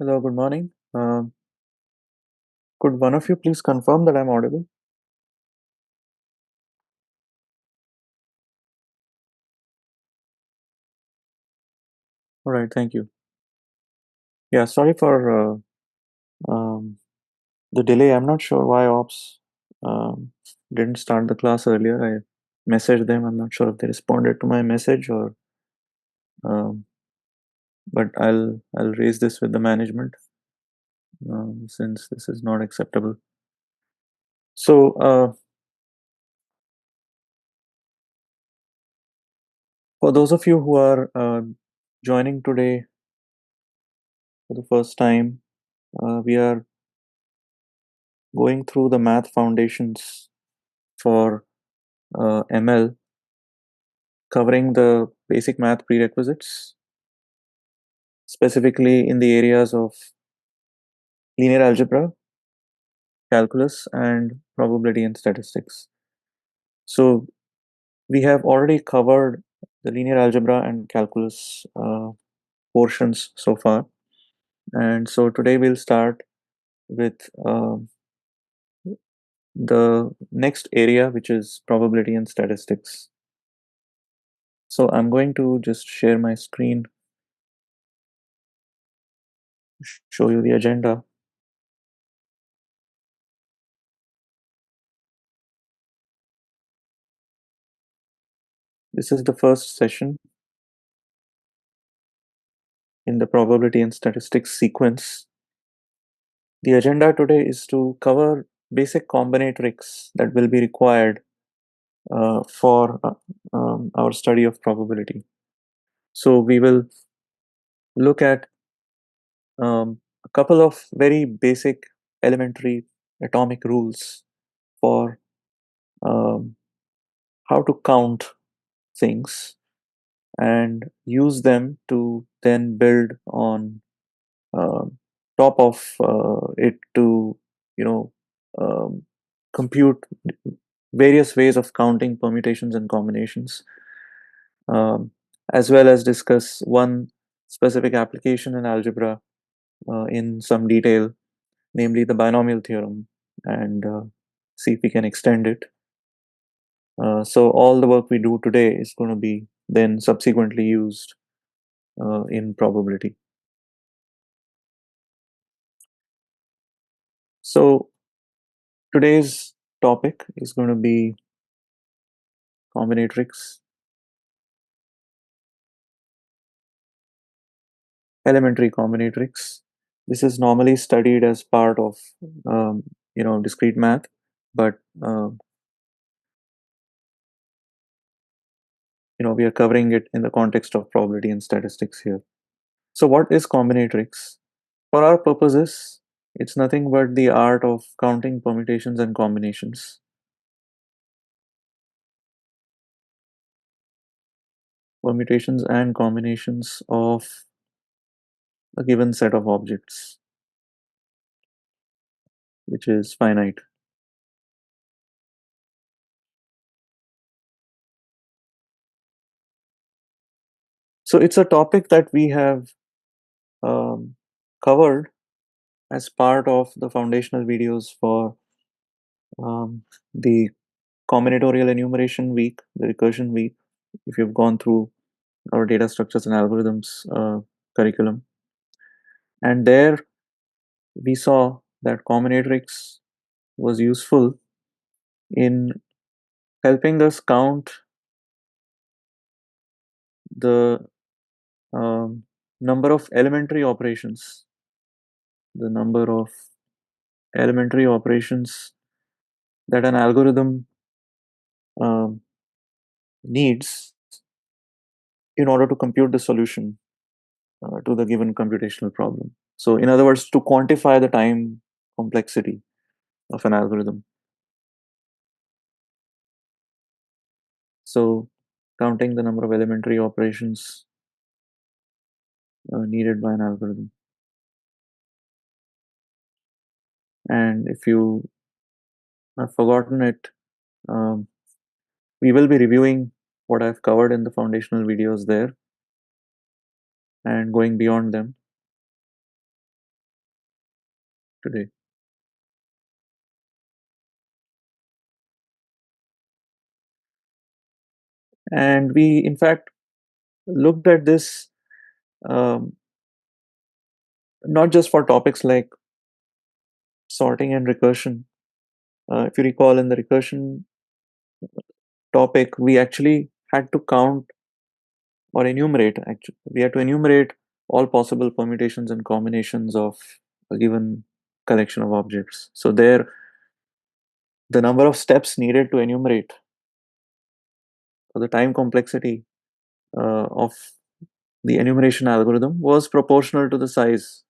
Hello, good morning. Could one of you please confirm that I'm audible? All right, thank you. Yeah, sorry for the delay. I'm not sure why Ops um, didn't start the class earlier. I messaged them. I'm not sure if they responded to my message or, um, but I'll raise this with the management since this is not acceptable. So, for those of you who are joining today for the first time, we are going through the math foundations for ML, covering the basic math prerequisites, specifically in the areas of linear algebra, calculus, and probability and statistics. So we have already covered the linear algebra and calculus portions so far. And so today we'll start with the next area, which is probability and statistics. So I'm going to just share my screen, show you the agenda. This is the first session in the probability and statistics sequence. The agenda today is to cover basic combinatorics that will be required for our study of probability. So we will look at a couple of very basic elementary atomic rules for um, how to count things and use them to then build on top of it to you know um, compute various ways of counting permutations and combinations, um, as well as discuss one specific application in algebra in some detail, namely the binomial theorem, and see if we can extend it. So all the work we do today is going to be then subsequently used in probability. So today's topic is going to be combinatorics, elementary combinatorics. This is normally studied as part of um, discrete math, but we are covering it in the context of probability and statistics here. So what is combinatorics? For our purposes, it's nothing but the art of counting permutations and combinations. Permutations and combinations of a given set of objects, which is finite. So it's a topic that we have um, covered as part of the foundational videos for the combinatorial enumeration week, the recursion week, if you've gone through our data structures and algorithms curriculum. And there we saw that combinatorics was useful in helping us count the um, number of elementary operations, the number of elementary operations that an algorithm um, needs in order to compute the solution to the given computational problem. So, in other words, to quantify the time complexity of an algorithm. So, counting the number of elementary operations needed by an algorithm. And if you have forgotten it, um, we will be reviewing what I've covered in the foundational videos there and going beyond them. today. And we, in fact, looked at this um, not just for topics like sorting and recursion. If you recall, in the recursion topic, we actually had to count or enumerate, actually, we had to enumerate all possible permutations and combinations of a given collection of objects. So, there, the number of steps needed to enumerate, or the time complexity of the enumeration algorithm was proportional to the size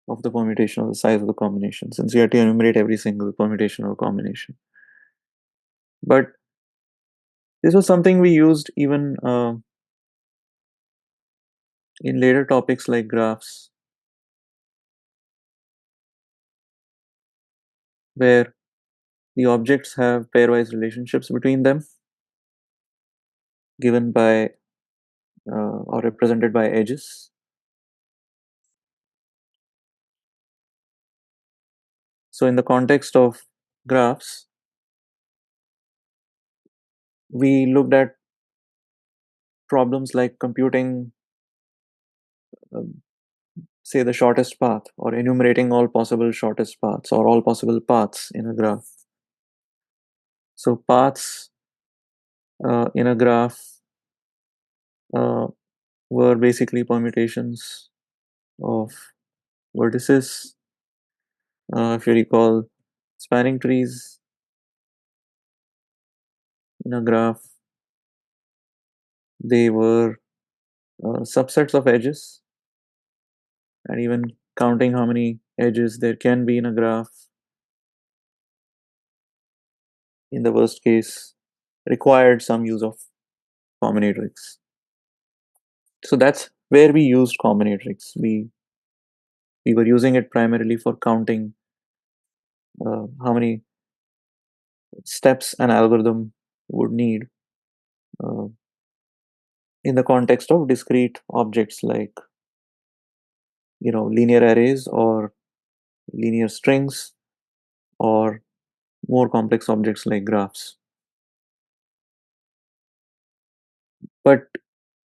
of the permutation or the size of the combination, since you had to enumerate every single permutation or combination. But this was something we used even in later topics like graphs, where the objects have pairwise relationships between them given by or represented by edges. So, in the context of graphs, we looked at problems like computing, um, say, the shortest path, or enumerating all possible shortest paths or all possible paths in a graph. So, paths in a graph uh, were basically permutations of vertices. If you recall, spanning trees in a graph, they were subsets of edges, and even counting how many edges there can be in a graph, in the worst case, required some use of combinatorics. So that's where we used combinatorics. We were using it primarily for counting how many steps an algorithm would need uh, in the context of discrete objects like linear arrays or linear strings or more complex objects like graphs. But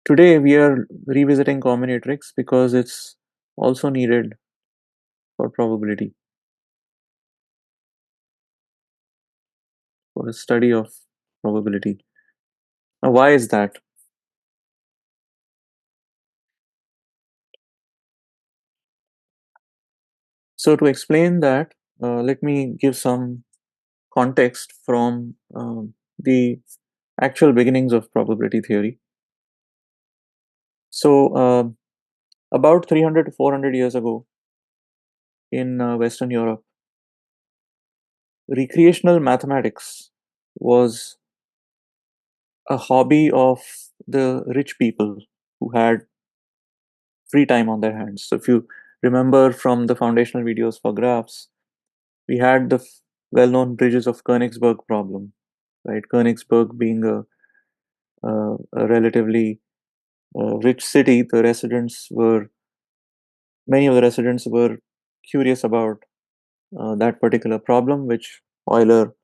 today we are revisiting combinatorics because it's also needed for probability, for a study of probability. Now, why is that? So, to explain that, let me give some context from the actual beginnings of probability theory. So, about 300 to 400 years ago in Western Europe, recreational mathematics was a hobby of the rich people who had free time on their hands. So, if you remember from the foundational videos for graphs, we had the well known bridges of Königsberg problem, right? Königsberg being a relatively rich city, many of the residents were curious about that particular problem, which Euler,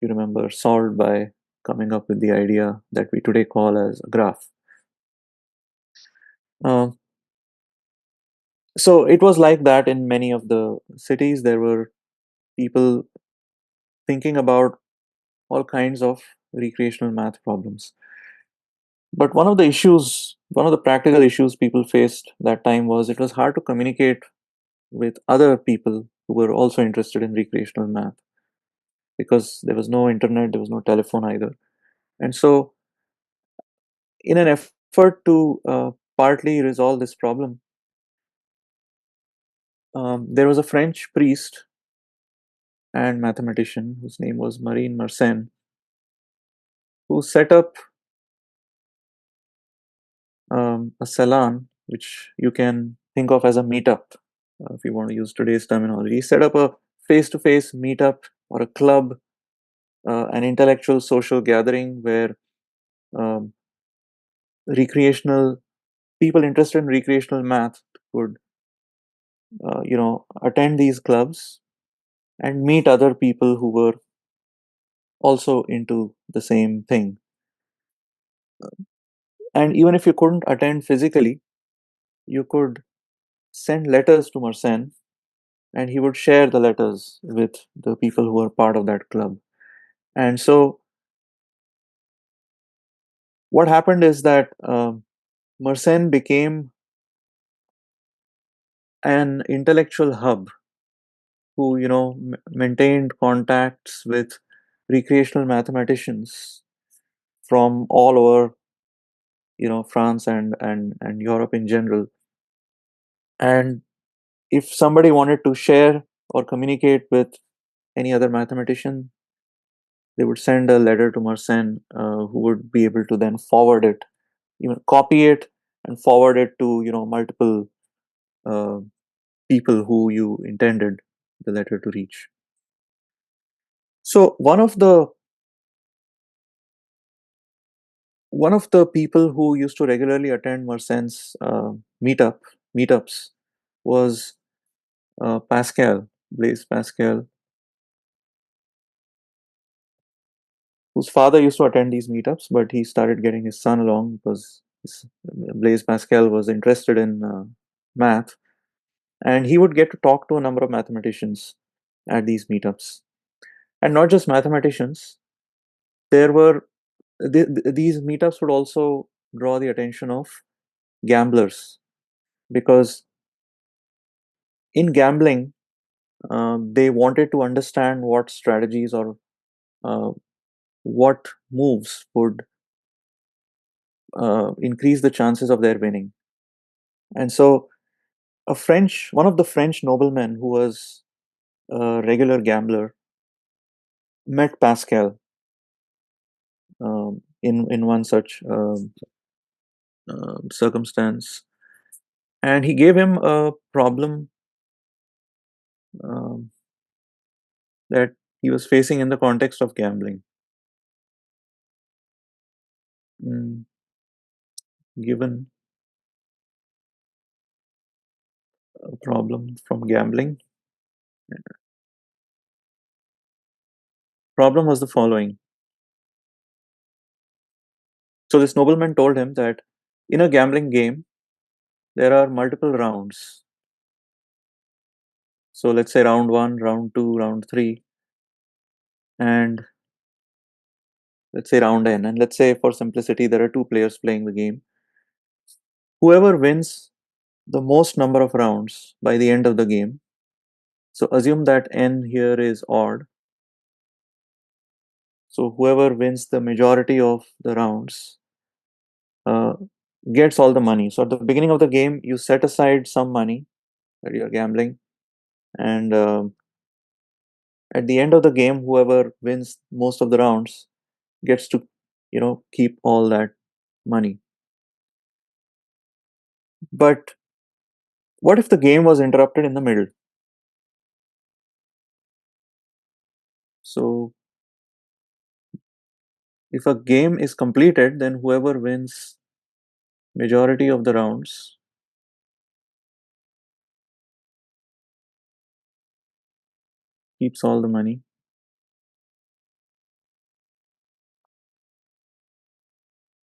you remember, solved by coming up with the idea that we today call as a graph. Uh, so it was like that in many of the cities. There were people thinking about all kinds of recreational math problems. But one of the practical issues people faced that time was it was hard to communicate with other people who were also interested in recreational math because there was no internet, there was no telephone either. And so, in an effort to partly resolve this problem, there was a French priest and mathematician whose name was Marie Mersenne, who set up a salon, which you can think of as a meetup, if you want to use today's terminology. He set up a face to face meetup or a club, an intellectual social gathering where um, recreational people interested in recreational math could attend these clubs and meet other people who were also into the same thing. And even if you couldn't attend physically, you could send letters to Mersenne, and he would share the letters with the people who were part of that club. And so what happened is that Mersenne became an intellectual hub who, maintained contacts with recreational mathematicians from all over, France and Europe in general. And if somebody wanted to share or communicate with any other mathematician, they would send a letter to Mersenne, who would be able to then forward it, even copy it and forward it to multiple uh, people who you intended the letter to reach. So one of the people who used to regularly attend Mersenne's meetups was Blaise Pascal, whose father used to attend these meetups, but he started getting his son along because Blaise Pascal was interested in math, and he would get to talk to a number of mathematicians at these meetups. And not just mathematicians, there were these meetups would also draw the attention of gamblers, because in gambling, they wanted to understand what strategies or uh, what moves would increase the chances of their winning. And so, one of the French noblemen who was a regular gambler, met Pascal in one such circumstance, and he gave him a problem um, that he was facing in the context of gambling. Mm, Given a problem from gambling, problem was the following. So this nobleman told him that in a gambling game there are multiple rounds. So let's say round one, round two, round three, and let's say round n. And let's say for simplicity there are two players playing the game. Whoever wins the most number of rounds by the end of the game. So assume that n here is odd. So whoever wins the majority of the rounds uh, gets all the money. So at the beginning of the game, you set aside some money that you're gambling, and at the end of the game, whoever wins most of the rounds gets to, keep all that money. But what if the game was interrupted in the middle? So if a game is completed, then whoever wins majority of the rounds keeps all the money.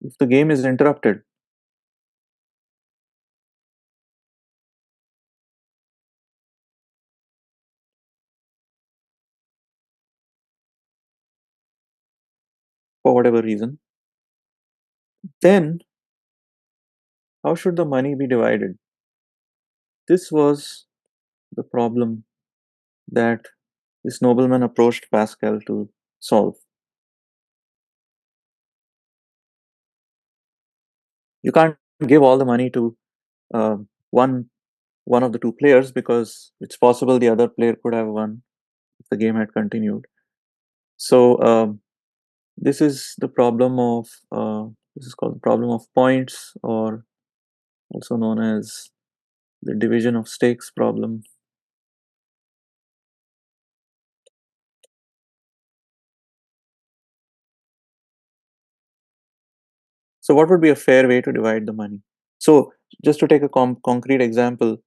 If the game is interrupted, for whatever reason, then how should the money be divided? This was the problem that this nobleman approached Pascal to solve. You can't give all the money to uh, one one of the two players, because it's possible the other player could have won if the game had continued. So this is the problem of this is called the problem of points, or also known as the division of stakes problem. So what would be a fair way to divide the money? So just to take a concrete example,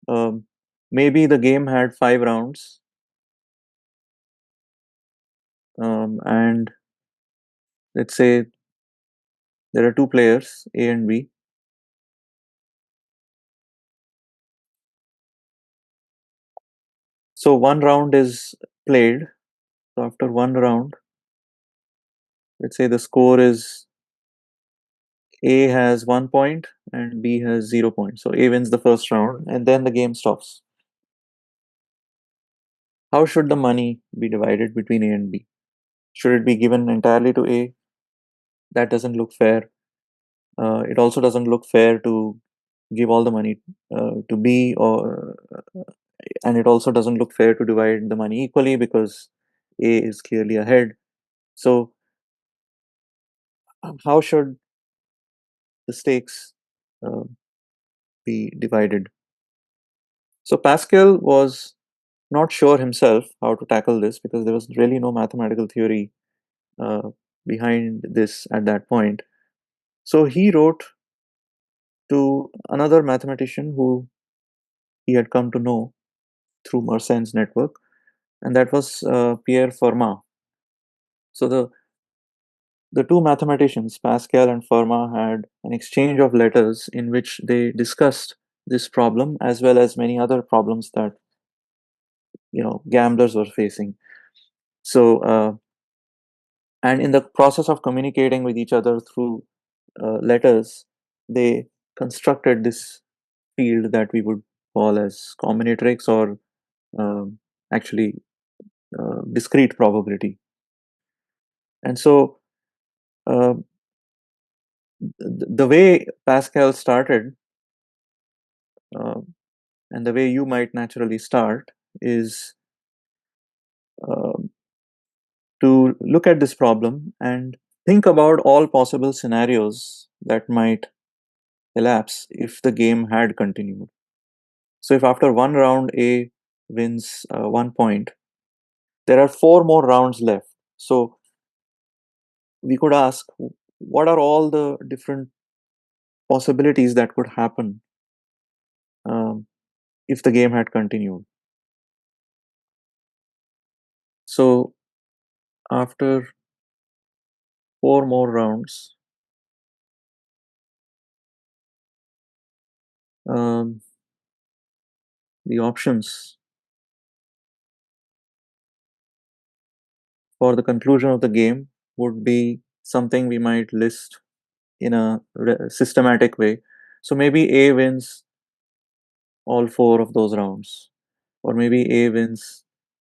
um, maybe the game had 5 rounds, and let's say there are two players, A and B. So one round is played. So after one round, let's say the score is A has 1 point and B has 0 points. So A wins the first round and then the game stops. How should the money be divided between A and B? Should it be given entirely to A? That doesn't look fair. It also doesn't look fair to give all the money to B, or and it also doesn't look fair to divide the money equally because A is clearly ahead. So how should the stakes uh, be divided? So Pascal was not sure himself how to tackle this because there was really no mathematical theory uh, behind this at that point. So he wrote to another mathematician who he had come to know through Mersenne network, and that was Pierre Fermat. So the two mathematicians, Pascal and Fermat, had an exchange of letters in which they discussed this problem as well as many other problems that gamblers were facing. So and in the process of communicating with each other through letters, they constructed this field that we would call as combinatorics, or um, actually discrete probability. And so uh, the way Pascal started, uh, and the way you might naturally start, is um to look at this problem and think about all possible scenarios that might elapse if the game had continued. So, if after one round A wins 1 point, there are four more rounds left. So, we could ask, what are all the different possibilities that could happen um, if the game had continued? So, after four more rounds, um, the options for the conclusion of the game would be something we might list in a systematic way. So maybe A wins all four of those rounds, or maybe A wins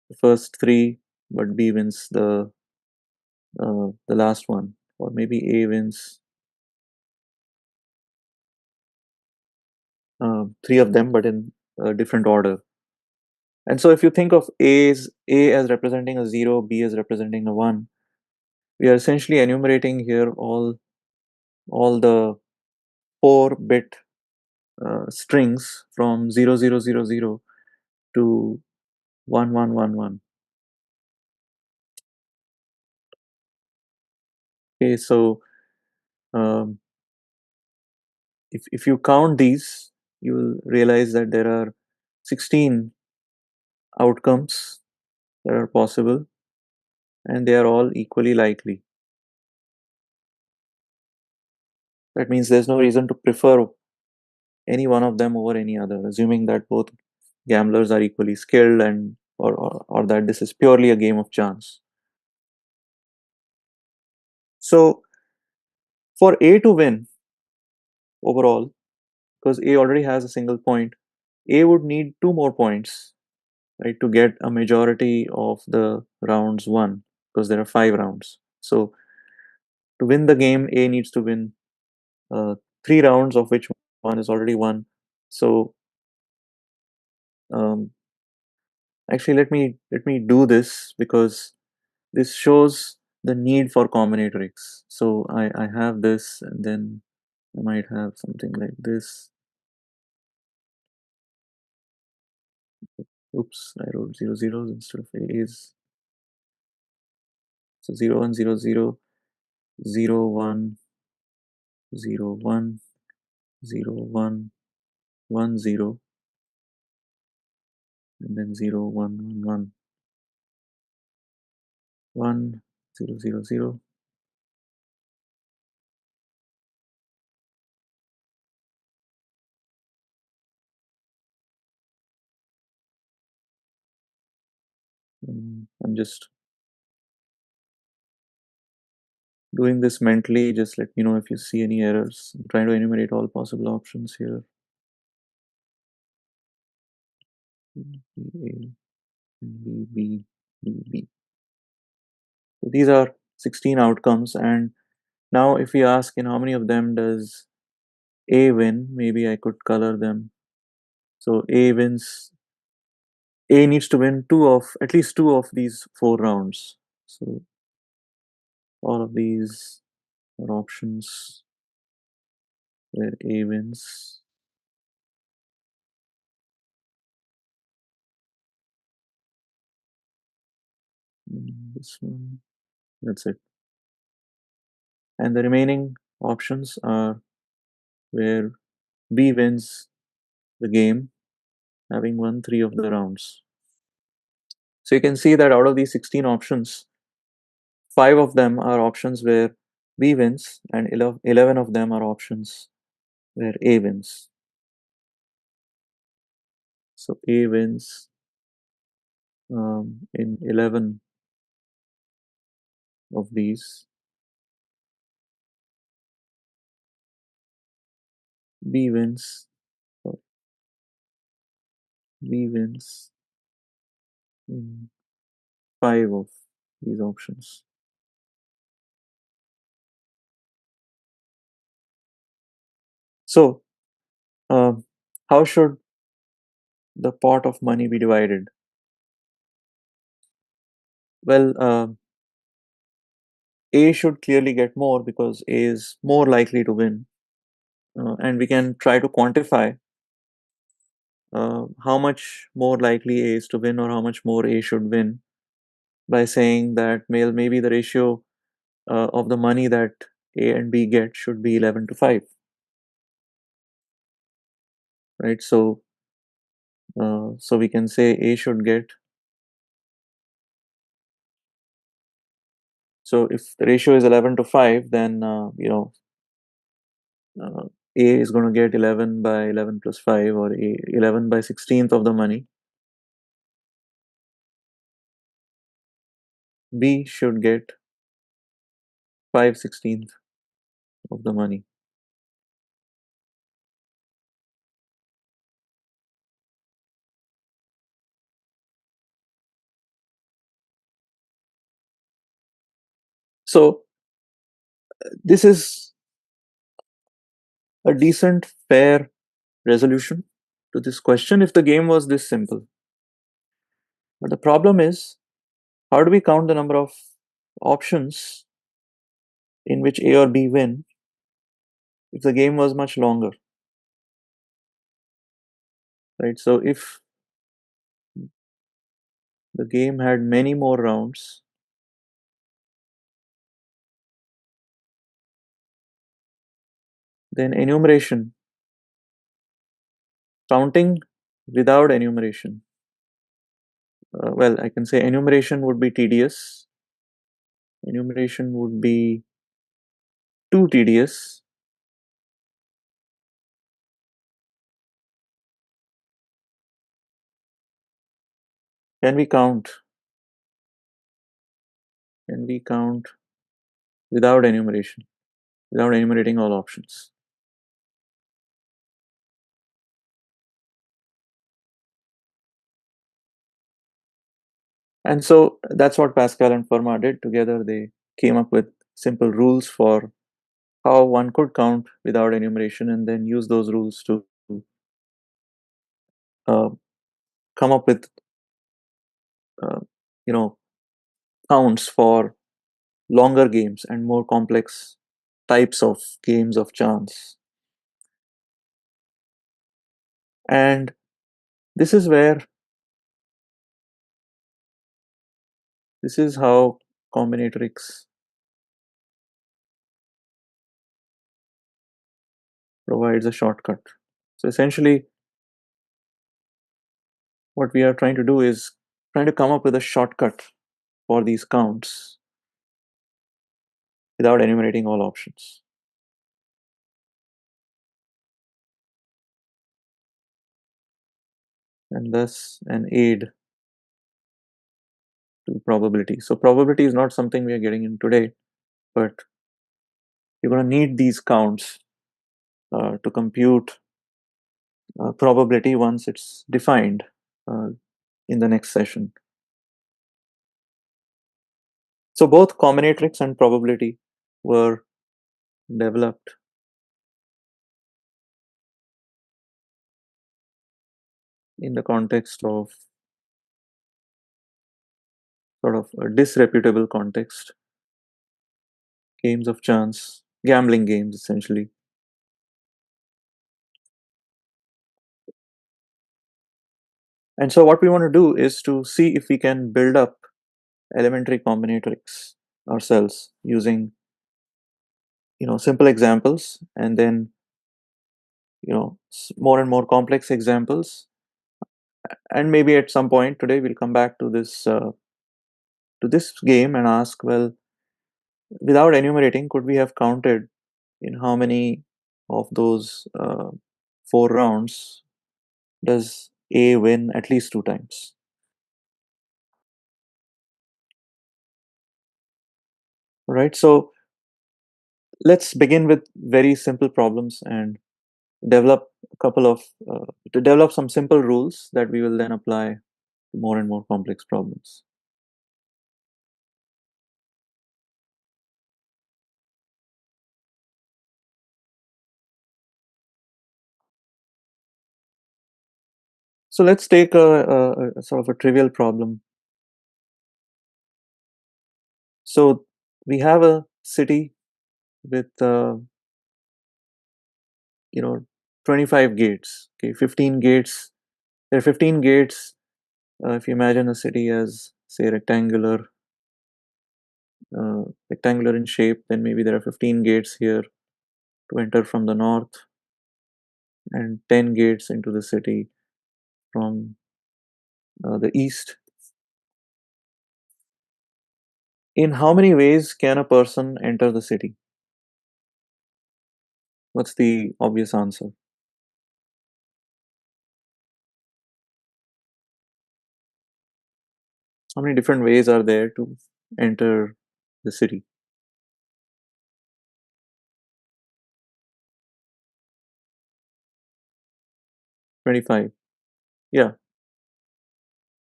the first three, but B wins the last one, or maybe A wins three of them, but in a different order. And so if you think of A as representing a 0, B as representing a 1, we are essentially enumerating here all the 4-bit strings from 0000 to 1111. Okay, so um, if you count these, you will realize that there are 16 outcomes that are possible, and they are all equally likely. That means there's no reason to prefer any one of them over any other, assuming that both gamblers are equally skilled, and or that this is purely a game of chance. So for A to win overall, because A already has a single point, A would need two more points, right, to get a majority of the rounds won, because there are 5 rounds. So to win the game, A needs to win 3 rounds, of which one is already won. So um, actually, let me do this because this shows the need for combinatorics. So I have this, and then I might have something like this. Oops, I wrote 0 zeros instead of A's. So 0 1 0 0 0 1 0 1 0 1 1 0, and then 0 1 1 1 1 0, 0, 0. I'm just doing this mentally. Just let me know if you see any errors. I'm trying to enumerate all possible options here. A, B, B, B, B. So these are 16 outcomes, and now if we ask in how many of them does A win, maybe I could color them. So A needs to win at least two of these four rounds. So all of these are options where A wins. This one, that's it. And the remaining options are where B wins the game, having won three of the rounds. So you can see that out of these 16 options, five of them are options where B wins, and 11 of them are options where A wins. So A wins in 11 of these. B wins. B wins in five of these options. So, um, how should the pot of money be divided? Well, A should clearly get more because A is more likely to win. And we can try to quantify how much more likely A is to win or how much more A should win by saying that maybe the ratio of the money that A and B get should be 11 to 5, right? So we can say A should get. So if the ratio is 11 to 5, then uh, A is going to get 11 by 11 plus 5, or 11 by 16th of the money. B should get 5/16 of the money. So this is a decent, fair resolution to this question if the game was this simple. But the problem is, how do we count the number of options in which A or B win if the game was much longer, right? So if the game had many more rounds, then enumeration, counting without enumeration. Well, I can say enumeration would be tedious. Enumeration would be too tedious. Can we count? Can we count without enumeration, without enumerating all options? And so that's what Pascal and Fermat did together. They came up with simple rules for how one could count without enumeration, and then use those rules to uh, come up with uh, you know counts for longer games and more complex types of games of chance. And this is where this is how combinatorics provides a shortcut. So essentially, what we are trying to do is trying to come up with a shortcut for these counts without enumerating all options. And thus an aid to probability. So probability is not something we are getting in today, but you're going to need these counts to compute probability once it's defined uh, in the next session. So both combinatorics and probability were developed in the context of sort of a disreputable context, games of chance, gambling games essentially. And so what we want to do is to see if we can build up elementary combinatorics ourselves using simple examples, and then more and more complex examples. And maybe at some point today we'll come back to this game and ask, well, without enumerating, could we have counted in how many of those 4 rounds does A win at least 2 times? Right. So let's begin with very simple problems and develop a couple of to develop some simple rules that we will then apply to more and more complex problems. So let's take a sort of a trivial problem. So we have a city with 25 gates. Okay, 15 gates. There are 15 gates. If you imagine a city as say rectangular in shape, then maybe there are 15 gates here to enter from the north, and 10 gates into the city from the east. In how many ways can a person enter the city? What's the obvious answer? How many different ways are there to enter the city? 25. Yeah,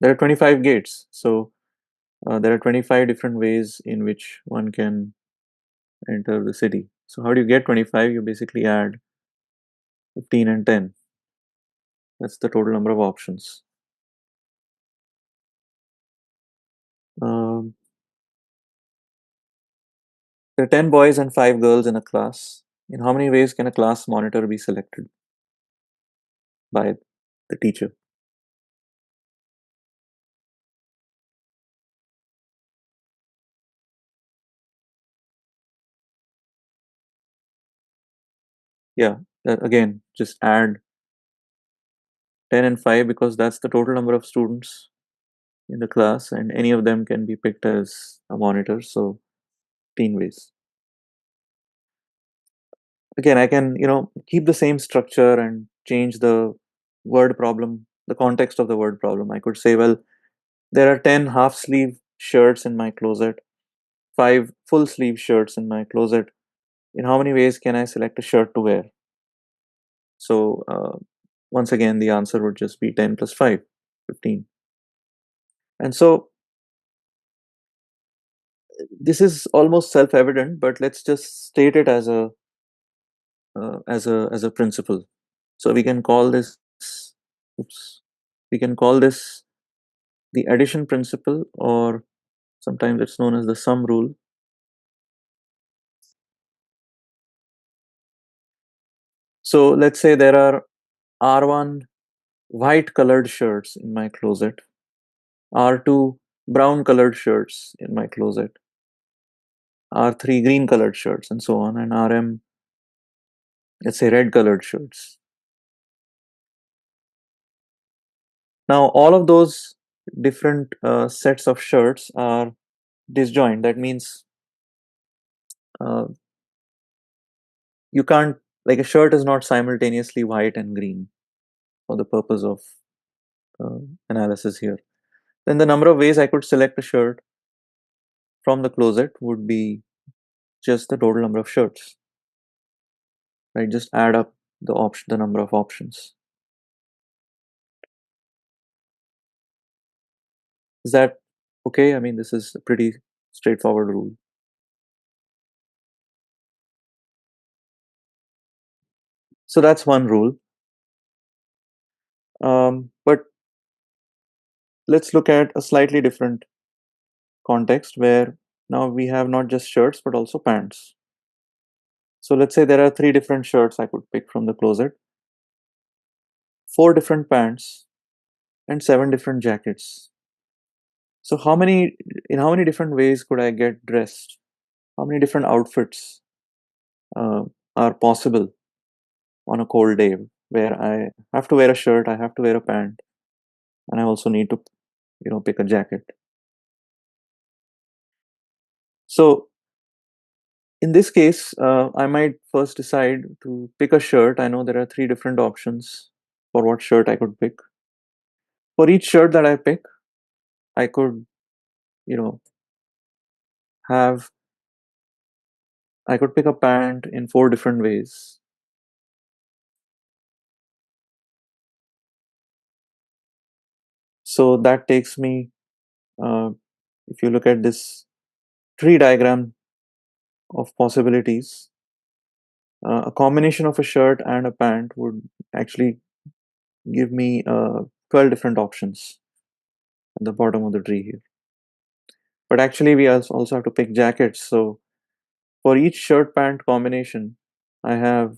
there are 25 gates. So there are 25 different ways in which one can enter the city. So how do you get 25? You basically add 15 and 10. That's the total number of options. Um, there are 10 boys and 5 girls in a class. In how many ways can a class monitor be selected by the teacher? Yeah, again, just add 10 and 5 because that's the total number of students in the class, and any of them can be picked as a monitor. So 15 ways. Again, I can keep the same structure and change the word problem, the context of the word problem. I could say, well, there are 10 half sleeve shirts in my closet, 5 full sleeve shirts in my closet. In how many ways can I select a shirt to wear? So once again, the answer would just be 10 plus 5, 15. And so this is almost self-evident, but let's just state it as a principle. So we can call this, oops, we can call this the addition principle, or sometimes it's known as the sum rule. So let's say there are R1 white colored shirts in my closet, R2 brown colored shirts in my closet, R3 green colored shirts, and so on, and RM, let's say, red colored shirts. Now, all of those different sets of shirts are disjoint. That means uh, you can't, like, a shirt is not simultaneously white and green for the purpose of uh, analysis here. Then the number of ways I could select a shirt from the closet would be just the total number of shirts, right? Just add up the number of options. Is that okay? I mean, this is a pretty straightforward rule. So that's one rule. But let's look at a slightly different context where now we have not just shirts but also pants. So let's say there are three different shirts I could pick from the closet, four different pants, and seven different jackets. So how many different ways could I get dressed? How many different outfits uh, are possible on a cold day where I have to wear a shirt, I have to wear a pant, and I also need to, pick a jacket. So in this case, I might first decide to pick a shirt. I know there are three different options for what shirt I could pick. For each shirt that I pick, I could, you know, have I could pick a pant in four different ways. So that takes me, uh, if you look at this tree diagram of possibilities, a combination of a shirt and a pant would actually give me 12 different options at the bottom of the tree here. But actually, we also have to pick jackets. So for each shirt pant combination, I have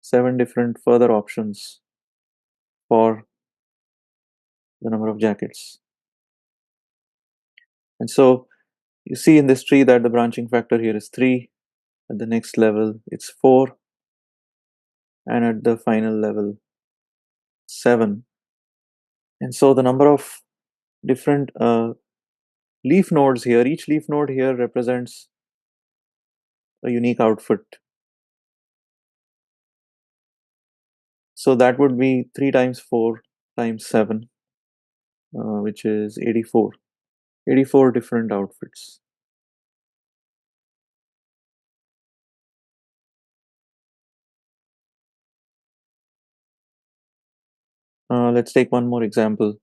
seven different further options for the number of jackets. And so you see in this tree that the branching factor here is 3. At the next level, it's 4. And at the final level, 7. And so the number of different leaf nodes here, each leaf node here represents a unique outfit. So that would be 3 times 4 times 7, which is 84. 84 different outfits. Let's take one more example.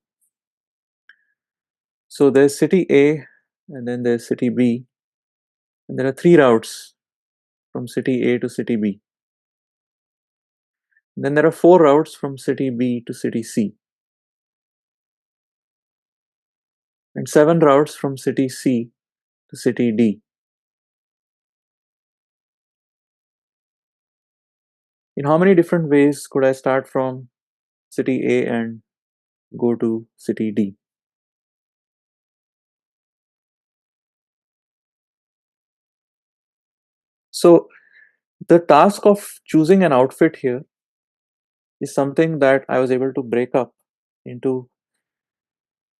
So there's city A and then there's city B, and there are three routes from city A to city B. Then there are four routes from city B to city C, and seven routes from city C to city D. In how many different ways could I start from city A and go to city D? So the task of choosing an outfit here is something that I was able to break up into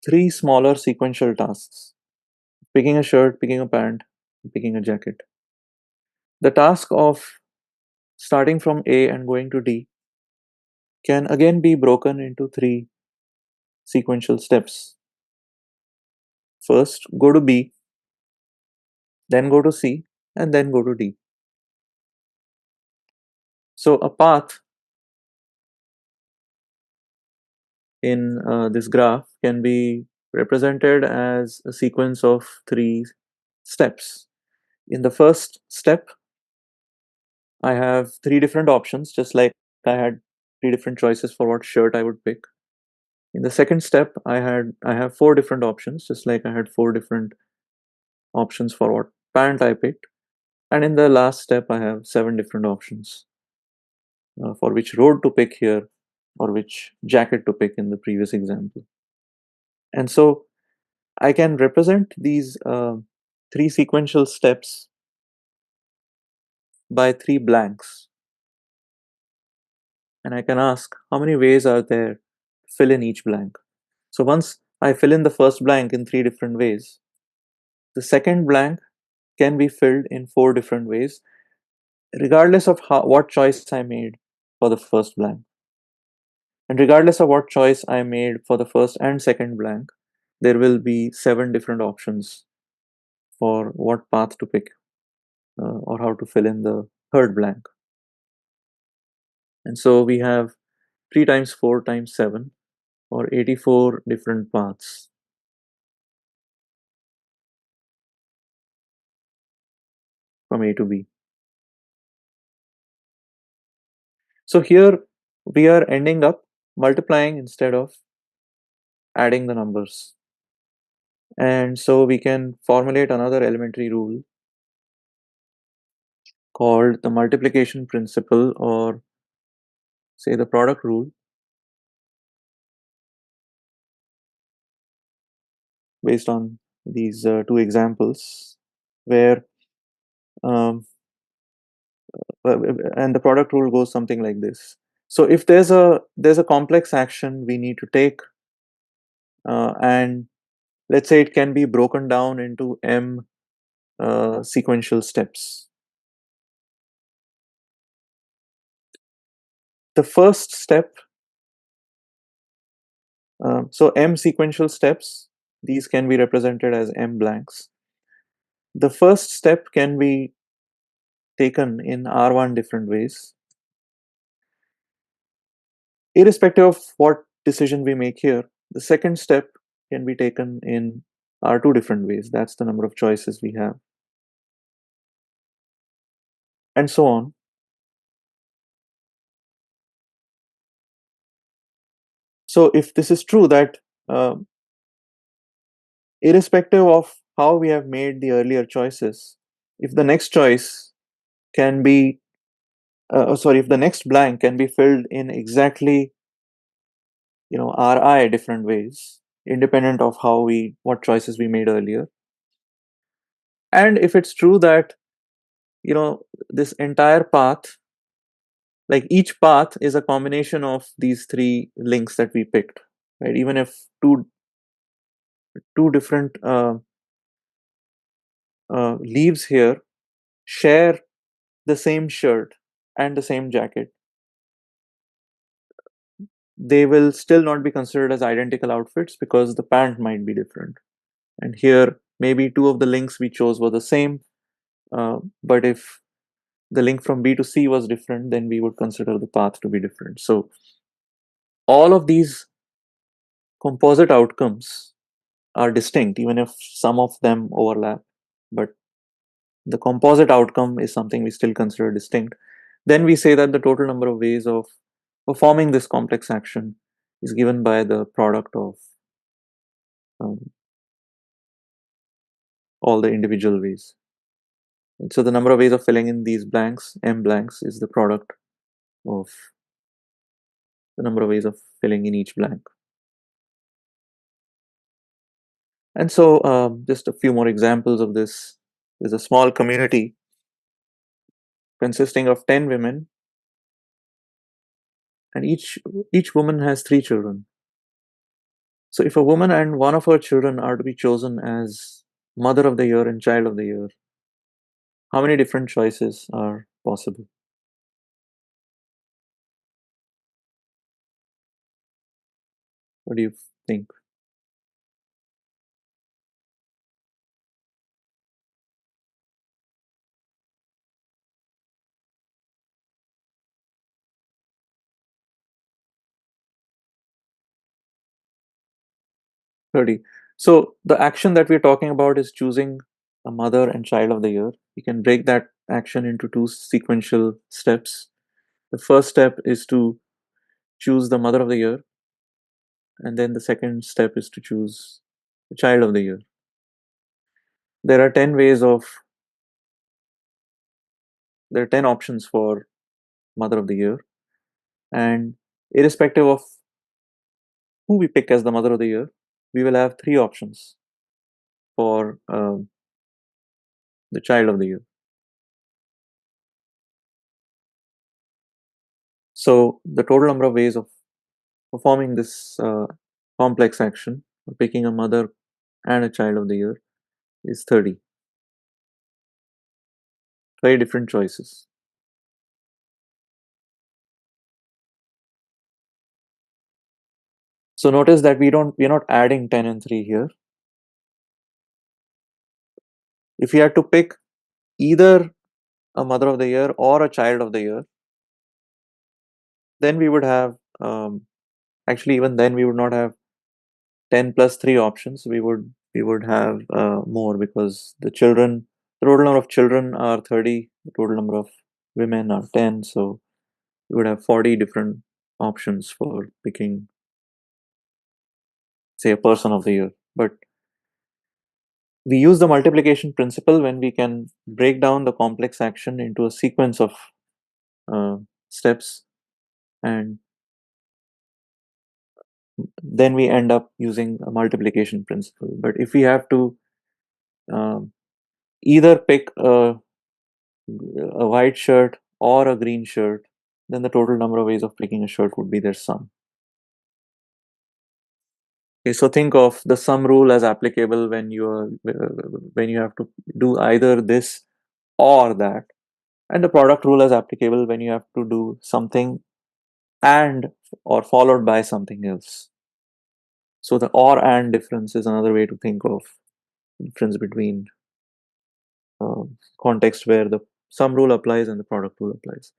three smaller sequential tasks: picking a shirt, picking a pant, picking a jacket. The task of starting from A and going to D can again be broken into three sequential steps. First, go to B, then go to C, and then go to D. So, a path in this graph can be represented as a sequence of three steps. In the first step, I have three different options, just like I had three different choices for what shirt I would pick. In the second step, I have four different options, just like I had four different options for what pant I picked. And in the last step, I have seven different options for which road to pick here or which jacket to pick in the previous example. And so I can represent these three sequential steps by three blanks. And I can ask how many ways are there to fill in each blank. So once I fill in the first blank in three different ways, the second blank can be filled in four different ways, regardless of what choice I made for the first blank. And regardless of what choice I made for the first and second blank, there will be seven different options for what path to pick or how to fill in the third blank. And so we have 3 times 4 times 7, or 84 different paths from A to B. So here we are ending up multiplying instead of adding the numbers. And so we can formulate another elementary rule called the multiplication principle, or say the product rule, based on these two examples, where um, and the product rule goes something like this. So if there's a complex action we need to take, and let's say it can be broken down into m sequential steps. The first step, so m sequential steps, these can be represented as m blanks. The first step can be taken in R1 different ways. Irrespective of what decision we make here, the second step can be taken in R2 different ways. That's the number of choices we have, and so on. So if this is true, that uh, irrespective of how we have made the earlier choices, if the next choice can be, if the next blank can be filled in exactly, Ri different ways, independent of what choices we made earlier, and if it's true that, this entire path, like each path is a combination of these three links that we picked, right? Even if two different leaves here share the same shirt and the same jacket, they will still not be considered as identical outfits because the pant might be different. And here, maybe two of the links we chose were the same, but if the link from B to C was different, then we would consider the path to be different. So all of these composite outcomes are distinct, even if some of them overlap. But the composite outcome is something we still consider distinct. Then we say that the total number of ways of performing this complex action is given by the product of um, all the individual ways. And so the number of ways of filling in these blanks, m blanks, is the product of the number of ways of filling in each blank. And so just a few more examples of this. There's a small community consisting of 10 women, and each woman has 3 children. So if a woman and one of her children are to be chosen as mother of the year and child of the year, how many different choices are possible? What do you think? Ready. So the action that we're talking about is choosing a mother and child of the year. You can break that action into two sequential steps. The first step is to choose the mother of the year, and then the second step is to choose the child of the year. There are 10 ways of there are 10 options for mother of the year, and irrespective of who we pick as the mother of the year, we will have 3 options for the child of the year. So the total number of ways of performing this complex action, picking a mother and a child of the year, is 30. Very different choices. So notice that we're not adding 10 and 3 here. If we had to pick either a mother of the year or a child of the year, then we would have, actually even then we would not have 10 plus 3 options. We would have more, because the total number of children are 30, the total number of women are 10, so we would have 40 different options for picking, say, a person of the year. But we use the multiplication principle when we can break down the complex action into a sequence of uh, steps, and then we end up using a multiplication principle. But if we have to um, either pick a white shirt or a green shirt, then the total number of ways of picking a shirt would be their sum. Okay, so think of the sum rule as applicable when you have to do either this or that, and the product rule as applicable when you have to do something and or followed by something else. So the or and difference is another way to think of difference between context where the sum rule applies and the product rule applies.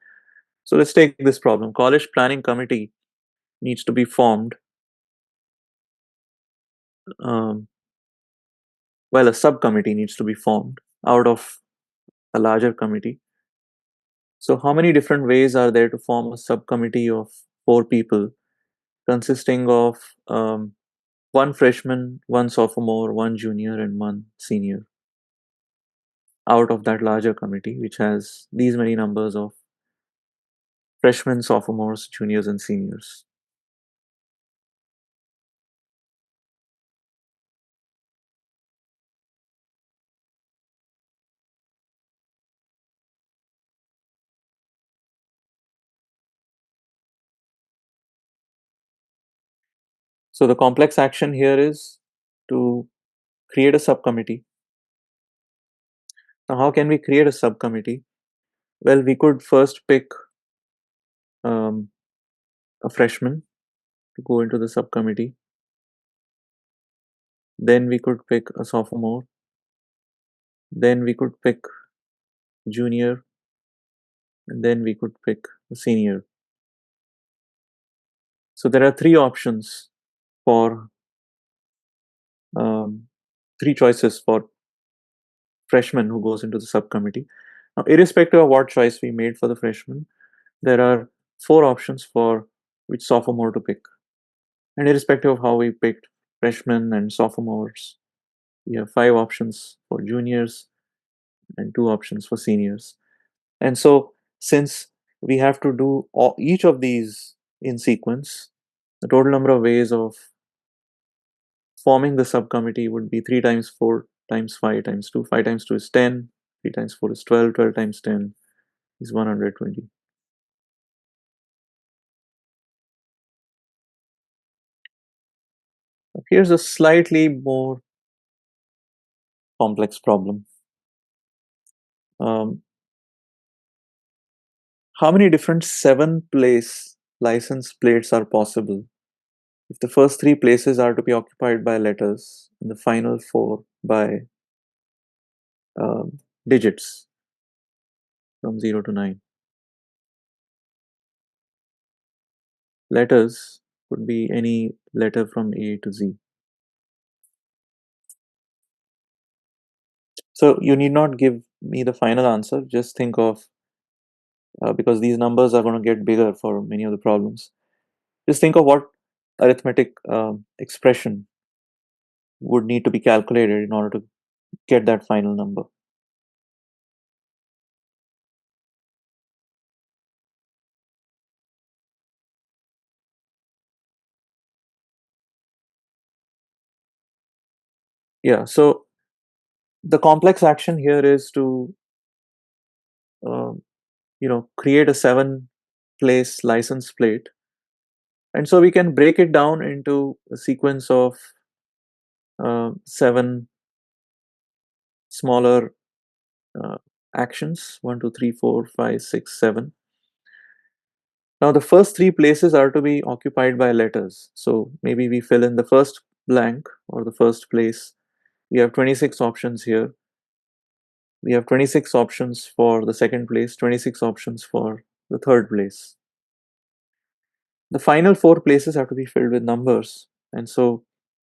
So let's take this problem. College planning committee needs to be formed. Um, well, a subcommittee needs to be formed out of a larger committee. So how many different ways are there to form a subcommittee of 4 people, consisting of one freshman, one sophomore, one junior, and one senior, out of that larger committee, which has these many numbers of freshmen, sophomores, juniors, and seniors? So the complex action here is to create a subcommittee. Now, how can we create a subcommittee? Well, we could first pick um, a freshman to go into the subcommittee. Then we could pick a sophomore. Then we could pick junior, and then we could pick a senior. So there are um, three choices for freshman who goes into the subcommittee. Now, irrespective of what choice we made for the freshman, there are 4 options for which sophomore to pick. And irrespective of how we picked freshmen and sophomores, we have 5 options for juniors and 2 options for seniors. And so, since we have to do each of these in sequence, the total number of ways of forming the subcommittee would be 3 times 4 times 5 times 2. 5 times 2 is 10, 3 times 4 is 12, 12 times 10 is 120. Here's a slightly more complex problem. Um, how many different 7-place license plates are possible if the first 3 places are to be occupied by letters and the final 4 by digits from 0 to 9? Letters could be any letter from A to Z. So you need not give me the final answer. Just think of, because these numbers are going to get bigger for many of the problems. Just think of what arithmetic expression would need to be calculated in order to get that final number. Yeah, so the complex action here is to um, create a 7-place license plate, and so we can break it down into a sequence of 7 smaller uh, actions, 1, 2, 3, 4, 5, 6, 7. Now the first three places are to be occupied by letters. So maybe we fill in the first blank or the first place. We have 26 options here. We have 26 options for the second place, 26 options for the third place. The final four places have to be filled with numbers. And so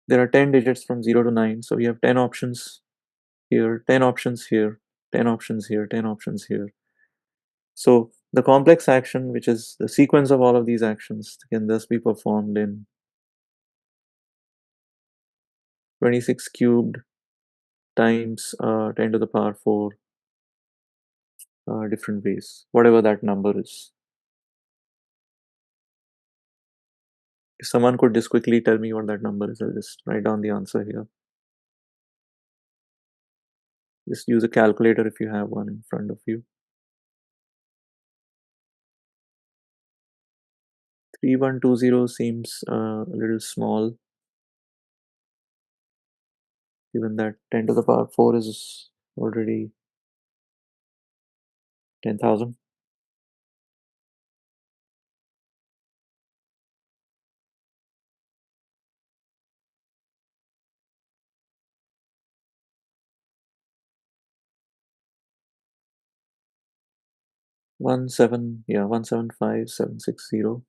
there are 10 digits from 0 to 9. So we have 10 options here, 10 options here, 10 options here, 10 options here. So the complex action, which is the sequence of all of these actions, can thus be performed in 26 cubed times 10 to the power 4 different ways, whatever that number is. If someone could just quickly tell me what that number is, I'll just write down the answer here. Just use a calculator if you have one in front of you. 3120 seems a little small, given that 10 to the power 4 is already 10,000. 175,760,000.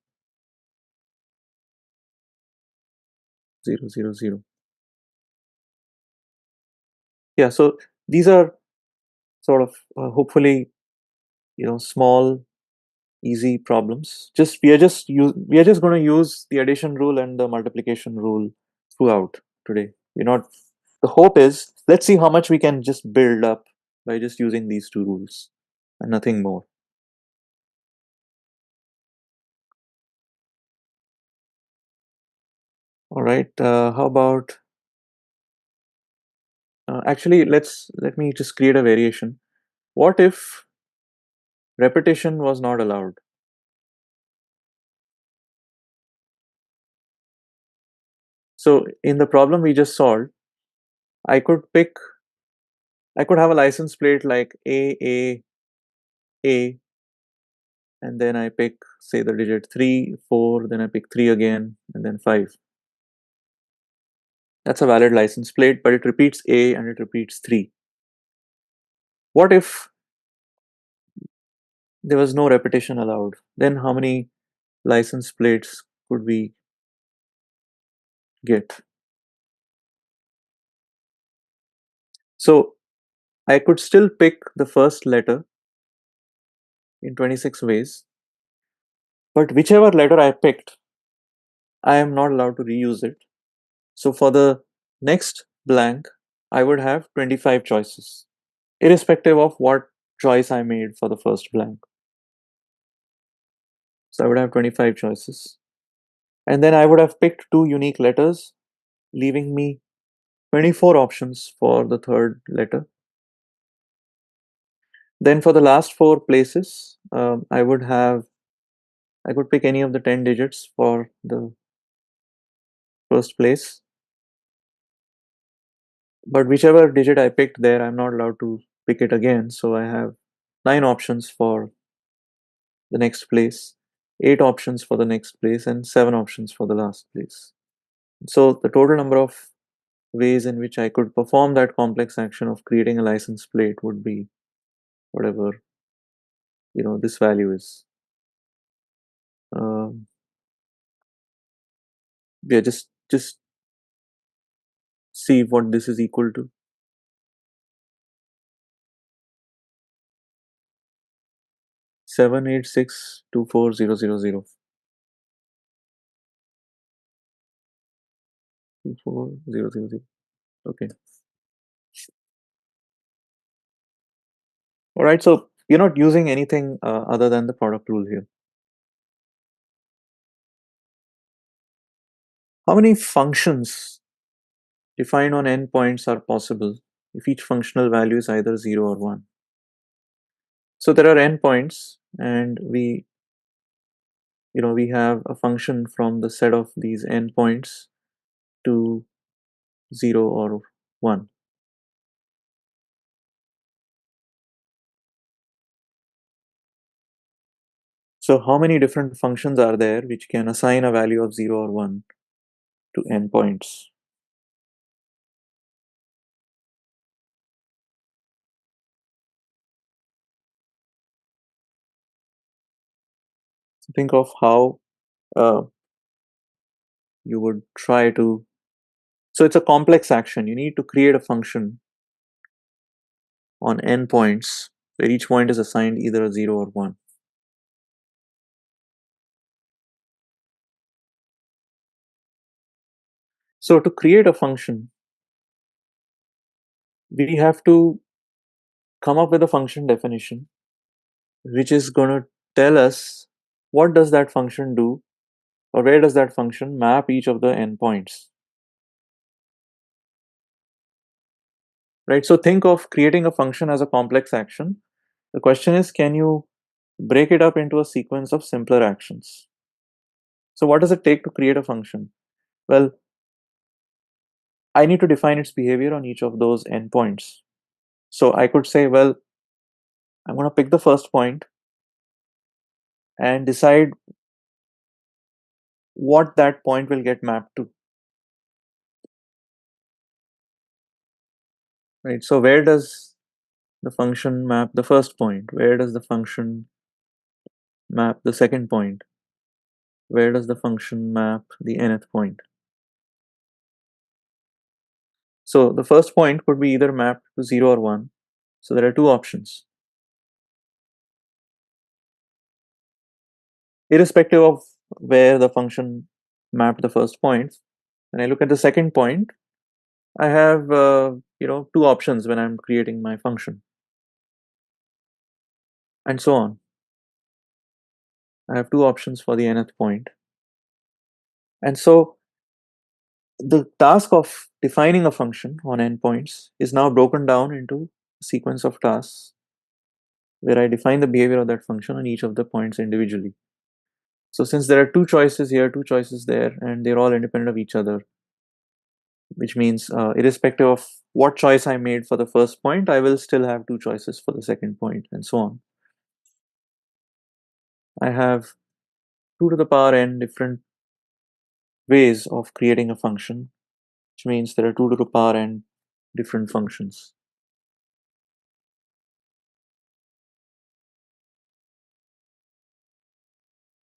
Yeah, so these are sort of hopefully small easy problems. Just we are just going to use the addition rule and the multiplication rule throughout today. We're not The hope is, let's see how much we can just build up by just using these two rules and nothing more. All right, how about actually let me just create a variation. What if repetition was not allowed? So in the problem we just solved, I could pick I could have a license plate like A, and then I pick, say, the digit 3, 4, then I pick 3 again, and then 5. That's a valid license plate, but it repeats A and it repeats 3. What if there was no repetition allowed? Then how many license plates could we get? So I could still pick the first letter in 26 ways, but whichever letter I picked, I am not allowed to reuse it. So for the next blank, I would have 25 choices, irrespective of what choice I made for the first blank. So I would have 25 choices. And then I would have picked two unique letters, leaving me 24 options for the third letter. Then for the last four places, I could pick any of the 10 digits for the first place. But whichever digit I picked there, I'm not allowed to pick it again. So I have 9 options for the next place, 8 options for the next place, and 7 options for the last place. So the total number of ways in which I could perform that complex action of creating a license plate would be whatever this value is. Um, yeah, just see what this is equal to. 786240000. 24000. Okay. All right. So you're not using anything other than the product rule here. How many functions defined on n points are possible if each functional value is either 0 or 1? So there are n points, and we have a function from the set of these n points to 0 or 1. So how many different functions are there which can assign a value of 0 or 1 to n points? So think of how uh, you would try to. So it's a complex action. You need to create a function on n points where each point is assigned either a 0 or 1. So to create a function, we have to come up with a function definition which is going to tell us what does that function do, or where does that function map each of the n points, right? So think of creating a function as a complex action. The question is, can you break it up into a sequence of simpler actions? So what does it take to create a function? Well, I need to define its behavior on each of those n points. So I could say, well, I'm going to pick the first point and decide what that point will get mapped to, right? So where does the function map the first point? Where does the function map the second point? Where does the function map the nth point? So the first point could be either mapped to 0 or 1. So there are two options. Irrespective of where the function mapped the first point, when I look at the second point, I have two options when I'm creating my function, and so on. I have two options for the nth point. And so the task of defining a function on endpoints is now broken down into a sequence of tasks where I define the behavior of that function on each of the points individually. So since there are two choices here, two choices there, and they're all independent of each other, which means irrespective of what choice I made for the first point, I will still have two choices for the second point, and so on. I have 2 to the power n different ways of creating a function, which means there are 2 to the power n different functions.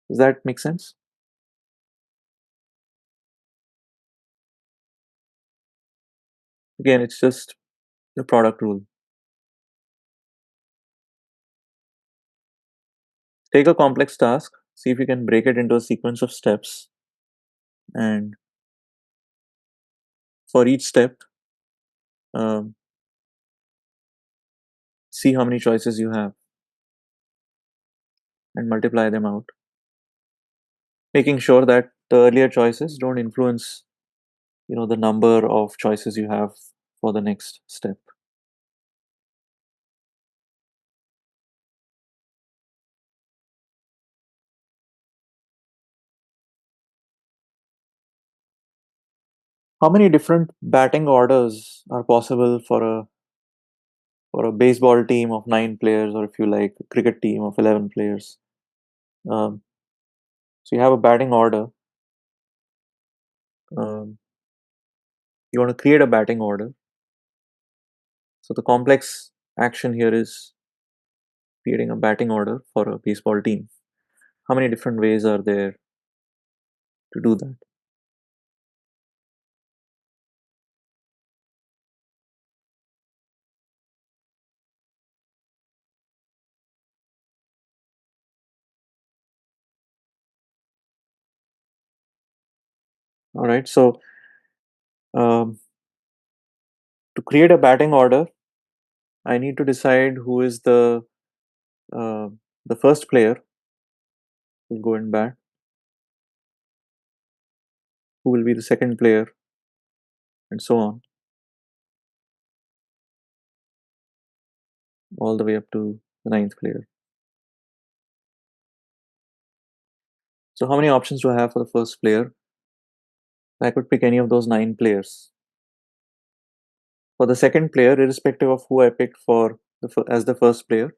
Does that make sense? Again, it's just the product rule. Take a complex task, see if you can break it into a sequence of steps, and for each step, um, see how many choices you have and multiply them out, making sure that the earlier choices don't influence the number of choices you have for the next step. How many different batting orders are possible for a baseball team of 9 players, or if you like, a cricket team of 11 players? Um, so you have a batting order. Um, you want to create a batting order. So the complex action here is creating a batting order for a baseball team. How many different ways are there to do that? All right. So um, to create a batting order, I need to decide who is uh, the first player who will go and bat, who will be the second player, and so on, all the way up to the ninth player. So how many options do I have for the first player? I could pick any of those 9 players. For the second player, irrespective of who I picked for as the first player,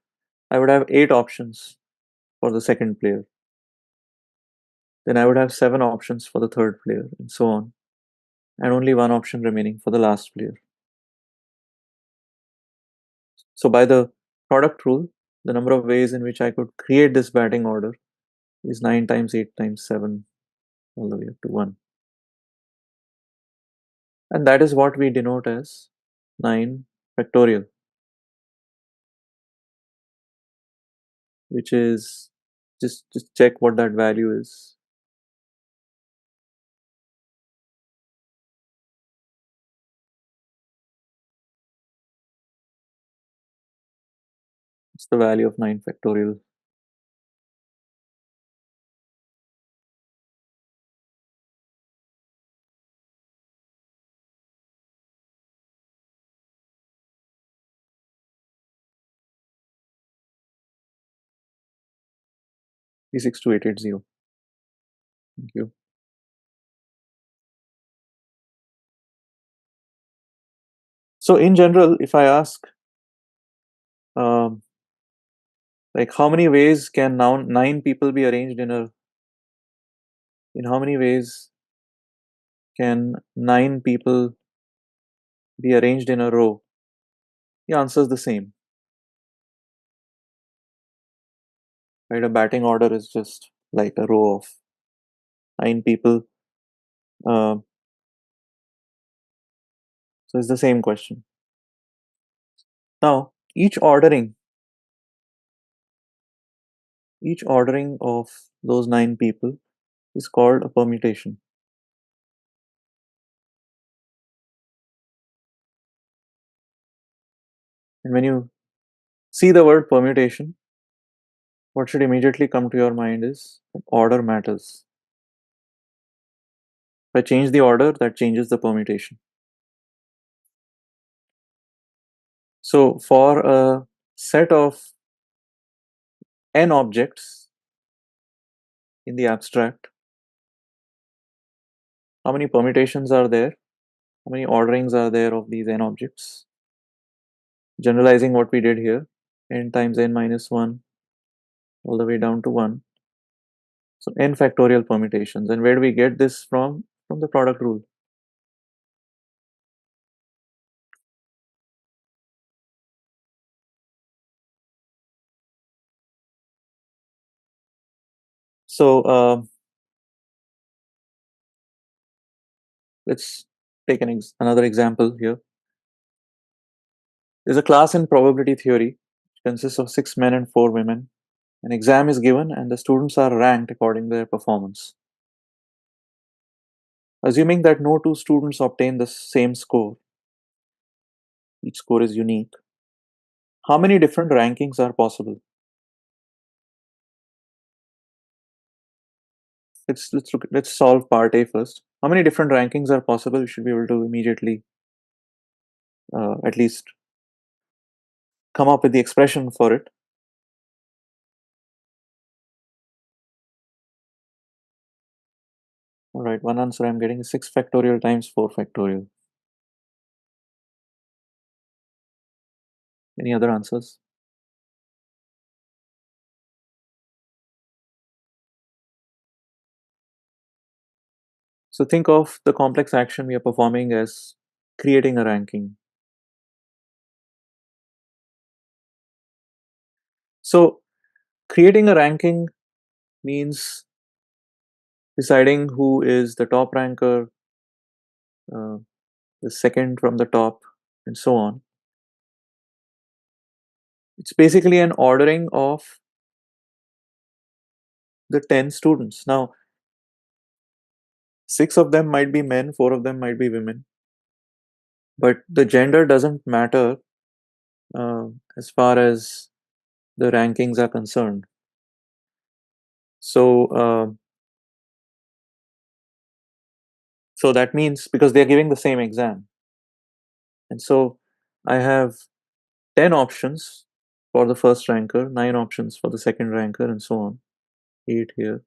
I would have 8 options for the second player. Then I would have 7 options for the third player, and so on, and only 1 option remaining for the last player. So by the product rule, the number of ways in which I could create this batting order is 9 times 8 times 7 all the way up to 1. And that is what we denote as 9 factorial, which is just check what that value is. It's the value of 9 factorial. P62880. Thank you. So in general, if I ask, um, like how many ways can now 9 people be arranged in how many ways can 9 people be arranged in a row? The answer is the same, right? A batting order is just like a row of 9 people. Uh, so it's the same question. Now, each ordering of those 9 people is called a permutation. And when you see the word permutation, what should immediately come to your mind is that order matters. If I change the order, that changes the permutation. So for a set of n objects in the abstract, how many permutations are there? How many orderings are there of these n objects? Generalizing what we did here, n times n minus 1 all the way down to 1. So n factorial permutations. And where do we get this from? From the product rule. So let's take another example here. There's a class in probability theory which consists of 6 men and 4 women. An exam is given and the students are ranked according to their performance. Assuming that no two students obtain the same score, each score is unique, how many different rankings are possible? Let's solve part A first. How many different rankings are possible? We should be able to immediately at least come up with the expression for it. All right, one answer I'm getting is 6 factorial times 4 factorial. Any other answers? So think of the complex action we are performing as creating a ranking. So creating a ranking means deciding who is the top ranker, uh, the second from the top, and so on. It's basically an ordering of the 10 students. Now, 6 of them might be men, 4 of them might be women, but the gender doesn't matter uh, as far as the rankings are concerned. So that means because they're giving the same exam. And so I have 10 options for the first ranker, 9 options for the second ranker, and so on. 8 here,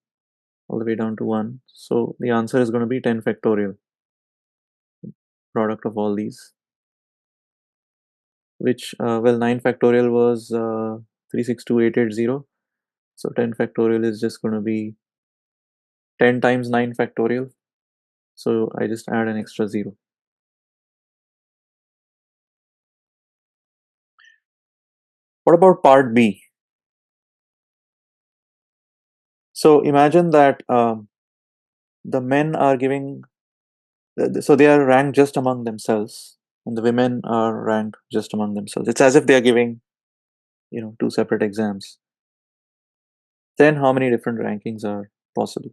all the way down to 1. So the answer is going to be 10 factorial, product of all these, which, well, 9 factorial was 362880. So 10 factorial is just going to be 10 times 9 factorial. So I just add an extra 0. What about part B? So imagine that the men are giving, so they are ranked just among themselves, and the women are ranked just among themselves. It's as if they are giving, two separate exams. Then how many different rankings are possible?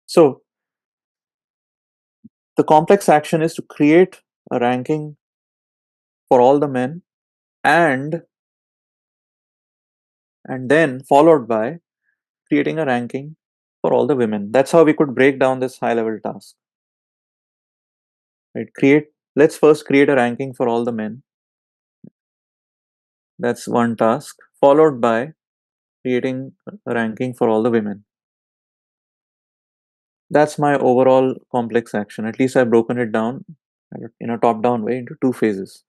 So the complex action is to create a ranking for all the men and then followed by creating a ranking for all the women. That's how we could break down this high level task. Right? Let's first create a ranking for all the men. That's one task, followed by creating a ranking for all the women. That's my overall complex action. At least I've broken it down in a top down way into two phases.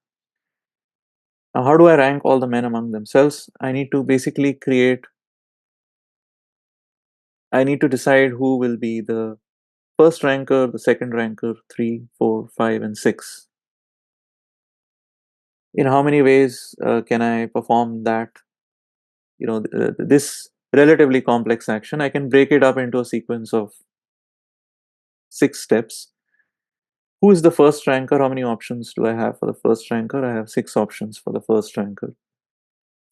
Now, how do I rank all the men among themselves? I need to decide who will be the first ranker, the second ranker, 3, 4, 5, and 6. In how many ways can I perform that? This relatively complex action, I can break it up into a sequence of 6 steps. Who is the first ranker? How many options do I have for the first ranker? I have 6 options for the first ranker,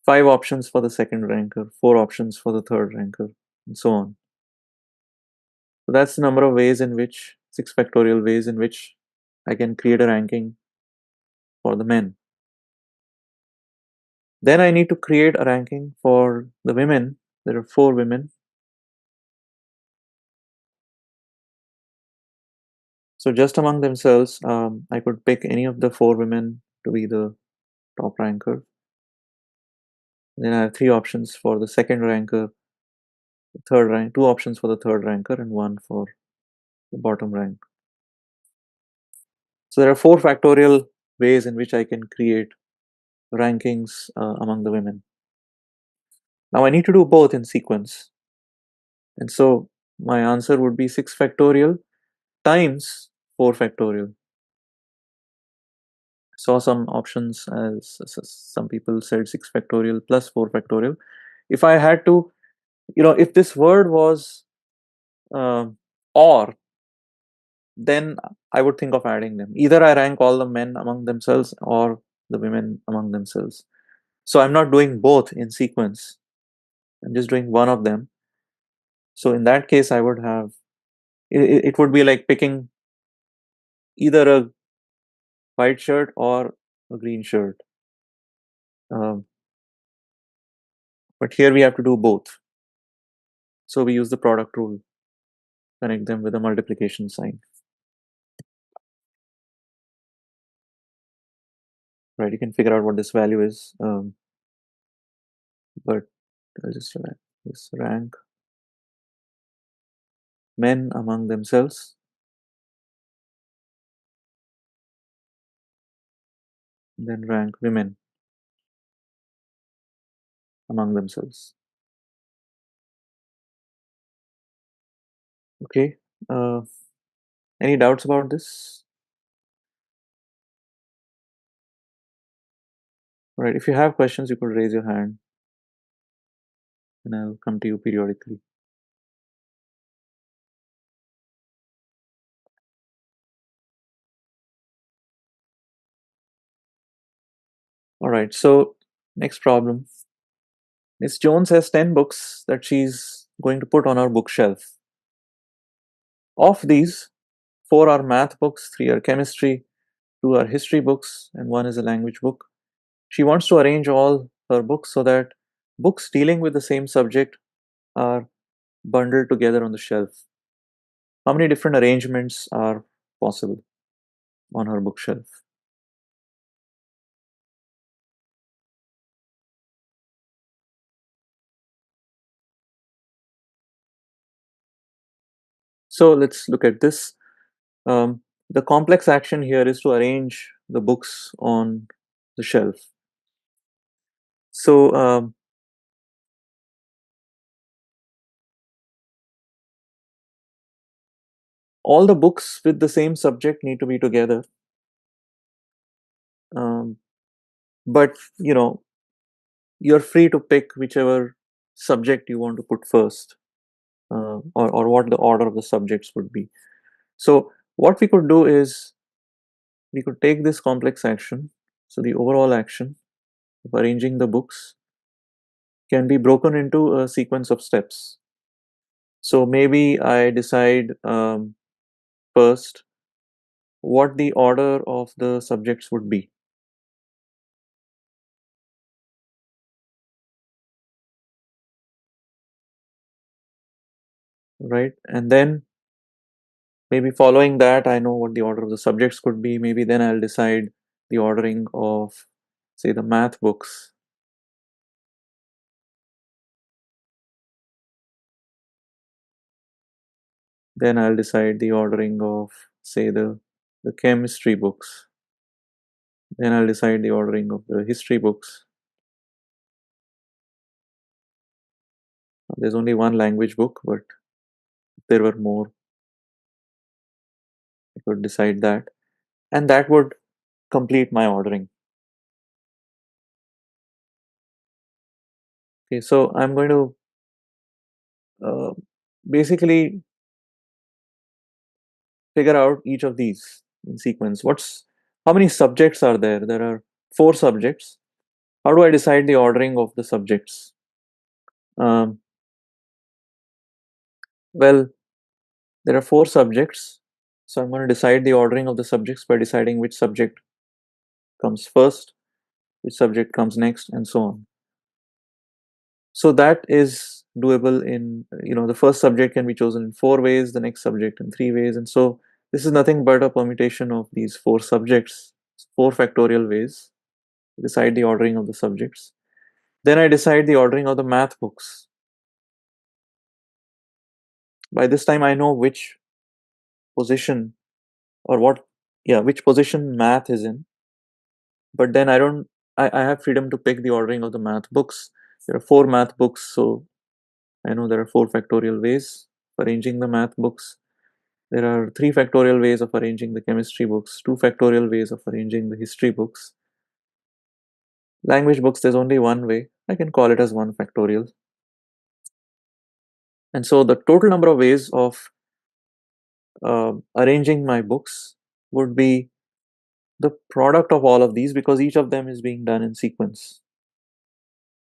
5 options for the second ranker, 4 options for the third ranker, and so on. So that's the number of ways in which, 6 factorial ways in which I can create a ranking for the men. Then I need to create a ranking for the women. There are 4 women. So just among themselves, I could pick any of the 4 women to be the top ranker. Then I have 3 options for the second ranker, the third rank, 2 options for the third ranker, and one for the bottom rank. So there are 4 factorial ways in which I can create rankings among the women. Now I need to do both in sequence. And so my answer would be 6 factorial times 4 factorial. Saw some options as some people said 6 factorial plus 4 factorial. If I had to, if this word was uh, or, then I would think of adding them. Either I rank all the men among themselves or the women among themselves. So I'm not doing both in sequence. I'm just doing one of them. So in that case, I would have, it would be like picking either a white shirt or a green shirt. Um, but here we have to do both. So we use the product rule, connect them with a multiplication sign. Right, you can figure out what this value is. But I'll just rank men among themselves, then rank women among themselves. Okay. Uh, any doubts about this? All right. If you have questions, you could raise your hand, and I'll come to you periodically. All right. So next problem. Miss Jones has 10 books that she's going to put on her bookshelf. Of these, 4 are math books, 3 are chemistry, 2 are history books, and 1 is a language book. She wants to arrange all her books so that books dealing with the same subject are bundled together on the shelf. How many different arrangements are possible on her bookshelf? So let's look at this. Um, the complex action here is to arrange the books on the shelf. So all the books with the same subject need to be together. Um, but you're free to pick whichever subject you want to put first, or what the order of the subjects would be. So what we could do is we could take this complex action. So the overall action of arranging the books can be broken into a sequence of steps. So maybe I decide first what the order of the subjects would be, right? And then maybe following that, I know what the order of the subjects could be. Maybe then I'll decide the ordering of, say, the math books. Then I'll decide the ordering of, say, the chemistry books. Then I'll decide the ordering of the history books. There's only one language book, but if there were more, I could decide that. And that would complete my ordering. Okay, so I'm going to uh, basically figure out each of these in sequence. How many subjects are there? There are four subjects. How do I decide the ordering of the subjects? Um, well, there are four subjects. So I'm going to decide the ordering of the subjects by deciding which subject comes first, which subject comes next, and so on. So that is doable in, the first subject can be chosen in four ways, the next subject in three ways. And so this is nothing but a permutation of these four subjects, four factorial ways, to decide the ordering of the subjects. Then I decide the ordering of the math books. By this time, I know which position or which position math is in. But then I don't, I have freedom to pick the ordering of the math books. There are four math books, so I know there are four factorial ways of arranging the math books. There are three factorial ways of arranging the chemistry books, two factorial ways of arranging the history books. Language books, there's only one way. I can call it as one factorial. And so the total number of ways of arranging my books would be the product of all of these, because each of them is being done in sequence.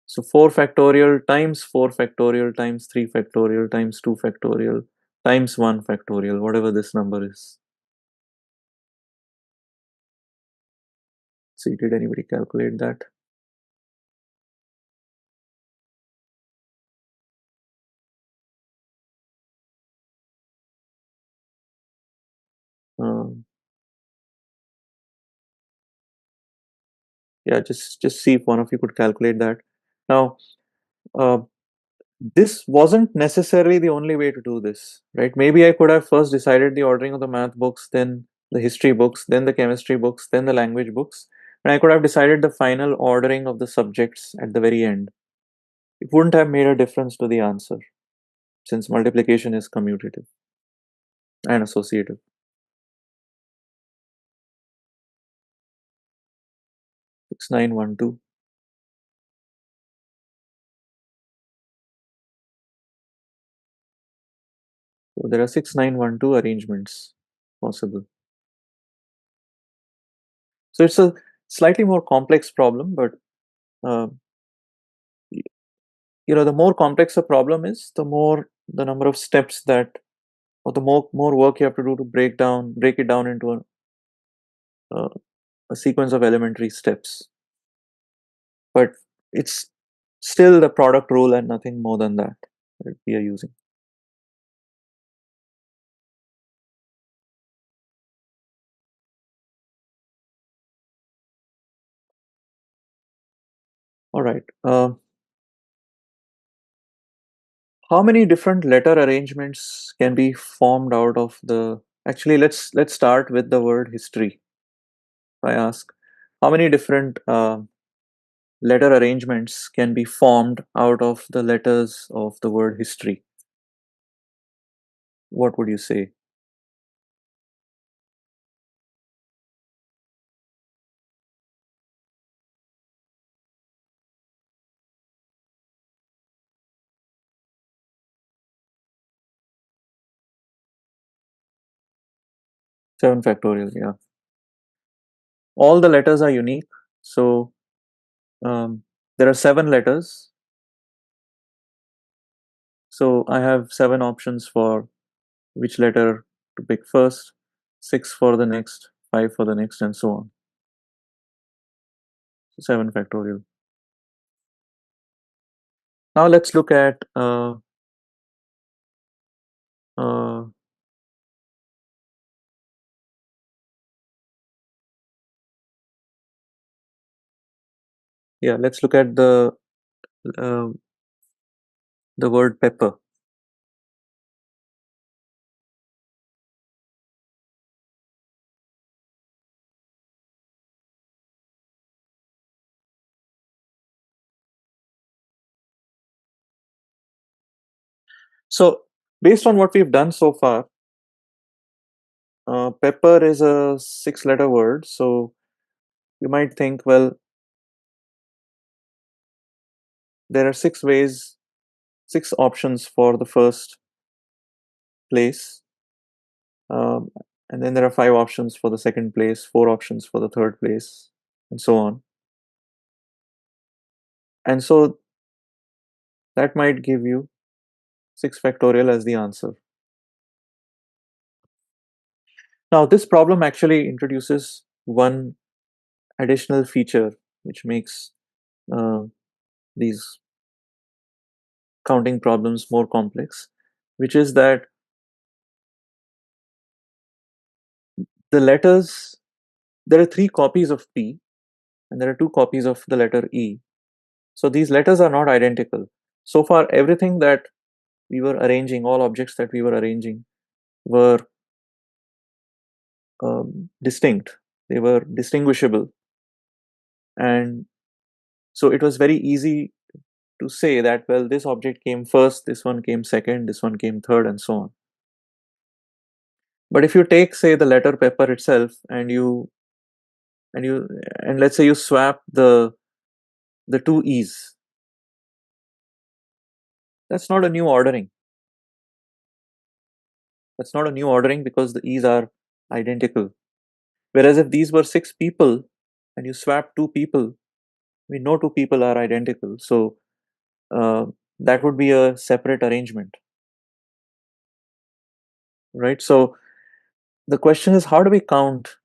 So 4 factorial times 4 factorial times 3 factorial times 2 factorial times 1 factorial, whatever this number is. See, did anybody calculate that? Um, yeah, just see if one of you could calculate that. Now, uh, this wasn't necessarily the only way to do this, right? Maybe I could have first decided the ordering of the math books, then the history books, then the chemistry books, then the language books, and I could have decided the final ordering of the subjects at the very end. It wouldn't have made a difference to the answer, since multiplication is commutative and associative. 6912. So there are 6912 arrangements possible. So it's a slightly more complex problem, but uh, the more complex a problem is, the more the number of steps that, or the more work you have to do to break it down into uh, a sequence of elementary steps. But it's still the product rule and nothing more than that we are using. All right. How many different letter arrangements can be formed out of the actually let's start with the word history. If I ask how many different letter arrangements can be formed out of the letters of the word history, what would you say? 7 factorial, yeah. All the letters are unique. So there are 7 letters. So I have 7 options for which letter to pick first, 6 for the next, 5 for the next, and so on. So 7 factorial. Now let's look at uh, yeah, let's look at uh, the word pepper. So based on what we've done so far, pepper is a 6-letter word. So you might think, well, there are 6 ways, 6 options for the first place. Um, and then there are 5 options for the second place, 4 options for the third place, and so on. And so that might give you 6 factorial as the answer. Now, this problem actually introduces one additional feature which makes uh, these counting problems more complex, which is that the letters, there are 3 copies of P and there are 2 copies of the letter E. So these letters are not identical. So far, everything that we were arranging, all objects that we were arranging, were distinct. They were distinguishable. And so it was very easy to say that, well, this object came first, this one came second, this one came third, and so on. But if you take, say, the letter pepper itself, and let's say you swap the two e's, that's not a new ordering. That's not a new ordering because the e's are identical. Whereas if these were 6 people and you swap 2 people, we know 2 people are identical. So uh, that would be a separate arrangement, right? So the question is, how do we count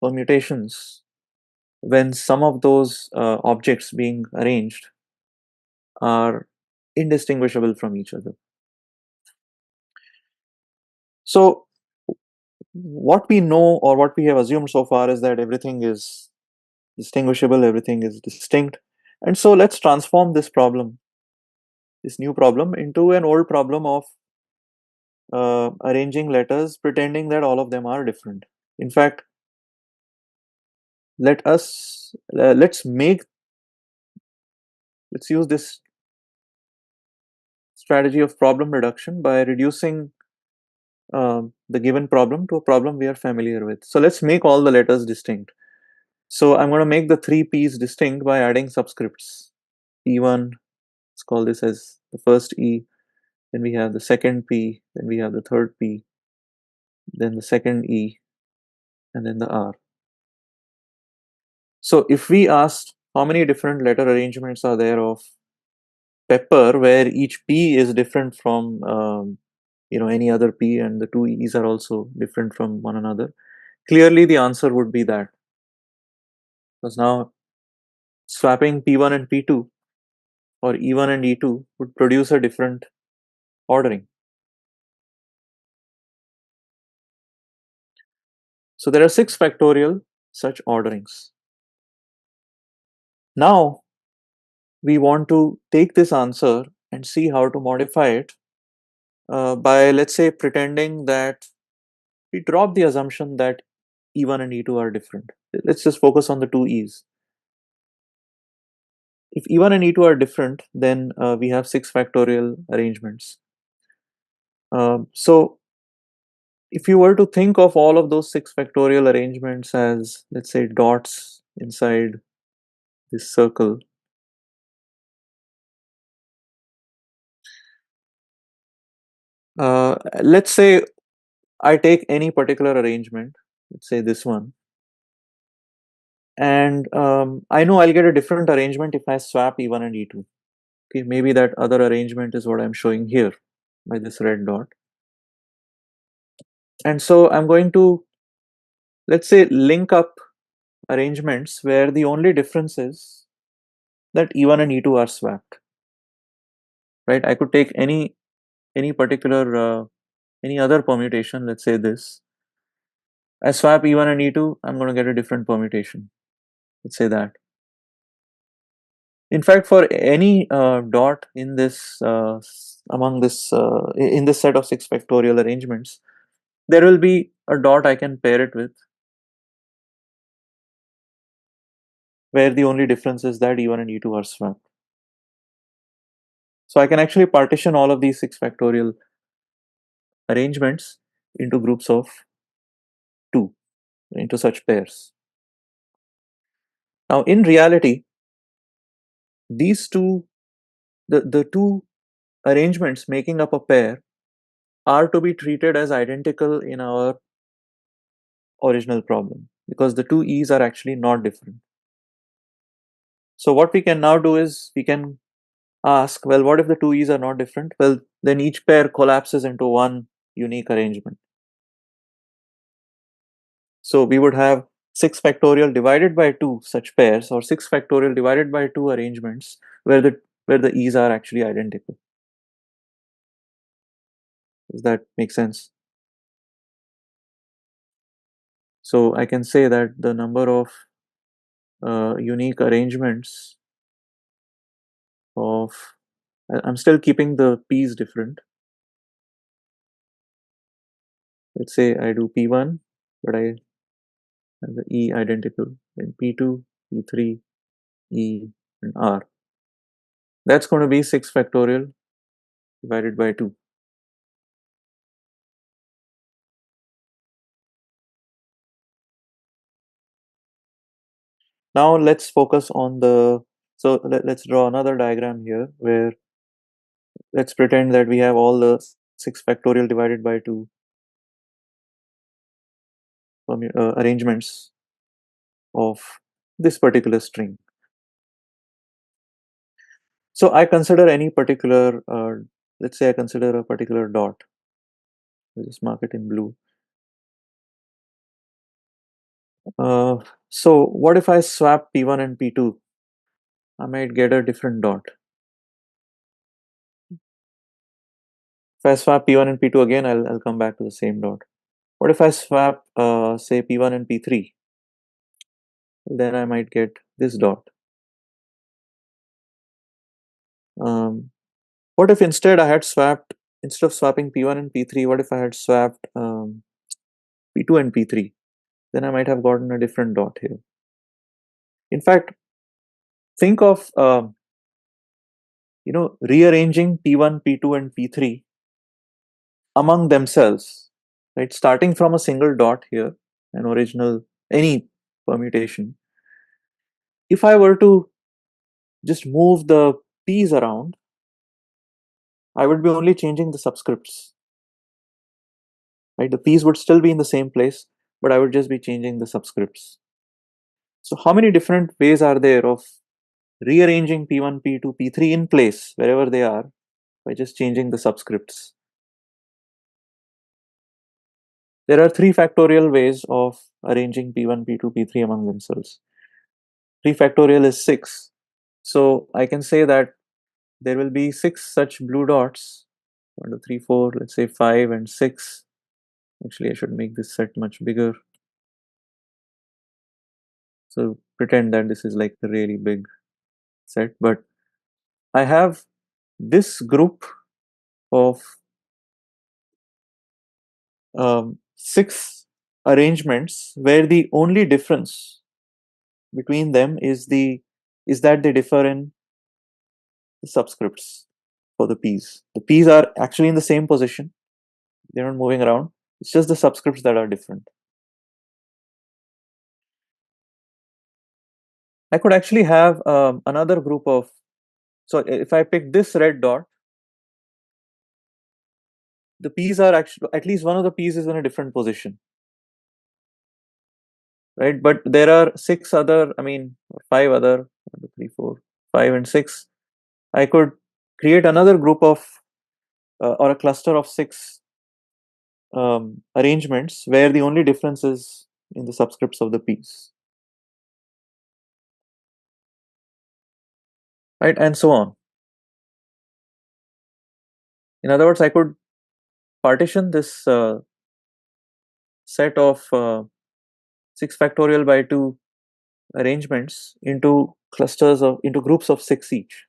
permutations when some of those objects being arranged are indistinguishable from each other? So what we know or what we have assumed so far is that everything is distinguishable, everything is distinct. And so let's transform this problem, this new problem, into an old problem of arranging letters pretending that all of them are different. In fact, let's use this strategy of problem reduction by reducing the given problem to a problem we are familiar with. So let's make all the letters distinct. So I'm going to make the 3 P's distinct by adding subscripts. P1, let's call this as the first E, then we have the second P, then we have the third P, then the second E, and then the R. So if we asked how many different letter arrangements are there of pepper where each P is different from any other P and the 2 E's are also different from one another, clearly the answer would be that. Because now swapping P1 and P2 or E1 and E2 would produce a different ordering. So there are 6 factorial such orderings. Now we want to take this answer and see how to modify it by, let's say, pretending that we drop the assumption that E1 and E2 are different. Let's just focus on the two E's. If E1 and E2 are different, then we have 6 factorial arrangements. So if you were to think of all of those 6 factorial arrangements as, let's say, dots inside this circle, let's say I take any particular arrangement, let's say this one, and I know I'll get a different arrangement if I swap E1 and E2. Okay, maybe that other arrangement is what I'm showing here by this red dot. And so I'm going to, let's say, link up arrangements where the only difference is that E1 and E2 are swapped. Right? I could take any particular any other permutation, let's say this. I swap E1 and E2, I'm going to get a different permutation. Let's say that. In fact, for any dot in this among this in this set of 6 factorial arrangements, there will be a dot I can pair it with, where the only difference is that E1 and E2 are swapped. So I can actually partition all of these 6 factorial arrangements into groups of 2, into such pairs. Now, in reality, these two, the two arrangements making up a pair are to be treated as identical in our original problem because the two E's are actually not different. So what we can now do is we can ask, well, what if the two E's are not different? Well, then each pair collapses into one unique arrangement. So we would have 6 factorial divided by 2 such pairs, or 6 factorial divided by 2 arrangements where the E's are actually identical. Does that make sense? So I can say that the number of unique arrangements of, I'm still keeping the P's different. Let's say I do P1, but I have the E identical, then P2, P3, E, and R. That's going to be 6 factorial divided by 2. Now let's focus on the, so let's draw another diagram here where let's pretend that we have all the 6 factorial divided by 2 arrangements of this particular string. So I consider any particular, let's say I consider a particular dot. I'll just mark it in blue. So what if I swap P1 and P2? I might get a different dot. If I swap P1 and P2 again, I'll come back to the same dot. What if I swap, say, P1 and P3? Then I might get this dot. What if instead I had swapped, instead of swapping P1 and P3, what if I had swapped P2 and P3? Then I might have gotten a different dot here. In fact, think of rearranging P1, P2, and P3 among themselves, right? Starting from a single dot here, an original, any permutation. If I were to just move the P's around, I would be only changing the subscripts, right? The P's would still be in the same place, but I would just be changing the subscripts. So how many different ways are there of rearranging P1, P2, P3 in place wherever they are by just changing the subscripts? There are 3 factorial ways of arranging P1, P2, P3 among themselves. 3 factorial is 6. So I can say that there will be 6 such blue dots. 1, 2, 3, 4, let's say 5 and 6. Actually, I should make this set much bigger. So pretend that this is like a really big set, but I have this group of six arrangements where the only difference between them is that they differ in the subscripts for the p's. The p's are actually in the same position, they're not moving around, it's just the subscripts that are different. I could actually have another group of, so if I pick this red dot, the p's are actually, at least one of the p's is in a different position, right? But there are six other, I mean, five other, 1, 2, 3, 4, 5 and 6. I could create another group of or a cluster of six arrangements where the only difference is in the subscripts of the p's, right? And so on. In other words, I could partition this set of 6 factorial by 2 arrangements into clusters of, into groups of 6 each,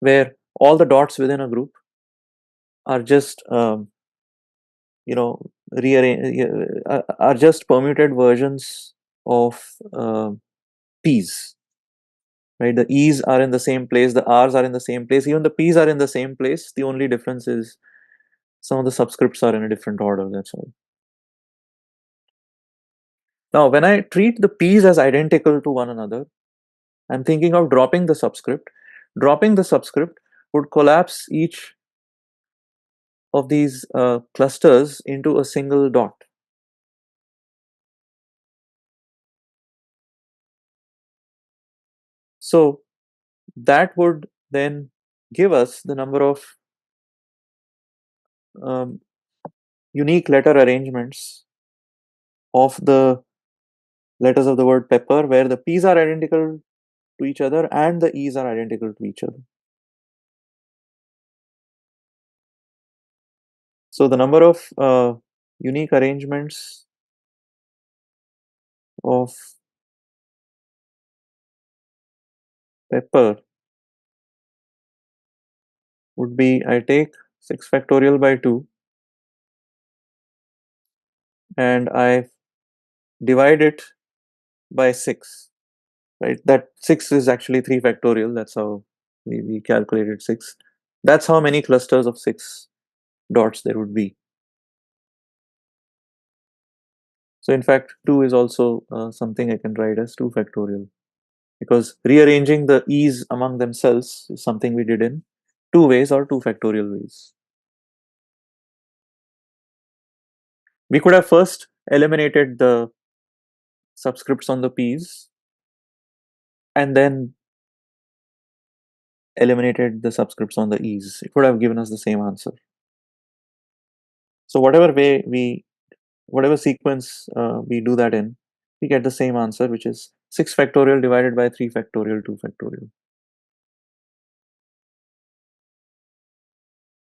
where all the dots within a group are just you know rearrange are just permuted versions of p's, right? The e's are in the same place, the r's are in the same place, even the p's are in the same place. The only difference is some of the subscripts are in a different order, that's all. Now when I treat the p's as identical to one another, I'm thinking of dropping the subscript. Dropping the subscript would collapse each of these clusters into a single dot. So that would then give us the number of um, unique letter arrangements of the letters of the word pepper, where the p's are identical to each other and the e's are identical to each other. So the number of unique arrangements of pepper would be, I take 6 factorial by 2 and I divide it by 6, right? That 6 is actually 3 factorial, that's how we calculated 6. That's how many clusters of 6 dots there would be. So in fact 2 is also something I can write as 2 factorial, because rearranging the e's among themselves is something we did in 2 ways or 2 factorial ways. We could have first eliminated the subscripts on the p's and then eliminated the subscripts on the e's. It would have given us the same answer. So whatever way we, whatever sequence we do that in, we get the same answer, which is 6 factorial divided by 3 factorial 2 factorial.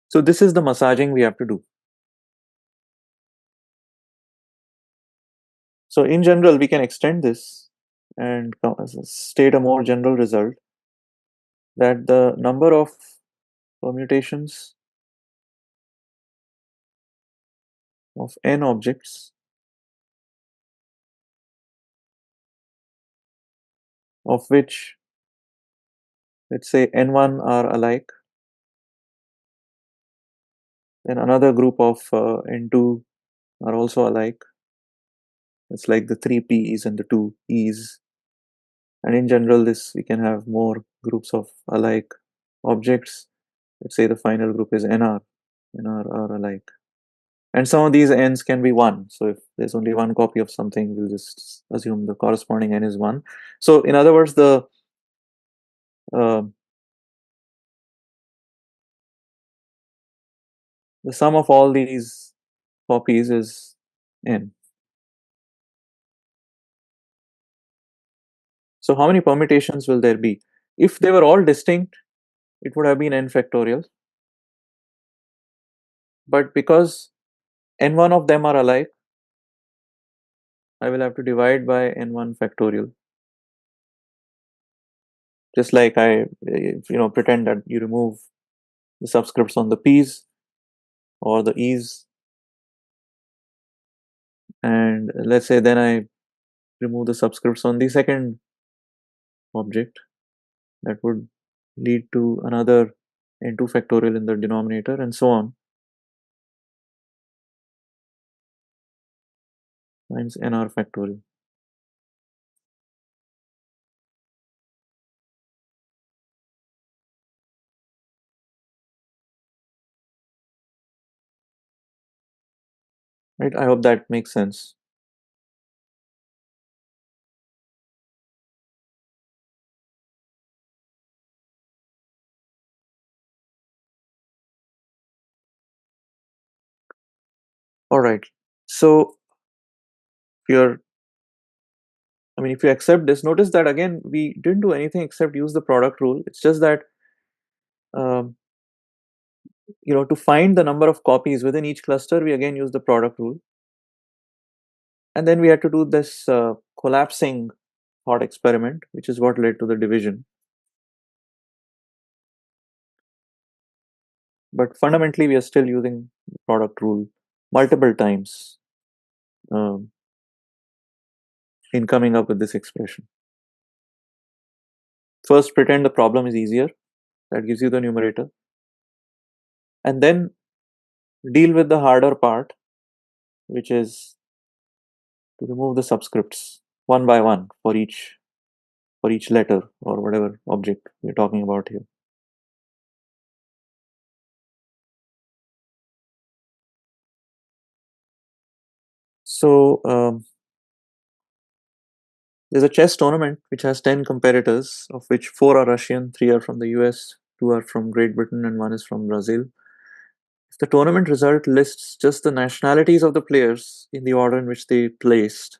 So this is the massaging we have to do. So in general, we can extend this and state a more general result, that the number of permutations of n objects of which, let's say, n1 are alike, then another group of n2 are also alike. It's like the 3 p's and the 2 e's. And in general, this we can have more groups of alike objects. Let's say the final group is nr, nr are alike. And some of these n's can be 1. So if there's only one copy of something, we'll just assume the corresponding n is 1. So in other words, uh, the sum of all these copies is n. So how many permutations will there be? If they were all distinct, it would have been n factorial. But because n1 of them are alike, I will have to divide by n1 factorial Just like pretend that you remove the subscripts on the p's or the e's, and let's say then I remove the subscripts on the second object, that would lead to another n2 factorial in the denominator, and so on, times nr factorial. Right? I hope that makes sense. All right. So if you're, if you accept this, notice that again we didn't do anything except use the product rule. It's just that um, to find the number of copies within each cluster, we again use the product rule, and then we had to do this collapsing thought experiment, which is what led to the division. But fundamentally, we are still using the product rule multiple times um, in coming up with this expression. First, pretend the problem is easier. That gives you the numerator. And then deal with the harder part, which is to remove the subscripts one by one for each letter or whatever object we're talking about here. So there's a chess tournament which has 10 competitors, of which 4 are Russian, 3 are from the US, 2 are from Great Britain, and 1 is from Brazil. If the tournament result lists just the nationalities of the players in the order in which they placed,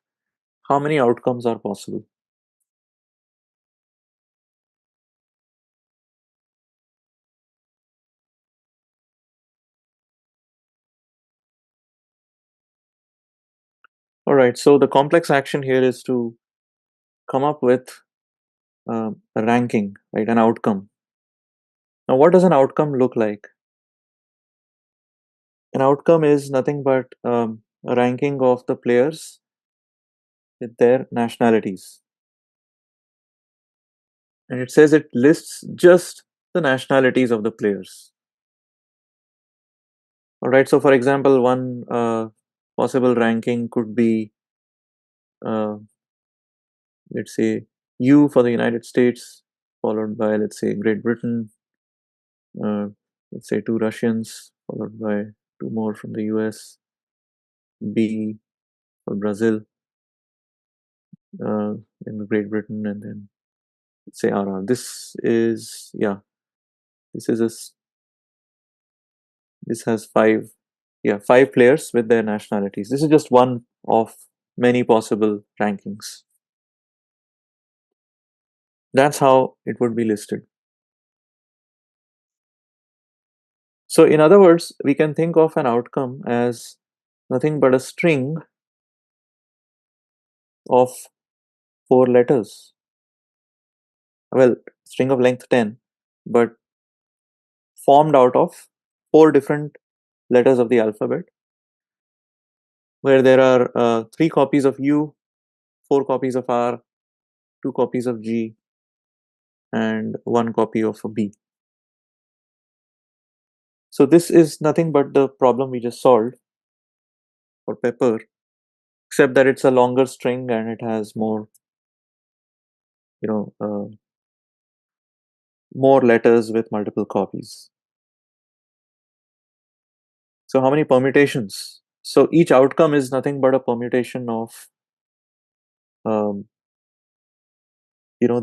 how many outcomes are possible? All right, so the complex action here is to come up with a ranking, right, an outcome. Now, what does an outcome look like? An outcome is nothing but a ranking of the players with their nationalities. And it says it lists just the nationalities of the players. All right, so for example, one possible ranking could be, uh, let's say, U for the United States, followed by, let's say, Great Britain, uh, let's say 2 Russians, followed by 2 more from the US, B for Brazil, in Great Britain, and then let's say RR. This is, yeah, this is a, this has 5, yeah, 5 players with their nationalities. This is just one of many possible rankings. That's how it would be listed. So in other words, we can think of an outcome as nothing but a string of 4 letters. Well, string of length 10, but formed out of 4 different letters of the alphabet, where there are 3 copies of U, 4 copies of R, 2 copies of G, and 1 copy of a B. So this is nothing but the problem we just solved for Pepper, except that it's a longer string and it has more, you know, more letters with multiple copies. So how many permutations? So each outcome is nothing but a permutation of, um,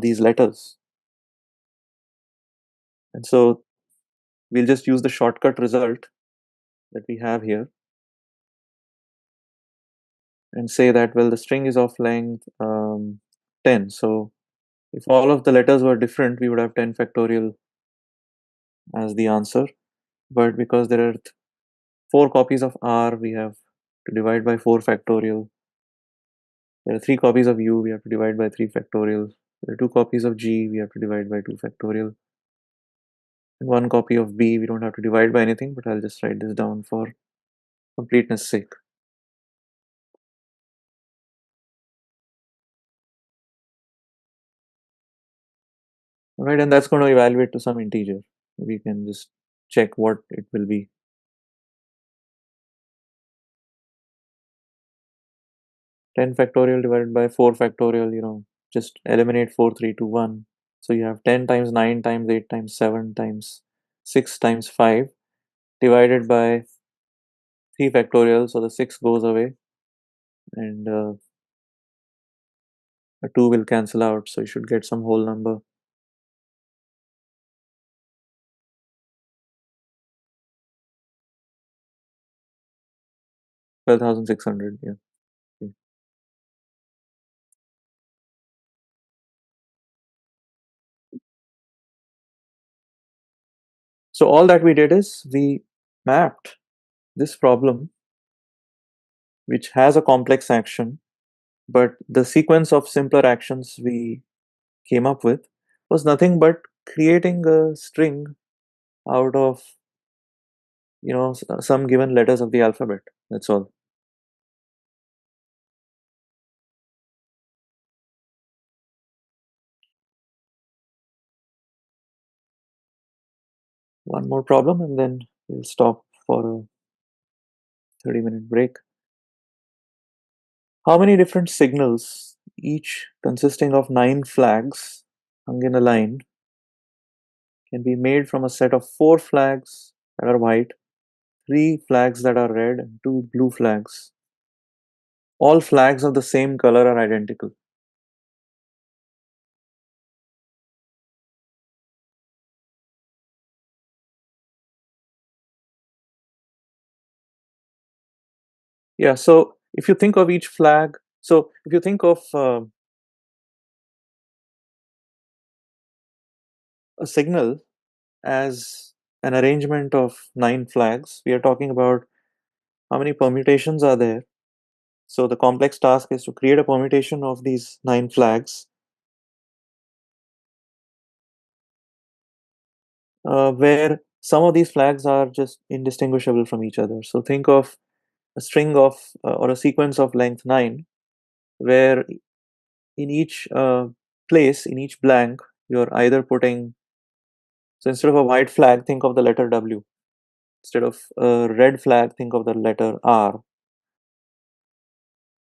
these letters. And so we'll just use the shortcut result that we have here and say that, well, the string is of length 10. So if all of the letters were different, we would have 10 factorial as the answer. But because there are 4 copies of R, we have to divide by 4 factorial. There are 3 copies of U, we have to divide by 3 factorial. There are two copies of G, we have to divide by 2 factorial. And one copy of B, we don't have to divide by anything, but I'll just write this down for completeness sake. Alright, and that's going to evaluate to some integer. We can just check what it will be. 10 factorial divided by 4 factorial, just eliminate 4, 3, 2, 1. So you have 10 times 9 times 8 times 7 times 6 times 5 divided by 3 factorial. So the 6 goes away and a 2 will cancel out. So you should get some whole number. 12,600. Yeah. Okay. So all that we did is we mapped this problem, which has a complex action, but the sequence of simpler actions we came up with was nothing but creating a string out of some given letters of the alphabet. That's all. One more problem and then we'll stop for a 30-minute break. How many different signals, each consisting of 9 flags hung in a line, can be made from a set of 4 flags that are white, 3 flags that are red, and 2 blue flags? All flags of the same color are identical. Yeah, so if you think of each flag, so if you think of a signal as an arrangement of 9 flags, we are talking about how many permutations are there. So the complex task is to create a permutation of these 9 flags where some of these flags are just indistinguishable from each other. So think of a string of or a sequence of length 9 where in each place, in each blank, you're either putting, so instead of a white flag, think of the letter W. Instead of a red flag, think of the letter R.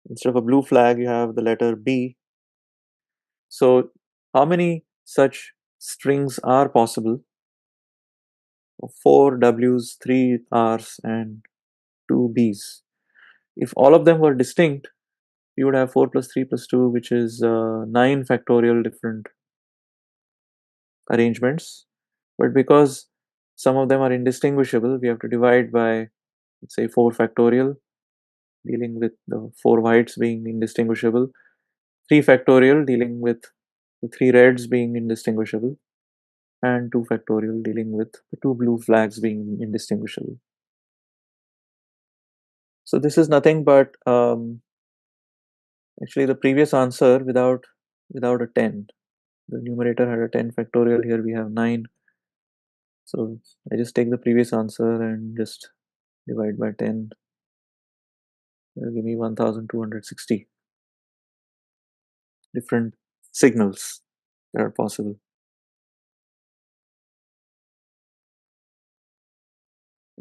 Instead of a blue flag, you have the letter B. So how many such strings are possible? 4 W's, 3 R's, and 2 B's. If all of them were distinct, you would have 4 plus 3 plus 2, which is 9 factorial different arrangements. But because some of them are indistinguishable, we have to divide by, let's say, 4 factorial, dealing with the 4 whites being indistinguishable, 3 factorial, dealing with the 3 reds being indistinguishable, and 2 factorial, dealing with the 2 blue flags being indistinguishable. So this is nothing but actually the previous answer without a 10. The numerator had a 10 factorial, here we have 9. So I just take the previous answer and just divide by 10. It'll give me 1260 different signals that are possible.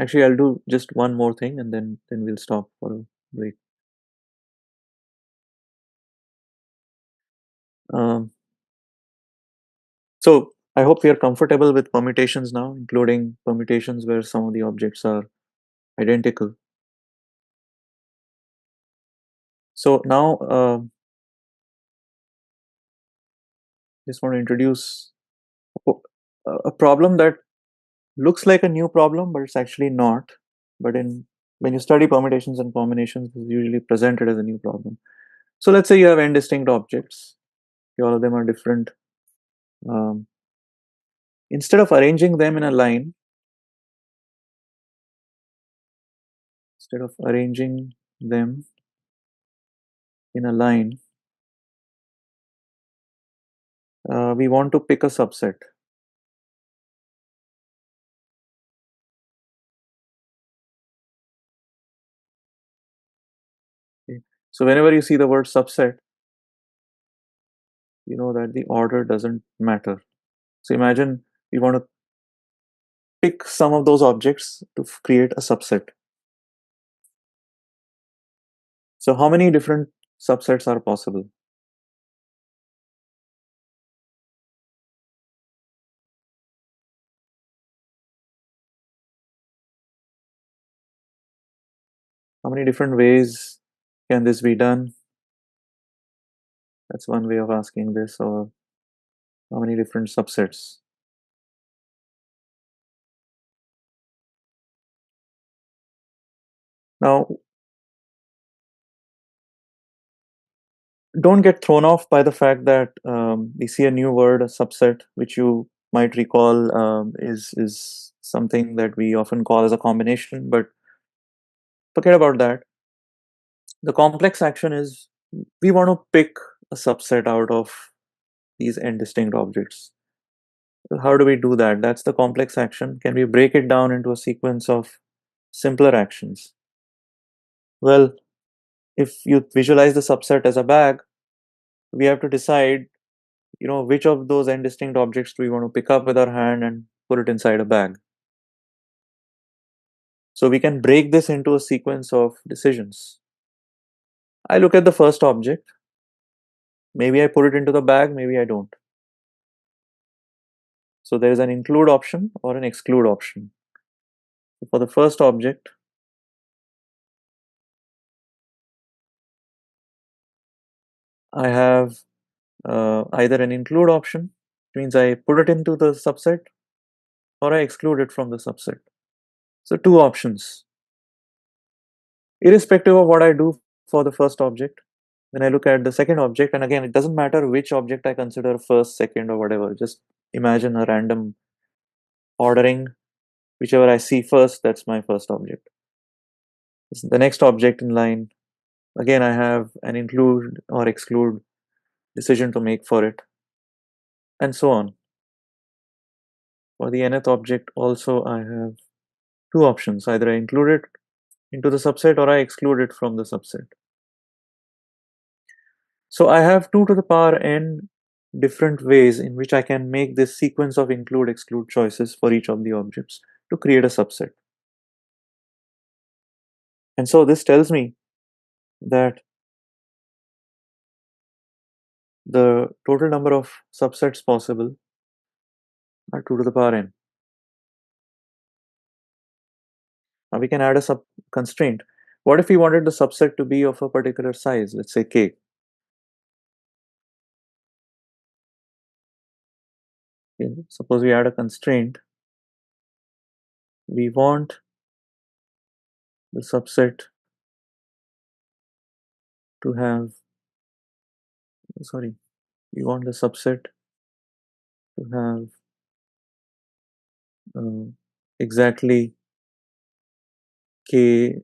Actually, I'll do just one more thing and then we'll stop for a break. Um, so I hope we are comfortable with permutations now, including permutations where some of the objects are identical. So now just want to introduce a problem that looks like a new problem, but it's actually not. But when you study permutations and combinations, it's usually presented as a new problem. So let's say you have n distinct objects. All of them are different. Um, Instead of arranging them in a line, instead of arranging them in a line, we want to pick a subset. Okay. So whenever you see the word subset, you know that the order doesn't matter. So imagine we want to pick some of those objects to create a subset. So how many different subsets are possible? How many different ways can this be done? That's one way of asking this. Or how many different subsets? Now, don't get thrown off by the fact that we see a new word, a subset, which you might recall is something that we often call as a combination. But forget about that. The complex action is we want to pick a subset out of these n distinct objects. How do we do that? That's the complex action. Can we break it down into a sequence of simpler actions? Well, if you visualize the subset as a bag, we have to decide, which of those n distinct objects do we want to pick up with our hand and put it inside a bag. So we can break this into a sequence of decisions. I look at the first object. Maybe I put it into the bag, maybe I don't. So there is an include option or an exclude option. For the first object, I have either an include option, which means I put it into the subset, or I exclude it from the subset. So two options. Irrespective of what I do for the first object, when I look at the second object, and again, it doesn't matter which object I consider first, second, or whatever, just imagine a random ordering. Whichever I see first, that's my first object. The next object in line, again, I have an include or exclude decision to make for it, and so on. For the nth object, also, I have two options. Either I include it into the subset or I exclude it from the subset. So I have 2 to the power n different ways in which I can make this sequence of include exclude choices for each of the objects to create a subset. And so this tells me that the total number of subsets possible are 2 to the power n. Now we can add a sub constraint. What if we wanted the subset to be of a particular size, let's say k? Okay, suppose we add a constraint. We want the subset to have, sorry, we want the subset to have exactly k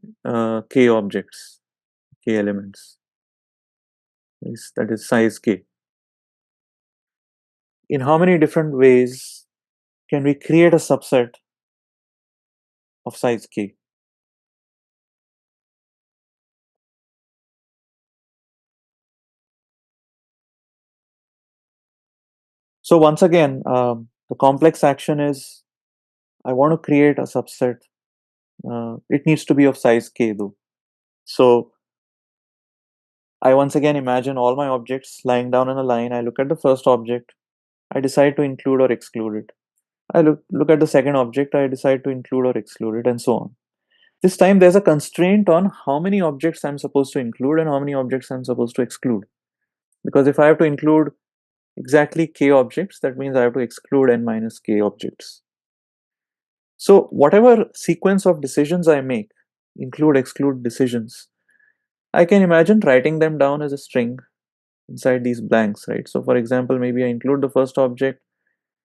objects, k elements. That is size k. In how many different ways can we create a subset of size k? So once again, the complex action is I want to create a subset. It needs to be of size k though. So I once again imagine all my objects lying down in a line. I look at the first object. I decide to include or exclude it. I look at the second object. I decide to include or exclude it, and so on. This time there's a constraint on how many objects I'm supposed to include and how many objects I'm supposed to exclude. Because if I have to include exactly k objects, that means I have to exclude n minus k objects. So whatever sequence of decisions I make, include, exclude decisions, I can imagine writing them down as a string inside these blanks, right? So for example, maybe I include the first object,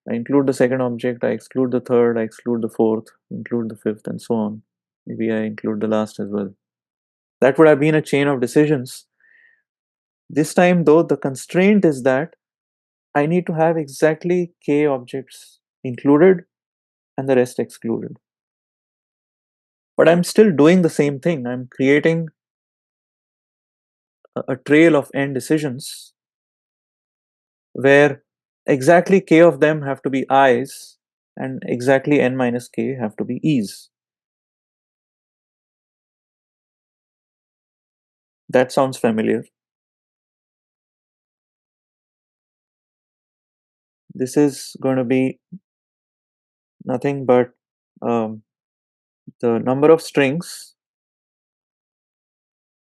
I include the second object, I exclude the third, I exclude the fourth, include the fifth, and so on. Maybe I include the last as well. That would have been a chain of decisions. This time, though, the constraint is that I need to have exactly k objects included and the rest excluded. But I'm still doing the same thing. I'm creating a trail of n decisions where exactly k of them have to be i's and exactly n minus k have to be e's. That sounds familiar. This is going to be nothing but um, the number of strings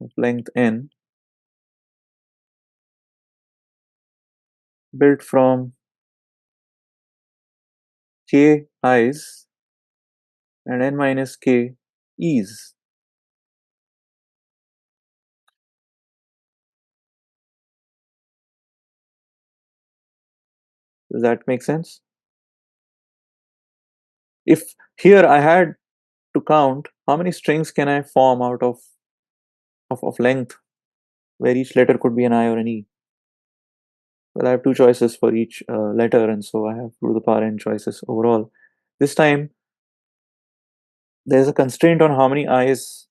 of length n built from k i's and n minus k e's. Does that make sense? If here I had to count how many strings can I form out of length where each letter could be an I or an E. Well, I have two choices for each letter, and so I have to do the power n choices overall. This time, there's a constraint on how many I's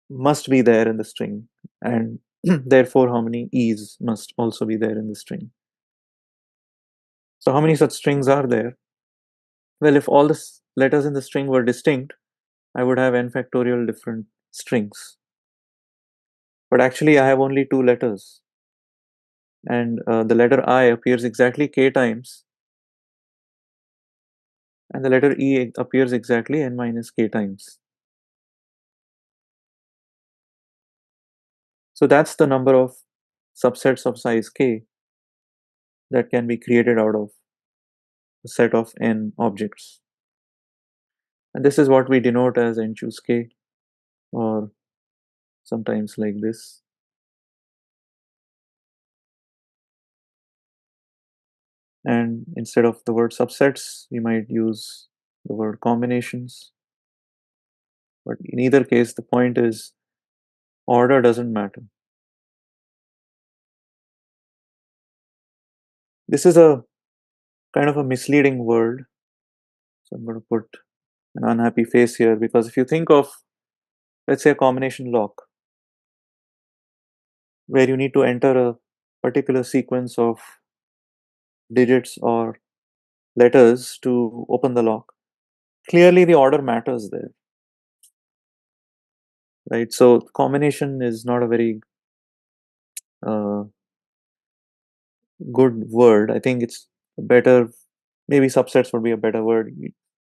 must be there in the string, and therefore how many E's must also be there in the string. So how many such strings are there? Well, if all the letters in the string were distinct, I would have n factorial different strings. But actually, I have only two letters, and the letter I appears exactly k times, and the letter E appears exactly n minus k times. So that's the number of subsets of size k that can be created out of a set of n objects. And this is what we denote as n choose k, or sometimes like this. And instead of the word subsets, we might use the word combinations. But in either case, the point is order doesn't matter. This is a kind of a misleading word. So I'm going to put an unhappy face here, because if you think of, let's say, a combination lock where you need to enter a particular sequence of digits or letters to open the lock, clearly the order matters there, right? So combination is not a very uh, good word. I think it's better, maybe subsets would be a better word.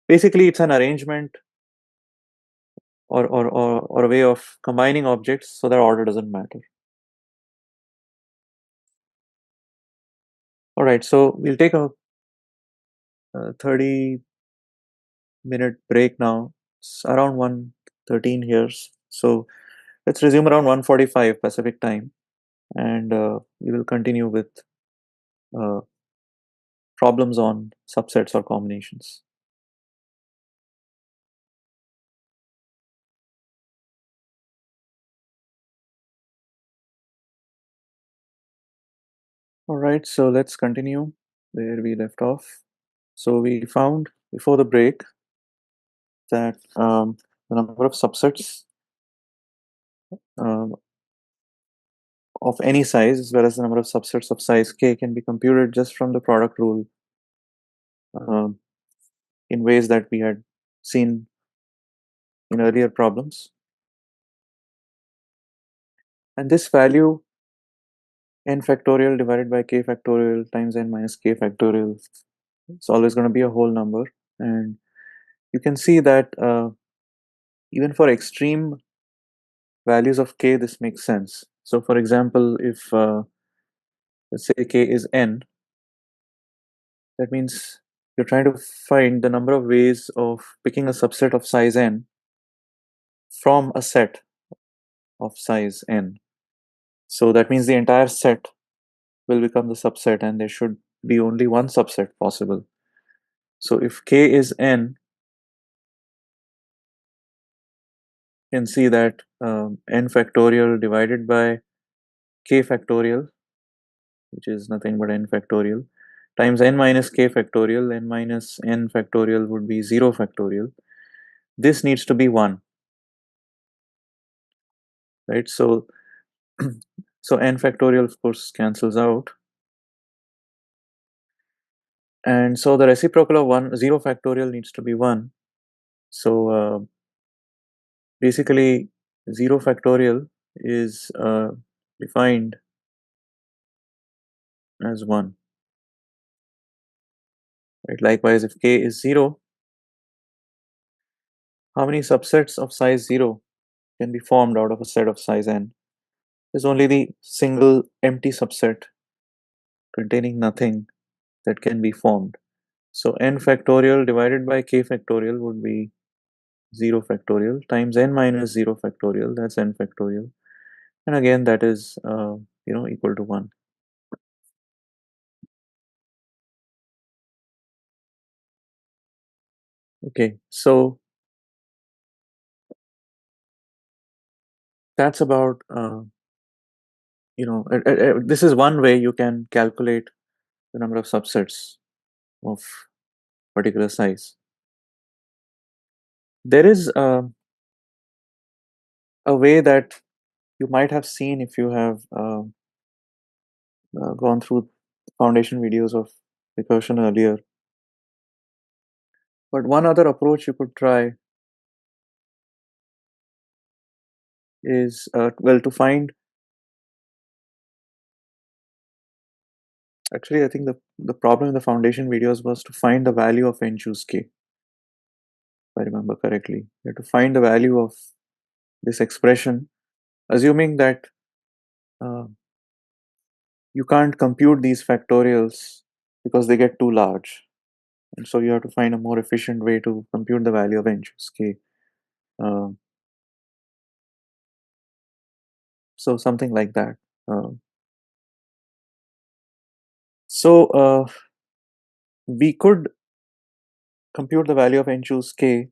Basically, it's an arrangement or a way of combining objects so that order doesn't matter. All right, so we'll take a 30-minute break now. It's around 1:13 here. So let's resume around 1:45 Pacific time, and we will continue with uh, problems on subsets or combinations. All right, so let's continue where we left off. So we found before the break that the number of subsets um, of any size, as well as the number of subsets of size k, can be computed just from the product rule um, in ways that we had seen in earlier problems. And this value, n factorial divided by k factorial times n minus k factorial, it's always going to be a whole number. And you can see that even for extreme values of k, this makes sense. So for example, if let's say k is n, that means you're trying to find the number of ways of picking a subset of size n from a set of size n. So that means the entire set will become the subset, and there should be only one subset possible. So if k is n, you can see that n factorial divided by k factorial, which is nothing but n factorial, times n minus k factorial. N minus n factorial would be 0 factorial. This needs to be 1, right? So, so n factorial of course cancels out. And so the reciprocal of 0 factorial needs to be 1. So basically 0 factorial is defined as 1. Right? Likewise, if k is 0, how many subsets of size 0 can be formed out of a set of size n? There's only the single empty subset containing nothing that can be formed. So n factorial divided by k factorial would be 0 factorial times n minus 0 factorial, that's n factorial. And again, that is equal to 1. Okay, so that's about this is one way you can calculate the number of subsets of particular size. There is a way that you might have seen if you have gone through foundation videos of recursion earlier. But one other approach you could try is to find. Actually, I think the problem in the foundation videos was to find the value of n choose k. If I remember correctly, you have to find the value of this expression, assuming that uh, you can't compute these factorials because they get too large, and so you have to find a more efficient way to compute the value of n choose k. Uh, so something like that. Uh, so we could compute the value of n choose k,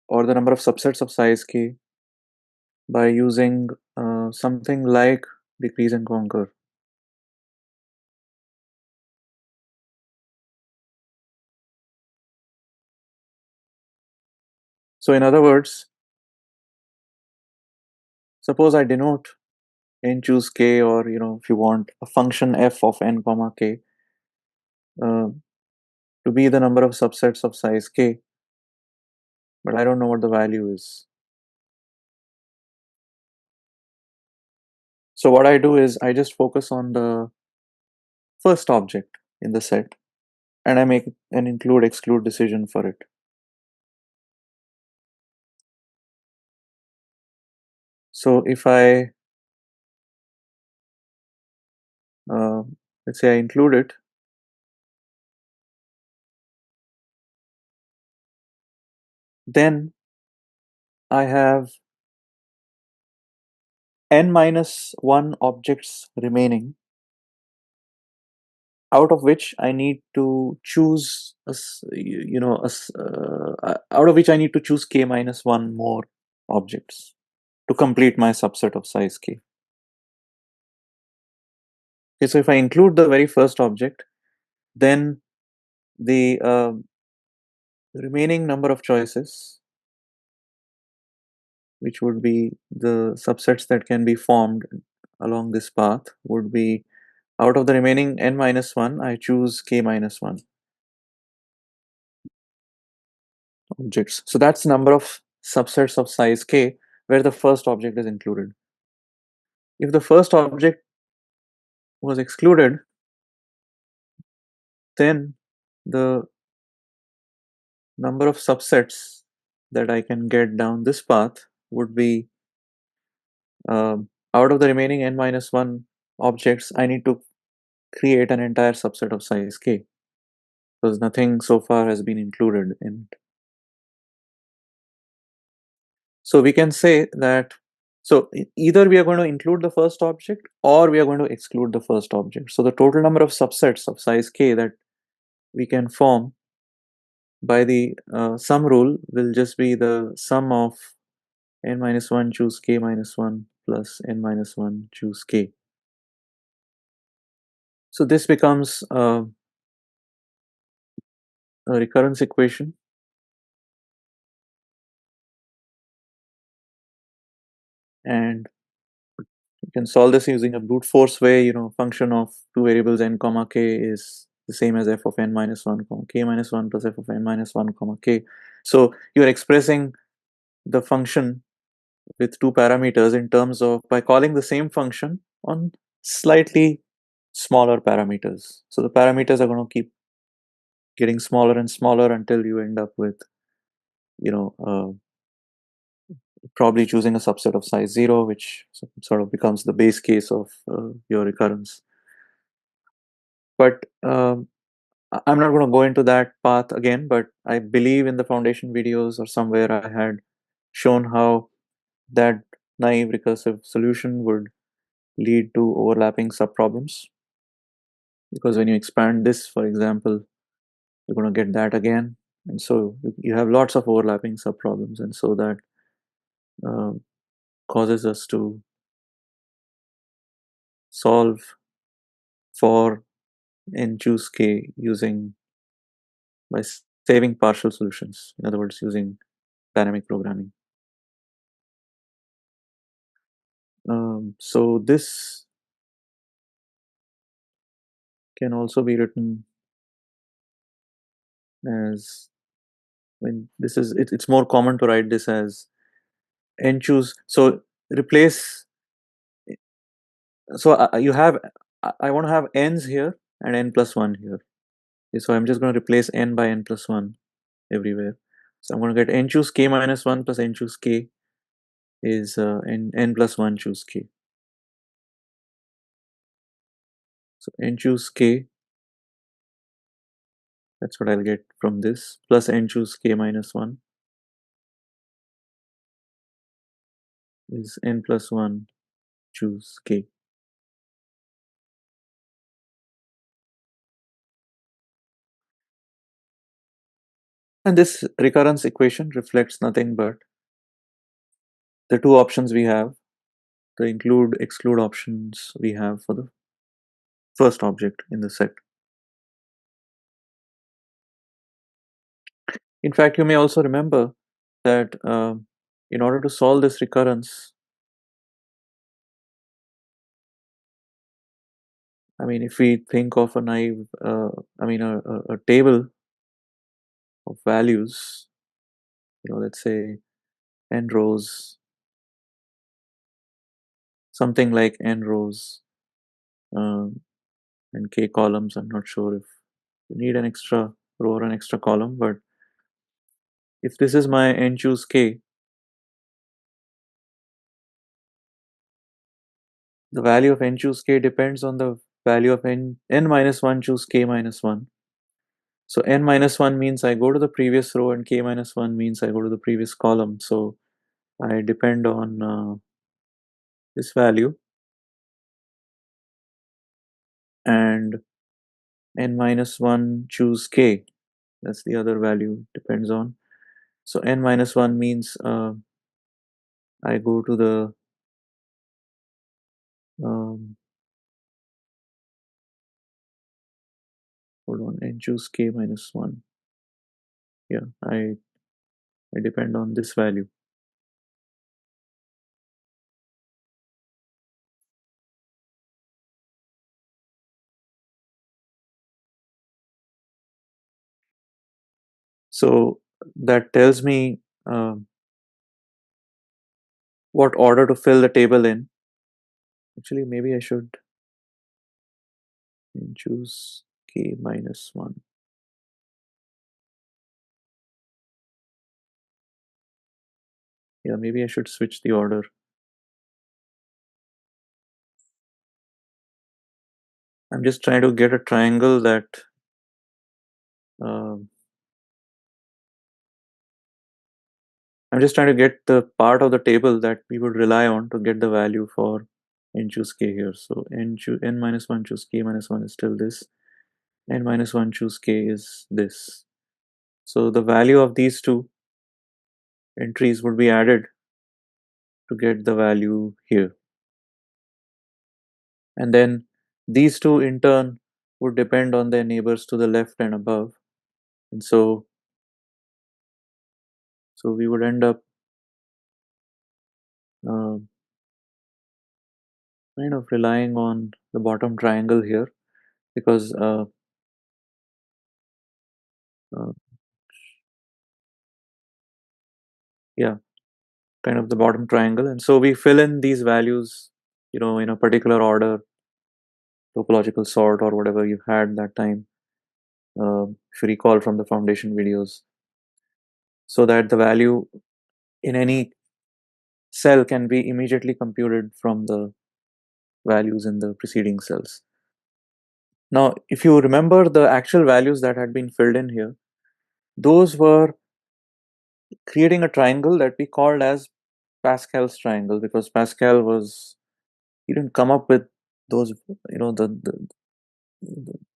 or the number of subsets of size k, by using something like decrease and conquer. So in other words, suppose I denote n choose k, or if you want a function f of n comma k uh, to be the number of subsets of size k, but I don't know what the value is. So what I do is I just focus on the first object in the set, and I make an include exclude decision for it. So if I uh, let's say I include it, then I have n minus 1 objects remaining, out of which I need to choose out of which I need to choose k minus 1 more objects to complete my subset of size k. Okay, so if I include the very first object, then the remaining number of choices, which would be the subsets that can be formed along this path, would be, out of the remaining n minus 1, I choose k minus 1 objects. So that's the number of subsets of size k where the first object is included. If the first object was excluded, then the number of subsets that I can get down this path would be, out of the remaining n minus 1 objects, I need to create an entire subset of size k, because nothing so far has been included in it. So we can say that, so either we are going to include the first object or we are going to exclude the first object. So the total number of subsets of size k that we can form by the sum rule will just be the sum of n minus 1 choose k minus 1 plus n minus 1 choose k. So this becomes a recurrence equation, and you can solve this using a brute force way. Function of two variables n comma k is the same as f of n minus 1 comma k minus 1 plus f of n minus 1 comma k. So you're expressing the function with two parameters in terms of by calling the same function on slightly smaller parameters. So the parameters are going to keep getting smaller and smaller until you end up with, you know, probably choosing a subset of size 0, which sort of becomes the base case of your recurrence. But I'm not going to go into that path again, but I believe in the foundation videos or somewhere I had shown how that naive recursive solution would lead to overlapping subproblems. Because when you expand this, for example, you're going to get that again. And so you have lots of overlapping subproblems. And so that uh, causes us to solve for n choose k using by saving partial solutions. In other words, using dynamic programming. So this can also be written as when this is it's more common to write this as n choose. So replace. So you have I want to have n's here and n plus 1 here. Okay, so I'm just going to replace n by n plus 1 everywhere. So I'm going to get n choose k minus 1 plus n choose k is n plus 1 choose k. So n choose k, that's what I'll get from this, plus n choose k minus 1 is n plus 1 choose k. And this recurrence equation reflects nothing but the two options we have, the include exclude options we have for the first object in the set. In fact, you may also remember that in order to solve this recurrence, I mean, if we think of a naive, a table of values, let's say n rows, something like n rows um, and k columns. I'm not sure if you need an extra row or an extra column, but if this is my n choose k, the value of n choose k depends on the value of n minus 1 choose k minus 1. So n minus 1 means I go to the previous row and k minus 1 means I go to the previous column. So I depend on this value, and n minus 1 choose k. That's the other value depends on. So n minus 1 means I go to the um, hold on, n choose k minus 1. Yeah, I depend on this value. So that tells me what order to fill the table in. Actually, maybe I should choose k minus 1. Yeah, maybe I should switch the order. I'm just trying to get a triangle that um I'm just trying to get the part of the table that we would rely on to get the value for n choose k here. So n minus 1 choose k minus 1 is still this. N minus 1 choose k is this. So the value of these two entries would be added to get the value here. And then these two in turn would depend on their neighbors to the left and above. And so we would end up uh, kind of relying on the bottom triangle here because uh, yeah, kind of the bottom triangle. And so we fill in these values, in a particular order, topological sort, or whatever you had that time, if you recall from the foundation videos, so that the value in any cell can be immediately computed from the values in the preceding cells. Now, if you remember the actual values that had been filled in here, those were creating a triangle that we called as Pascal's triangle, because Pascal was, he didn't come up with those,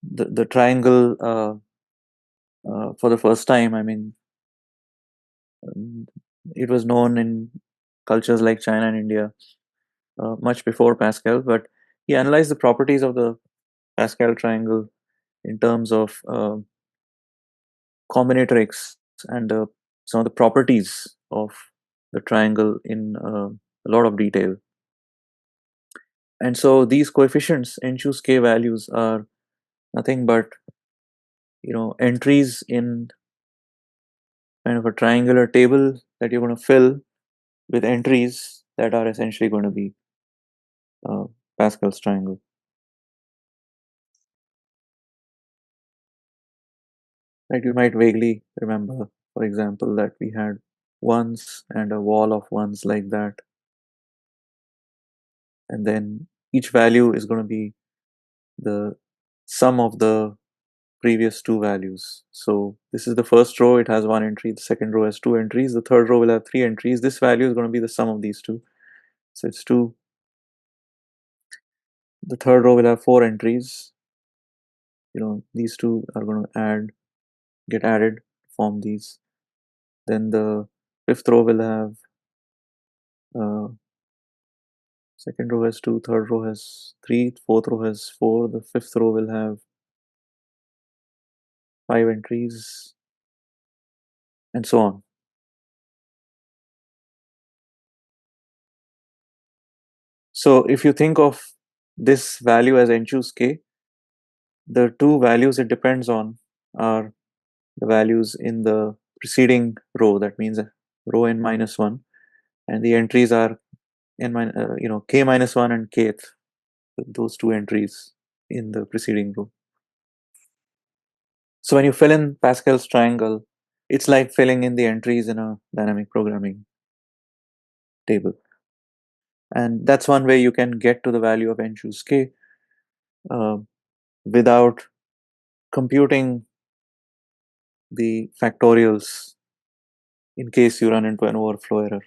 the triangle for the first time. I mean, um, it was known in cultures like China and India much before Pascal, but he analyzed the properties of the Pascal triangle in terms of combinatorics and some of the properties of the triangle in a lot of detail. And so these coefficients, n choose k values, are nothing but entries in kind of a triangular table that you're going to fill with entries that are essentially going to be uh, Pascal's triangle. Right? You might vaguely remember, for example, that we had ones and a wall of ones like that, and then each value is going to be the sum of the previous two values. So this is the first row, it has one entry, the second row has two entries, the third row will have three entries. This value is going to be the sum of these two. So it's 2. The third row will have four entries. These two are going to get added, form these. Then the fifth row will have uh, second row has 2, third row has 3, fourth row has 4, the fifth row will have 5 entries, and so on. So if you think of this value as n choose k, the two values it depends on are the values in the preceding row, that means row n minus 1, and the entries are k minus 1 and kth, those two entries in the preceding row. So when you fill in Pascal's triangle, it's like filling in the entries in a dynamic programming table. And that's one way you can get to the value of n choose k uh, without computing the factorials in case you run into an overflow error.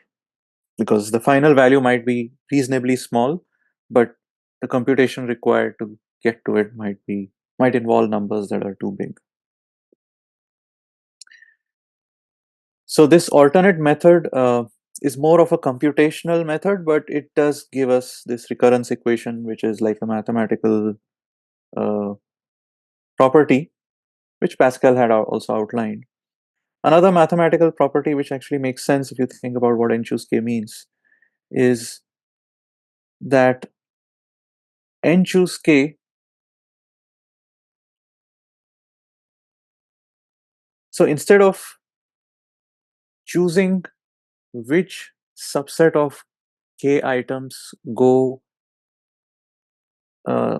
Because the final value might be reasonably small, but the computation required to get to it might involve numbers that are too big. So this alternate method is more of a computational method, but it does give us this recurrence equation, which is like a mathematical uh, property, which Pascal had also outlined. Another mathematical property which actually makes sense if you think about what n choose k means is that n choose k, so instead of choosing which subset of k items go uh,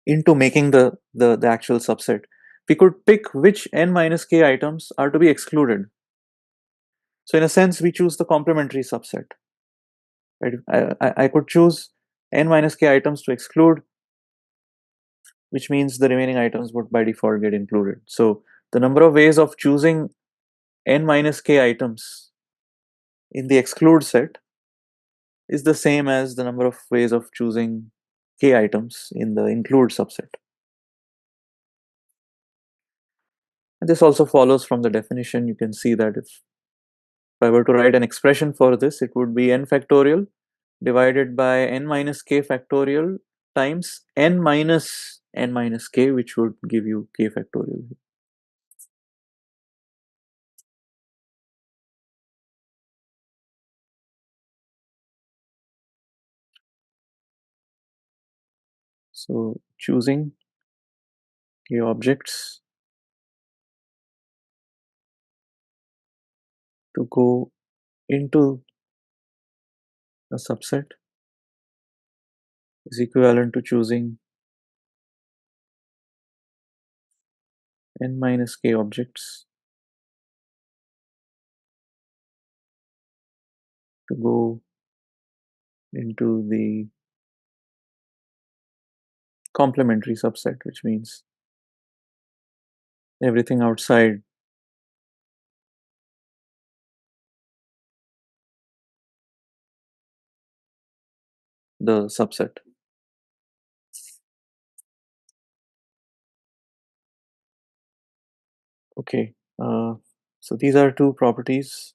into making the actual subset, we could pick which n minus k items are to be excluded. So in a sense, we choose the complementary subset. Right? I could choose n minus k items to exclude, which means the remaining items would by default get included. So the number of ways of choosing n minus k items in the exclude set is the same as the number of ways of choosing k items in the include subset. And this also follows from the definition. You can see that if I were to write an expression for this, it would be n factorial divided by n minus k factorial times n minus n minus k, which would give you k factorial. So choosing k objects to go into a subset is equivalent to choosing n minus k objects to go into the complementary subset, which means everything outside the subset. Okay, so these are two properties.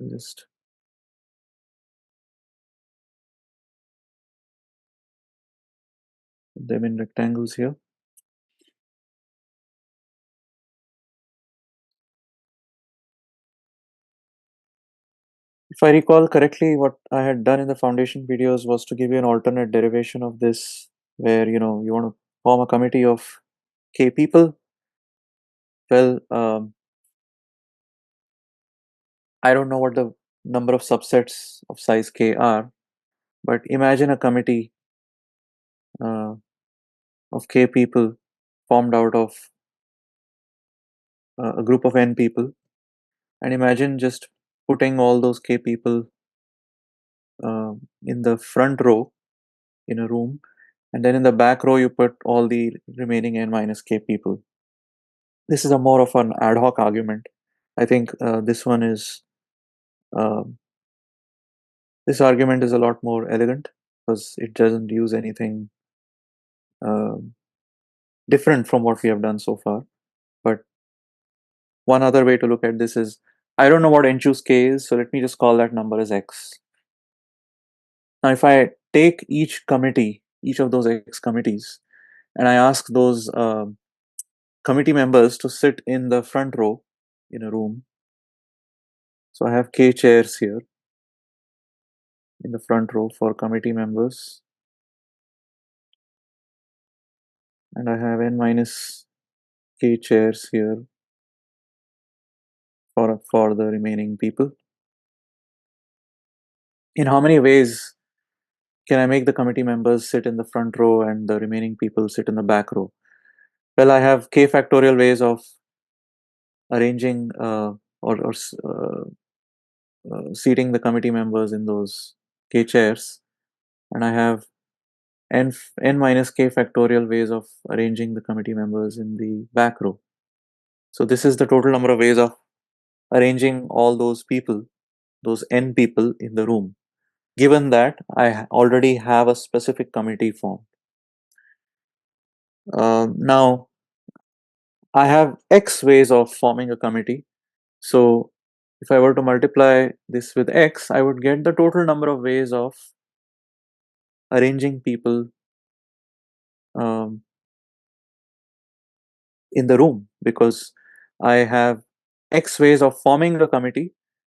Just put them in rectangles here. If I recall correctly, what I had done in the foundation videos was to give you an alternate derivation of this, where you want to form a committee of k people. Well, I don't know what the number of subsets of size k are, but imagine a committee uh, of k people formed out of a group of n people, and imagine just putting all those k people in the front row in a room, and then in the back row you put all the remaining n minus k people. This is a more of an ad hoc argument. I think um this argument is a lot more elegant because it doesn't use anything um different from what we have done so far. But one other way to look at this is, I don't know what n choose k is, so let me just call that number as x. Now, if I take each of those x committees, and I ask those committee members to sit in the front row in a room, so I have k chairs here in the front row for committee members, and I have n minus k chairs here for the remaining people. In how many ways can I make the committee members sit in the front row and the remaining people sit in the back row? Well, I have k factorial ways of arranging or seating the committee members in those k chairs, and I have n minus k factorial ways of arranging the committee members in the back row. So this is the total number of ways of arranging all those people, those n people in the room, given that I already have a specific committee formed. Now, I have x ways of forming a committee. So if I were to multiply this with x, I would get the total number of ways of arranging people um, in the room, because I have x ways of forming a committee,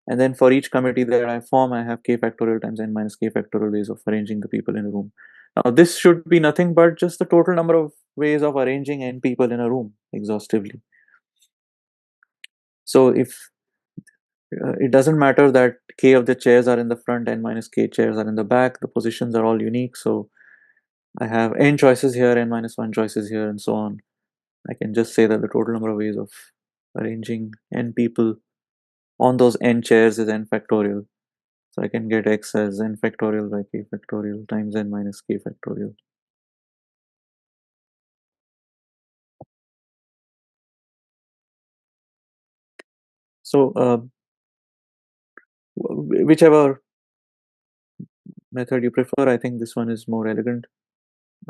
and then for each committee that I form, I have k factorial times n minus k factorial ways of arranging the people in a room. Now, this should be nothing but just the total number of ways of arranging n people in a room exhaustively. So if it doesn't matter that k of the chairs are in the front, n minus k chairs are in the back, the positions are all unique. So I have n choices here, n minus 1 choices here, and so on. I can just say that the total number of ways of arranging n people on those n chairs is n factorial. So I can get x as n factorial by k factorial times n minus k factorial. So whichever method you prefer, I think this one is more elegant.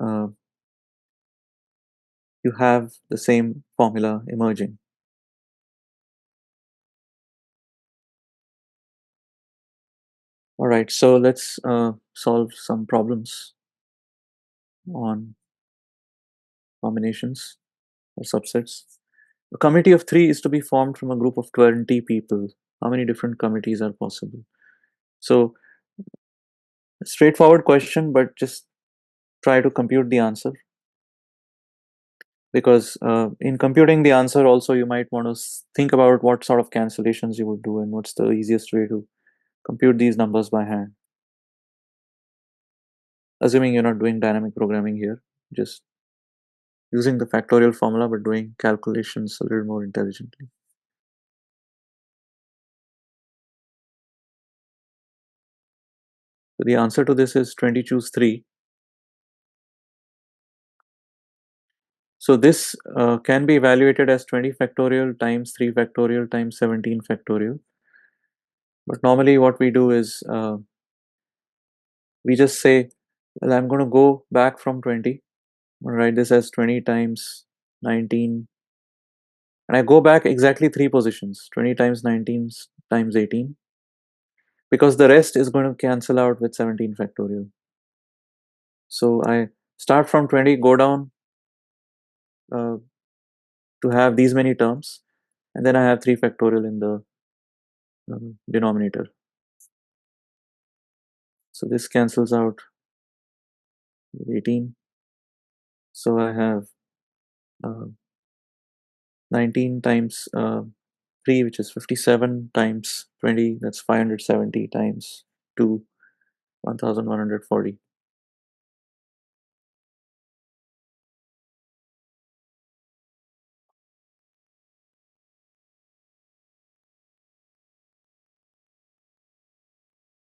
Uh, you have the same formula emerging. All right, so let's solve some problems on combinations or subsets. A committee of three is to be formed from a group of 20 people. How many different committees are possible? So, a straightforward question, but just try to compute the answer, because in computing the answer also you might want to think about what sort of cancellations you would do and what's the easiest way to compute these numbers by hand, assuming you're not doing dynamic programming here, just using the factorial formula but doing calculations a little more intelligently. So the answer to this is 20 choose 3. So this can be evaluated as 20 factorial times 3 factorial times 17 factorial. But normally what we do is we just say, well, I'm going to go back from 20. I'm going to write this as 20 times 19. And I go back exactly 3 positions, 20 times 19 times 18, because the rest is going to cancel out with 17 factorial. So I start from 20, go down uh, to have these many terms, and then I have 3 factorial in the denominator. So this cancels out with 18. So I have uh, 19 times 3, which is 57, times 20, that's 570, times 2, 1140.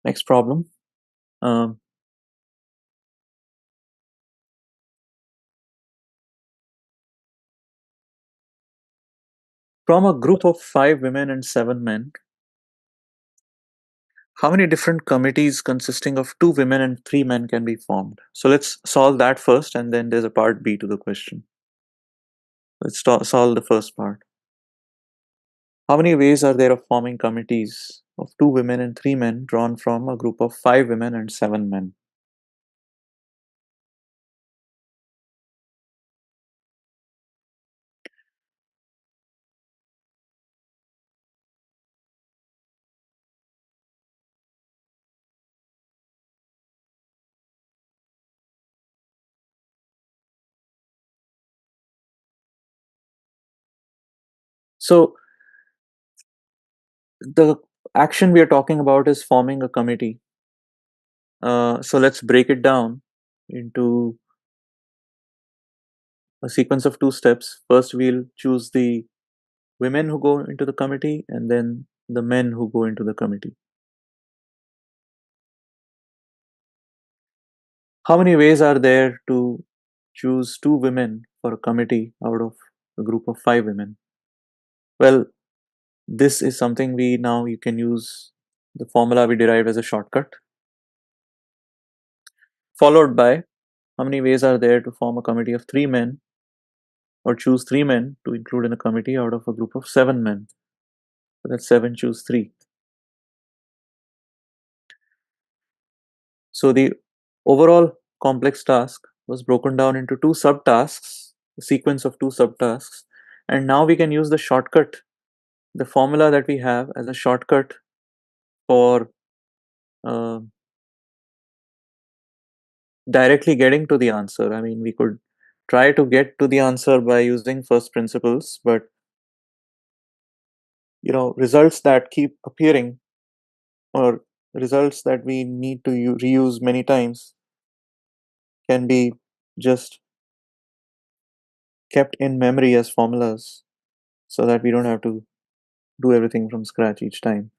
Next problem. Um, from a group of 5 women and 7 men, how many different committees consisting of 2 women and 3 men can be formed? So let's solve that first, and then there's a part B to the question. Let's solve the first part. How many ways are there of forming committees of 2 women and 3 men drawn from a group of 5 women and 7 men? So the action we are talking about is forming a committee. So let's break it down into a sequence of 2 steps. First, we'll choose the women who go into the committee, and then the men who go into the committee. How many ways are there to choose 2 women for a committee out of a group of 5 women? Well, this is something we now you can use the formula we derived as a shortcut, followed by how many ways are there to form a committee of 3 men, or choose 3 men to include in a committee out of a group of 7 men. So that's 7 choose 3. So the overall complex task was broken down into 2 subtasks, a sequence of 2 subtasks, and now we can use the shortcut, the formula that we have as a shortcut for uh, directly getting to the answer. I mean, we could try to get to the answer by using first principles, but results that keep appearing, or results that we need to reuse many times, can be just kept in memory as formulas, so that we don't have to do everything from scratch each time.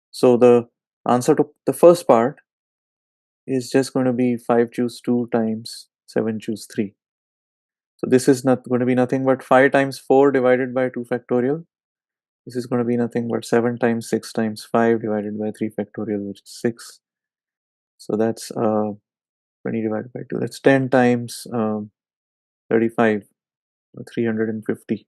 So the answer to the first part is just going to be 5 choose 2 times 7 choose 3. So this is not going to be nothing but 5 times 4 divided by 2 factorial. This is going to be nothing but 7 times 6 times 5 divided by 3 factorial, which is 6. So that's 20 divided by 2. That's 10 times 35, 350.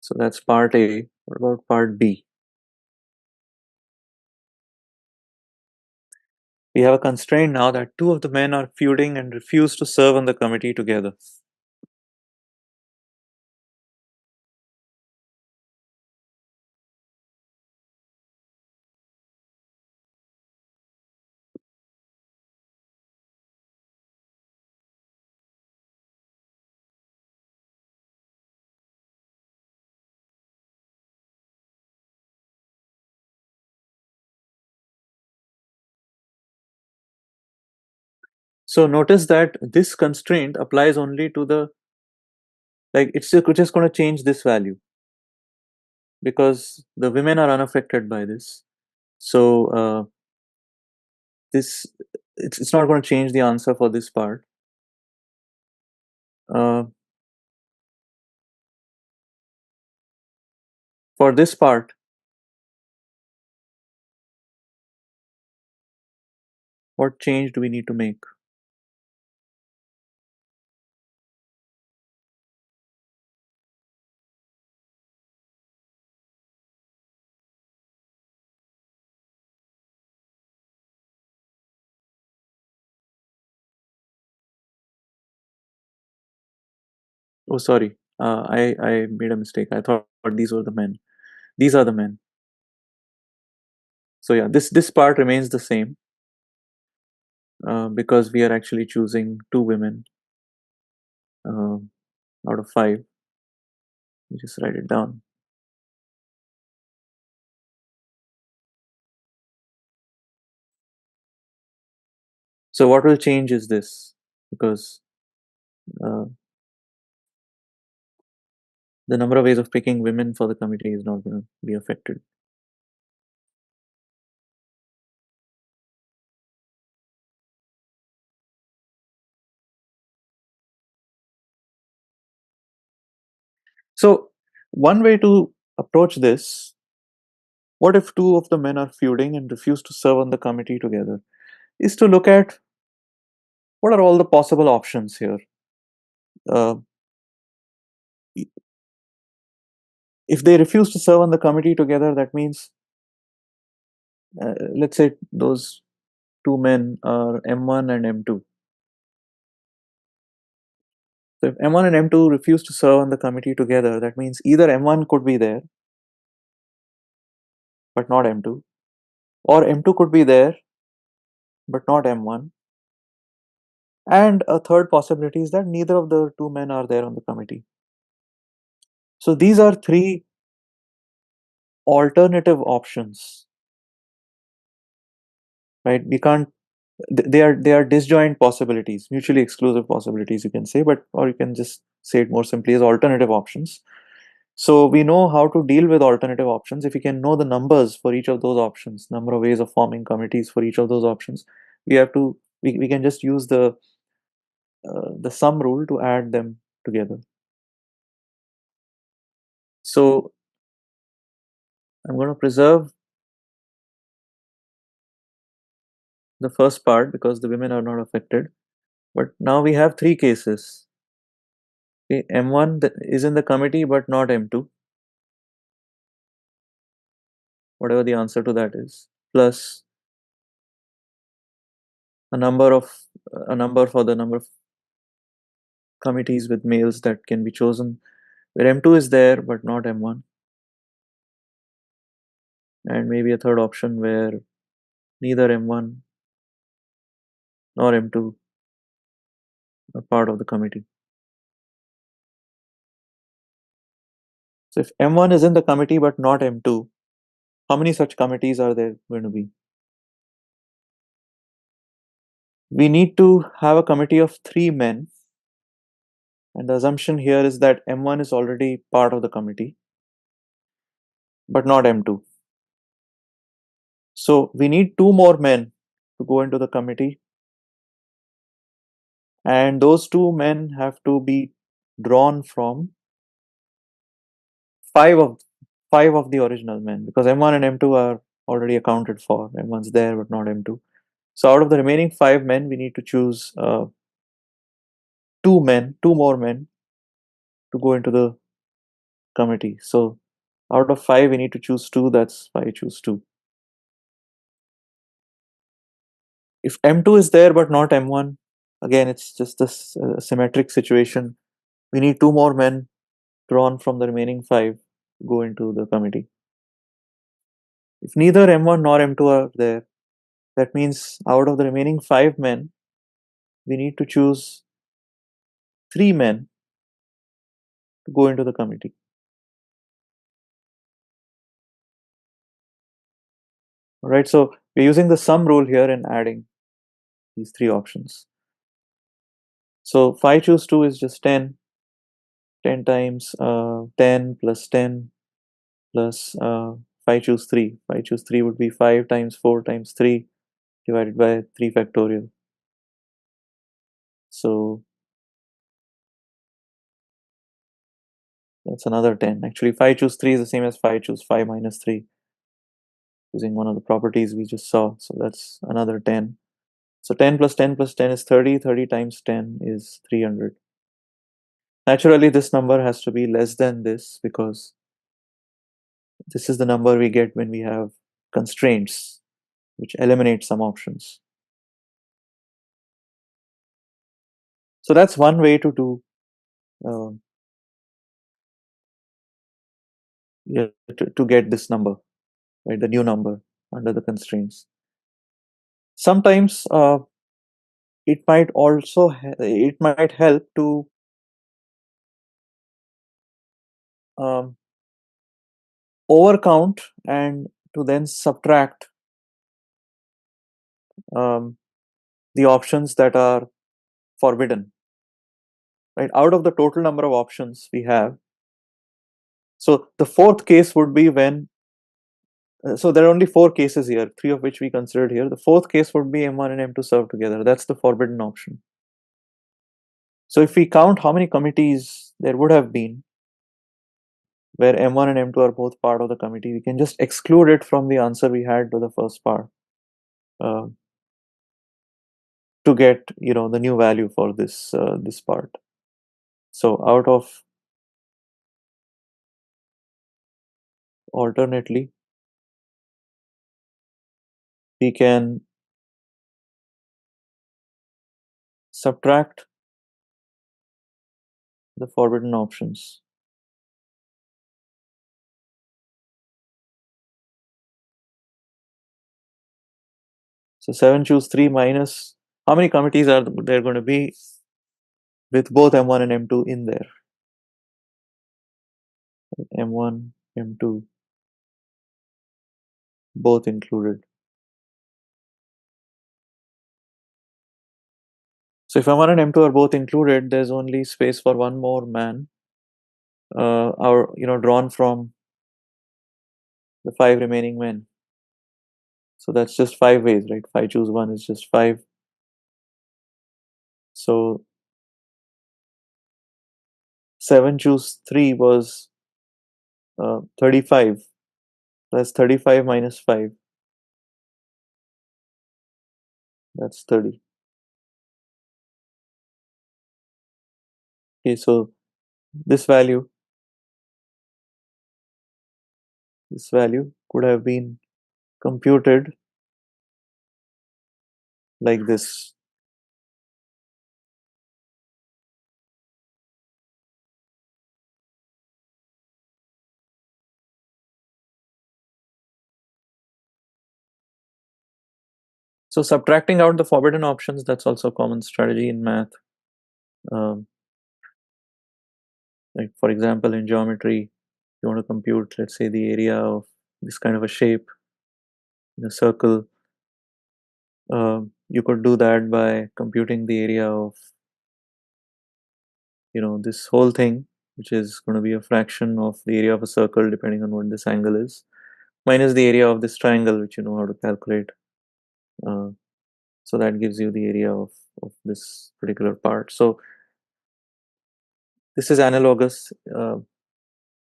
So that's part A. What about part B? We have a constraint now that two of the men are feuding and refuse to serve on the committee together. So notice that this constraint applies only to the, like, it's just going to change this value because the women are unaffected by this. So this it's not going to change the answer for this part. Uh, for this part, what change do we need to make? Oh, sorry. I made a mistake. I thought these were the men. These are the men. So yeah, this part remains the same because we are actually choosing two women uh, out of five. You just write it down. So what will change is this, because uh, the number of ways of picking women for the committee is not going to be affected. So one way to approach this, what if two of the men are feuding and refuse to serve on the committee together, is to look at what are all the possible options here. Uh, if they refuse to serve on the committee together, that means, let's say those two men are M1 and M2. So if M1 and M2 refuse to serve on the committee together, that means either M1 could be there, but not M2, or M2 could be there, but not M1. And a third possibility is that neither of the two men are there on the committee. So these are three alternative options, right? We can't, they are disjoint possibilities, mutually exclusive possibilities, you can say, but or you can just say it more simply as alternative options. So we know how to deal with alternative options if we can know the numbers for each of those options, number of ways of forming committees for each of those options. We can just use the sum rule to add them together. So I'm going to preserve the first part because the women are not affected. But now we have three cases. Okay, M1 is in the committee but not M2, whatever the answer to that is, plus a number of a number for the number of committees with males that can be chosen, where M2 is there but not M1, and maybe a third option where neither M1 nor M2 are part of the committee. So if M1 is in the committee but not M2, how many such committees are there going to be? We need to have a committee of three men, and the assumption here is that M1 is already part of the committee but not M2. So we need two more men to go into the committee, and those two men have to be drawn from five of five of the original men, because M1 and M2 are already accounted for. M1's there but not M2. So out of the remaining five men, we need to choose two more men to go into the committee. So out of five, we need to choose two. That's why I choose two. If M2 is there but not M1, again, it's just a symmetric situation. We need two more men drawn from the remaining five to go into the committee. If neither M1 nor M2 are there, that means out of the remaining five men, we need to choose three men to go into the committee. All right, so we're using the sum rule here and adding these three options. So 5 choose 2 is just 10. 10 times 10 plus 10 plus 5 choose 3. 5 choose 3 would be 5 times 4 times 3 divided by 3 factorial. So that's another 10. Actually, 5 choose 3 is the same as 5 choose 5 minus 3, using one of the properties we just saw. So that's another 10. So 10 plus 10 plus 10 is 30. 30 times 10 is 300. Naturally, this number has to be less than this because this is the number we get when we have constraints, which eliminate some options. So that's one way to do, uh, yeah, to get this number, right? The new number under the constraints. Sometimes it might also it might help to um, overcount and to then subtract um, the options that are forbidden, right? Out of the total number of options we have. So the fourth case would be when, so there are only four cases here, three of which we considered here. The fourth case would be M1 and M2 served together. That's the forbidden option. So if we count how many committees there would have been where M1 and M2 are both part of the committee, we can just exclude it from the answer we had to the first part uh, to get the new value for this part. So out of alternately, we can subtract the forbidden options. So 7 choose 3 minus, how many committees are there going to be with both M1 and M2 in there? M1, M2, both included. So if M1 and M2 are both included, there's only space for one more man, drawn from the five remaining men. So that's just five ways, right? 5 choose 1 is just 5. So 7 choose 3 was 35. That's 35 minus 5. That's 30. Okay, so this value, could have been computed like this. So subtracting out the forbidden options, that's also a common strategy in math. Um, like for example, in geometry, you want to compute, let's say, the area of this kind of a shape in a circle. You could do that by computing the area of this whole thing, which is going to be a fraction of the area of a circle depending on what this angle is, minus the area of this triangle, which you know how to calculate. uh, so that gives you the area of this particular part. So this is analogous.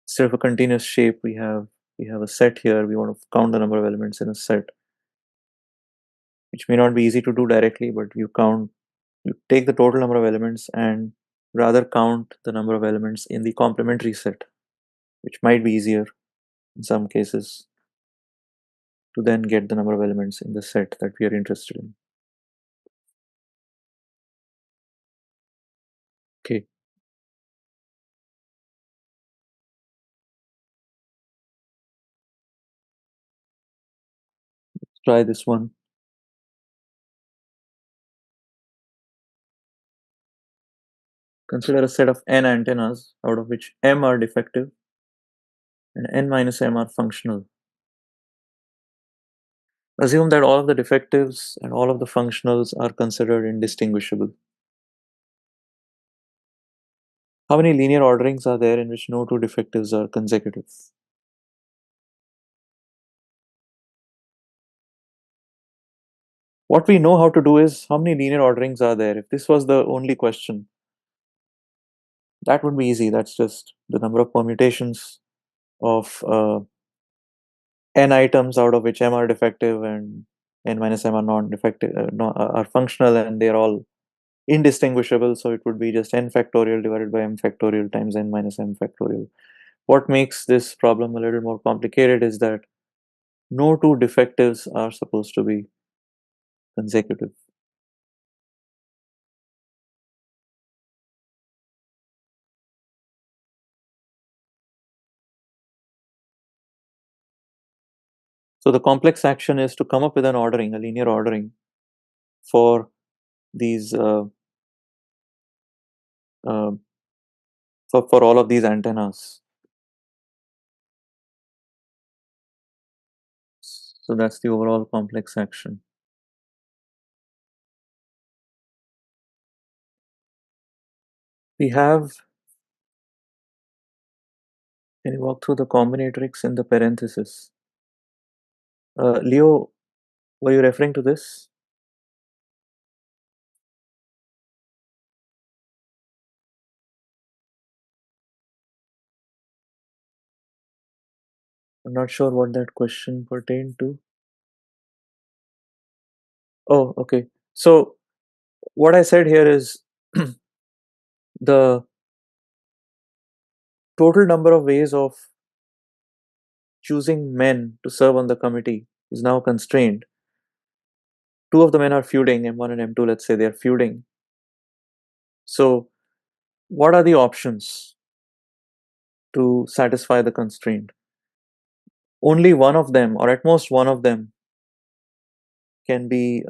Instead of a continuous shape, we have a set here. We want to count the number of elements in a set, which may not be easy to do directly, but you take the total number of elements and rather count the number of elements in the complementary set, which might be easier in some cases to then get the number of elements in the set that we are interested in. Okay, try this one. Consider a set of n antennas, out of which m are defective and n minus m are functional. Assume that all of the defectives and all of the functionals are considered indistinguishable. How many linear orderings are there in which no two defectives are consecutive? What we know how to do is how many linear orderings are there. If this was the only question, that would be easy. That's just the number of permutations of n items, out of which m are defective and n minus m are non-defective, are functional, and they're all indistinguishable. So it would be just n factorial divided by m factorial times n minus m factorial. What makes this problem a little more complicated is that no two defectives are supposed to be consecutive. So the complex action is to come up with an ordering, a linear ordering for these uh, for all of these antennas. So that's the overall complex action. We have, can you walk through the combinatorics in the parenthesis? Leo, were you referring to this? I'm not sure what that question pertained to. Oh, okay. So what I said here is the total number of ways of choosing men to serve on the committee is now constrained. Two of the men are feuding, M1 and M2, let's say they are feuding. So what are the options to satisfy the constraint? Only one of them, or at most one of them, can be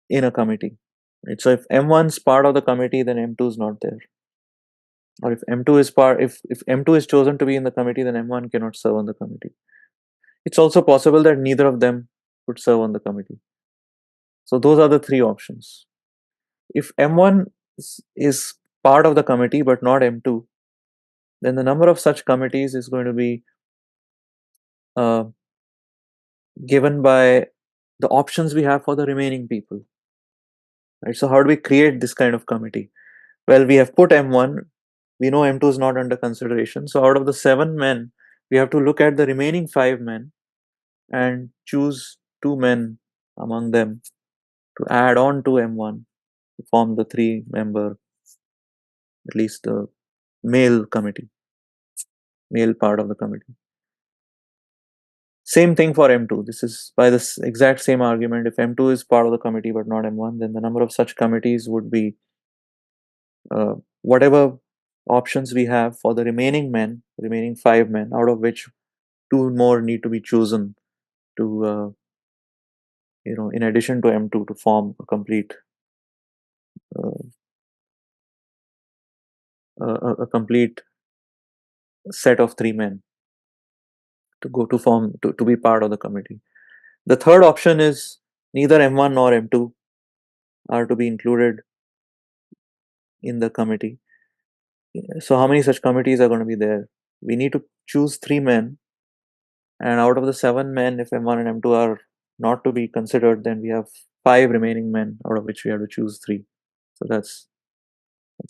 in a committee. Right? So if M1 is part of the committee, then M2 is not there. Or if M2 is if M2 is chosen to be in the committee, then M1 cannot serve on the committee. It's also possible that neither of them could serve on the committee. So those are the three options. If M1 is part of the committee but not M2, then the number of such committees is going to be uh, given by the options we have for the remaining people. Right? So how do we create this kind of committee? Well, we have put M1, we know M2 is not under consideration. So out of the 7 men, we have to look at the remaining 5 men and choose 2 men among them to add on to M1 to form the 3 member, at least the male committee, male part of the committee. Same thing for M2. This is by this exact same argument. If M2 is part of the committee but not M1, then the number of such committees would be whatever options we have for the remaining men, remaining 5 men, out of which 2 more need to be chosen to, in addition to M2, to form uh, a complete set of 3 men to go to form to be part of the committee. The third option is neither M1 nor M2 are to be included in the committee. So how many such committees are going to be there? We need to choose 3 men, and out of the 7 men, if M1 and M2 are not to be considered, then we have 5 remaining men, out of which we have to choose 3. So that's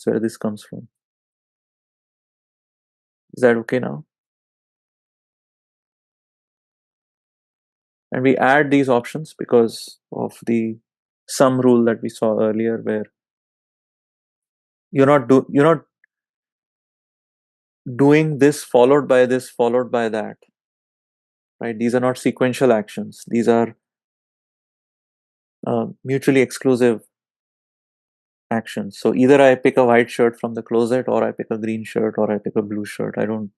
where this comes from. Is that okay now? And we add these options because of the sum rule that we saw earlier, where you're not doing this followed by that, right? These are not sequential actions. These are mutually exclusive actions. So either I pick a white shirt from the closet, or I pick a green shirt, or I pick a blue shirt. I don't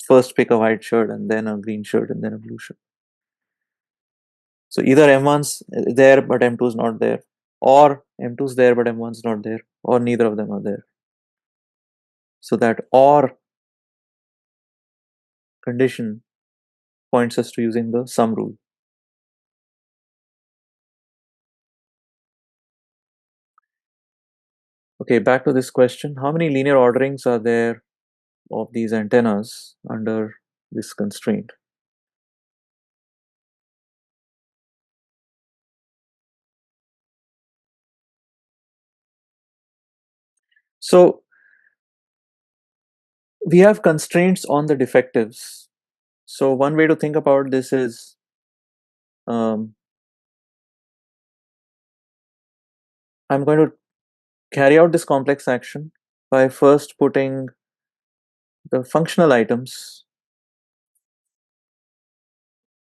first pick a white shirt and then a green shirt and then a blue shirt. So either M1's there but M2 is not there, or M2 is there but M1's not there, or neither of them are there. So that or condition points us to using the sum rule. Okay, back to this question. How many linear orderings are there of these antennas under this constraint? So we have constraints on the defectives. So one way to think about this is um, I'm going to carry out this complex action by first putting the functional items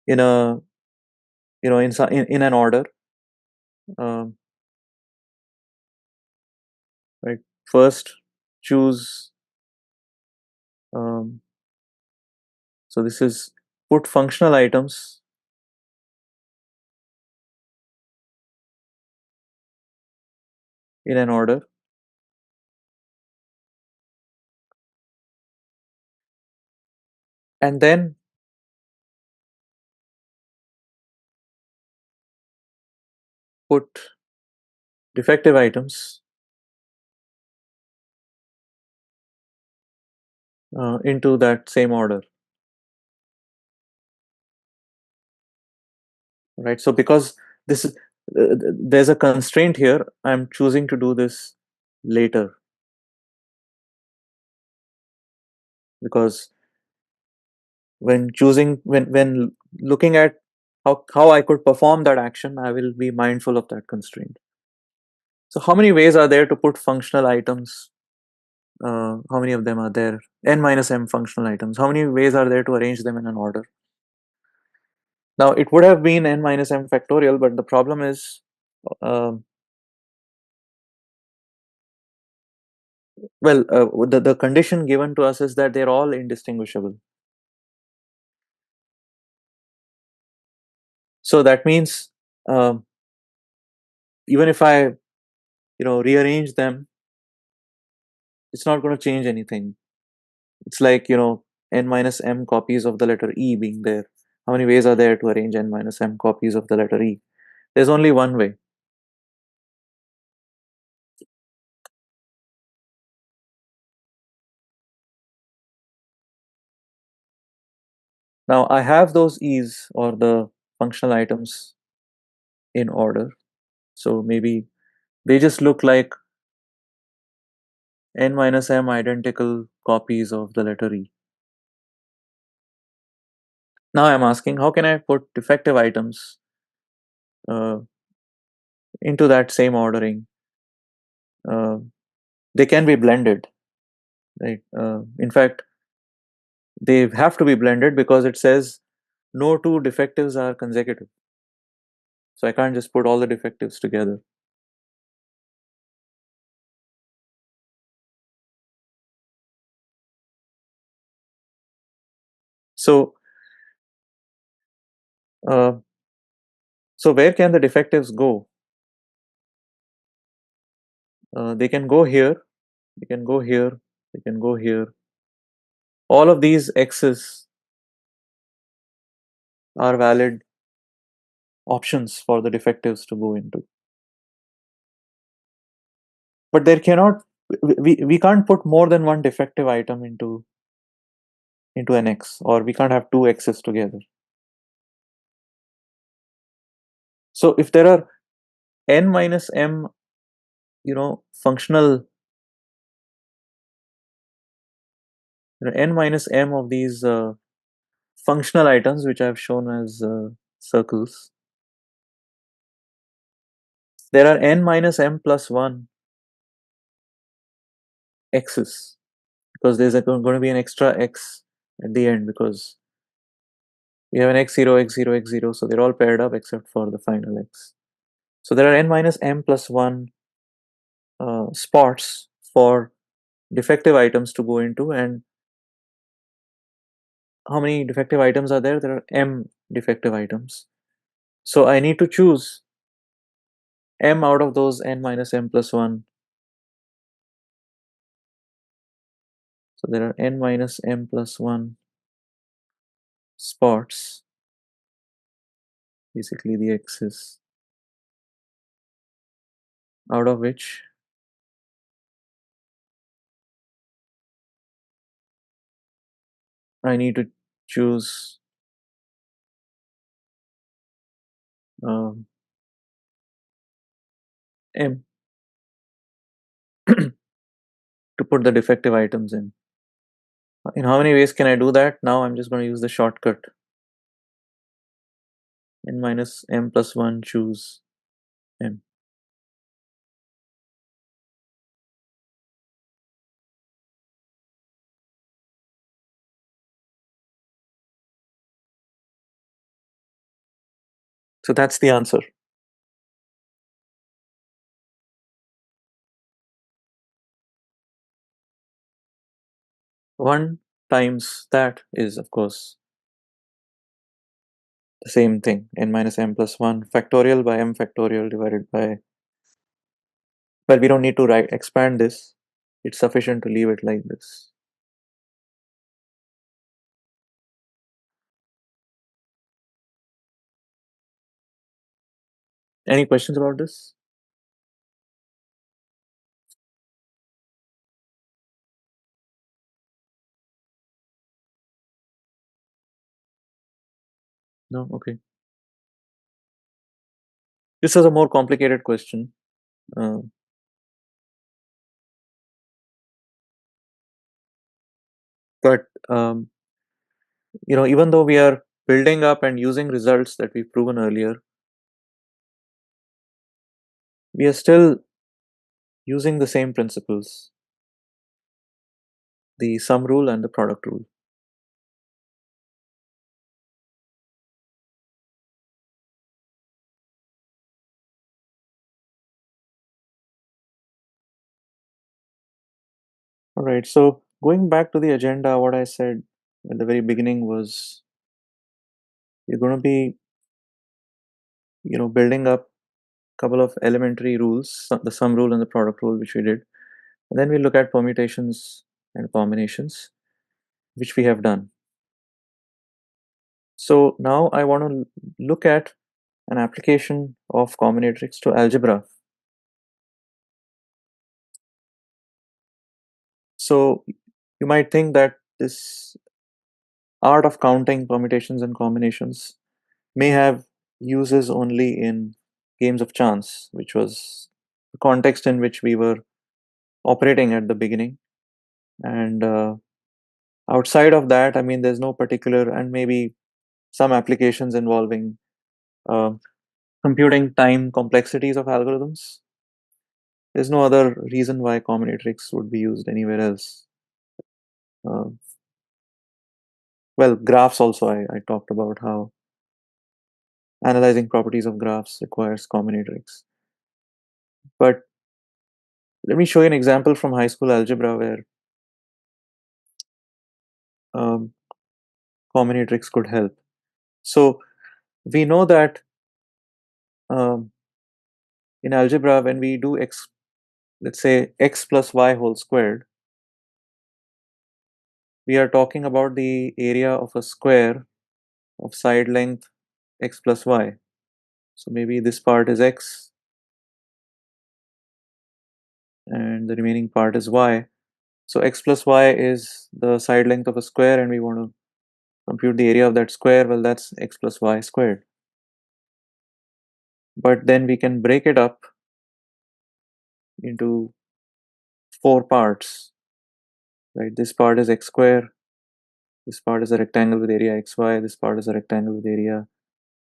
in a in an order. Um, right. First, choose. Um, so this is put functional items in an order, and then put defective items into that same order. Right. So because this is there's a constraint here, I'm choosing to do this later, because when looking at how I could perform that action, I will be mindful of that constraint. So how many ways are there to put functional items? How many of them are there? N minus m functional items. How many ways are there to arrange them in an order? Now it would have been n minus m factorial, but the problem is, um, the condition given to us is that they're all indistinguishable. So that means, um, even if I rearrange them, it's not going to change anything. It's like n minus m copies of the letter E being there. How many ways are there to arrange n minus m copies of the letter E? There's only one way. Now I have those E's, or the functional items, in order. So maybe they just look like n minus m identical copies of the letter E. Now I'm asking, how can I put defective items uh, into that same ordering? Uh, they can be blended, right? In fact, they have to be blended because it says no two defectives are consecutive. So I can't just put all the defectives together. So, uh, so where can the defectives go? They can go here, they can go here, they can go here. All of these x's are valid options for the defectives to go into. But there cannot, we can't put more than one defective item into an x, or we can't have two x's together. So if there are n minus m, functional, n minus m of these functional items, which I've shown as circles, there are n minus m plus 1 x's, because there's going to be an extra x at the end, because we have an x0, x0, x0, so they're all paired up except for the final x. So there are n minus m plus 1 spots for defective items to go into, and how many defective items are there? There are m defective items. So I need to choose m out of those n minus m plus 1. So there are n minus m plus 1 spots, basically the x's, out of which I need to choose um, m to put the defective items in. In how many ways can I do that? Now I'm just going to use the shortcut. N minus m plus 1, choose m. So that's the answer. 1 times that is, of course, the same thing. N minus m plus 1 factorial by m factorial divided by, well, we don't need to write expand this. It's sufficient to leave it like this. Any questions about this? No? Okay. This was a more complicated question. Uh, but, even though we are building up and using results that we've proven earlier, we are still using the same principles, the sum rule and the product rule. All right. So going back to the agenda, what I said at the very beginning was you're going to be, building up a couple of elementary rules, the sum rule and the product rule, which we did. And then we look at permutations and combinations, which we have done. So now I want to look at an application of combinatorics to algebra. So you might think that this art of counting permutations and combinations may have uses only in games of chance, which was the context in which we were operating at the beginning. And outside of that, I mean, there's no particular, and maybe some applications involving uh, computing time complexities of algorithms. There's no other reason why combinatorics would be used anywhere else. Uh, well, graphs also, I talked about how analyzing properties of graphs requires combinatorics. But let me show you an example from high school algebra where um, combinatorics could help. So we know that um, in algebra, when we do x, let's say x plus y whole squared, we are talking about the area of a square of side length x plus y. So maybe this part is x and the remaining part is y. So x plus y is the side length of a square, and we want to compute the area of that square. Well, that's x plus y squared. But then we can break it up into 4 parts, right? This part is x square, this part is a rectangle with area xy, this part is a rectangle with area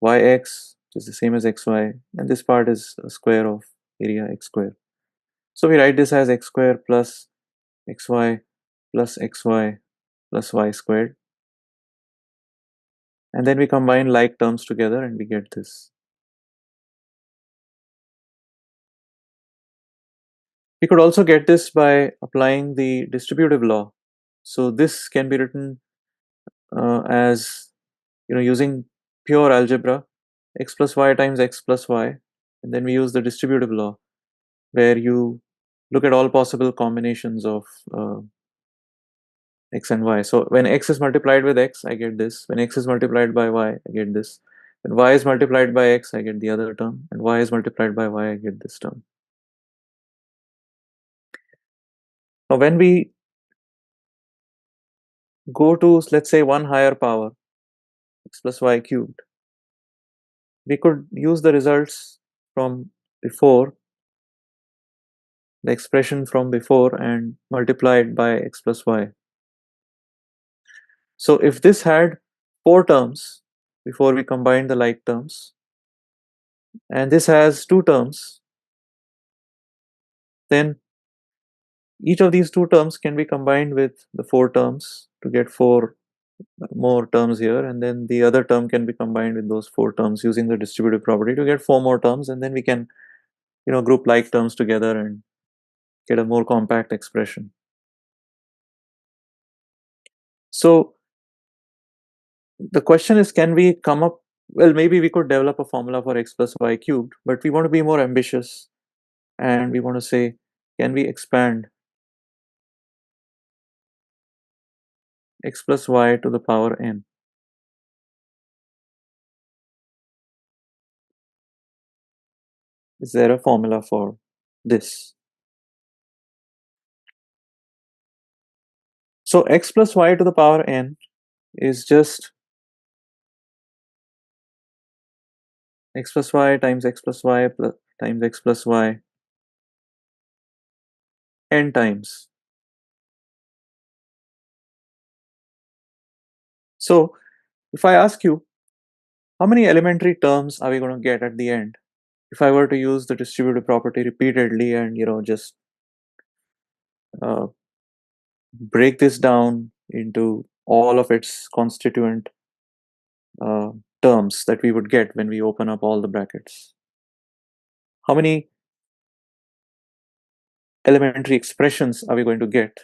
yx, which is the same as xy, and this part is a square of area x square. So we write this as x square plus xy plus xy plus y squared, and then we combine like terms together and we get this. We could also get this by applying the distributive law. So this can be written as, using pure algebra, x plus y times x plus y, and then we use the distributive law where you look at all possible combinations of uh, x and y. So when x is multiplied with x, I get this. When x is multiplied by y, I get this. When y is multiplied by x, I get the other term. And y is multiplied by y, I get this term. Now when we go to, let's say, one higher power, x plus y cubed, we could use the results from before, the expression from before, and multiply it by x plus y. So if this had four terms before we combine the like terms, and this has two terms, then each of these two terms can be combined with the four terms to get four more terms here, and then the other term can be combined with those four terms using the distributive property to get four more terms, and then we can, group like terms together and get a more compact expression. So the question is, can we come up, well, maybe we could develop a formula for x plus y cubed, but we want to be more ambitious and we want to say, can we expand x plus y to the power n? Is there a formula for this? So x plus y to the power n is just x plus y times x plus y plus times x plus y n times. So if I ask you, how many elementary terms are we going to get at the end if I were to use the distributive property repeatedly and, just uh, break this down into all of its constituent uh, terms that we would get when we open up all the brackets? How many elementary expressions are we going to get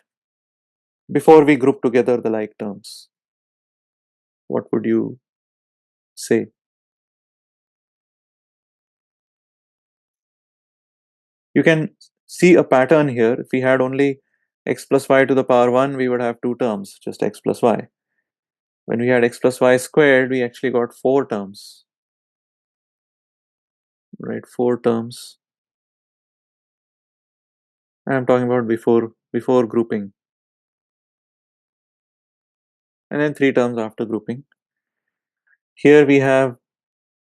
before we group together the like terms? What would you say? You can see a pattern here. If we had only x plus y to the power 1, we would have two terms, just x plus y. When we had x plus y squared, we actually got four terms, right? Four terms. And I'm talking about before grouping, and then three terms after grouping. Here we have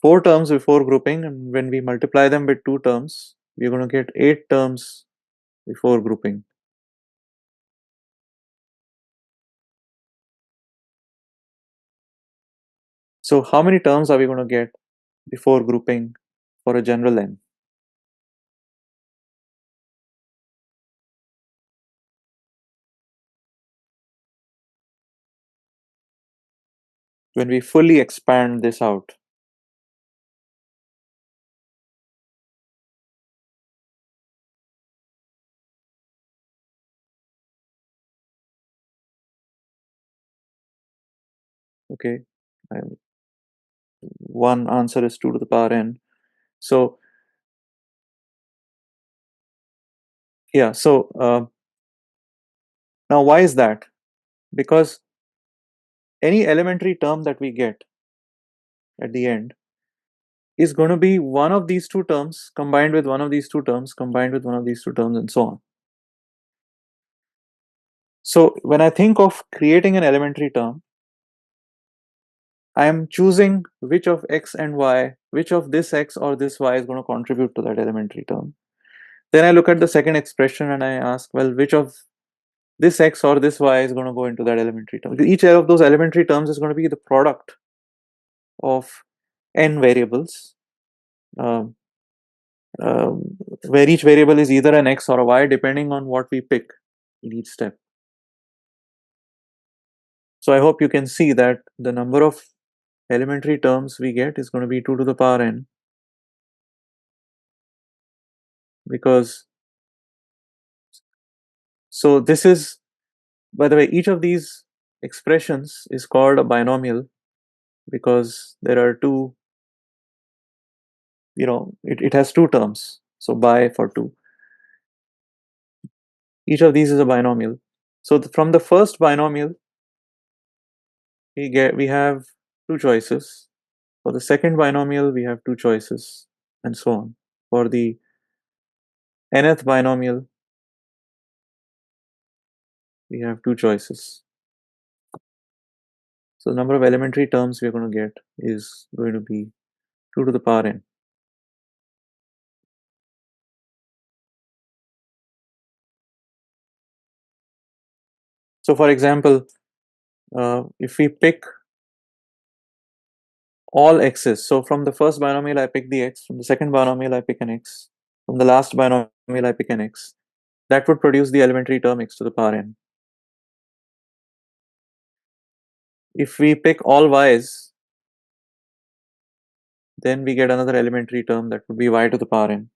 four terms before grouping, and when we multiply them with two terms, we're going to get eight terms before grouping. So how many terms are we going to get before grouping for a general n? When we fully expand this out? Okay, one answer is 2 to the power n. So yeah, so now why is that? Because any elementary term that we get at the end is going to be one of these two terms combined with one of these two terms combined with one of these two terms, and so on. So when I think of creating an elementary term, I am choosing which of x and y, which of this x or this y is going to contribute to that elementary term. Then I look at the second expression and I ask, well, which of this x or this y is going to go into that elementary term? Each of those elementary terms is going to be the product of n variables, um, where each variable is either an x or a y depending on what we pick in each step. So I hope you can see that the number of elementary terms we get is going to be 2 to the power n, because So this is, by the way, each of these expressions is called a binomial because there are two, it has two terms. So bi for two. Each of these is a binomial. So from the first binomial, we have two choices. For the second binomial, we have two choices, and so on. For the nth binomial, we have two choices. So the number of elementary terms we're going to get is going to be 2 to the power n. So for example, if we pick all x's, so from the first binomial I pick the x, from the second binomial I pick an x, from the last binomial I pick an x, that would produce the elementary term x to the power n. If we pick all y's, then we get another elementary term that would be y to the power n.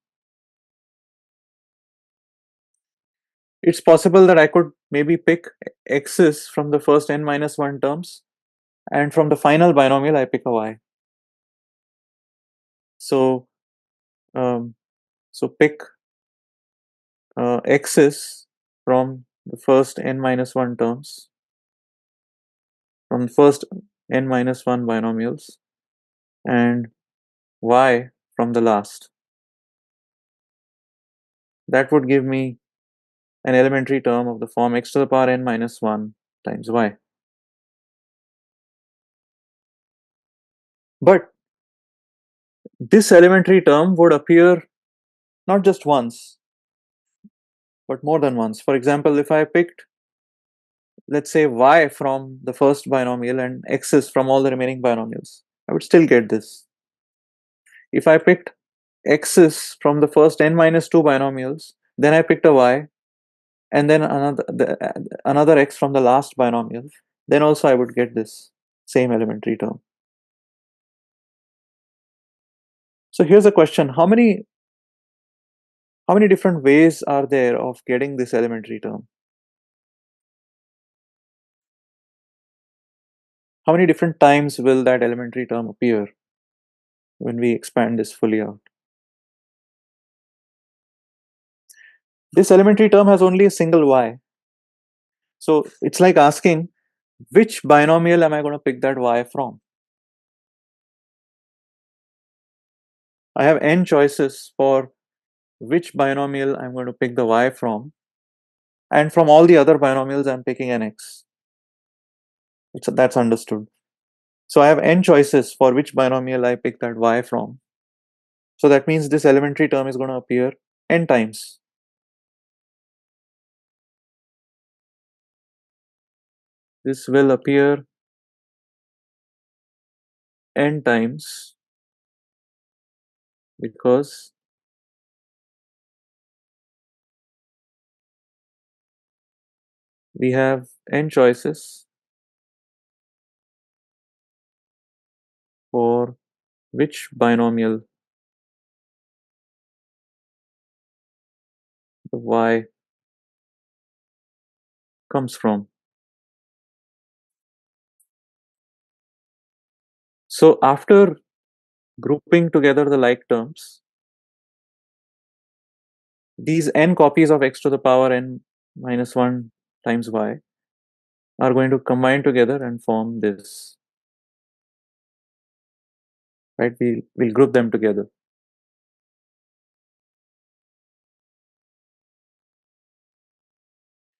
It's possible that I could maybe pick x's from the first n minus 1 terms, and from the final binomial I pick a y. So, um, pick x's from the first n minus 1 terms, from the first n minus 1 binomials, and y from the last. That would give me an elementary term of the form x to the power n minus 1 times y. But this elementary term would appear not just once, but more than once. For example, if I picked, let's say, y from the first binomial and x's from all the remaining binomials, I would still get this. If I picked x's from the first n minus 2 binomials, then I picked a y, and then another x from the last binomial, then also I would get this same elementary term. So here's a question: how many different ways are there of getting this elementary term? How many different times will that elementary term appear when we expand this fully out? This elementary term has only a single y. So it's like asking, which binomial am I going to pick that y from? I have n choices for which binomial I'm going to pick the y from, and from all the other binomials I'm picking an x. That's understood. So I have n choices for which binomial I pick that y from. So that means this elementary term is going to appear n times. This will appear n times because we have n choices for which binomial the y comes from. So after grouping together the like terms, these n copies of x to the power n minus 1 times y are going to combine together and form this. Right? We'll group them together.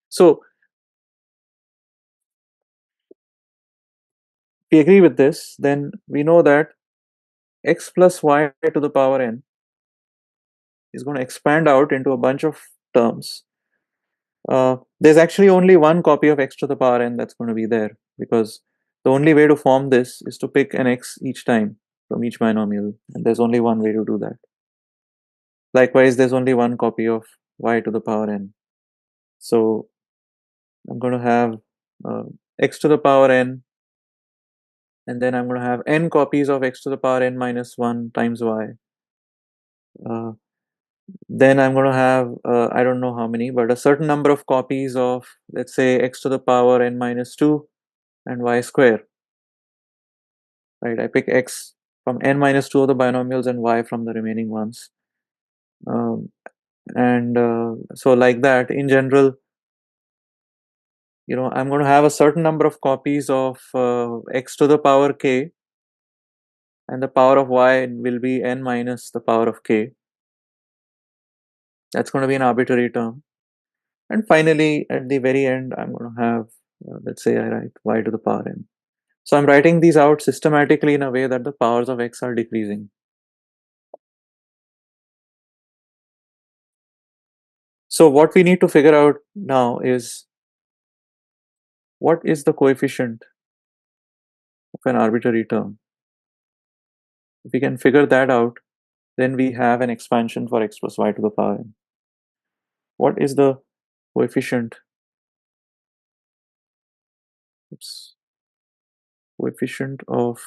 So if we agree with this, then we know that x plus y to the power n is going to expand out into a bunch of terms. There's actually only one copy of x to the power n that's going to be there, because the only way to form this is to pick an x each time from each binomial, and there's only one way to do that. Likewise, there's only one copy of y to the power n. So I'm going to have uh, x to the power n, and then I'm going to have n copies of x to the power n minus 1 times y. Uh, Then I'm going to have, I don't know how many, but a certain number of copies of, let's say, x to the power n minus 2 and y square, right? I pick x from n minus 2 of the binomials and y from the remaining ones. Um, and so like that, in general, I'm going to have a certain number of copies of x to the power k, and the power of y will be n minus the power of k. That's going to be an arbitrary term. And finally, at the very end, I'm going to have, let's say I write y to the power n. So I'm writing these out systematically in a way that the powers of x are decreasing. So what we need to figure out now is, what is the coefficient of an arbitrary term? If we can figure that out, then we have an expansion for x plus y to the power n. What is the coefficient? Oops. Coefficient of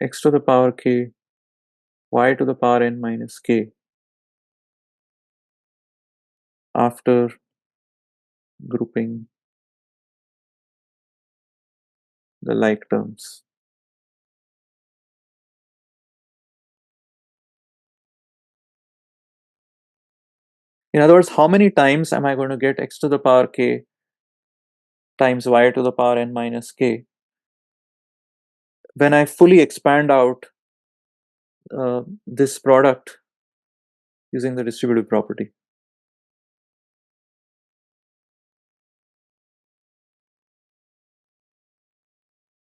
x to the power k, y to the power n minus k after grouping the like terms. In other words, how many times am I going to get x to the power k times y to the power n minus k when I fully expand out this product using the distributive property?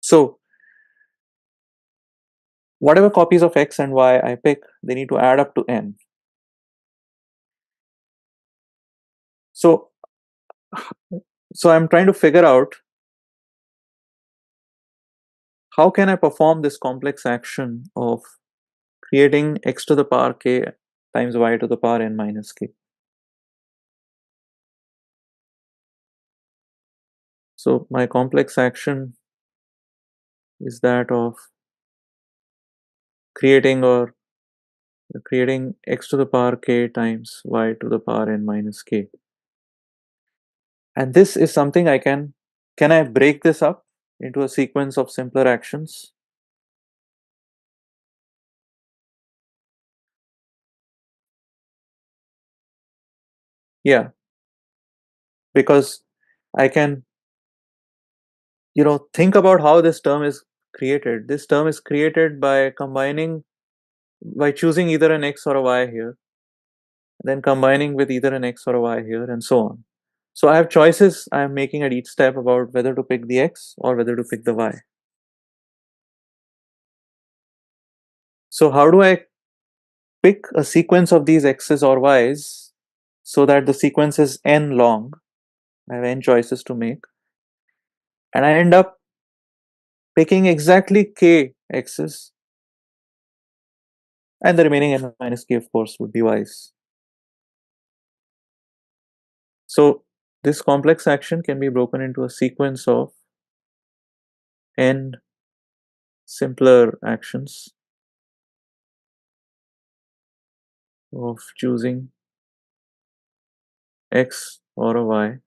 So whatever copies of x and y I pick, they need to add up to n. So, so I'm trying to figure out, how can I perform this complex action of creating x to the power k times y to the power n minus k. So my complex action is that of creating x to the power k times y to the power n minus k. And this is something can I break this up into a sequence of simpler actions? Yeah, because I can, think about how this term is created. This term is created by choosing either an x or a y here, then combining with either an x or a y here, and so on. So I have choices I am making at each step about whether to pick the x or whether to pick the y. So how do I pick a sequence of these x's or y's so that the sequence is n long? I have n choices to make, and I end up picking exactly k x's, and the remaining n minus k, of course, would be y's. So this complex action can be broken into a sequence of n simpler actions of choosing x or a y.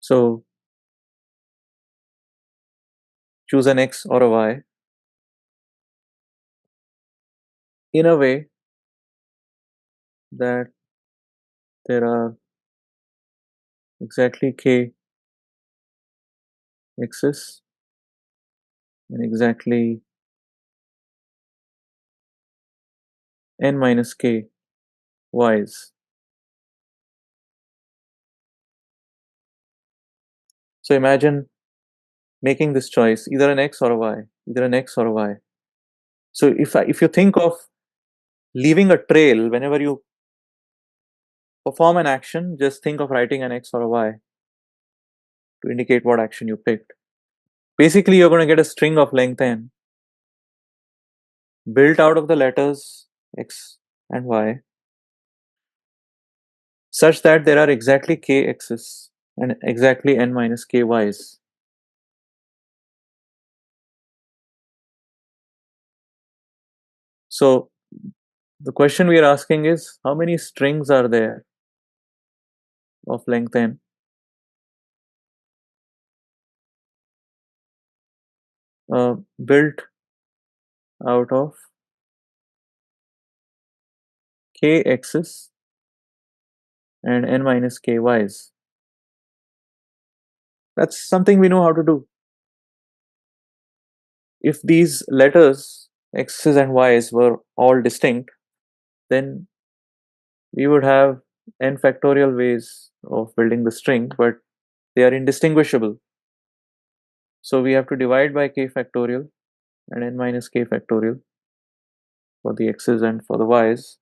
So choose an x or a y in a way that there are exactly k x's and exactly n minus k y's. So imagine making this choice, either an x or a y, either an x or a y. So if you think of leaving a trail whenever you perform an action, just think of writing an x or a y to indicate what action you picked. Basically, you're going to get a string of length n built out of the letters x and y, such that there are exactly k x's and exactly n minus k y's. So the question we are asking is how many strings are there of length n built out of k x's and n minus k y's. That's something we know how to do. If these letters x's and y's were all distinct, then we would have n factorial ways of building the string, but they are indistinguishable. So we have to divide by k factorial and n minus k factorial for the x's and for the y's,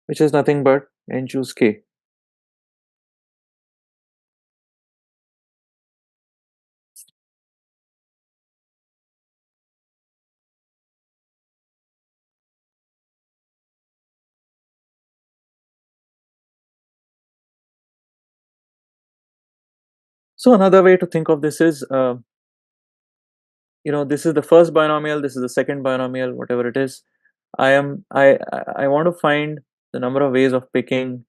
which is nothing but n choose k. So another way to think of this is, this is the first binomial, this is the second binomial, whatever it is. I want to find the number of ways of picking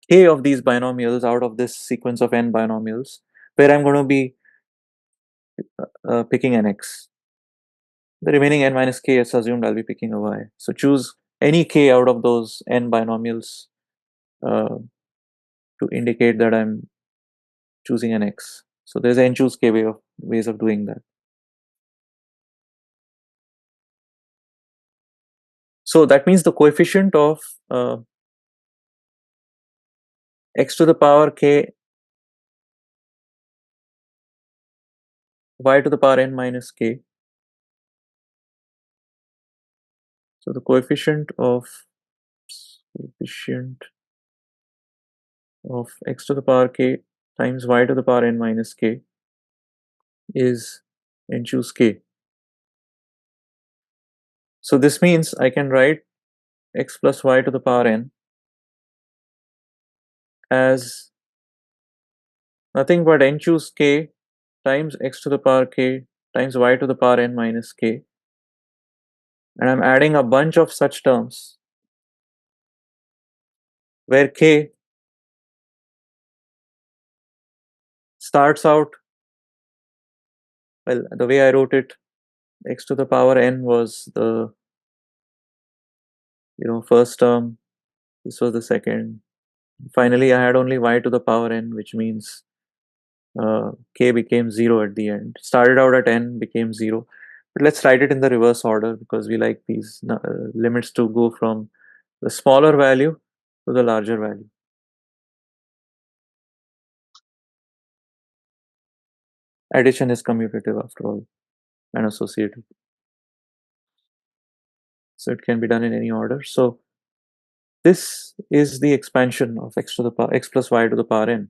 k of these binomials out of this sequence of n binomials, where I'm going to be picking an x. The remaining n minus k is assumed I'll be picking a y. So choose any k out of those n binomials uh, to indicate that I'm choosing an x. So there's n choose k ways of doing that. So that means the coefficient of x to the power k y to the power n minus k. So the coefficient of x to the power k times y to the power n minus k is n choose k. So this means I can write x plus y to the power n as nothing but n choose k times x to the power k times y to the power n minus k, and I'm adding a bunch of such terms where k starts out, well, the way I wrote it, x to the power n was the first term, this was the second. Finally, I had only y to the power n, which means k became 0 at the end. Started out at n, became 0. But let's write it in the reverse order because we like these limits to go from the smaller value to the larger value. Addition is commutative after all and associative. So it can be done in any order. So this is the expansion of x to the power x plus y to the power n.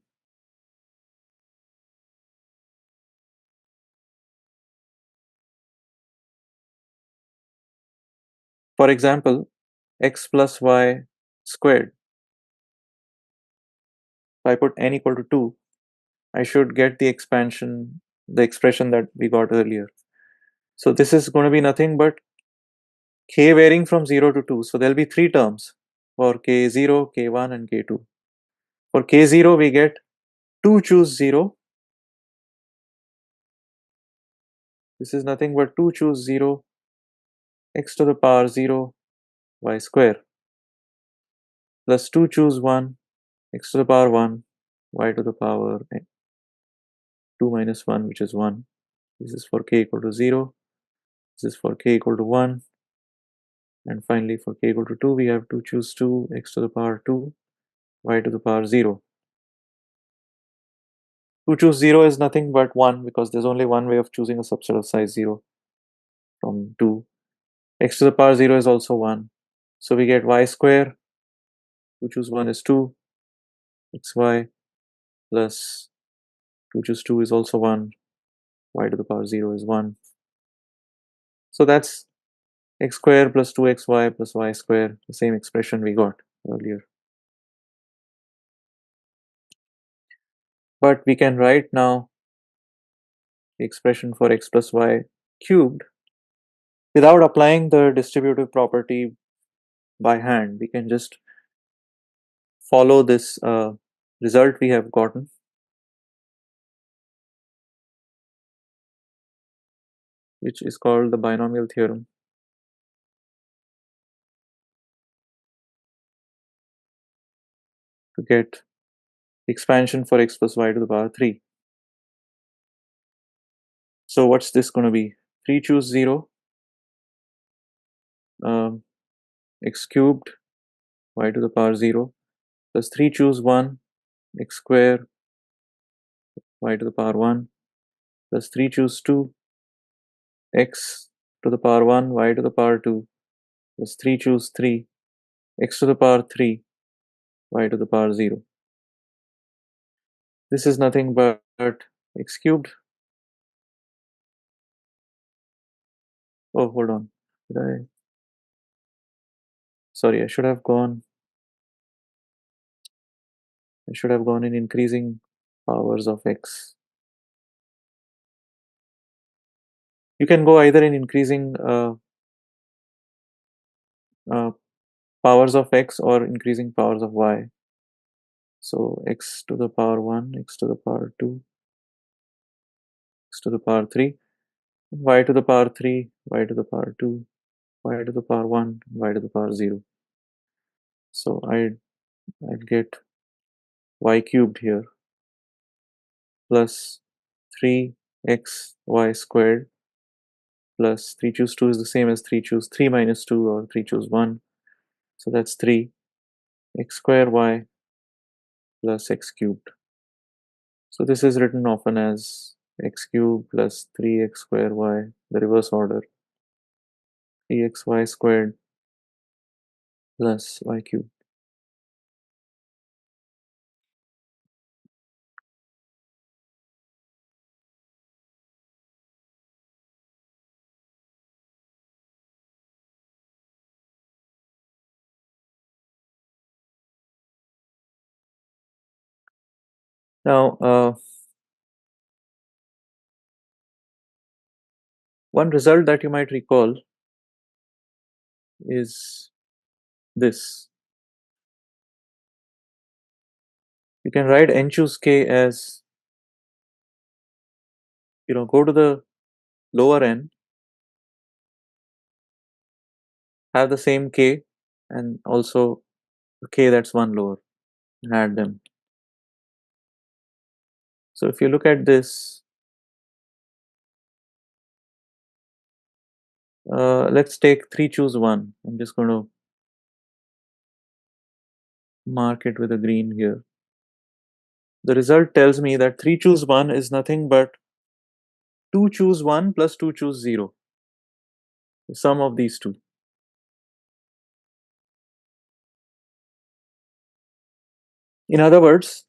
For example, x plus y squared. If I put n equal to 2, I should get the expression that we got earlier. So this is going to be nothing but k varying from 0 to 2. So there'll be three terms for k0, k1 and k2. For k0 we get 2 choose 0. This is nothing but 2 choose 0 x to the power 0 y square plus 2 choose 1 x to the power 1 y to the power 2 minus 1, which is 1. This is for k equal to 0. This is for k equal to 1. And finally for k equal to 2 we have 2 choose 2 x to the power 2 y to the power 0. 2 choose 0 is nothing but 1 because there's only one way of choosing a subset of size 0 from 2. X to the power 0 is also 1. So we get y square, 2 choose 1 is 2, xy plus 2 choose 2 is also 1, y to the power 0 is 1. So that's x square plus 2xy plus y square, the same expression we got earlier. But we can write now the expression for x plus y cubed without applying the distributive property by hand. We can just follow this result we have gotten, which is called the binomial theorem, to get expansion for x plus y to the power 3. So what's this going to be? 3 choose 0, um, x cubed y to the power 0, plus 3 choose 1, x square y to the power 1, plus 3 choose 2, x to the power 1 y to the power 2, plus 3 choose 3, x to the power 3 y to the power 0. This is nothing but x cubed. Oh, hold on. Did I? Sorry, I should have gone in increasing powers of x. You can go either in increasing uh, powers of x or increasing powers of y. So x to the power 1, x to the power 2, x to the power 3, y to the power 3, y to the power 2, y to the power 1, y to the power 0. So I'd get y cubed here plus 3xy squared plus 3 choose 2 is the same as 3 choose 3 minus 2 or 3 choose 1. So that's 3 x square y plus x cubed. So this is written often as x cubed plus 3x square y, the reverse order, 3xy squared plus y cubed. Now, one result that you might recall is this. You can write n choose k as, go to the lower n, have the same k, and also a k that's one lower, and add them. So if you look at this, let's take 3 choose 1. I'm just going to mark it with a green here. The result tells me that 3 choose 1 is nothing but 2 choose 1 plus 2 choose 0, the sum of these two. In other words,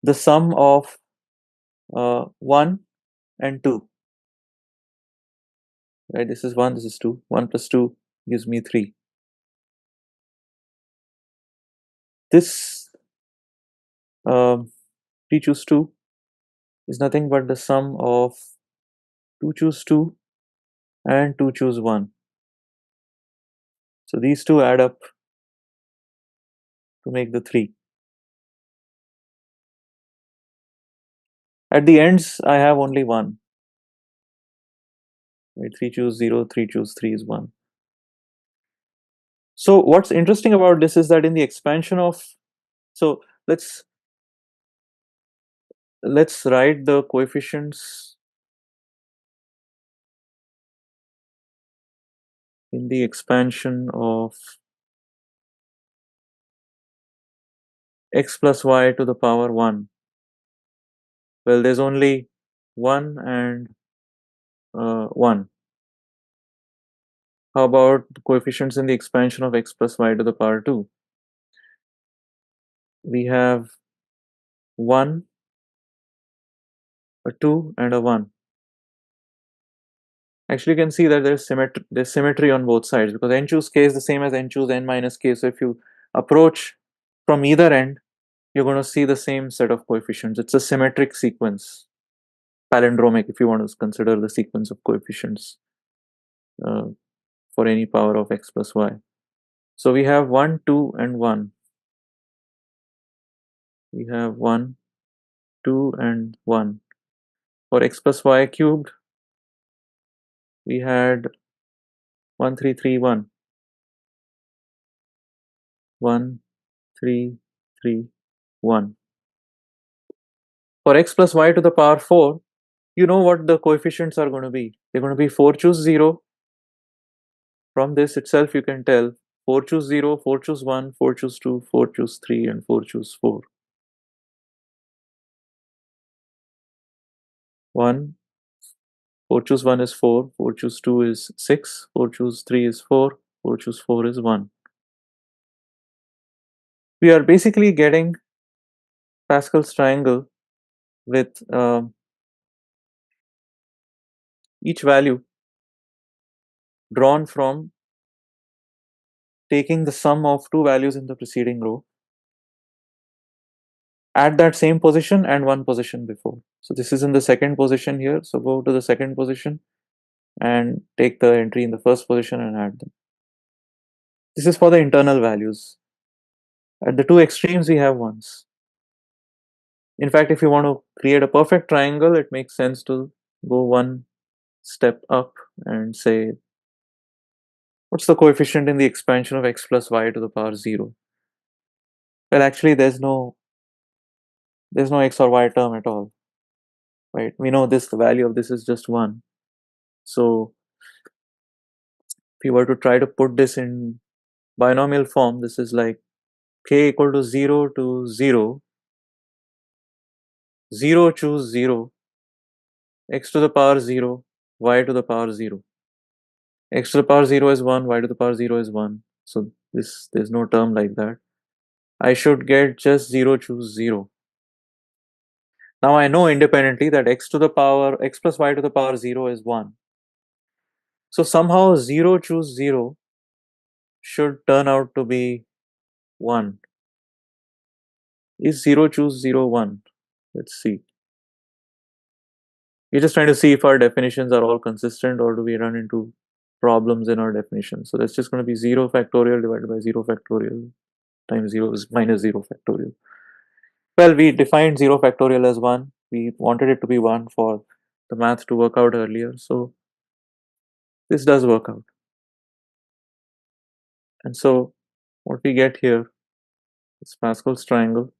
the sum of 1 and 2. Right, this is 1, this is 2. 1 plus 2 gives me 3. This 3 choose 2 is nothing but the sum of 2 choose 2 and 2 choose 1. So these two add up to make the 3. At the ends, I have only 1. Right? 3 choose 0, 3 choose 3 is 1. So what's interesting about this is that in the expansion of, so let's write the coefficients in the expansion of x plus y to the power 1. Well, there's only 1 and 1. How about the coefficients in the expansion of x plus y to the power 2? We have 1, a 2, and a 1. Actually, you can see that there's symmetry on both sides, because n choose k is the same as n choose n minus k. So if you approach from either end, you're going to see the same set of coefficients. It's a symmetric sequence, palindromic if you want to consider the sequence of coefficients uh, for any power of x plus y. So we have 1, 2, and 1. We have 1, 2, and 1. For x plus y cubed, we had 1, 3, 3, 1. 1, 3, 3, 1. For x plus y to the power 4, you know what the coefficients are going to be. They're going to be 4 choose 0. From this itself, you can tell 4 choose 0, 4 choose 1, 4 choose 2, 4 choose 3, and 4 choose 4. 1, 4 choose 1 is 4, 4 choose 2 is 6, 4 choose 3 is 4, 4 choose 4 is 1. We are basically getting Pascal's triangle with each value drawn from taking the sum of two values in the preceding row at that same position and one position before. So this is in the second position here. So go to the second position and take the entry in the first position and add them. This is for the internal values. At the two extremes, we have ones. In fact, if you want to create a perfect triangle, it makes sense to go one step up and say, what's the coefficient in the expansion of x plus y to the power 0? Well, actually, there's no x or y term at all, right? We know this, the value of this is just 1. So if you were to try to put this in binomial form, this is like k equal to 0 to 0, 0 choose 0, x to the power 0, y to the power 0. X to the power 0 is 1, y to the power 0 is 1. So there's no term like that. I should get just 0 choose 0. Now I know independently that x to the power x plus y to the power 0 is 1. So somehow 0 choose 0 should turn out to be 1. Is 0 choose 0 1? Let's see. We're just trying to see if our definitions are all consistent or do we run into problems in our definition. So that's just going to be 0 factorial divided by 0 factorial times 0 is minus 0 factorial. Well, we defined 0 factorial as 1. We wanted it to be 1 for the math to work out earlier. So this does work out. And so what we get here is Pascal's triangle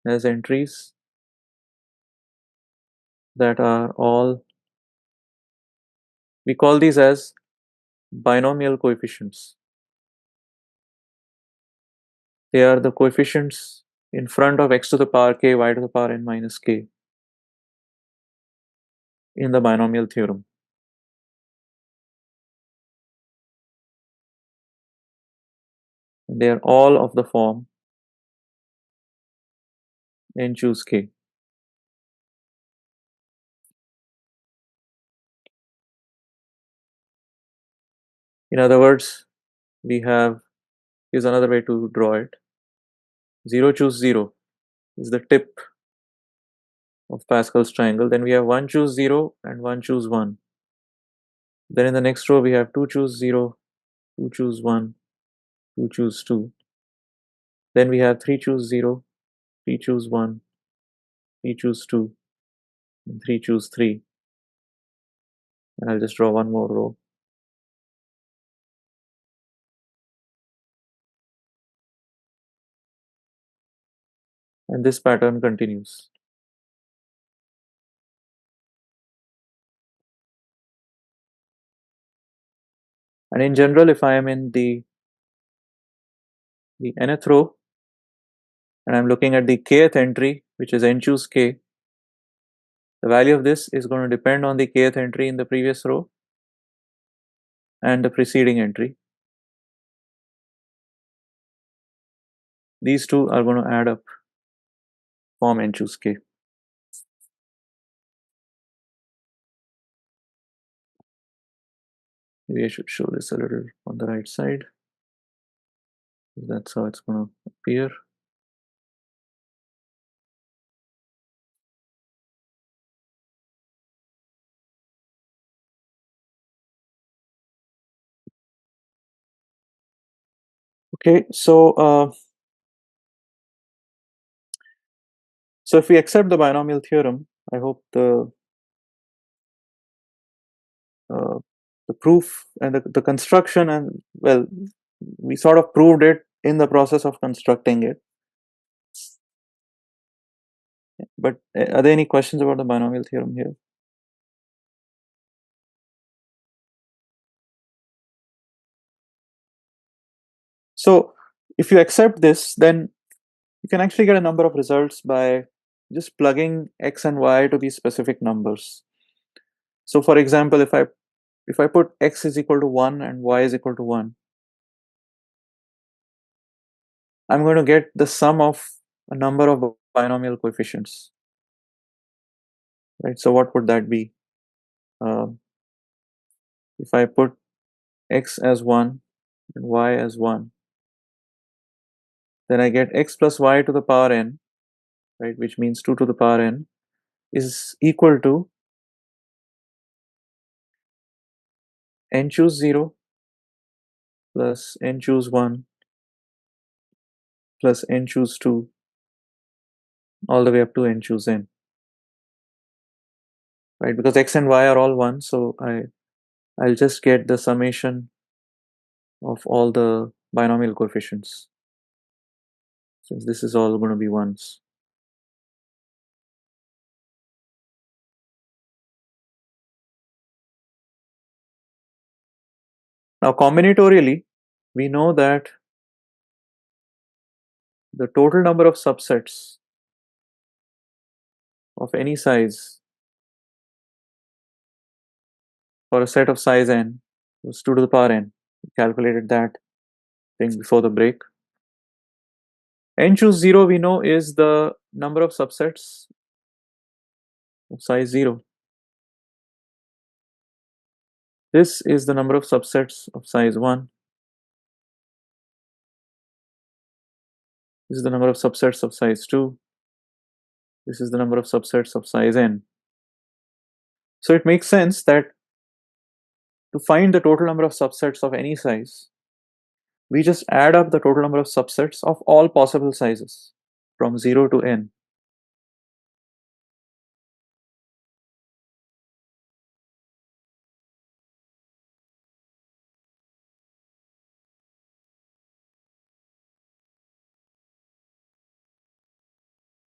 has entries that are all, we call these as binomial coefficients. They are the coefficients in front of x to the power k, y to the power n minus k in the binomial theorem. And they are all of the form n choose k. In other words, we have, here's another way to draw it. 0 choose 0 is the tip of Pascal's triangle. Then we have 1 choose 0 and 1 choose 1. Then in the next row we have 2 choose 0, 2 choose 1, 2 choose 2. Then we have 3 choose 0, 3 choose 1, 3 choose 2, and 3 choose 3. And I'll just draw one more row. And this pattern continues. And in general, if I am in the nth row and I'm looking at the kth entry, which is n choose k, the value of this is going to depend on the kth entry in the previous row and the preceding entry. These two are going to add up, form n choose k. Maybe I should show this a little on the right side. That's how it's going to appear. Okay, so if we accept the binomial theorem, I hope uh, the proof and the construction, and well, we sort of proved it in the process of constructing it. But are there any questions about the binomial theorem here? So if you accept this, then you can actually get a number of results by just plugging x and y to be specific numbers. So for example, if I put x is equal to 1 and y is equal to 1, I'm going to get the sum of a number of binomial coefficients, right? So what would that be? Um, if I put x as 1 and y as 1, then I get x plus y to the power n, right, which means 2 to the power n, is equal to n choose 0 plus n choose 1 plus n choose 2 all the way up to n choose n, right? Because x and y are all 1, so I'll just get the summation of all the binomial coefficients, since this is all going to be 1s. Now combinatorially, we know that the total number of subsets of any size for a set of size n was 2 to the power n. We calculated that thing before the break. N choose 0 we know is the number of subsets of size 0. This is the number of subsets of size 1. This is the number of subsets of size 2. This is the number of subsets of size n. So it makes sense that to find the total number of subsets of any size, we just add up the total number of subsets of all possible sizes from 0 to n.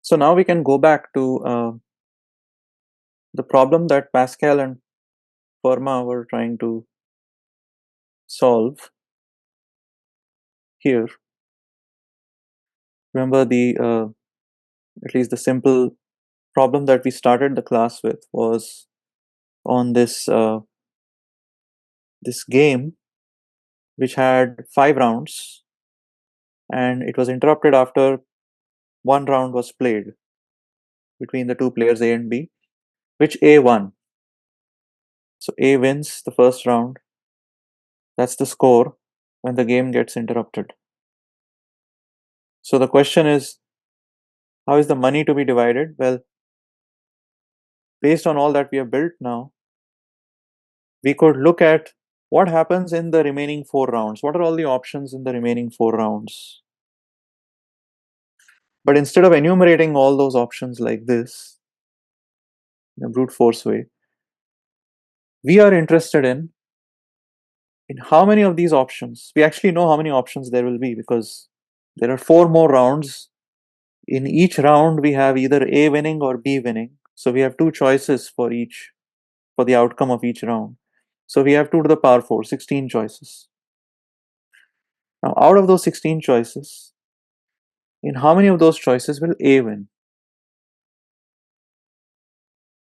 So now we can go back to the problem that Pascal and Fermat were trying to solve here. Remember at least the simple problem that we started the class with was on this game which had 5 rounds, and it was interrupted after one round was played between the two players A and B, which A won. So A wins the first round. That's the score when the game gets interrupted. So the question is, how is the money to be divided? Well, based on all that we have built now, we could look at what happens in the remaining 4 rounds. What are all the options in the remaining 4 rounds? But instead of enumerating all those options like this, in a brute force way, we are interested in how many of these options. We actually know how many options there will be because there are 4 more rounds. In each round, we have either A winning or B winning. So we have 2 choices for the outcome of each round. So we have 2 to the power 4, 16 choices. Now, out of those 16 choices, in how many of those choices will A win?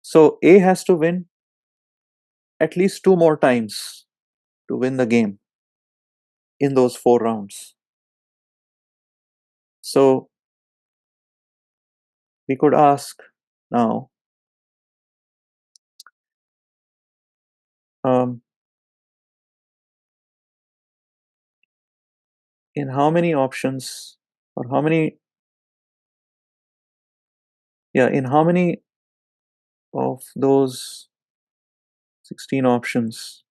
So A has to win at least 2 more times to win the game in those 4 rounds. So we could ask now, um, in how many options, or how many, yeah, in how many of those 16 options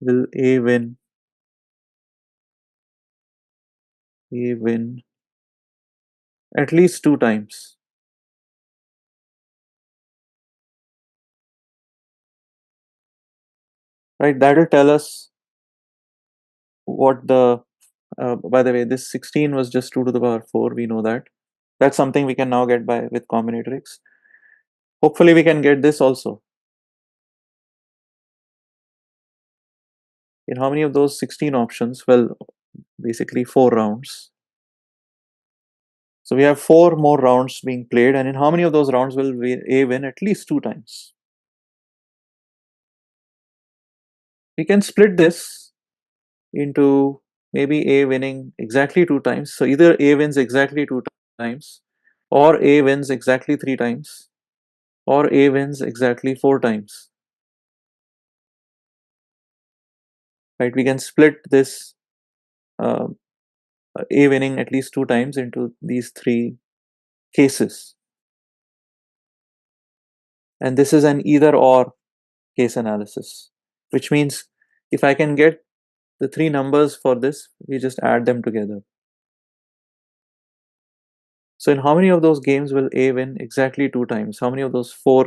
will A win at least two times, right? That will tell us what by the way, this 16 was just 2 to the power 4, we know that. That's something we can now get by with combinatorics. Hopefully we can get this also. In how many of those 16 options? Well, basically 4 rounds. So we have 4 more rounds being played, and in how many of those rounds will A win at least 2 times? We can split this into maybe A winning exactly 2 times. So either A wins exactly 2 times, or A wins exactly 3 times, or A wins exactly 4 times. Right? We can split this uh, A winning at least 2 times into these 3 cases. And this is an either or case analysis, which means if I can get the 3 numbers for this, we just add them together. So in how many of those games will A win exactly 2 times? How many of those 4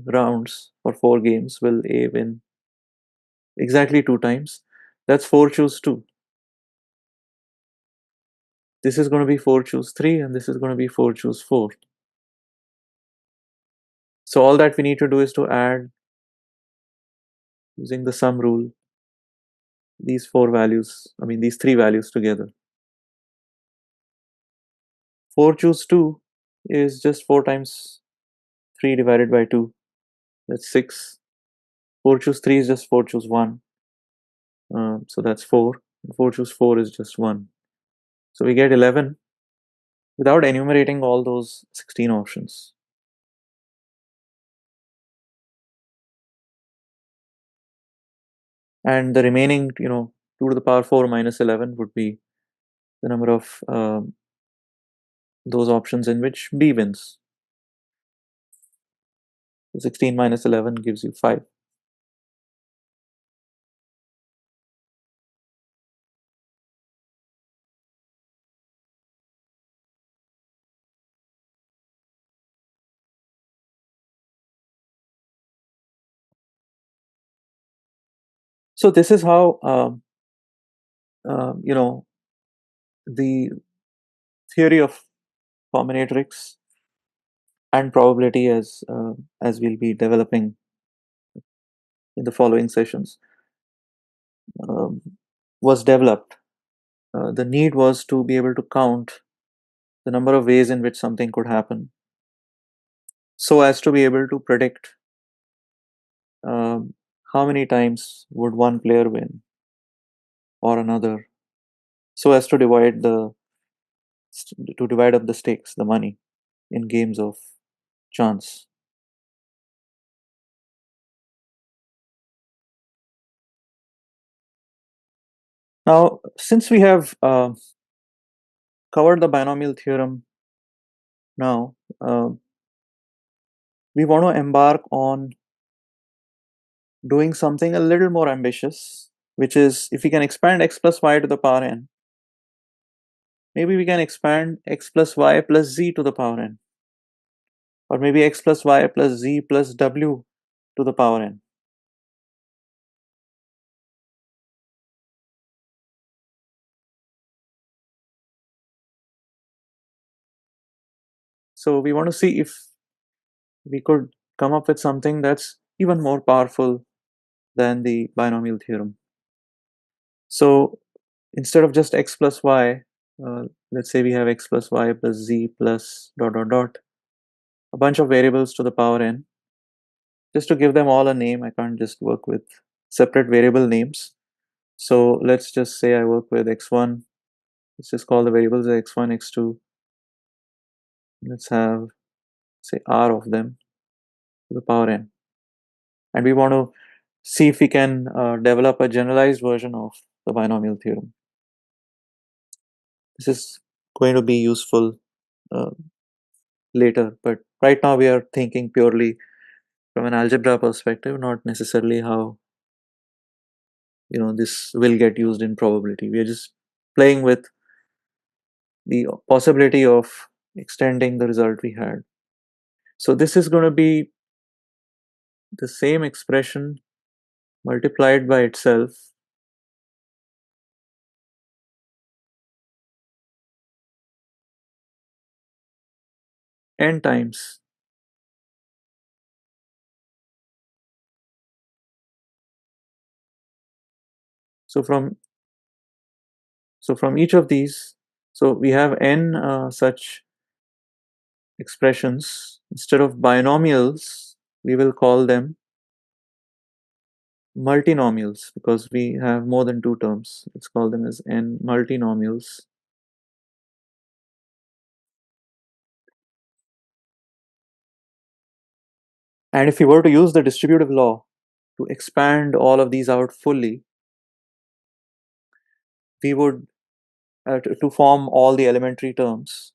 rounds or 4 games will A win exactly 2 times? That's 4 choose 2. This is going to be 4 choose 3, and this is going to be 4 choose 4. So all that we need to do is to add, using the sum rule, these 4 values, these 3 values together. 4 choose 2 is just 4 times 3 divided by 2. That's 6. 4 choose 3 is just 4 choose 1. So that's 4. 4 choose 4 is just 1. So we get 11 without enumerating all those 16 options. And the remaining, 2 to the power 4 minus 11 would be the number of those options in which B wins. 16 minus 11 gives you 5. So this is how the theory of combinatorics and probability, as we'll be developing in the following sessions, um, was developed. The need was to be able to count the number of ways in which something could happen, so as to be able to predict um, how many times would one player win or another, so as to divide up the stakes, the money, in games of chance. Now, since we have covered the binomial theorem now, we want to embark on doing something a little more ambitious, which is, if we can expand x plus y to the power n, maybe we can expand x plus y plus z to the power n, or maybe x plus y plus z plus w to the power n. So we want to see if we could come up with something that's even more powerful than the binomial theorem. So instead of just x plus y, let's say we have x plus y plus z plus dot dot dot, a bunch of variables to the power n. Just to give them all a name, I can't just work with separate variable names. So let's just say I work with x1. Let's just call the variables x1, x2. Let's have, say, r of them to the power n. And we want to see if we can develop a generalized version of the binomial theorem. This is going to be useful uh, later, but right now we are thinking purely from an algebra perspective, not necessarily how this will get used in probability. We are just playing with the possibility of extending the result we had. So this is going to be the same expression multiplied by itself n times. So from each of these, so we have n such expressions. Instead of binomials, we will call them multinomials because we have more than two terms. Let's call them as n multinomials. And if we were to use the distributive law to expand all of these out fully, we would, to form all the elementary terms,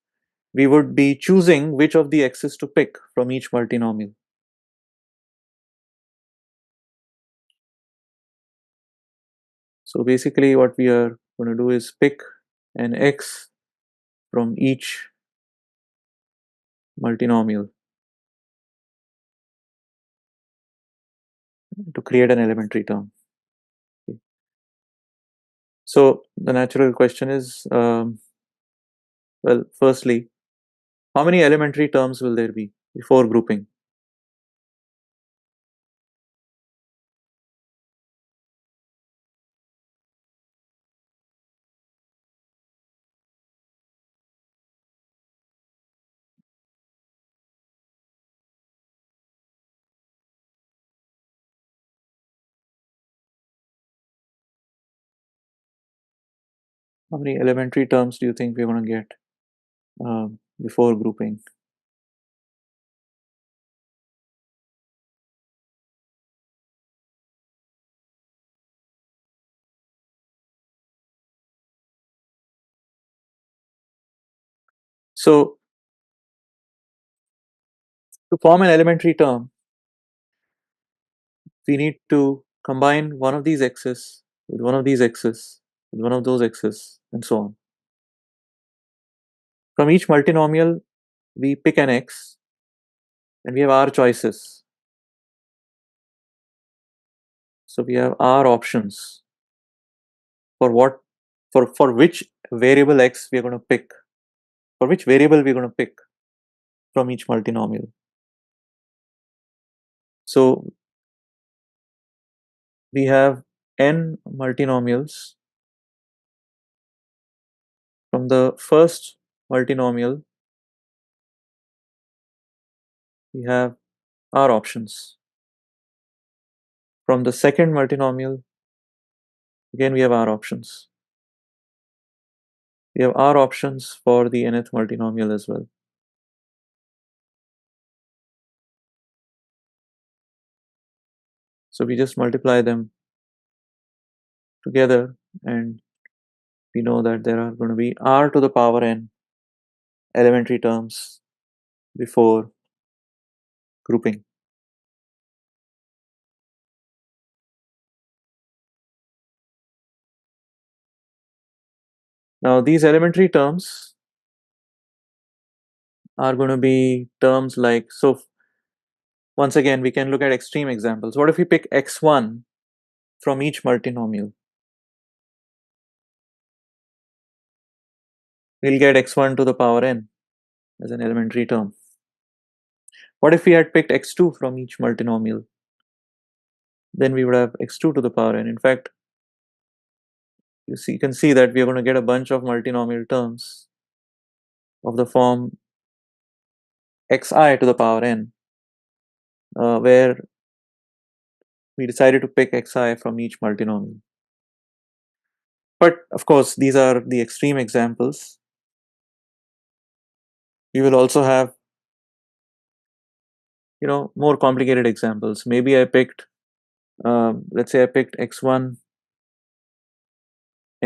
we would be choosing which of the x's to pick from each multinomial. So basically what we are going to do is pick an x from each multinomial to create an elementary term. Okay. So the natural question is, well, firstly, how many elementary terms will there be before grouping? How many elementary terms do you think we're going to get before grouping? So to form an elementary term, we need to combine one of these x's with one of these x's with one of those x's and so on. From each multinomial, we pick an x and we have r choices. So we have r options for what for which variable x we are going to pick, for which variable we are going to pick from each multinomial. So we have n multinomials. From the first multinomial, we have r options. From the second multinomial, again we have r options. We have r options for the nth multinomial as well. So we just multiply them together and we know that there are going to be r to the power n elementary terms before grouping. Now these elementary terms are going to be terms like, so once again we can look at extreme examples. What if we pick x1 from each multinomial? We'll get x1 to the power n as an elementary term. What if we had picked x2 from each multinomial? Then we would have x2 to the power n. In fact, you can see that we are going to get a bunch of multinomial terms of the form xi to the power n, where we decided to pick xi from each multinomial. But of course, these are the extreme examples. We will also have, more complicated examples. Maybe I picked, let's say I picked x1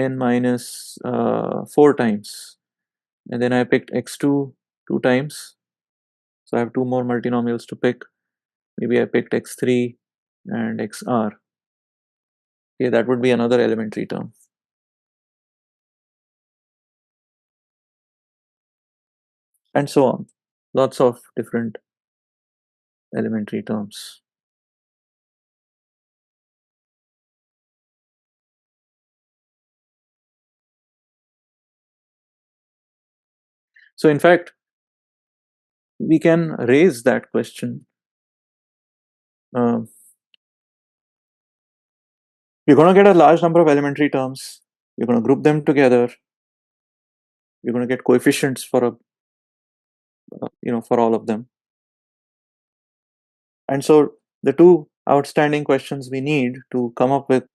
n minus 4 times, and then I picked x2 2 times. So I have two more multinomials to pick. Maybe I picked x3 and xr. Okay, that would be another elementary term. And so on. Lots of different elementary terms. So in fact, we can raise that question. Uh, we're going to get a large number of elementary terms. We're going to group them together. We're going to get coefficients for for all of them. And so the two outstanding questions we need to come up with,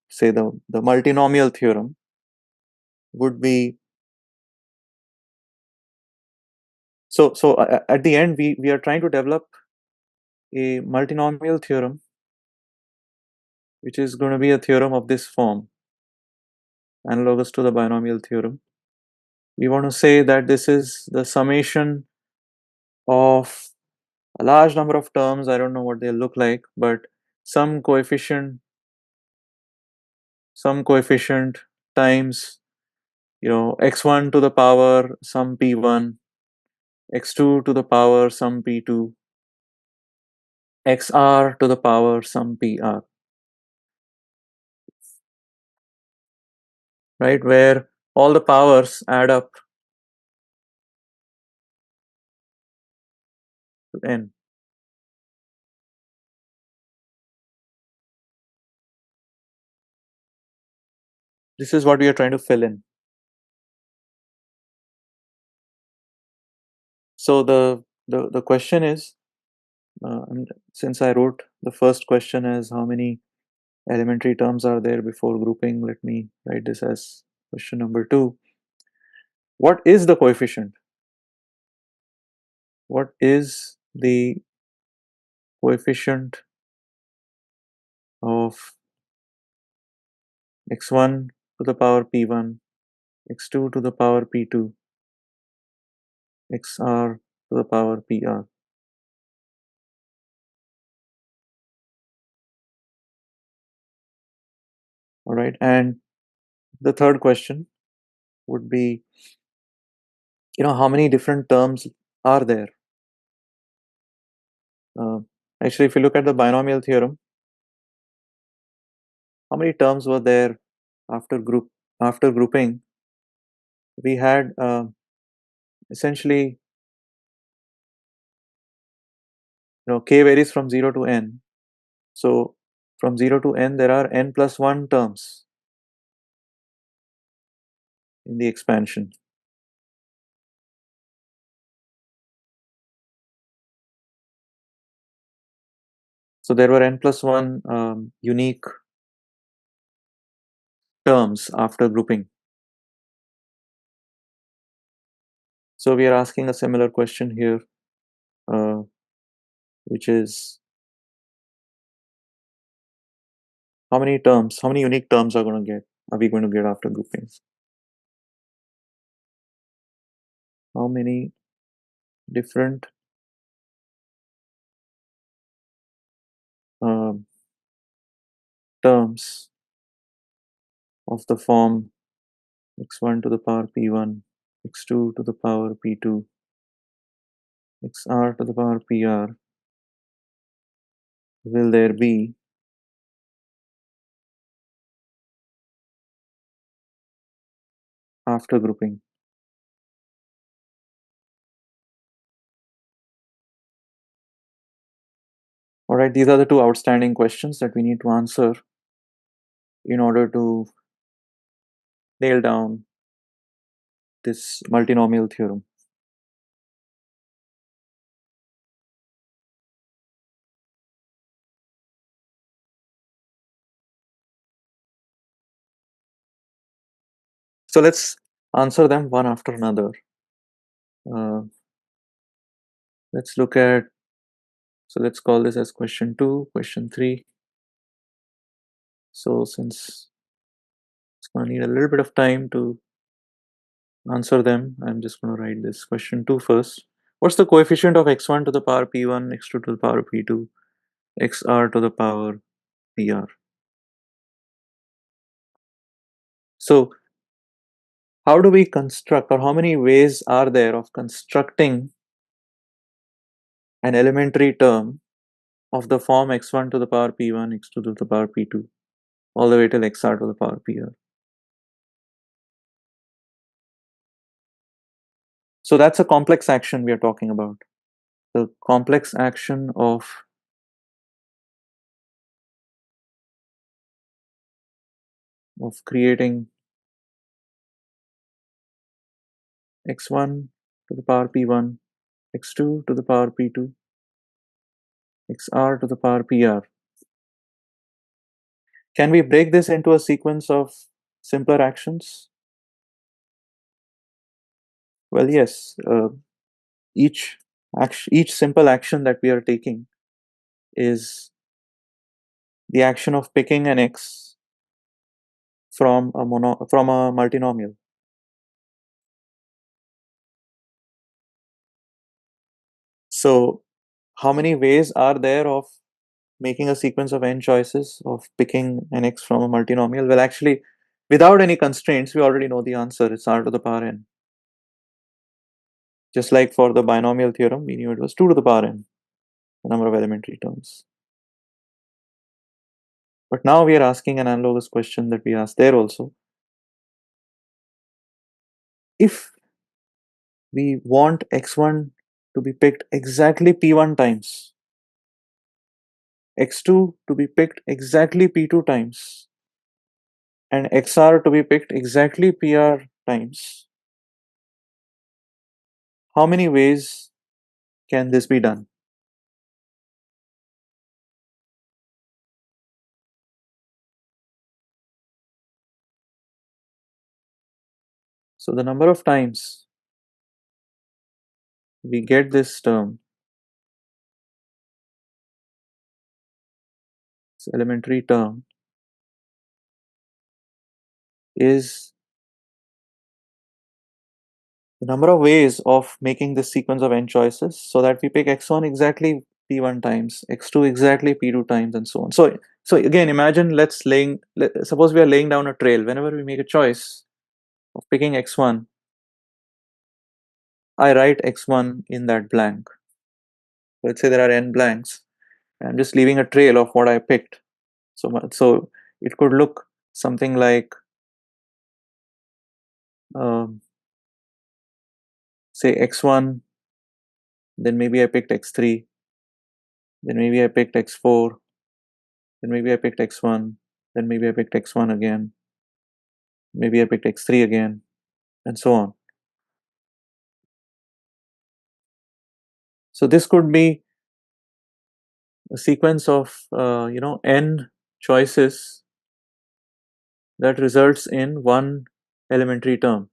say the multinomial theorem would be, at the end we are trying to develop a multinomial theorem which is going to be a theorem of this form, analogous to the binomial theorem. We want to say that this is the summation of a large number of terms. I don't know what they look like, but some coefficient times x1 to the power some p1, x2 to the power some p2, xr to the power some pr, right, where all the powers add up to n. This is what we are trying to fill in. So the question is, and since I wrote the first question as how many elementary terms are there before grouping, let me write this as question number 2. What is the coefficient? What is the coefficient of x1 to the power p1, x2 to the power p2, xr to the power pr? All right, and the third question would be, how many different terms are there? Uh, Actually, if you look at the binomial theorem, how many terms were there after grouping? We had essentially, k varies from 0 to n. So from 0 to n, there are n plus 1 terms in the expansion. So there were n plus 1 unique terms after grouping. So we are asking a similar question here, which is, how many unique terms are we going to get after grouping? How many different um, terms of the form x1 to the power p1, x2 to the power p2, xr to the power pr will there be after grouping? All right, these are the two outstanding questions that we need to answer in order to nail down this multinomial theorem. So let's answer them one after another. Uh, let's look at, so let's call this as question 2, question 3. So since So I need a little bit of time to answer them. I'm just going to write this question 2 first. What's the coefficient of x1 to the power p1, x2 to the power p2, xr to the power pr? So how do we construct, or how many ways are there of constructing an elementary term of the form x1 to the power p1, x2 to the power p2, all the way till xr to the power pr? So that's a complex action we are talking about. The complex action of creating x1 to the power p1, x2 to the power p2, xr to the power pr. Can we break this into a sequence of simpler actions? Well, yes. Each simple action that we are taking is the action of picking an x from a multinomial. So how many ways are there of making a sequence of n choices of picking an x from a multinomial? Well, actually, without any constraints, we already know the answer. It's r to the power n. Just like for the binomial theorem, we knew it was 2 to the power n, the number of elementary terms. But now we are asking an analogous question that we asked there also. If we want x1 to be picked exactly p1 times, x2 to be picked exactly p2 times, and xr to be picked exactly pr times, how many ways can this be done? So the number of times we get this term, this elementary term, is the number of ways of making this sequence of n choices so that we pick x1 exactly p1 times, x2 exactly p2 times, and so on. So again, imagine suppose we are laying down a trail. Whenever we make a choice of picking x1, I write x1 in that blank. Let's say there are n blanks. I'm just leaving a trail of what I picked. So it could look something like, um, say x1, then maybe I picked x3, then maybe I picked x4, then maybe I picked x1, then maybe I picked x1 again, maybe I picked x3 again, and so on. So this could be a sequence of n choices that results in one elementary term.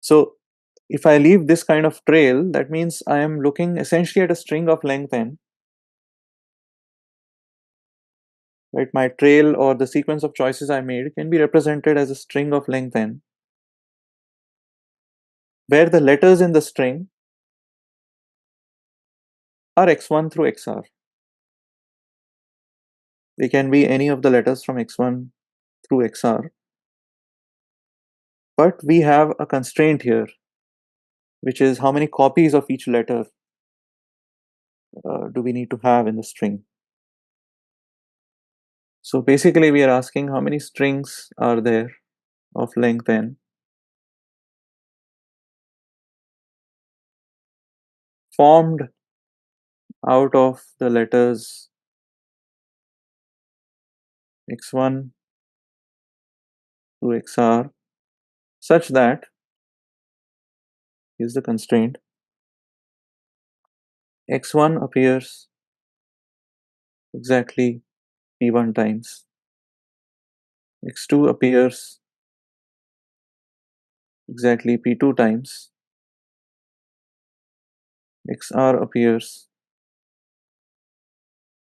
So if I leave this kind of trail, that means I am looking essentially at a string of length n. Right, my trail or the sequence of choices I made can be represented as a string of length n, where the letters in the string are x1 through xr. They can be any of the letters from x1 through xr. But we have a constraint here, which is how many copies of each letter do we need to have in the string. So basically, we are asking how many strings are there of length n formed out of the letters x1 to xr, such that, is the constraint, x1 appears exactly p1 times, x2 appears exactly p2 times, XR appears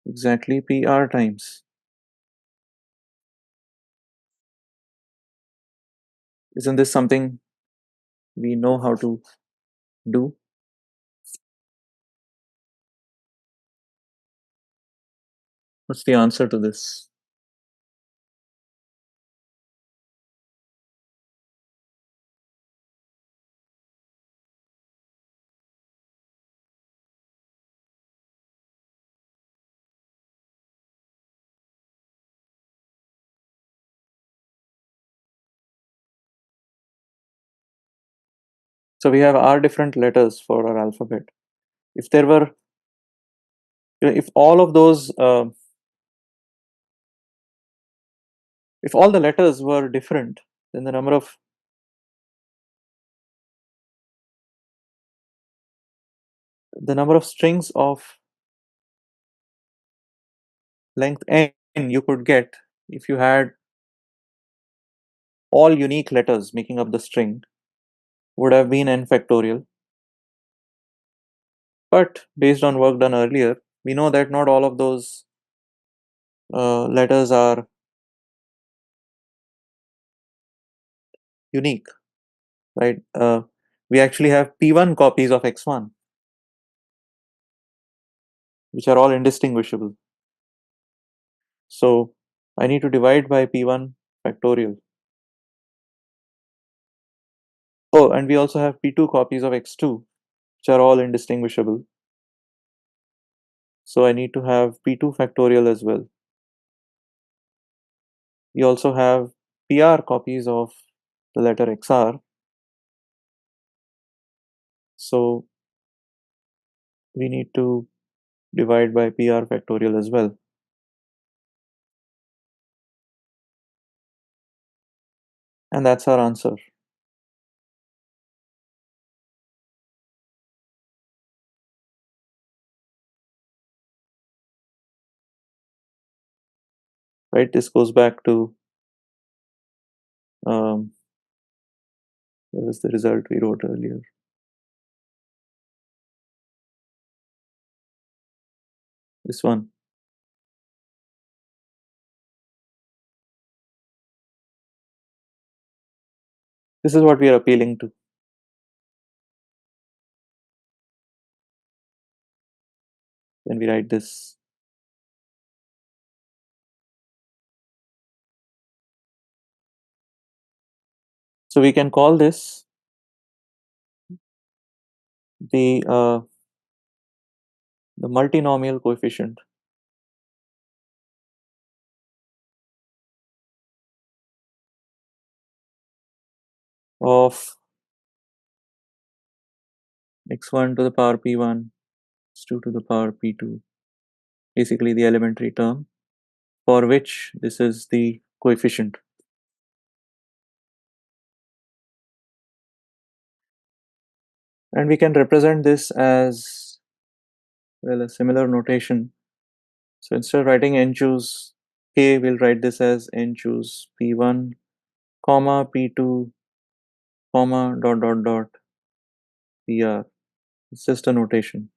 exactly PR times. Isn't this something we know how to do? What's the answer to this? So we have our different letters for our alphabet. If there were, if all of those, if all the letters were different, then the number of strings of length n you could get if you had all unique letters making up the string would have been n factorial. But based on work done earlier, we know that not all of those letters are unique, right? We actually have p1 copies of x1, which are all indistinguishable. So I need to divide by p1 factorial. Oh, and we also have p2 copies of x2, which are all indistinguishable. So I need to have p2 factorial as well. We also have PR copies of the letter XR. So we need to divide by PR factorial as well. And that's our answer. Right? This goes back to um, what was the result we wrote earlier? This one. This is what we are appealing to when we write this. So we can call this the multinomial coefficient of x1 to the power p1, x2 to the power p2, basically the elementary term for which this is the coefficient. And we can represent this as well a similar notation. So instead of writing n choose k, we'll write this as n choose p1, comma p2, comma dot dot dot pr. It's just a notation.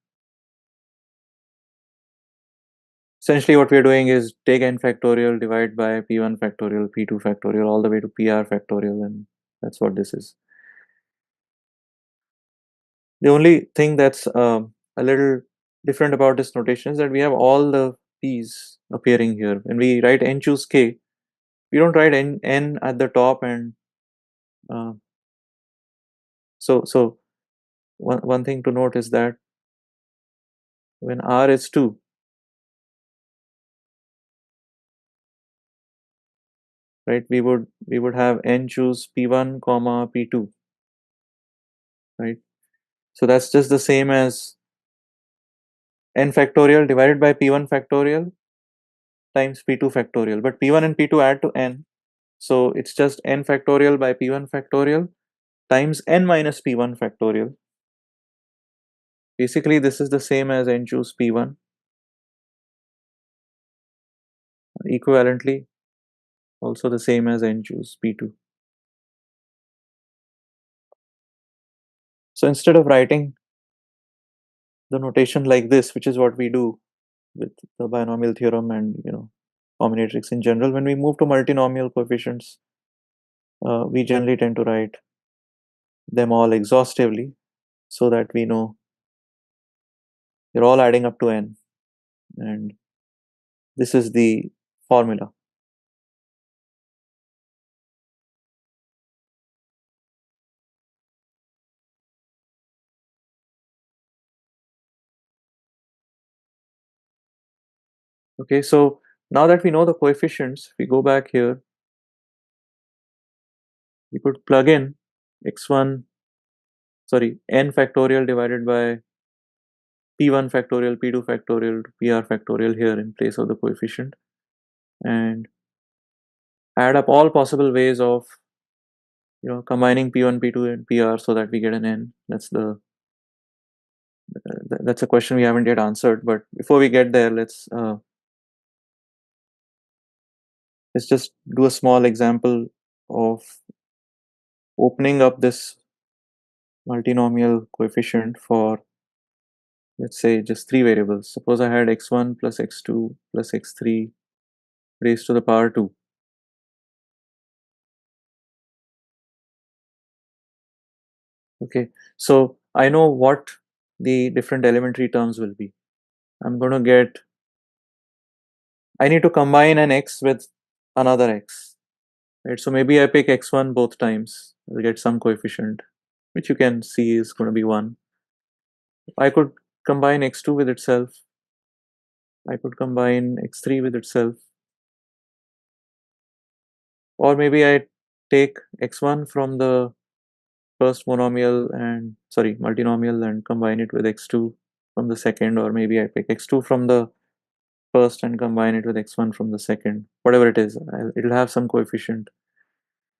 Essentially, what we're doing is take n factorial, divide by p1 factorial, p2 factorial, all the way to pr factorial, and that's what this is. The only thing that's a little different about this notation is that we have all the p's appearing here. When we write n choose k, we don't write n at the top, and uh, so one thing to note is that when r is 2, right, we would have n choose p1 comma p2, right? So that's just the same as n factorial divided by p1 factorial times p2 factorial, but p1 and p2 add to n, so it's just n factorial by p1 factorial times n minus p1 factorial. Basically this is the same as n choose p1, equivalently also the same as n choose p2. So instead of writing the notation like this, which is what we do with the binomial theorem and combinatorics in general. When we move to multinomial coefficients, we generally tend to write them all exhaustively so that we know they're all adding up to n, and this is the formula. Okay, so now that we know the coefficients, we go back here, we could plug in x1, sorry, n factorial divided by p1 factorial, p2 factorial, pr factorial here in place of the coefficient, and add up all possible ways of combining p1, p2, and pr so that we get an n. That's a question we haven't yet answered. But before we get there, let's just do a small example of opening up this multinomial coefficient for, let's say, just three variables. Suppose I had x1 plus x2 plus x3 raised to the power 2. Okay, so I know what the different elementary terms will be. I'm going to get, I need to combine an x with another x, right? So maybe I pick x1 both times, I'll get some coefficient, which you can see is going to be 1. I could combine x2 with itself, I could combine x3 with itself, or maybe I take x1 from the first multinomial and combine it with x2 from the second, or maybe I pick x2 from the first and combine it with x1 from the second. Whatever it is, it'll have some coefficient.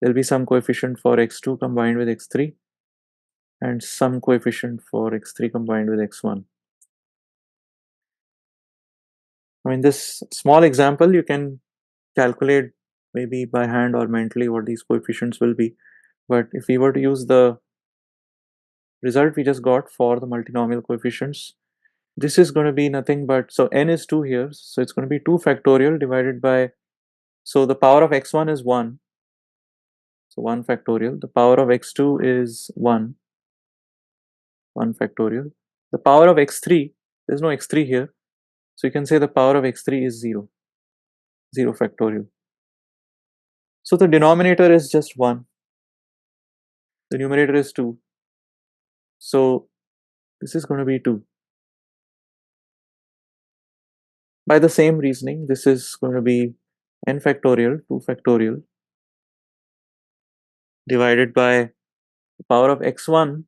There'll be some coefficient for x2 combined with x3 and some coefficient for x3 combined with x1. I mean, this small example, you can calculate maybe by hand or mentally what these coefficients will be. But if we were to use the result we just got for the multinomial coefficients, this is going to be nothing but, so n is 2 here, so it's going to be 2 factorial divided by, so the power of x1 is 1, so 1 factorial. The power of x2 is 1, 1 factorial. The power of x3, there's no x3 here, so you can say the power of x3 is 0, 0 factorial. So the denominator is just 1, the numerator is 2, so this is going to be 2. By the same reasoning, this is going to be n factorial, 2 factorial, divided by the power of x1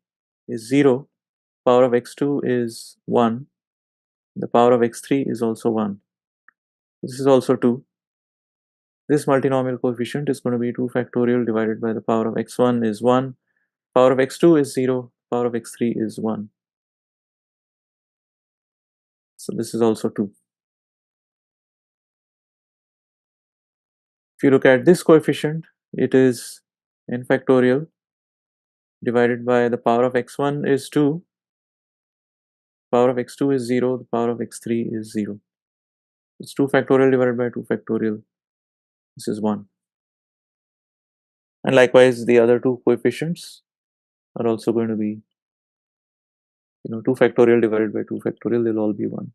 is 0, power of x2 is 1, the power of x3 is also 1. This is also 2. This multinomial coefficient is going to be 2 factorial divided by the power of x1 is 1, power of x2 is 0, power of x3 is 1. So this is also 2. If you look at this coefficient, it is n factorial divided by the power of x1 is 2, power of x2 is 0, the power of x3 is 0. It's 2 factorial divided by 2 factorial. This is 1. And likewise, the other two coefficients are also going to be, 2 factorial divided by 2 factorial, they'll all be 1.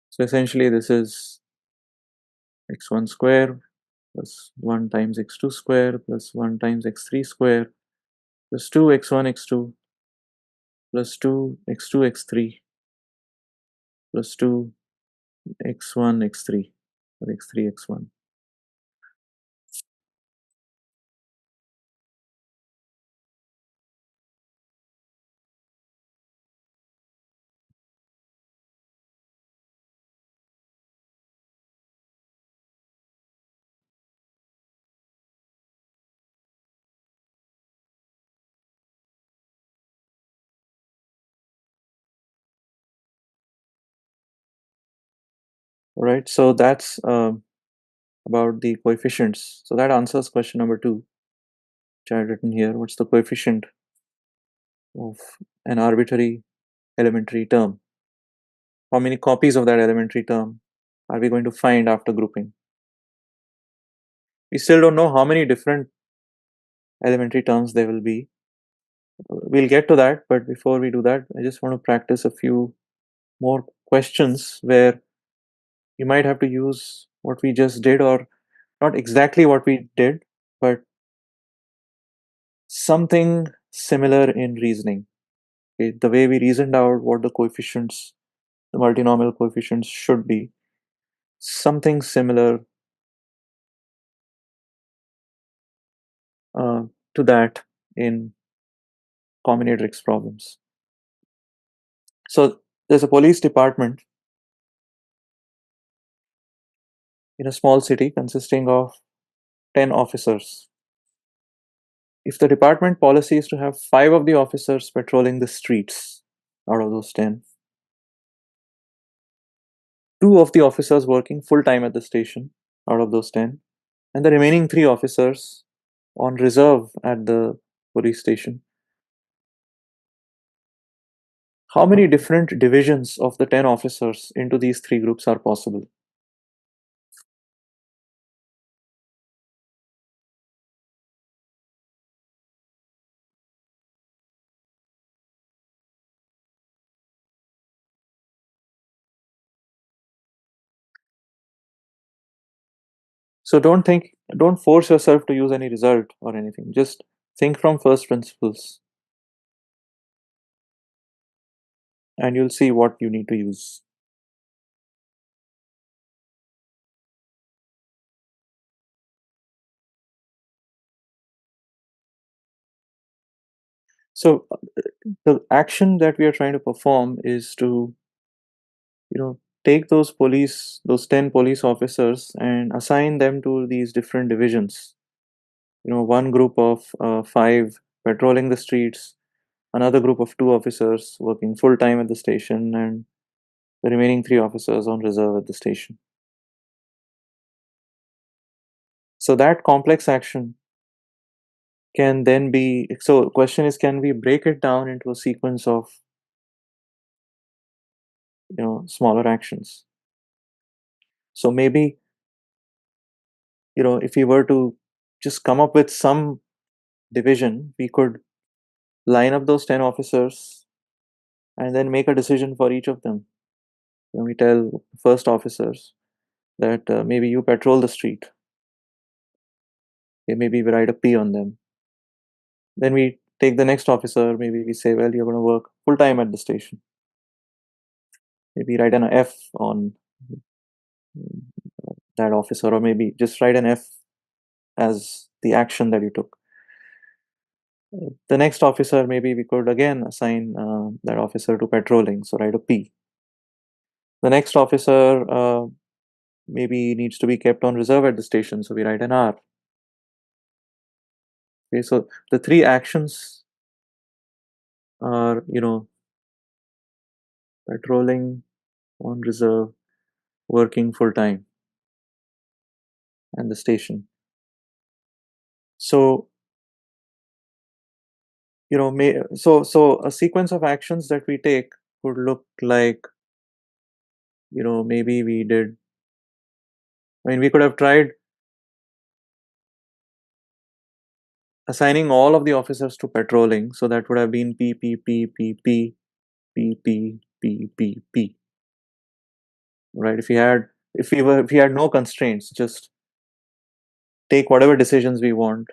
So essentially, this is x1 square plus 1 times x2 square plus 1 times x3 square plus 2 x1 x2 plus 2 x2 x3 plus 2 x1 x3 or x3 x1. All right, so that's about the coefficients. So that answers question number 2. which I had written here. What's the coefficient of an arbitrary elementary term? How many copies of that elementary term are we going to find after grouping? We still don't know how many different elementary terms there will be. We'll get to that, but before we do that, I just want to practice a few more questions where you might have to use what we just did, or not exactly what we did, but something similar in reasoning. Okay? The way we reasoned out what the coefficients, the multinomial coefficients should be, something similar uh, to that in combinatorics problems. So there's a police department in a small city consisting of 10 officers. If the department policy is to have 5 of the officers patrolling the streets out of those 10, 2 of the officers working full time at the station out of those 10, and the remaining 3 officers on reserve at the police station, how many different divisions of the 10 officers into these 3 groups are possible? So don't force yourself to use any result or anything. Just think from first principles and you'll see what you need to use. So the action that we are trying to perform is to, take those 10 police officers and assign them to these different divisions. One group of 5 patrolling the streets, another group of 2 officers working full time at the station, and the remaining 3 officers on reserve at the station. So that complex action can then be, so question is, can we break it down into a sequence of smaller actions? So maybe, if we were to just come up with some division, we could line up those 10 officers and then make a decision for each of them. We tell first officers that maybe you patrol the street. Okay, maybe we write a P on them. Then we take the next officer, maybe we say, well, you're going to work full time at the station. Maybe write an F on that officer, or maybe just write an F as the action that you took. The next officer, maybe we could again assign that officer to patrolling, so write a P. The next officer maybe needs to be kept on reserve at the station, so we write an R. Okay, so the 3 actions are, patrolling, on reserve, working full time, and the station. So, so a sequence of actions that we take would look like, maybe we did, I mean, we could have tried assigning all of the officers to patrolling, so that would have been P, P, P, P, P, P, P, P, P, P. Right? If we had no constraints, just take whatever decisions we want,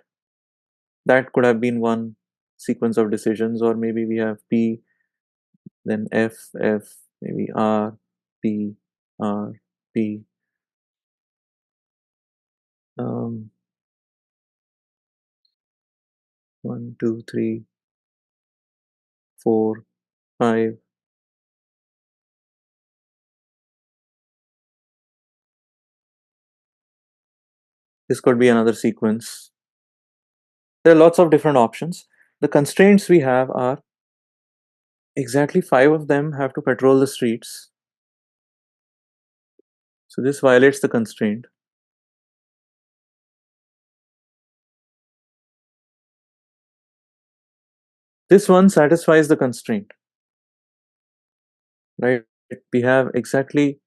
that could have been one sequence of decisions. Or maybe we have P, then F, F, maybe R, P, R, P. Um, 1, 2, 3, 4, 5. This could be another sequence. There are lots of different options. The constraints we have are exactly 5 of them have to patrol the streets. So this violates the constraint. This one satisfies the constraint, right? We have exactly,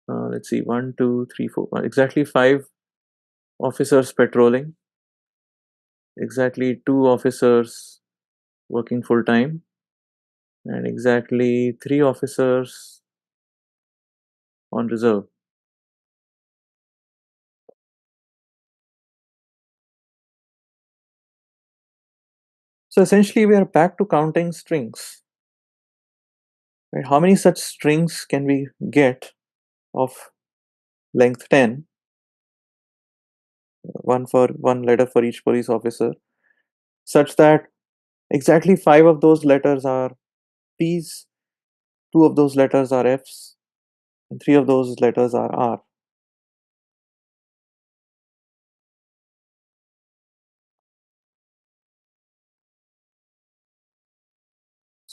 let's see, one, two, three, four, exactly five officers patrolling, exactly two officers working full time, and exactly three officers on reserve. So essentially, we are back to counting strings. Right? How many such strings can we get of length 10, one for one letter for each police officer, such that exactly five of those letters are P's, two of those letters are F's, and three of those letters are R.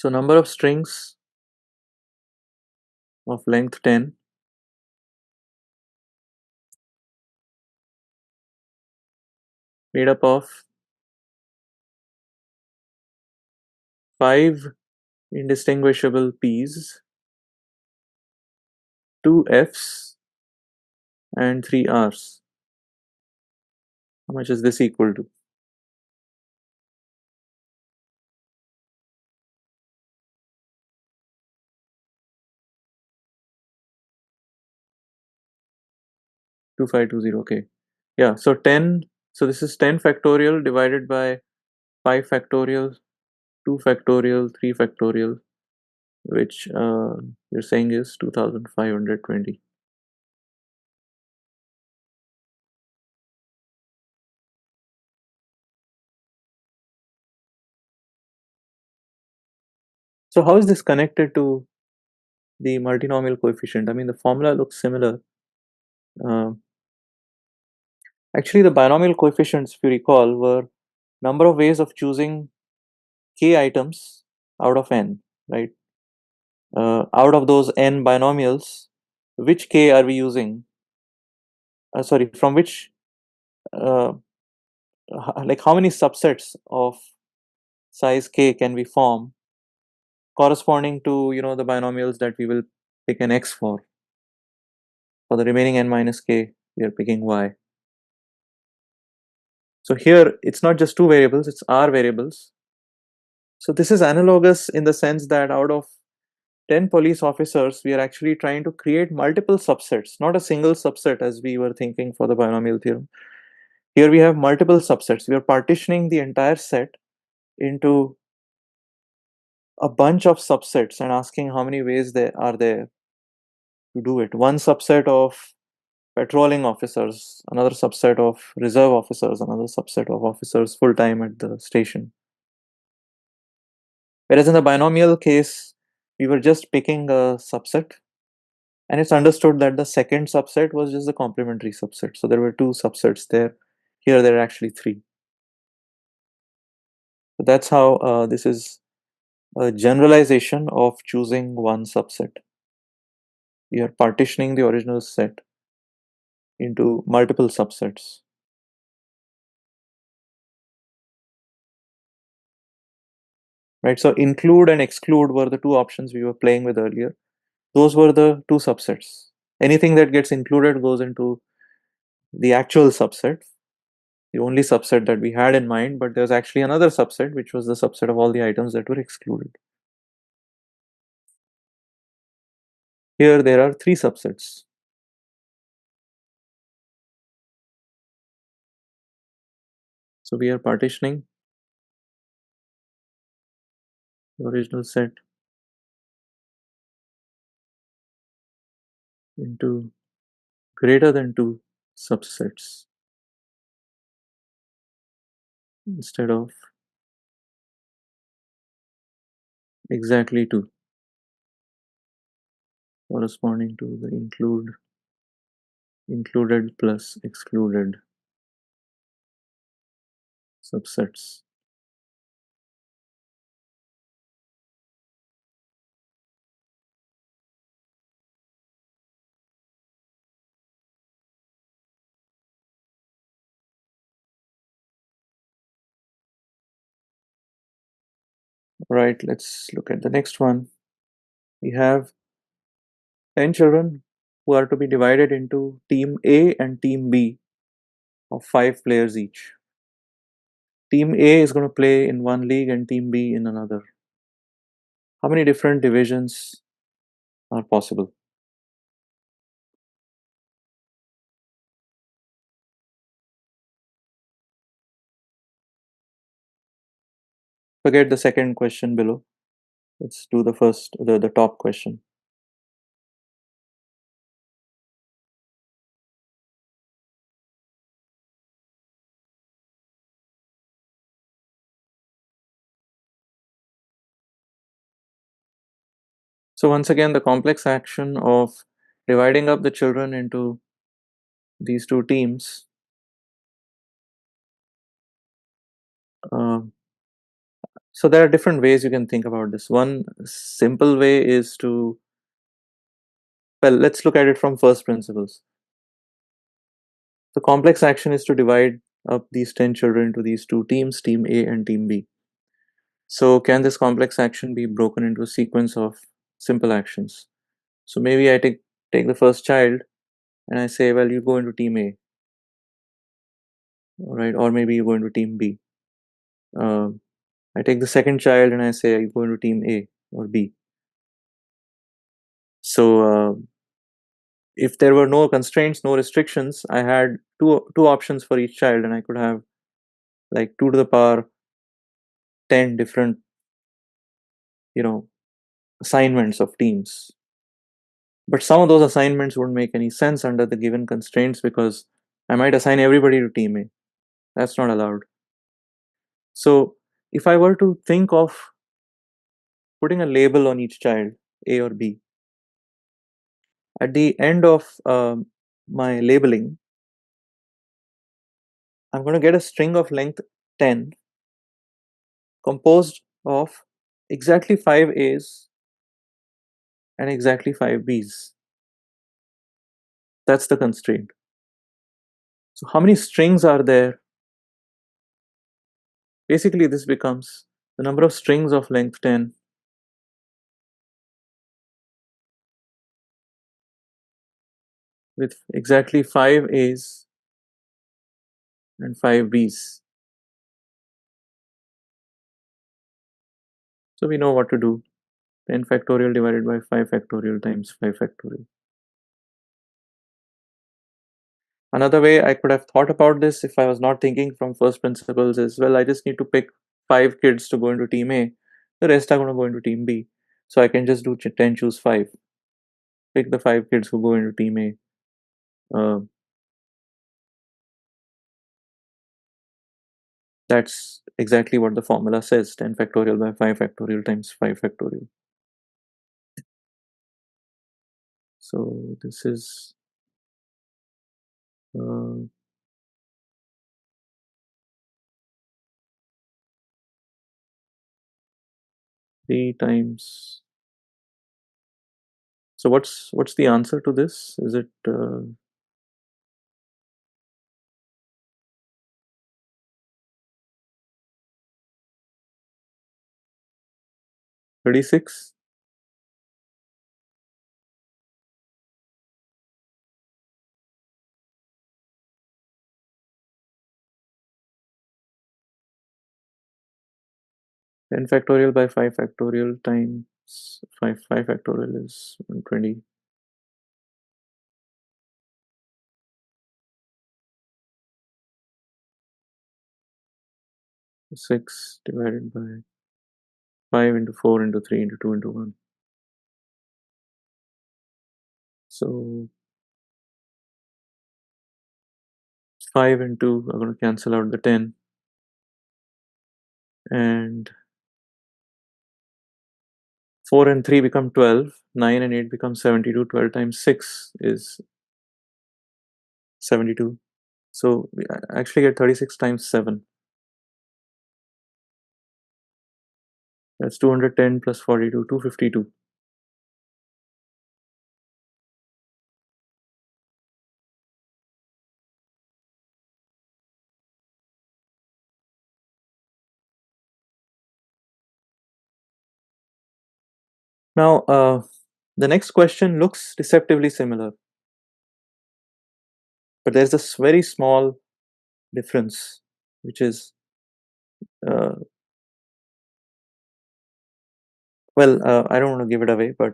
So number of strings of length 10 made up of five indistinguishable P's, two F's, and three R's. How much is this equal to? 2520. Okay. Yeah. So 10. So this is 10 factorial divided by 5 factorial, 2 factorial, 3 factorial, which you're saying is 2520. So how is this connected to the multinomial coefficient? I mean, the formula looks similar. Uh, Actually, the binomial coefficients, if you recall, were number of ways of choosing k items out of n, right? Out of those n binomials, which k are we using? Sorry, from which, uh, like how many subsets of size k can we form corresponding to the binomials that we will pick an x for. For the remaining n minus k, we are picking y. So here it's not just two variables, it's r variables. So this is analogous in the sense that out of 10 police officers, we are actually trying to create multiple subsets, not a single subset as we were thinking for the binomial theorem. Here we have multiple subsets. We are partitioning the entire set into a bunch of subsets and asking how many ways there are there to do it. One subset of patrolling officers, another subset of reserve officers, another subset of officers full time at the station. Whereas in the binomial case, we were just picking a subset, and it's understood that the second subset was just the complementary subset. So there were two subsets there. Here there are actually three. So that's how this is a generalization of choosing one subset. We are partitioning the original set into multiple subsets. Right? So include and exclude were the two options we were playing with earlier. Those were the two subsets. Anything that gets included goes into the actual subset, the only subset that we had in mind, but there's actually another subset, which was the subset of all the items that were excluded. Here there are three subsets. So we are partitioning the original set into greater than two subsets instead of exactly two, corresponding to the included plus excluded subsets. Right, let's look at the next one. We have 10 children who are to be divided into team A and team B of 5 players each. Team A is going to play in one league and team B in another. How many different divisions are possible? Forget the second question below. Let's do the top question. So once again, the complex action of dividing up the children into these two teams. Uh, so there are different ways you can think about this. One simple way is to, well, let's look at it from first principles. The complex action is to divide up these 10 children into these two teams, team A and team B. So can this complex action be broken into a sequence of simple actions? So maybe I take the first child and I say, well, you go into team A, right? Or maybe you go into team B. Uh, I take the second child and I say, you go into team A or B. So if there were no constraints, no restrictions, I had two options for each child, and I could have like 2 to the power 10 different, you know, assignments of teams. But some of those assignments wouldn't make any sense under the given constraints because I might assign everybody to team A. That's not allowed. So if I were to think of putting a label on each child, A or B, at the end of my labeling, I'm going to get a string of length 10 composed of exactly 5 A's and exactly 5 B's. That's the constraint. So how many strings are there? Basically, this becomes the number of strings of length 10 with exactly 5 A's and 5 B's. So we know what to do. 10 factorial divided by 5 factorial times 5 factorial. Another way I could have thought about this if I was not thinking from first principles is, well, I just need to pick 5 kids to go into team A. The rest are going to go into team B. So I can just do 10 choose 5. Pick the 5 kids who go into team A. Uh, that's exactly what the formula says, 10 factorial by 5 factorial times 5 factorial. So this is uh, 3 times. So what's the answer to this? Is it 36? 10 factorial by 5 factorial times 5 factorial is 120. 6 divided by 5 into 4 into 3 into 2 into 1. So 5 and 2 are going to cancel out the 10. And 4 and 3 become 12. 9 and 8 become 72. 12 times 6 is 72. So we actually get 36 times 7. That's 210 plus 42, 252. Now, the next question looks deceptively similar, but there's this very small difference, which is, uh, I don't want to give it away, but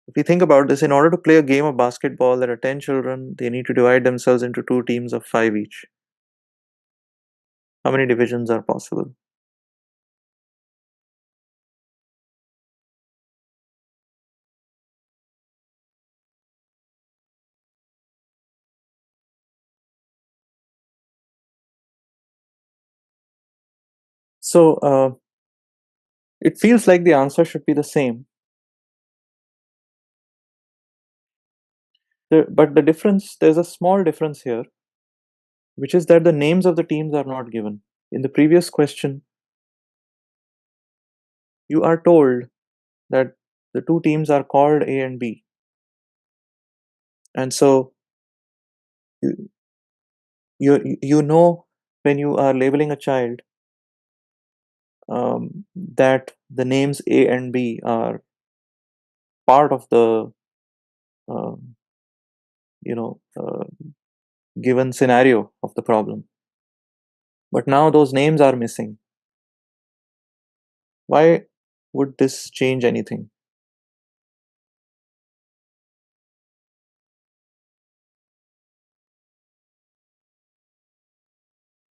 if you think about this, in order to play a game of basketball, there are 10 children, they need to divide themselves into two teams of five each. How many divisions are possible? So, it feels like the answer should be the same. But the difference, there's a small difference here, which is that the names of the teams are not given. In the previous question, you are told that the two teams are called A and B. And so you, you know when you are labeling a child that the names A and B are part of the um, given scenario of the problem. But now those names are missing. Why would this change anything?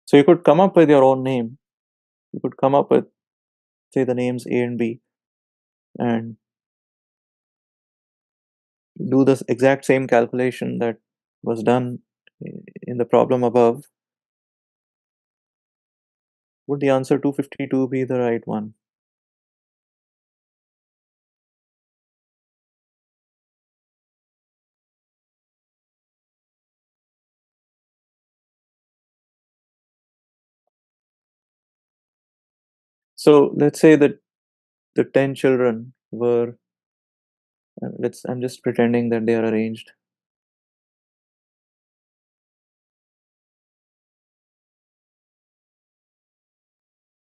So you could come up with your own name. You could come up with, say, the names A and B and do the exact same calculation that was done in the problem above. Would the answer 252 be the right one? So let's say that the 10 children were, I'm just pretending that they are arranged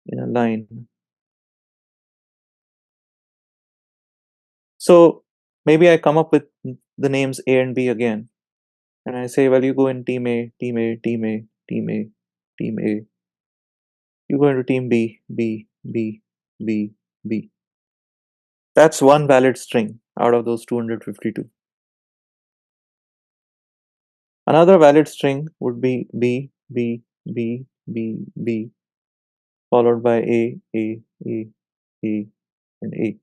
in a line. So maybe I come up with the names A and B again, and I say, well, you go in team A, team A, team A, team A, team A. You go into team B, B, B, B, B. That's one valid string out of those 252. Another valid string would be B, B, B, B, B, followed by A, A, A, A, and A.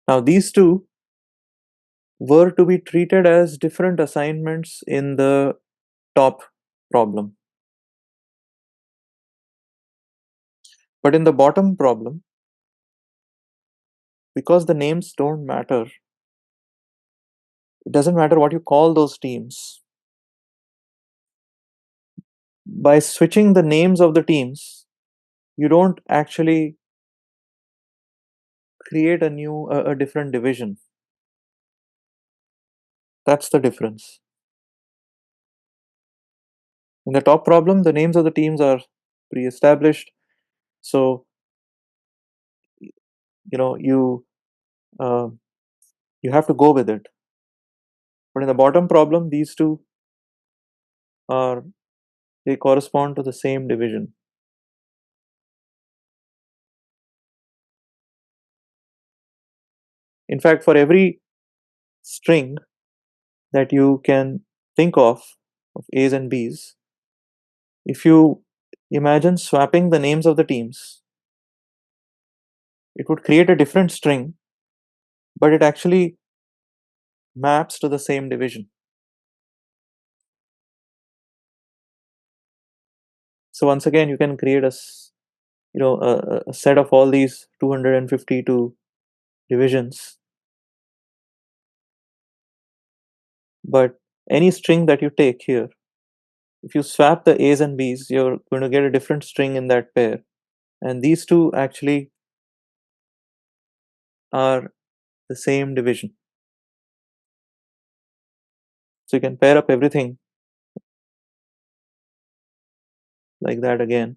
Now, these two were to be treated as different assignments in the top problem. But in the bottom problem, because the names don't matter, it doesn't matter what you call those teams. By switching the names of the teams, you don't actually create a different division. That's the difference. In the top problem, the names of the teams are pre-established, so you know uh, you have to go with it. But in the bottom problem, these two are they correspond to the same division. In fact, for every string that you can think of A's and B's, if you imagine swapping the names of the teams, it would create a different string, but it actually maps to the same division. So once again, you can create a set of all these 252 divisions, but any string that you take here, if you swap the A's and B's, you're going to get a different string in that pair. And these two actually are the same division. So you can pair up everything like that again,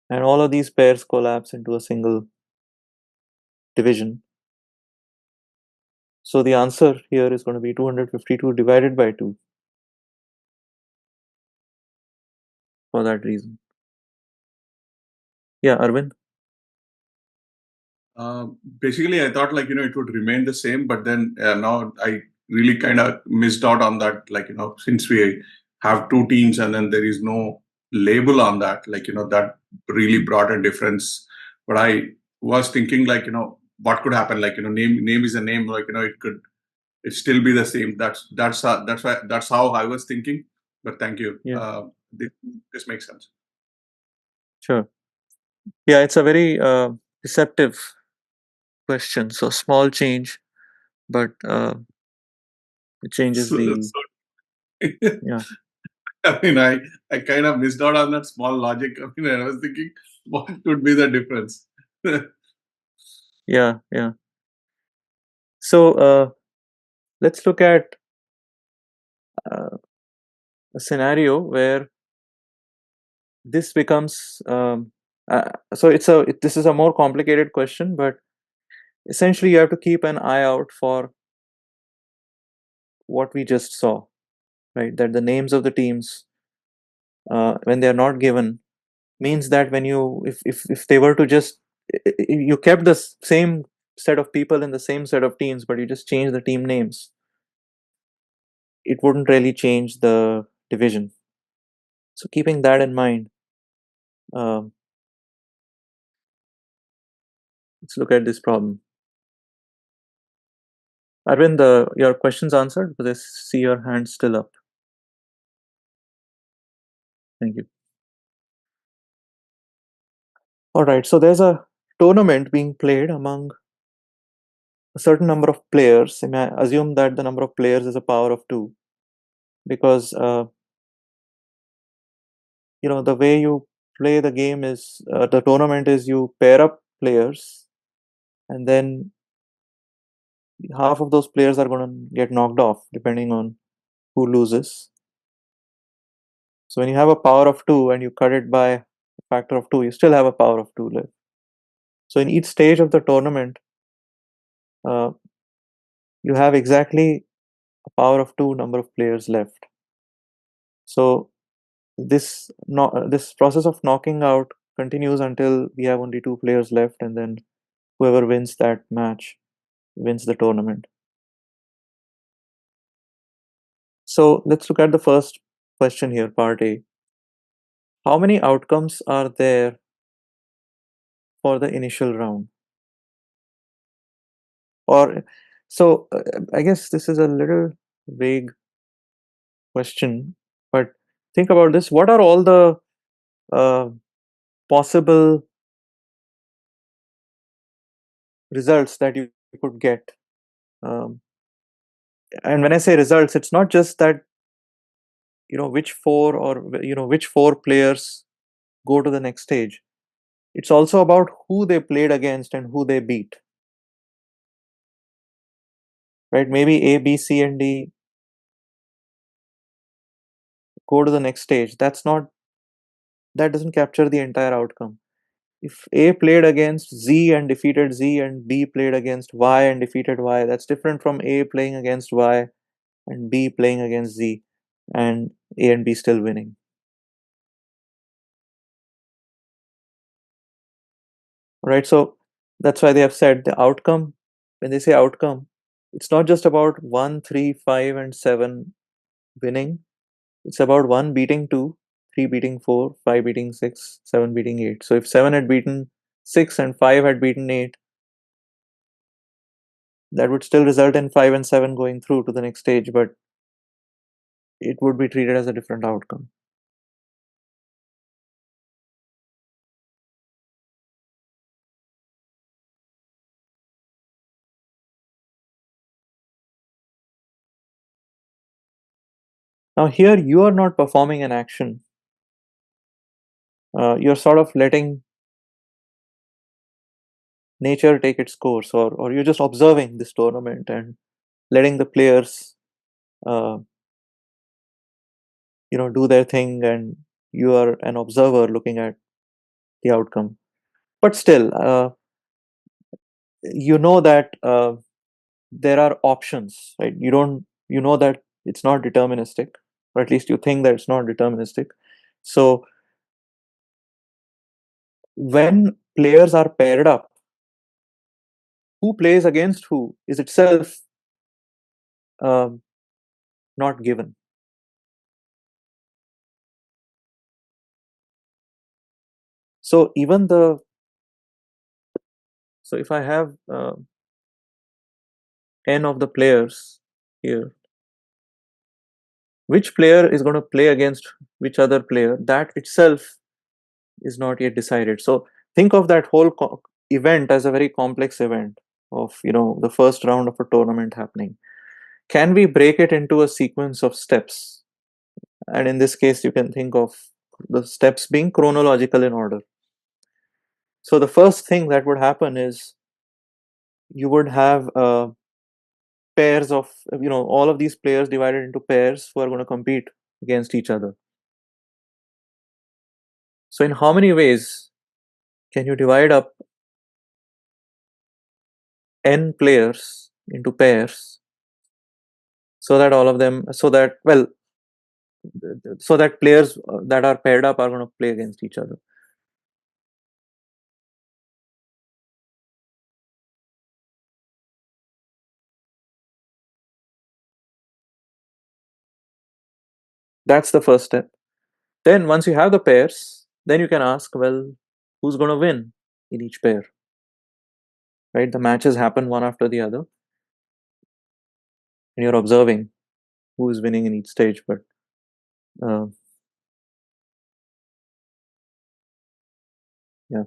and all of these pairs collapse into a single division. So the answer here is going to be 252 divided by 2 for that reason. Yeah, Arvind? Basically, I thought it would remain the same, but then now I really kind of missed out on that. Since we have two teams and then there is no label on that, that really brought a difference. But I was thinking what could happen? Name is a name. It still be the same. That's how I was thinking. But thank you. Yeah, This, this makes sense. sure. Yeah, it's a very deceptive question. So small change, but it changes So, the, so yeah, I mean, I kind of missed out on that small logic. I mean, I was thinking, what could be the difference? yeah, yeah. So let's look at uh, a scenario where this becomes so this is a more complicated question, but essentially you have to keep an eye out for what we just saw, right? That the names of the teams, when they are not given, means that when you if they were to just you kept the same set of people in the same set of teams, but you just change the team names, it wouldn't really change the division. So keeping that in mind, um, let's look at this problem. Arvind, your question's answered, but I see your hand still up. Thank you. All right, so there's a tournament being played among a certain number of players. Assume that the number of players is a power of 2, because the way you play the game is the tournament is you pair up players, and then half of those players are going to get knocked off depending on who loses. So when you have a power of 2 and you cut it by a factor of 2, you still have a power of 2 left. So in each stage of the tournament, uh, you have exactly a power of 2 number of players left. So this process of knocking out continues until we have only 2 players left, and then whoever wins that match wins the tournament. So let's look at the first question here, part A. How many outcomes are there for the initial round? Or so I guess this is a little vague question, but think about this. What are all the uh, possible results that you could get? Um, and when I say results, it's not just that which four or which four players go to the next stage. It's also about who they played against and who they beat. Right? Maybe A, B, C, and D go to the next stage. That doesn't capture the entire outcome. If A played against Z and defeated Z, and B played against Y and defeated Y, that's different from A playing against Y and B playing against Z, and A and B still winning. Right? So that's why they have said the outcome. When they say outcome, it's not just about 1, 3, 5, and 7 winning. It's about 1 beating 2, 3 beating 4, 5 beating 6, 7 beating 8. So if 7 had beaten 6 and 5 had beaten 8, that would still result in 5 and 7 going through to the next stage, but it would be treated as a different outcome. Now, here you are not performing an action. You're sort of letting nature take its course, or you're just observing this tournament and letting the players, uh, do their thing and You are an observer looking at the outcome. But still, you know that there are options, right? You know that it's not deterministic, or at least you think that it's not deterministic. So when players are paired up, who plays against who is itself um, not given. So even the so if I have n of the players here, which player is going to play against which other player, that itself is not yet decided. So think of that whole event as a very complex event of the first round of a tournament happening. Can we break it into a sequence of steps? And in this case, you can think of the steps being chronological in order. So the first thing that would happen is you would have pairs of all of these players divided into pairs who are going to compete against each other. So in how many ways can you divide up n players into pairs so that all of them so that well so that players that are paired up are going to play against each other? That's the first step. Then once you have the pairs, then you can ask, well, who's going to win in each pair, right? The matches happen one after the other and you're observing who is winning in each stage. But uh, yeah,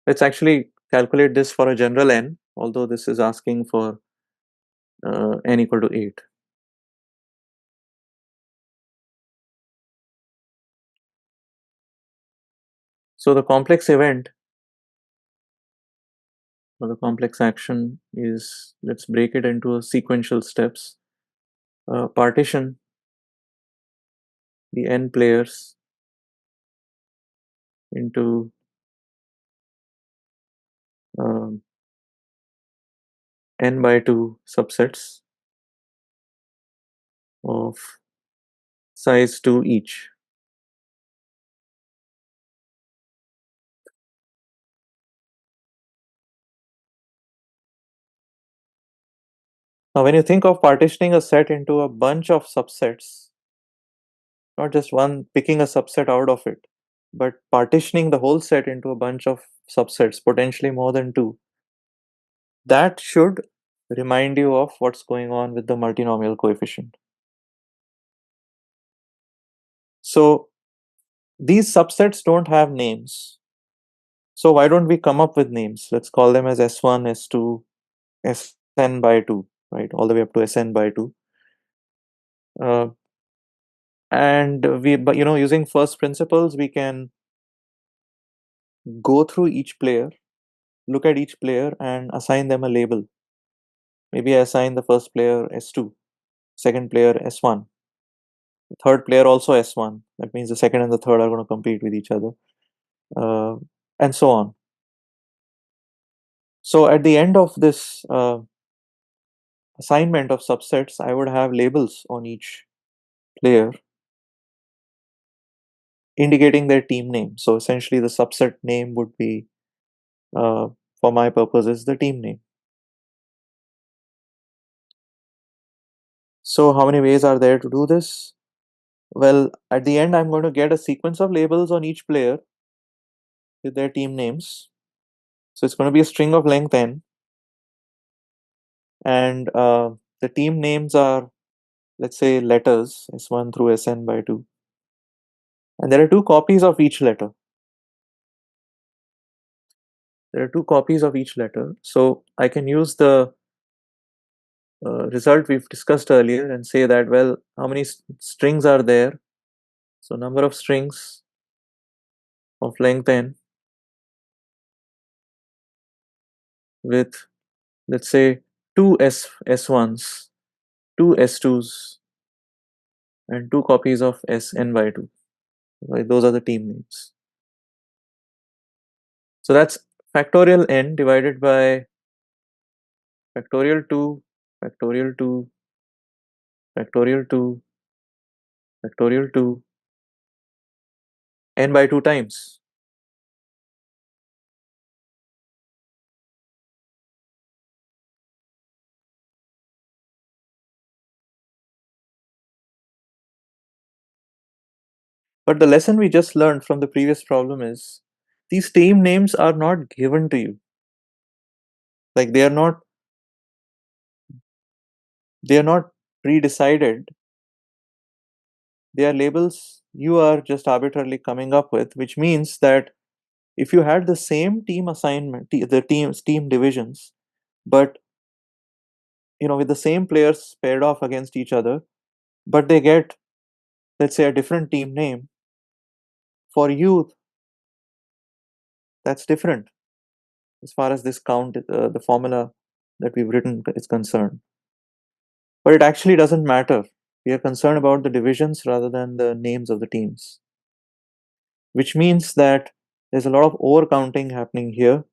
let's actually calculate this for a general n, although this is asking for n equal to 8. So the complex event or the complex action is, let's break it into a sequential steps. Partition the n players into um, n by 2 subsets of size 2 each. Now, when you think of partitioning a set into a bunch of subsets, not just one picking a subset out of it, but partitioning the whole set into a bunch of subsets, potentially more than two, that should remind you of what's going on with the multinomial coefficient. So these subsets don't have names. So why don't we come up with names? Let's call them as S1, S2, Sn by 2, right? All the way up to Sn by 2. Uh, and using first principles, we can go through each player, look at each player and assign them a label. Maybe I assign the first player S2, second player S1, the third player also S1. That means the second and the third are going to compete with each other, uh, and so on. So at the end of this assignment of subsets, I would have labels on each player indicating their team name. So essentially, the subset name would be, for my purposes, the team name. So how many ways are there to do this? Well, at the end, I'm going to get a sequence of labels on each player with their team names. So it's going to be a string of length n, and the team names are, let's say, letters S1 through Sn by 2. And there are two copies of each letter. There are two copies of each letter. So I can use the result we've discussed earlier and say that, well, how many strings are there? So number of strings of length n with, let's say, two S1s, two S2s, and two copies of Sn by 2. Right? Those are the team names. So that's factorial n divided by factorial 2, factorial 2, factorial 2, factorial 2, n by 2 times. But the lesson we just learned from the previous problem is these team names are not given to you. Like they are not pre-decided. They are labels you are just arbitrarily coming up with, which means that if you had the same team assignment, the team divisions, but with the same players paired off against each other, but they get, let's say, a different team name, for you that's different as far as this count, the formula that we've written is concerned. But it actually doesn't matter. We are concerned about the divisions rather than the names of the teams, which means that there's a lot of overcounting happening here.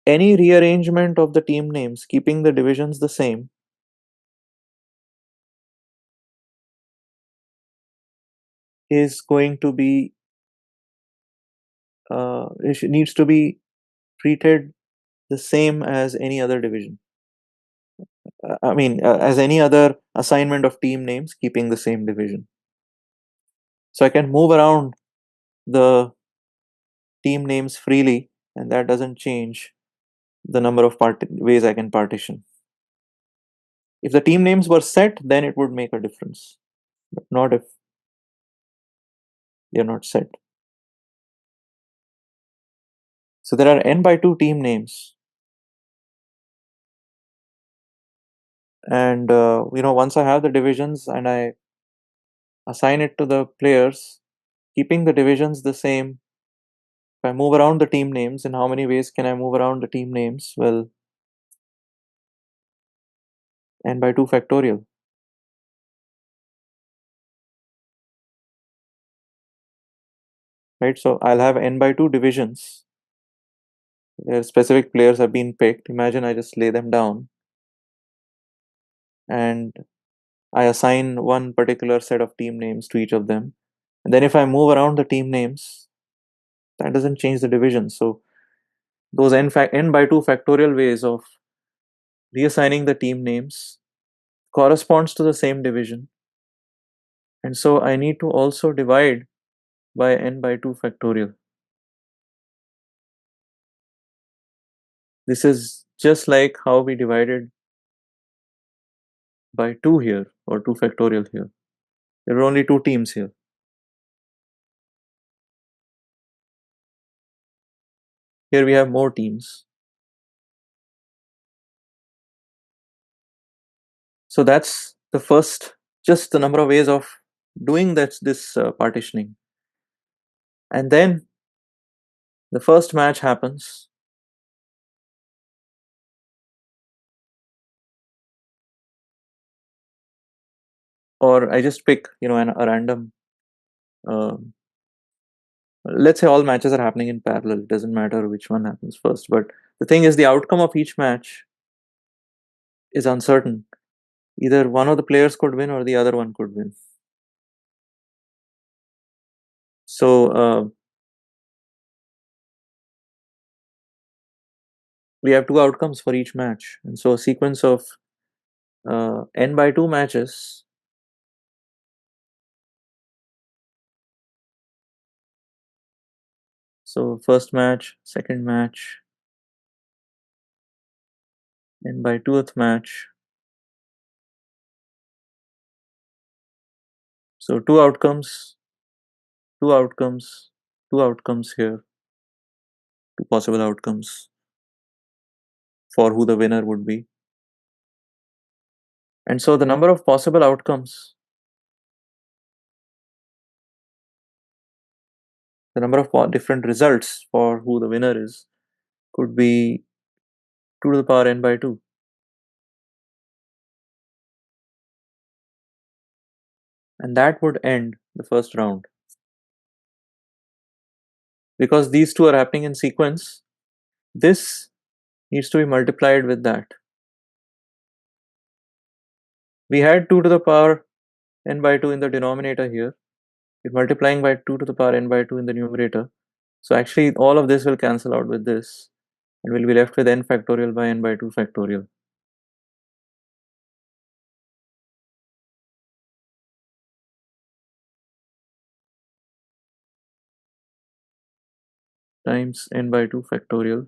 Any rearrangement of the team names, keeping the divisions the same, is going to be needs to be treated the same as any other division. As any other assignment of team names keeping the same division. So I can move around the team names freely, and that doesn't change the number of ways I can partition. If the team names were set, then it would make a difference, but not if they are not set. So there are n by 2 team names, and once I have the divisions and I assign it to the players, keeping the divisions the same. If I move around the team names, in how many ways can I move around the team names? Well, n by 2 factorial. Right? So I'll have n by 2 divisions where specific players have been picked. Imagine I just lay them down and I assign one particular set of team names to each of them. And then if I move around the team names, that doesn't change the division. So those n by 2 factorial ways of reassigning the team names corresponds to the same division. And so I need to also divide by n by 2 factorial. This is just like how we divided by 2 here, or 2 factorial here. There are only 2 teams here. Here we have more teams. So that's the first, just the number of ways of doing this partitioning. And then the first match happens. Or I just pick, a random. Um let's say all matches are happening in parallel. It doesn't matter which one happens first. But the thing is, the outcome of each match is uncertain. Either one of the players could win or the other one could win. So we have 2 outcomes for each match. And so a sequence of n by 2 matches so first match, second match, n by 2th match. So two outcomes, two outcomes, two outcomes here, two possible outcomes for who the winner would be. And so the number of possible outcomes, the number of different results for who the winner is, could be 2 to the power n by 2. And that would end the first round. Because these two are happening in sequence, this needs to be multiplied with that. We had 2 to the power n by 2 in the denominator here. We're multiplying by 2 to the power n by 2 in the numerator. So actually all of this will cancel out with this, and we'll be left with n factorial by n by 2 factorial. Times n by 2 factorial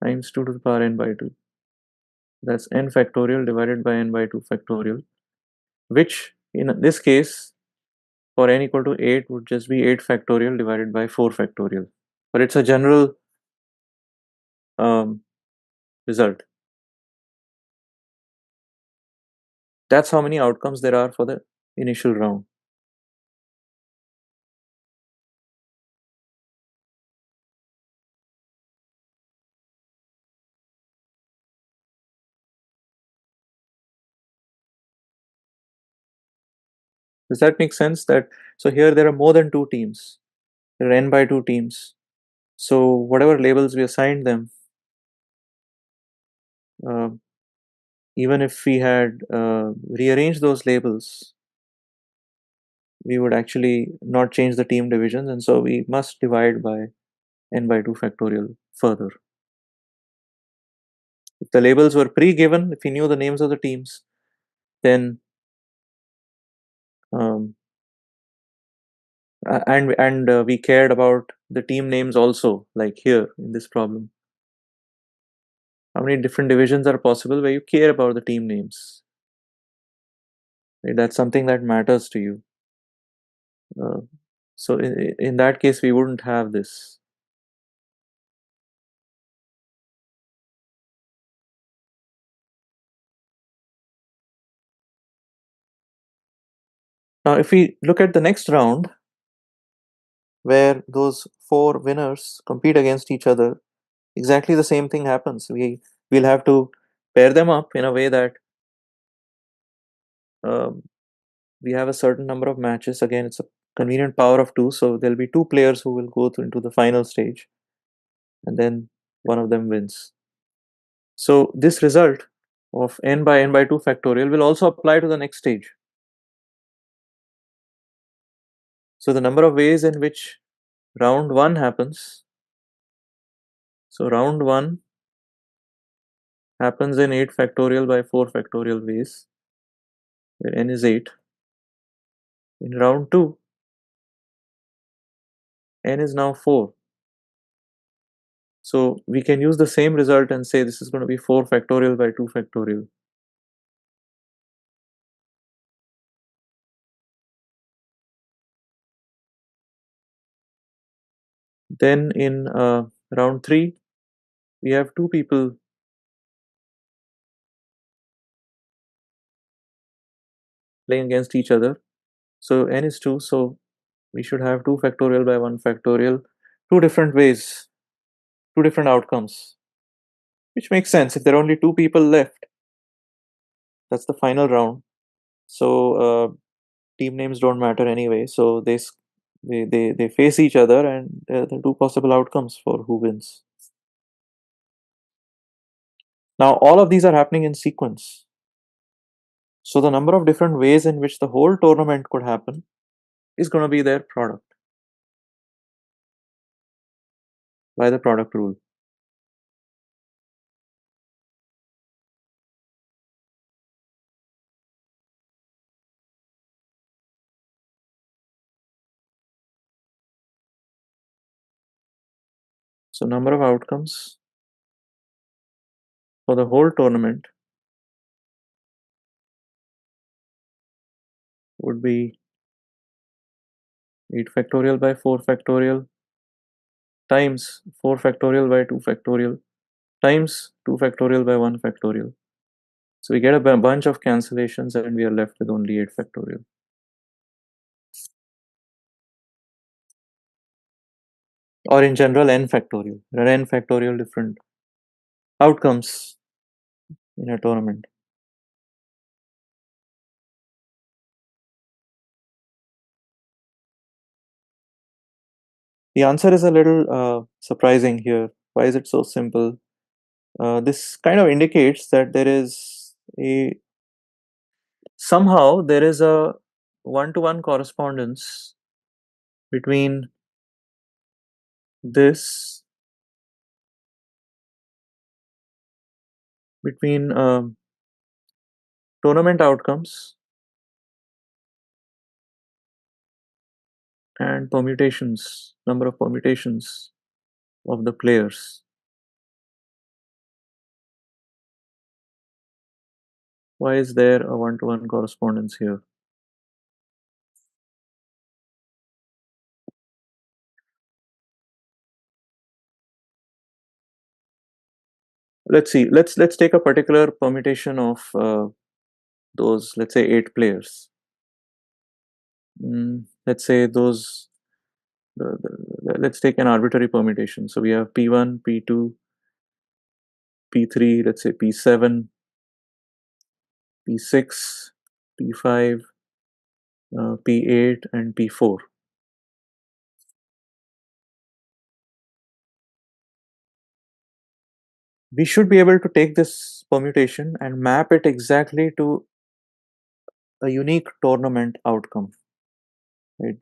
times 2 to the power n by 2. That's n factorial divided by n by 2 factorial, which in this case for n equal to 8 would just be 8 factorial divided by 4 factorial. But it's a general um, result. That's how many outcomes there are for the initial round. Does that make sense? That so here there are more than 2 teams. There are n by 2 teams. So whatever labels we assign them, uh, even if we had rearranged those labels, we would actually not change the team divisions, and so we must divide by n by 2 factorial further. If the labels were pre-given, if we knew the names of the teams, then um, and we cared about the team names also, like here in this problem. How many different divisions are possible where you care about the team names? Right? That's something that matters to you. Uh, so in that case, we wouldn't have this. Now, if we look at the next round, where those 4 winners compete against each other, exactly the same thing happens. We'll have to pair them up in a way that um, we have a certain number of matches. Again, it's a convenient power of 2, so there'll be 2 players who will go into the final stage, and then one of them wins. So this result of n by n by 2 factorial will also apply to the next stage. So the number of ways in which round 1 happens. So round 1 happens in 8 factorial by 4 factorial ways, where n is 8. In round 2, n is now 4. So we can use the same result and say this is going to be 4 factorial by 2 factorial. Then in round 3, we have 2 people playing against each other. So n is 2, so we should have 2 factorial by 1 factorial, 2 different ways, 2 different outcomes, which makes sense. If there are only 2 people left, that's the final round. So team names don't matter anyway. So they face each other, and there are the 2 possible outcomes for who wins. Now all of these are happening in sequence. So the number of different ways in which the whole tournament could happen is going to be their product by the product rule. So number of outcomes for the whole tournament would be 8 factorial by 4 factorial times 4 factorial by 2 factorial times 2 factorial by 1 factorial. So we get a bunch of cancellations and we are left with only 8 factorial. Or in general, n factorial. There are n factorial different outcomes in a tournament. The answer is a little surprising here. Why is it so simple? This kind of indicates that there is a somehow there is a one-to-one correspondence between this between tournament outcomes and permutations, number of permutations of the players. Why is there a one-to-one correspondence here? Let's see. Let's take a particular permutation of those. Let's say 8 players. Let's say those. Let's take an arbitrary permutation. So we have P1, P2, P3. Let's say P7, P6, P5, P8, and P4. We should be able to take this permutation and map it exactly to a unique tournament outcome, right?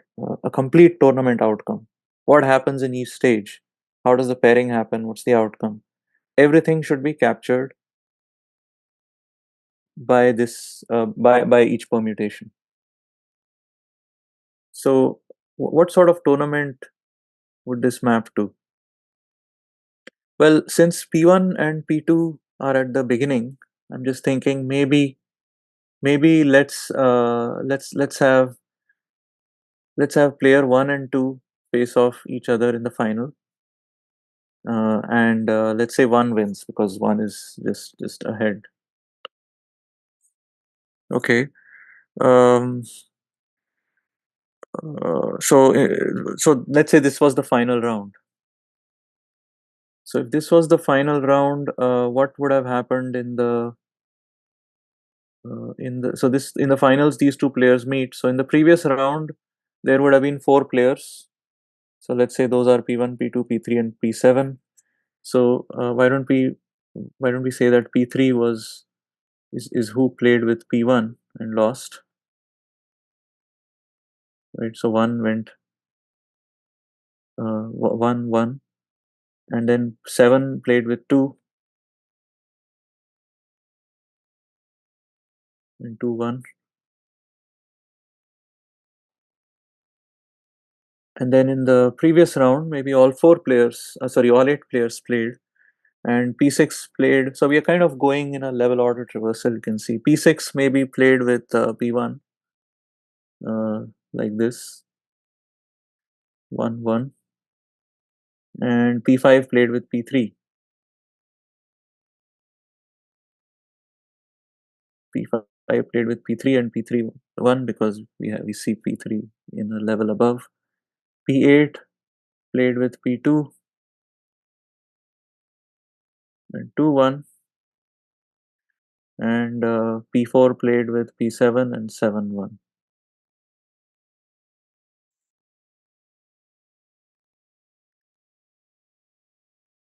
A complete tournament outcome. What happens in each stage? How does the pairing happen? What's the outcome? Everything should be captured by this by each permutation. So, what sort of tournament would this map to? Well, since P1 and P2 are at the beginning, I'm just thinking maybe let's have player 1 and 2 face off each other in the final, and let's say one wins because one is just ahead. Okay. Um, so let's say this was the final round. So if this was the final round, what would have happened in the finals? These two players meet. So in the previous round, there would have been 4 players. So let's say those are P1, P2, P3, and P7. So why don't we say that P3 is who played with P1 and lost, right? So one went one, and then 7 played with 2 and 2 1. And then in the previous round, maybe all 8 players played, and P6 played. So we are kind of going in a level order traversal. You can see P6 maybe played with P1, uh, like this, 1 1, and P5 played with P3. P5 played with P3 and P3 won because we see P3 in a level above. P8 played with P2 and 2 1, and P4 played with P7 and 7 1.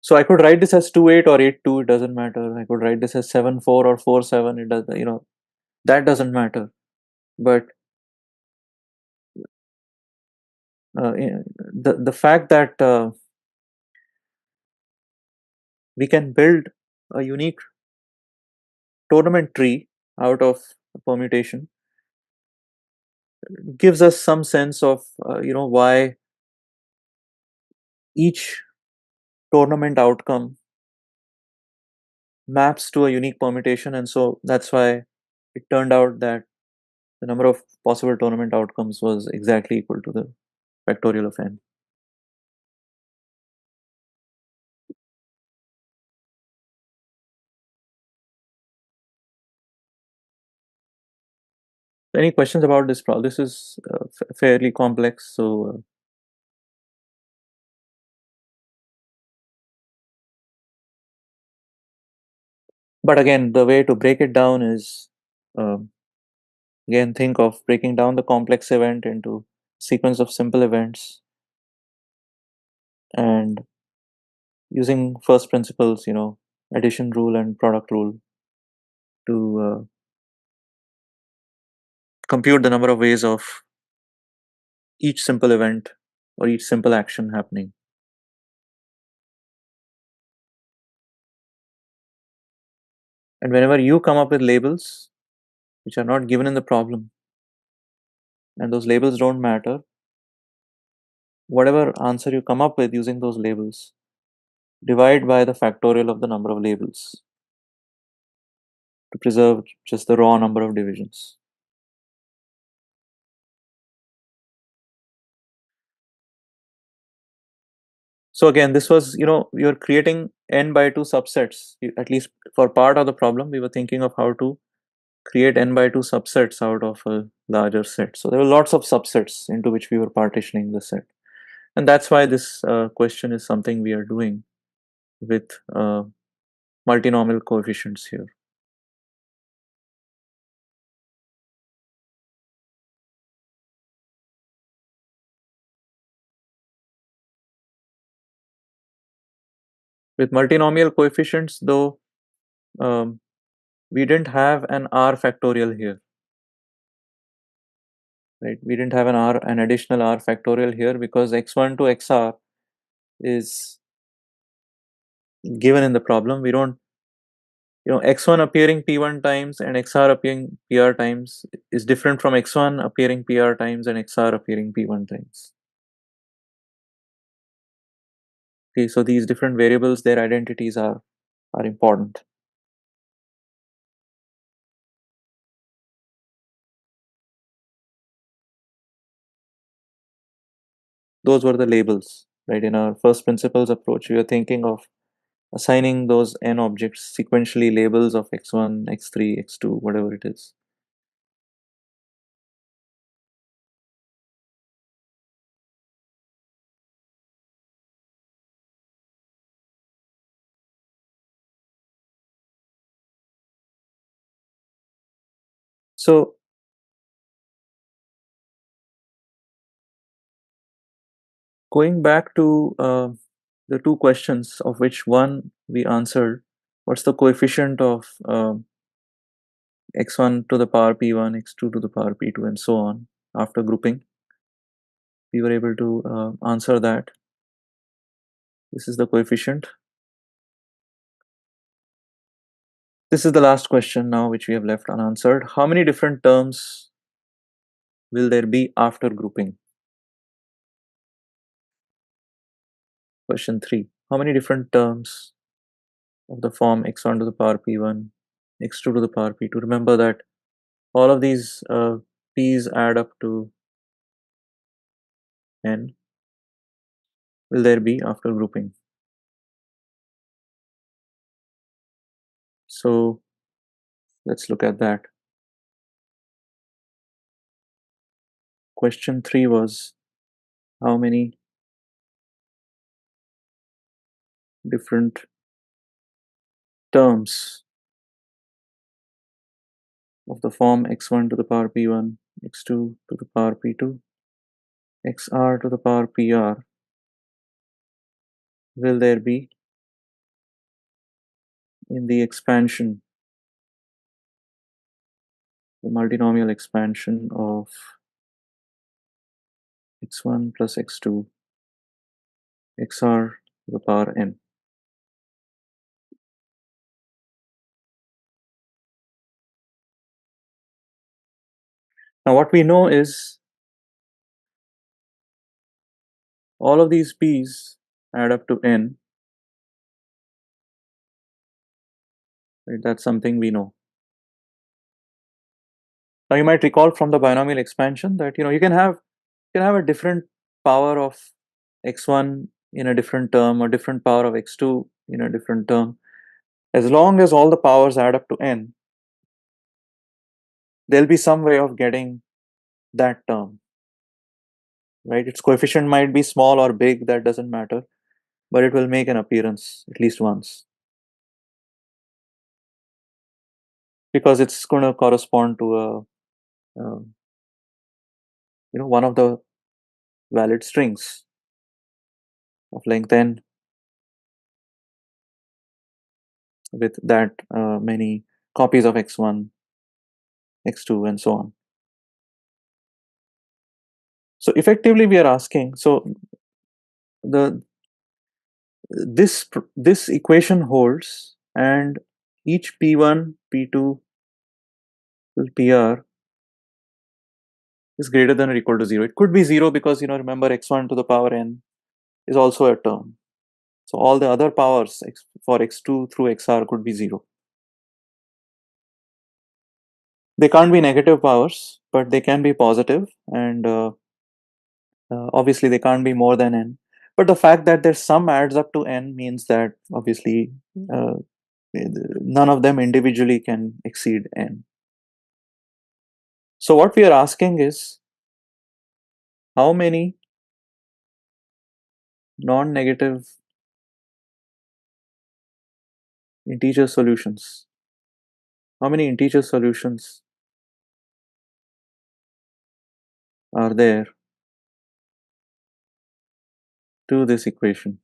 So I could write this as 2-8 or 8-2, it doesn't matter. I could write this as 7-4 or 4-7, it does, that doesn't matter. But the fact that we can build a unique tournament tree out of a permutation gives us some sense of why each tournament outcome maps to a unique permutation, and so that's why it turned out that the number of possible tournament outcomes was exactly equal to the factorial of n. Any questions about this problem? This is fairly complex, so but again, the way to break it down is um, again, think of breaking down the complex event into sequence of simple events. and using first principles, addition rule and product rule to compute the number of ways of each simple event or each simple action happening. And whenever you come up with labels which are not given in the problem, and those labels don't matter, whatever answer you come up with using those labels, divide by the factorial of the number of labels to preserve just the raw number of divisions. So again, this was, you're creating n by 2 subsets. At least for part of the problem, we were thinking of how to create n by 2 subsets out of a larger set. So there were lots of subsets into which we were partitioning the set. And that's why this question is something we are doing with multinomial coefficients here. With multinomial coefficients, though, um, we didn't have an r factorial here, right? We didn't have an additional r factorial here because x1 to xr is given in the problem. We don't, x1 appearing p1 times and xr appearing pr times is different from x1 appearing pr times and xr appearing p1 times. Okay, so these different variables, their identities are important. Those were the labels, right? In our first principles approach, we were thinking of assigning those n objects sequentially labels of x1, x3, x2, whatever it is. So going back to the two questions, of which one we answered, what's the coefficient of x1 to the power p1, x2 to the power p2, and so on after grouping? We were able to answer that. This is the coefficient. This is the last question now, which we have left unanswered. How many different terms will there be after grouping? Question 3. How many different terms of the form x1 to the power p1, x2 to the power p2? Remember that all of these p's add up to n. Will there be after grouping? So let's look at that. Question 3 was how many different terms of the form x1 to the power p1, x2 to the power p2, xr to the power pr will there be in the expansion, the multinomial expansion of x1 plus x2, xr to the power n. Now what we know is all of these p's add up to n. Right? That's something we know. Now you might recall from the binomial expansion that you can have a different power of x1 in a different term or different power of x2 in a different term. As long as all the powers add up to n, there'll be some way of getting that term, right? Its coefficient might be small or big, that doesn't matter, but it will make an appearance at least once because it's going to correspond to one of the valid strings. of length n with that many copies of x1, x2, and so on. So effectively, we are asking. So the this equation holds, and each p1, p2, pr is greater than or equal to 0. It could be 0 because, remember, x1 to the power n is also a term. So all the other powers for x2 through xr could be 0. They can't be negative powers, but they can be positive, and obviously they can't be more than n. But the fact that their sum adds up to n means that obviously uh, none of them individually can exceed n. So what we are asking is, how many non-negative integer solutions, how many integer solutions are there to this equation?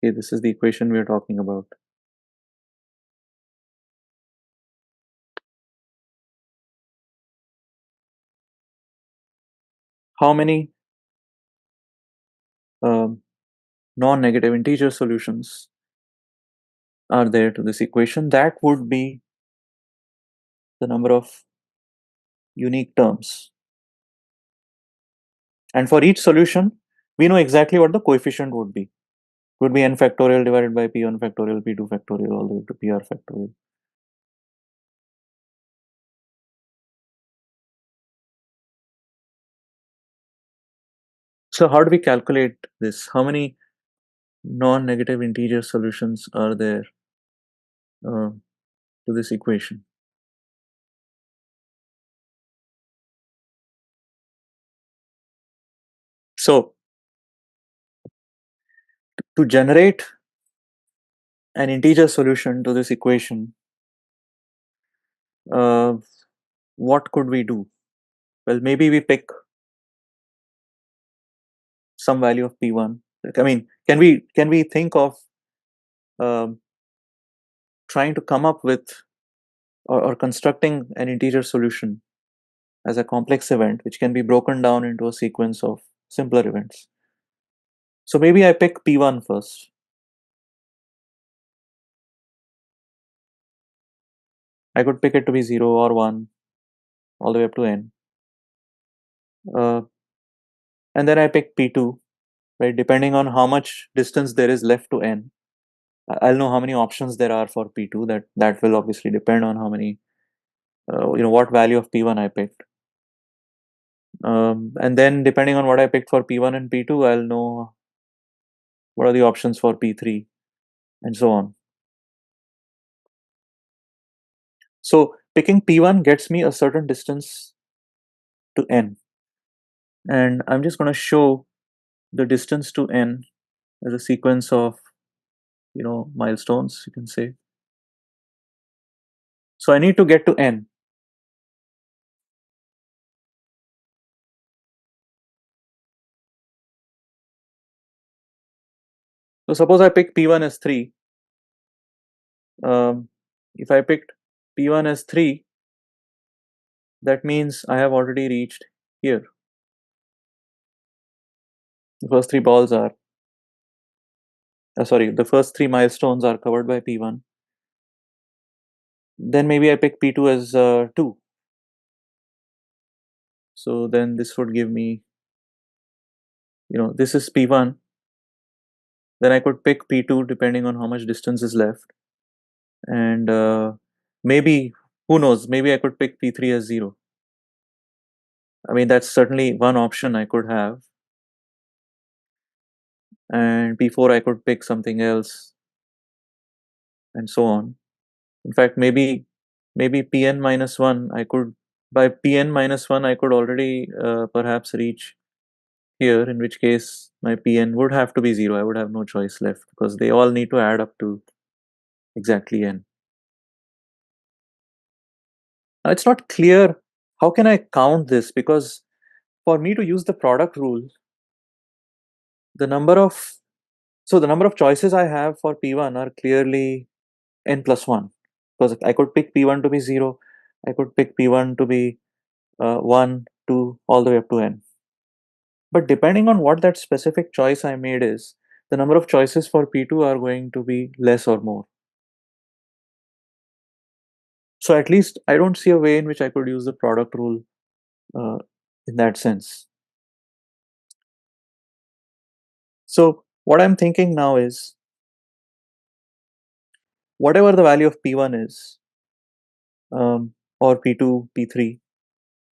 Okay, this is the equation we are talking about. How many um, non-negative integer solutions are there to this equation? That would be the number of unique terms. And for each solution, we know exactly what the coefficient would be. It would be n factorial divided by p1 factorial, p2 factorial, all the way to pr factorial. So how do we calculate this? How many non-negative integer solutions are there uh, to this equation? So to generate an integer solution to this equation, uh, what could we do? Well, maybe we pick some value of p1. I mean, can we think of um, trying to come up with or constructing an integer solution as a complex event, which can be broken down into a sequence of simpler events? So maybe I pick p1 first. I could pick it to be 0 or 1 all the way up to n. Uh, and then I pick p2, right? Depending on how much distance there is left to n, I'll know how many options there are for p2. That will obviously depend on how many, what value of p1 I picked. And then depending on what I picked for p1 and p2, I'll know what are the options for p3 and so on. So picking p1 gets me a certain distance to n, and I'm just going to show the distance to n as a sequence of milestones, you can say. So I need to get to n. So suppose I pick p1 as 3. If I picked p1 as 3, that means I have already reached here. The first three balls are, the first three milestones are covered by p1. Then maybe I pick p2 as 2. So then this would give me, this is p1. Then I could pick p2 depending on how much distance is left. And maybe, who knows, maybe I could pick p3 as 0. I mean, that's certainly one option I could have. And p4 I could pick something else, and so on. In fact, maybe pn minus 1, I could, by pn minus 1, I could already perhaps reach here, in which case my pn would have to be 0. I would have no choice left because they all need to add up to exactly n. Now, it's not clear how can I count this, because for me to use the product rule, the number of the number of choices I have for P1 are clearly n plus 1, because I could pick P1 to be 0, I could pick P1 to be 1, 2, all the way up to n. But depending on what that specific choice I made is, the number of choices for P2 are going to be less or more. So at least I don't see a way in which I could use the product rule uh, in that sense. So what I'm thinking now is, whatever the value of P1 is, or P2, P3,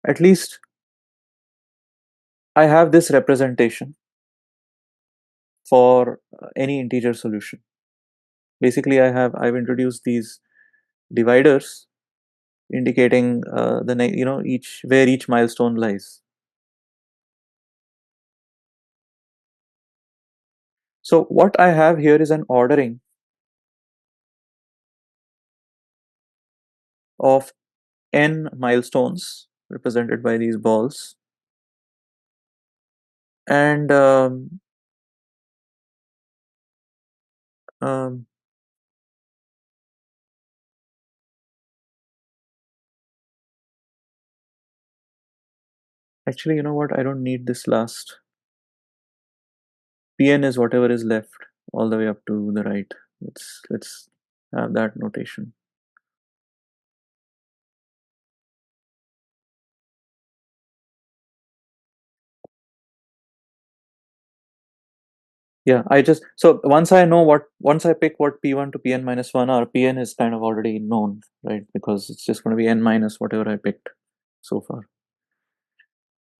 at least I have this representation for any integer solution. Basically, I've introduced these dividers indicating each where each milestone lies. So what I have here is an ordering of n milestones represented by these balls, and um, actually, you know what? I don't need this last. Pn is whatever is left all the way up to the right. Let's have that notation. Yeah, I just so once I pick what P1 to Pn minus 1 are, Pn is kind of already known, right? Because it's just going to be n minus whatever I picked so far.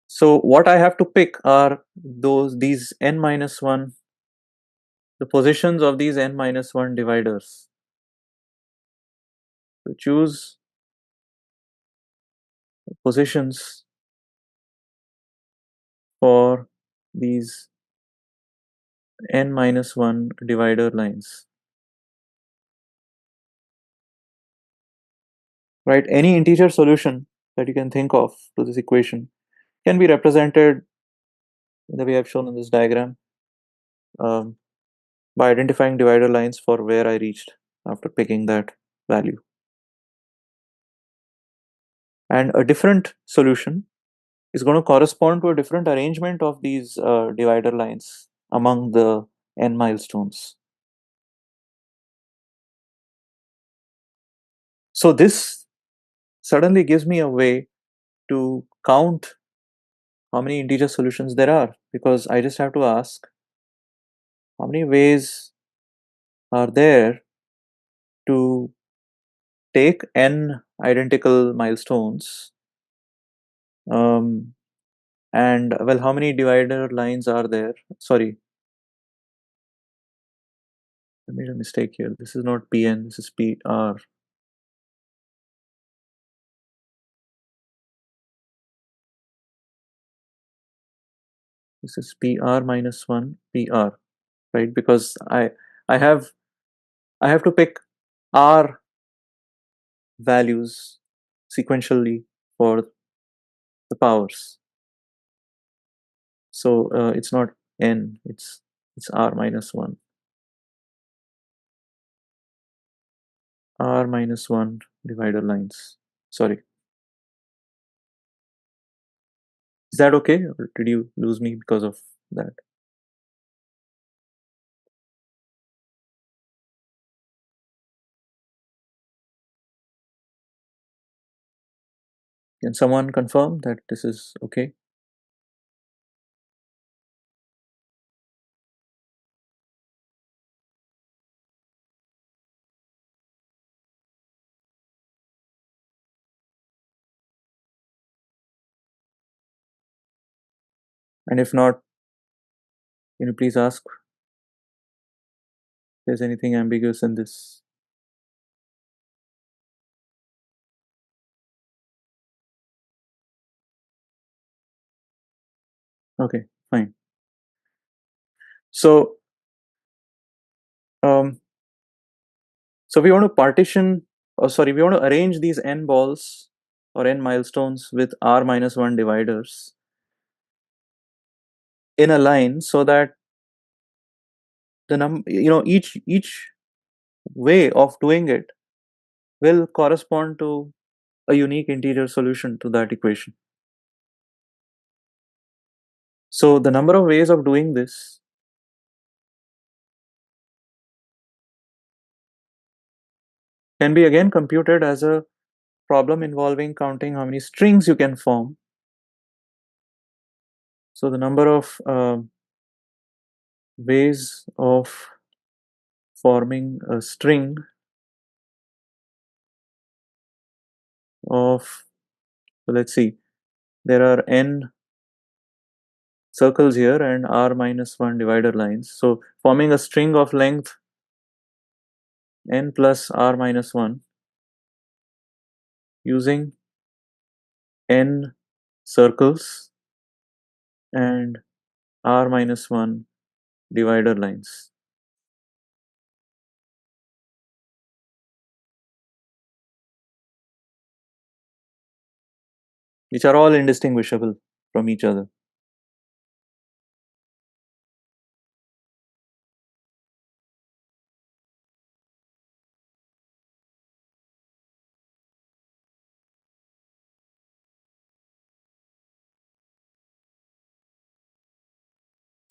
So what I have to pick are these n minus 1, the positions of these n minus 1 dividers. To choose positions for these n minus 1 divider lines. Right? Any integer solution that you can think of to this equation can be represented in the way I've shown in this diagram, um, by identifying divider lines for where I reached after picking that value. And a different solution is going to correspond to a different arrangement of these divider lines among the n milestones. So this suddenly gives me a way to count how many integer solutions there are, because I just have to ask how many ways are there to take n identical milestones, and well, how many divider lines are there? Sorry, I made a mistake here. This is not Pn, this is Pr. This is Pr minus 1 Pr, right? Because I have I have to pick R values sequentially for the powers. So it's not n, it's R minus 1. R minus 1 divider lines. Sorry. Is that okay? Or did you lose me because of that? Can someone confirm that this is okay? And if not, can you please ask if there's anything ambiguous in this? Okay, fine. So, um, so we want to partition, or sorry, we want to arrange these n balls or n milestones with r minus 1 dividers in a line so that each way of doing it will correspond to a unique integer solution to that equation. So the number of ways of doing this can be again computed as a problem involving counting how many strings you can form. So the number of ways of forming a string of, so let's see, there are n circles here and r minus 1 divider lines. So forming a string of length n plus r minus 1 using n circles and r minus 1 divider lines. Which are all indistinguishable from each other.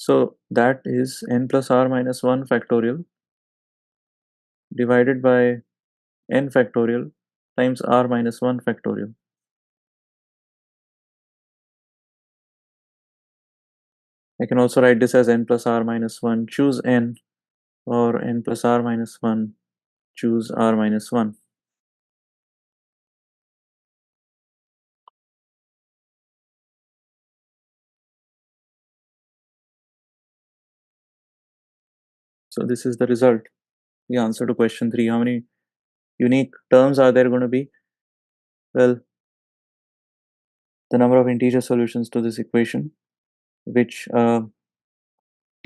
So that is n plus r minus 1 factorial divided by n factorial times r minus 1 factorial. I can also write this as n plus r minus 1 choose n, or n plus r minus 1 choose r minus 1. So this is the result, the answer to question 3. How many unique terms are there going to be? Well, the number of integer solutions to this equation, which I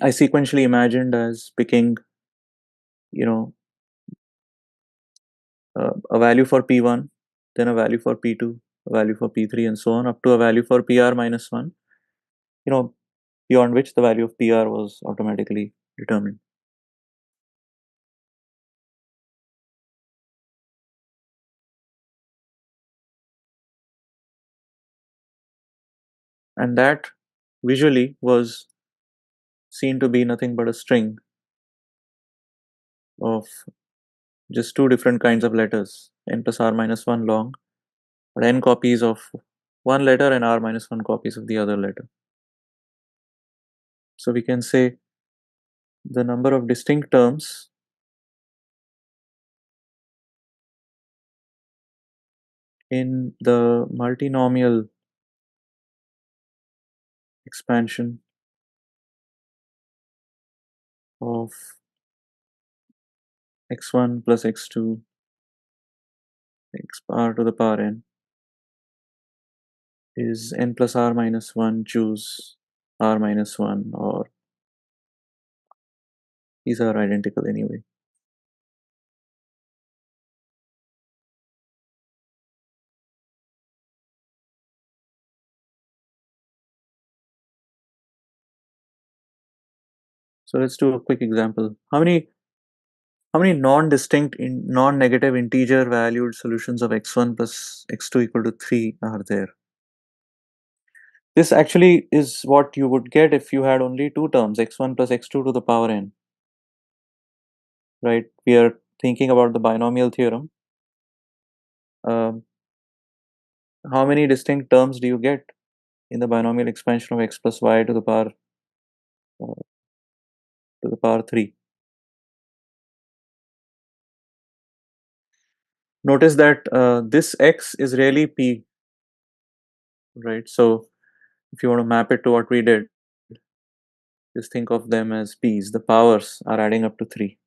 sequentially imagined as picking, you know, a value for P1, then a value for P2, a value for P3, and so on, up to a value for PR minus 1, you know, beyond which the value of PR was automatically determined. And that visually was seen to be nothing but a string of just two different kinds of letters, n plus r minus 1 long, but n copies of one letter and r minus 1 copies of the other letter. So we can say the number of distinct terms in the multinomial expansion of x1 plus x2 x r to the power n is n plus r minus 1 choose r minus 1, or these are identical anyway. So let's do a quick example. How many non-distinct non-negative integer valued solutions of x1 plus x2 equal to 3 are there? This actually is what you would get if you had only two terms, x1 plus x2 to the power n. Right? We are thinking about the binomial theorem. Um, how many distinct terms do you get in the binomial expansion of x plus y to the power 3? Notice that this x is really p, right? So if you want to map it to what we did, just think of them as p's. The powers are adding up to 3,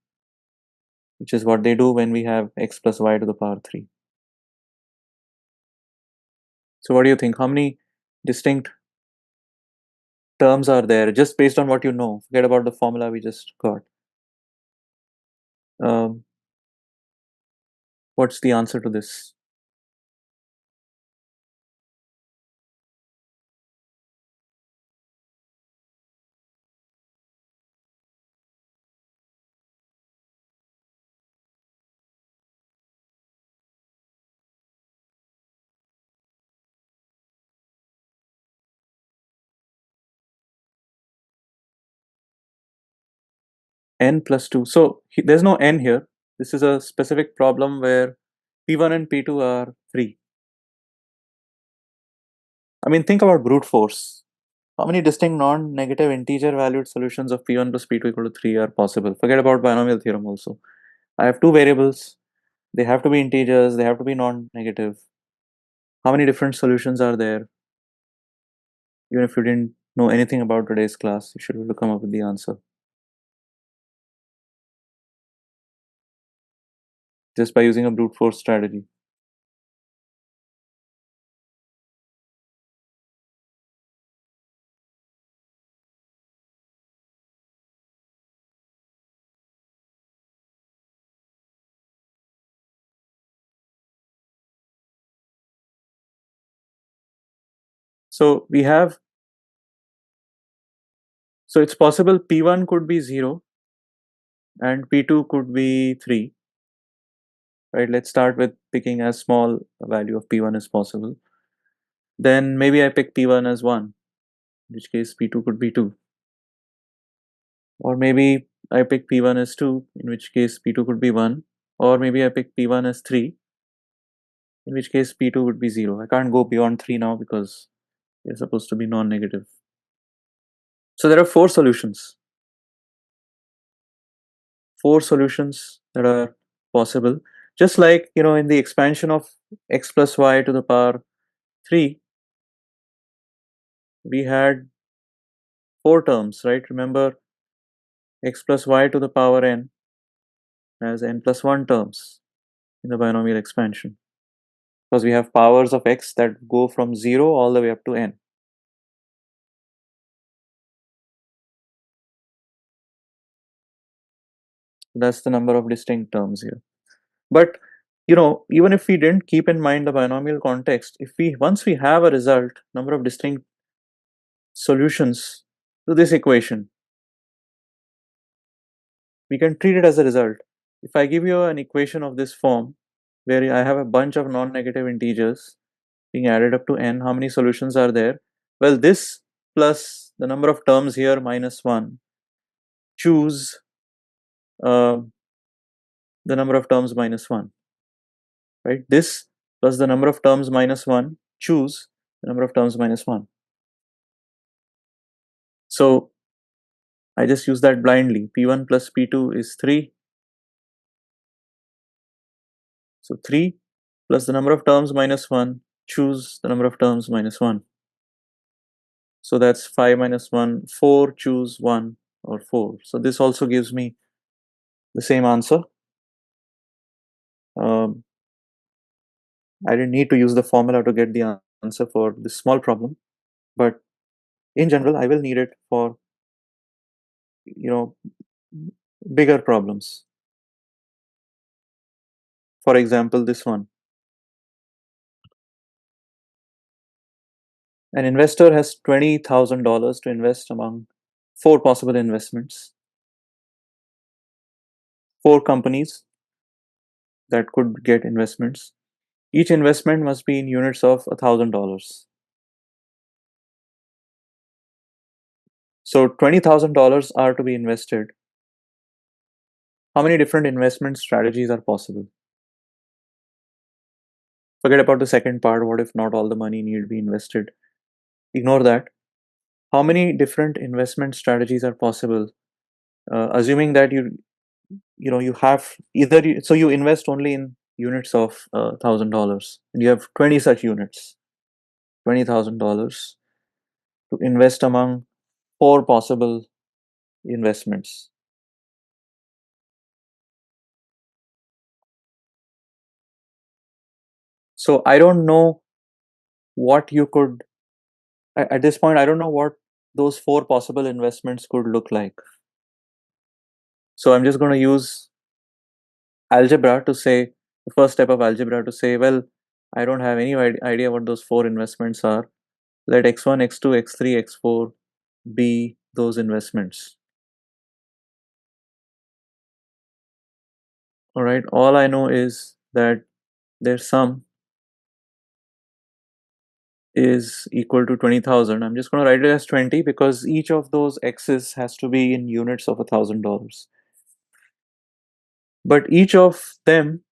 which is what they do when we have x plus y to the power 3. So what do you think? How many distinct terms are there just based on what you know? Forget about the formula we just got. Um, what's the answer to this? n plus 2. So there's no n here. This is a specific problem where p1 and p2 are free. I mean, think about brute force. How many distinct non-negative integer valued solutions of p1 plus p2 equal to 3 are possible? Forget about binomial theorem also. I have two variables. They have to be integers. They have to be non-negative. How many different solutions are there? Even if you didn't know anything about today's class, you should be able to come up with the answer just by using a brute force strategy. So we have, so it's possible p1 could be 0 and p2 could be 3, right? Let's start with picking as small a value of p1 as possible. Then maybe I pick p1 as 1, in which case p2 could be 2. Or maybe I pick p1 as 2, in which case p2 could be 1. Or maybe I pick p1 as 3, in which case p2 would be 0. I can't go beyond 3 now because they're supposed to be non-negative. So there are four solutions that are possible. Just like, in the expansion of x plus y to the power 3, we had four terms, right? Remember, x plus y to the power n has n plus 1 terms in the binomial expansion, because we have powers of x that go from 0 all the way up to n. That's the number of distinct terms here. But even if we didn't keep in mind the binomial context, if we once we have a result, number of distinct solutions to this equation, we can treat it as a result. If I give you an equation of this form, where I have a bunch of non-negative integers being added up to n, how many solutions are there? Well, this plus the number of terms here minus 1, choose uh, the number of terms minus 1, right? This plus the number of terms minus 1, choose the number of terms minus 1. So I just use that blindly. P1 plus P2 is 3. So 3 plus the number of terms minus 1, choose the number of terms minus 1. So that's 5 minus 1, 4, choose 1 or 4. So this also gives me the same answer. Um, I didn't need to use the formula to get the answer for this small problem, but in general, I will need it for you know bigger problems. For example, this one. An investor has $20,000 to invest among four possible investments, four companies that could get investments. Each investment must be in units of $1,000. So $20,000 are to be invested. How many different investment strategies are possible? Forget about the second part. What if not all the money need to be invested? Ignore that. How many different investment strategies are possible? Assuming that you have so you invest only in units of $1,000, and you have 20 such units, $20,000 to invest among four possible investments. So I don't know what you could at this point. I don't know what those four possible investments could look like. So I'm just going to use algebra to say the first step of algebra to say, well, I don't have any idea what those four investments are. Let x1, x2, x3, x4 be those investments. All right, all I know is that their sum is equal to 20,000. I'm just going to write it as 20 because each of those x's has to be in units of $1,000. But each of them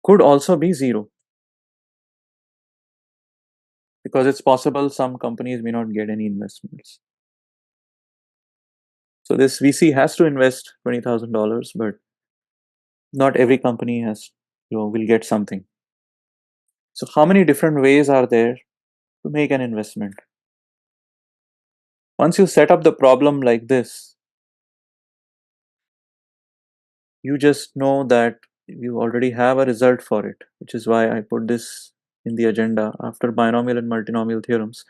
could also be 0, because it's possible some companies may not get any investments. So this VC has to invest $20,000, but not every company has, will get something. So how many different ways are there to make an investment? Once you set up the problem like this, you just know that you already have a result for it, which is why I put this in the agenda after binomial and multinomial theorems.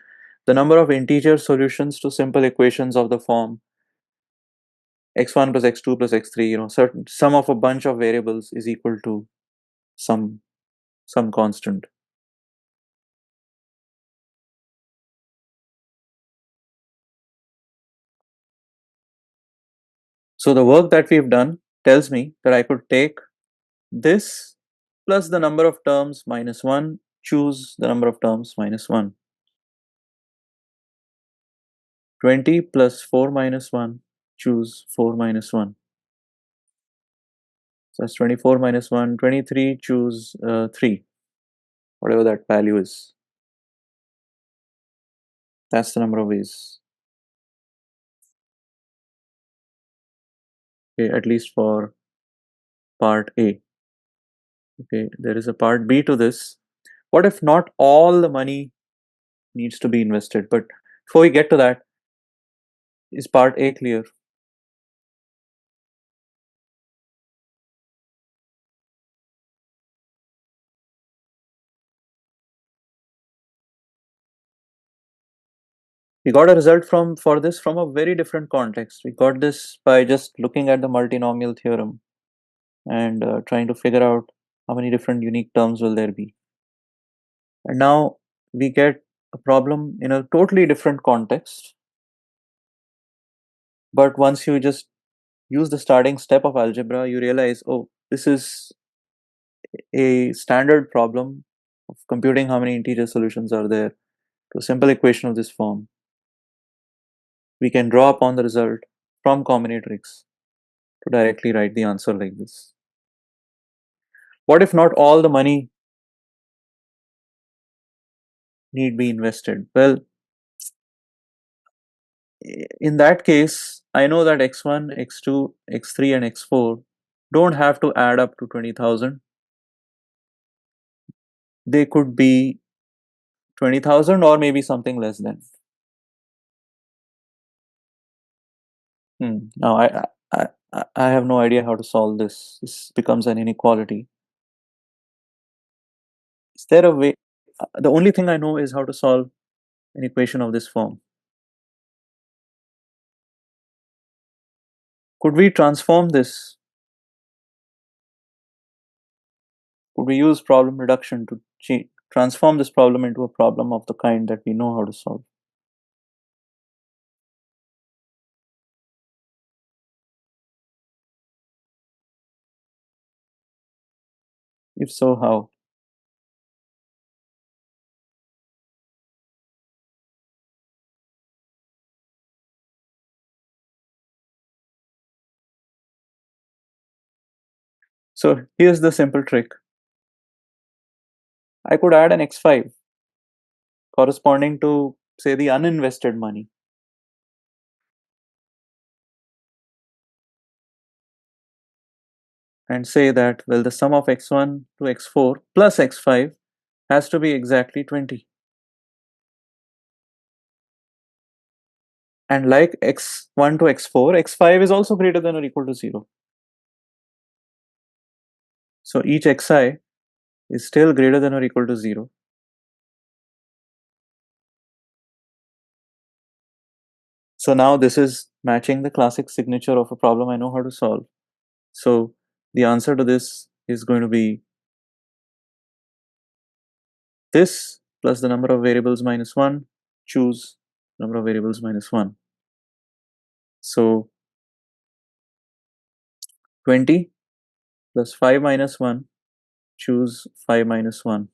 The number of integer solutions to simple equations of the form x1 plus x2 plus x3, certain sum of a bunch of variables is equal to some constant. So the work that we've done tells me that I could take this plus the number of terms minus 1, choose the number of terms minus 1. 20 plus 4 minus 1, choose 4 minus 1. So that's 24 minus 1, 23, choose 3, whatever that value is. That's the number of ways. Okay, at least for part A. Okay, there is a part B to this. What if not all the money needs to be invested? But before we get to that, is part A clear? We got a result for this from a very different context. We got this by just looking at the multinomial theorem and trying to figure out how many different unique terms will there be. And now we get a problem in a totally different context. But once you just use the starting step of algebra, you realize, oh, this is a standard problem of computing how many integer solutions are there to a simple equation of this form. We can draw upon the result from combinatorics to directly write the answer like this. What if not all the money need be invested? Well, in that case, I know that x1, x2, x3 and x4 don't have to add up to 20,000. They could be 20,000 or maybe something less than. Now I have no idea how to solve this. This becomes an inequality. Is there a way? The only thing I know is how to solve an equation of this form. Could we transform this? Could we use problem reduction to transform this problem into a problem of the kind that we know how to solve? If so, how? So here's the simple trick. I could add an x5 corresponding to, say, the uninvested money. And say that, well, the sum of x1 to x4 plus x5 has to be exactly 20. And like x1 to x4, x5 is also greater than or equal to 0. So each xi is still greater than or equal to 0. So now this is matching the classic signature of a problem I know how to solve. So the answer to this is going to be this plus the number of variables minus 1, choose number of variables minus 1. So 20 plus 5 minus 1, choose 5 minus 1.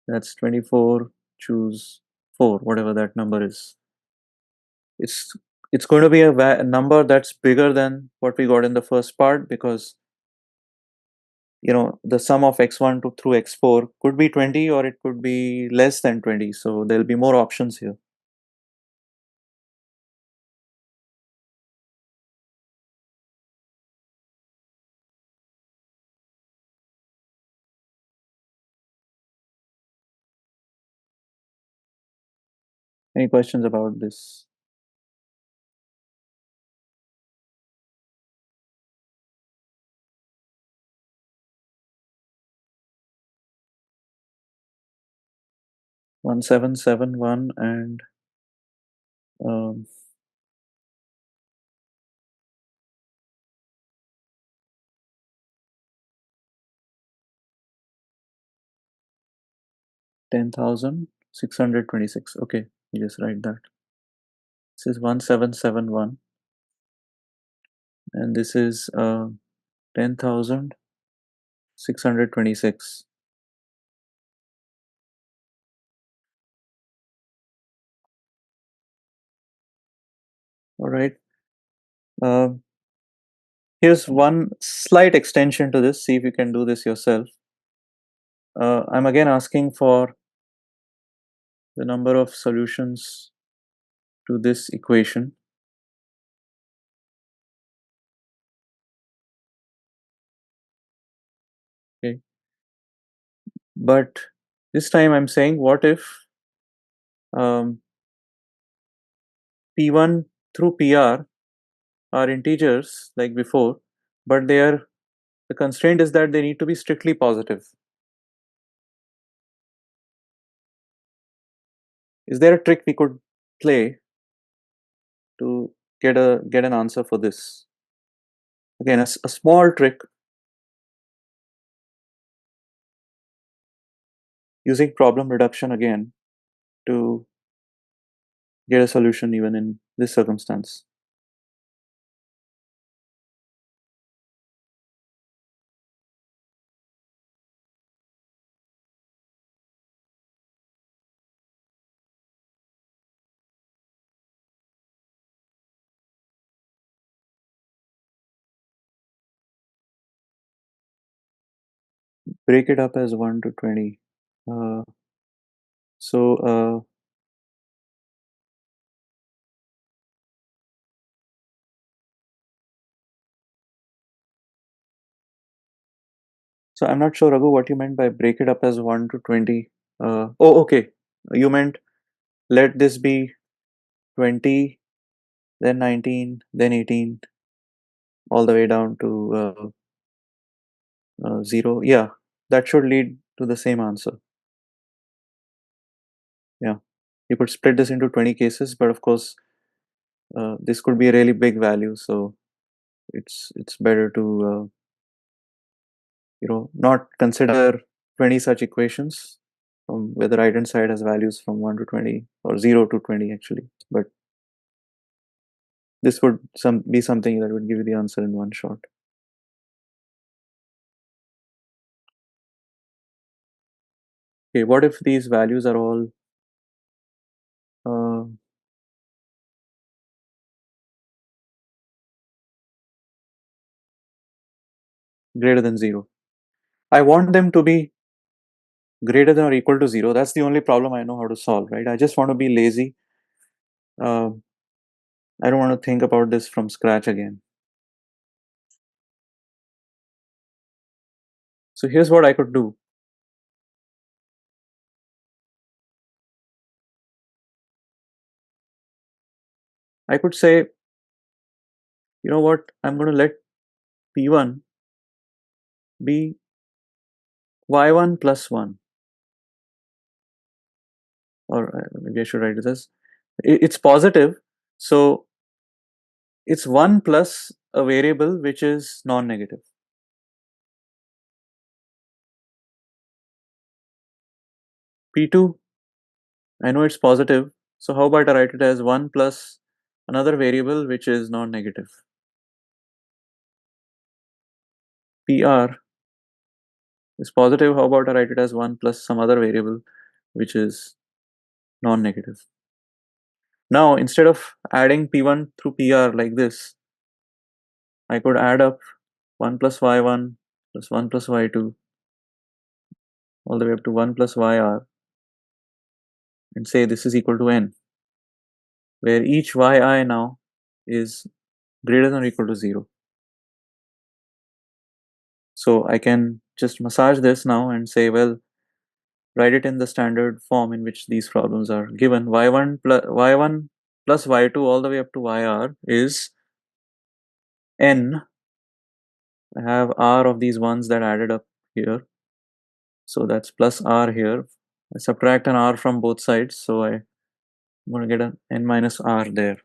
That's 24, choose 4, whatever that number is. It's It's going to be a number that's bigger than what we got in the first part, because the sum of x1 to through x4 could be 20, or it could be less than 20, so there'll be more options here. Any questions about this? 1771 and um, 10,626. Okay, you just write that. This is 1771 and this is 10,626. All right. Uh, Here's one slight extension to this. See if you can do this yourself. I'm again asking for the number of solutions to this equation. Okay. But this time I'm saying, what if um, P1 through PR are integers like before, but the constraint is that they need to be strictly positive. Is there a trick we could play to get an answer for this? Again, a small trick using problem reduction again to get a solution even in this circumstance. Break it up as 1 to 20. Uh, so so I'm not sure, Raghu, what you meant by break it up as 1 to 20. Oh, okay. You meant let this be 20, then 19, then 18, all the way down to 0. Yeah, that should lead to the same answer. Yeah, you could split this into 20 cases, but of course, this could be a really big value, so it's better to not consider 20 such equations where the right hand side has values from 1 to 20 or 0 to 20 actually, but this would be something that would give you the answer in one shot. Okay, what if these values are all uh, greater than 0? I want them to be greater than or equal to 0. That's the only problem I know how to solve, right? I just want to be lazy. uh, I don't want to think about this from scratch again. So here's what I could do. I could say, you know what, I'm going to let P1 be y1 plus 1, or maybe I should write this. It's positive, so it's 1 plus a variable which is non-negative. P2, I know it's positive, so how about I write it as 1 plus another variable which is non-negative. PR is positive, how about I write it as 1 plus some other variable which is non-negative. Now, instead of adding P1 through PR like this, I could add up 1 plus Y1 plus 1 plus Y2 all the way up to 1 plus YR and say this is equal to N, where each Yi now is greater than or equal to 0. So I can just massage this now and say, well, write it in the standard form in which these problems are given. Y1 plus Y2 all the way up to YR is N. I have R of these ones that added up here. So that's plus R here. I subtract an R from both sides. So I'm going to get an N minus R there.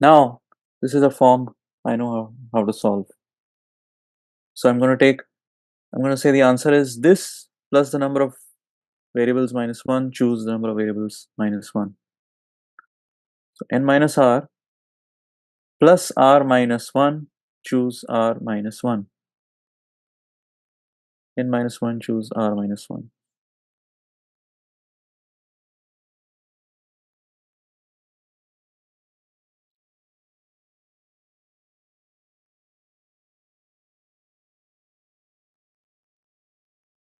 Now, this is a form I know how to solve. So I'm going to say the answer is this plus the number of variables minus 1, choose the number of variables minus 1. So N minus R plus R minus 1, choose R minus 1. N minus 1, choose R minus 1.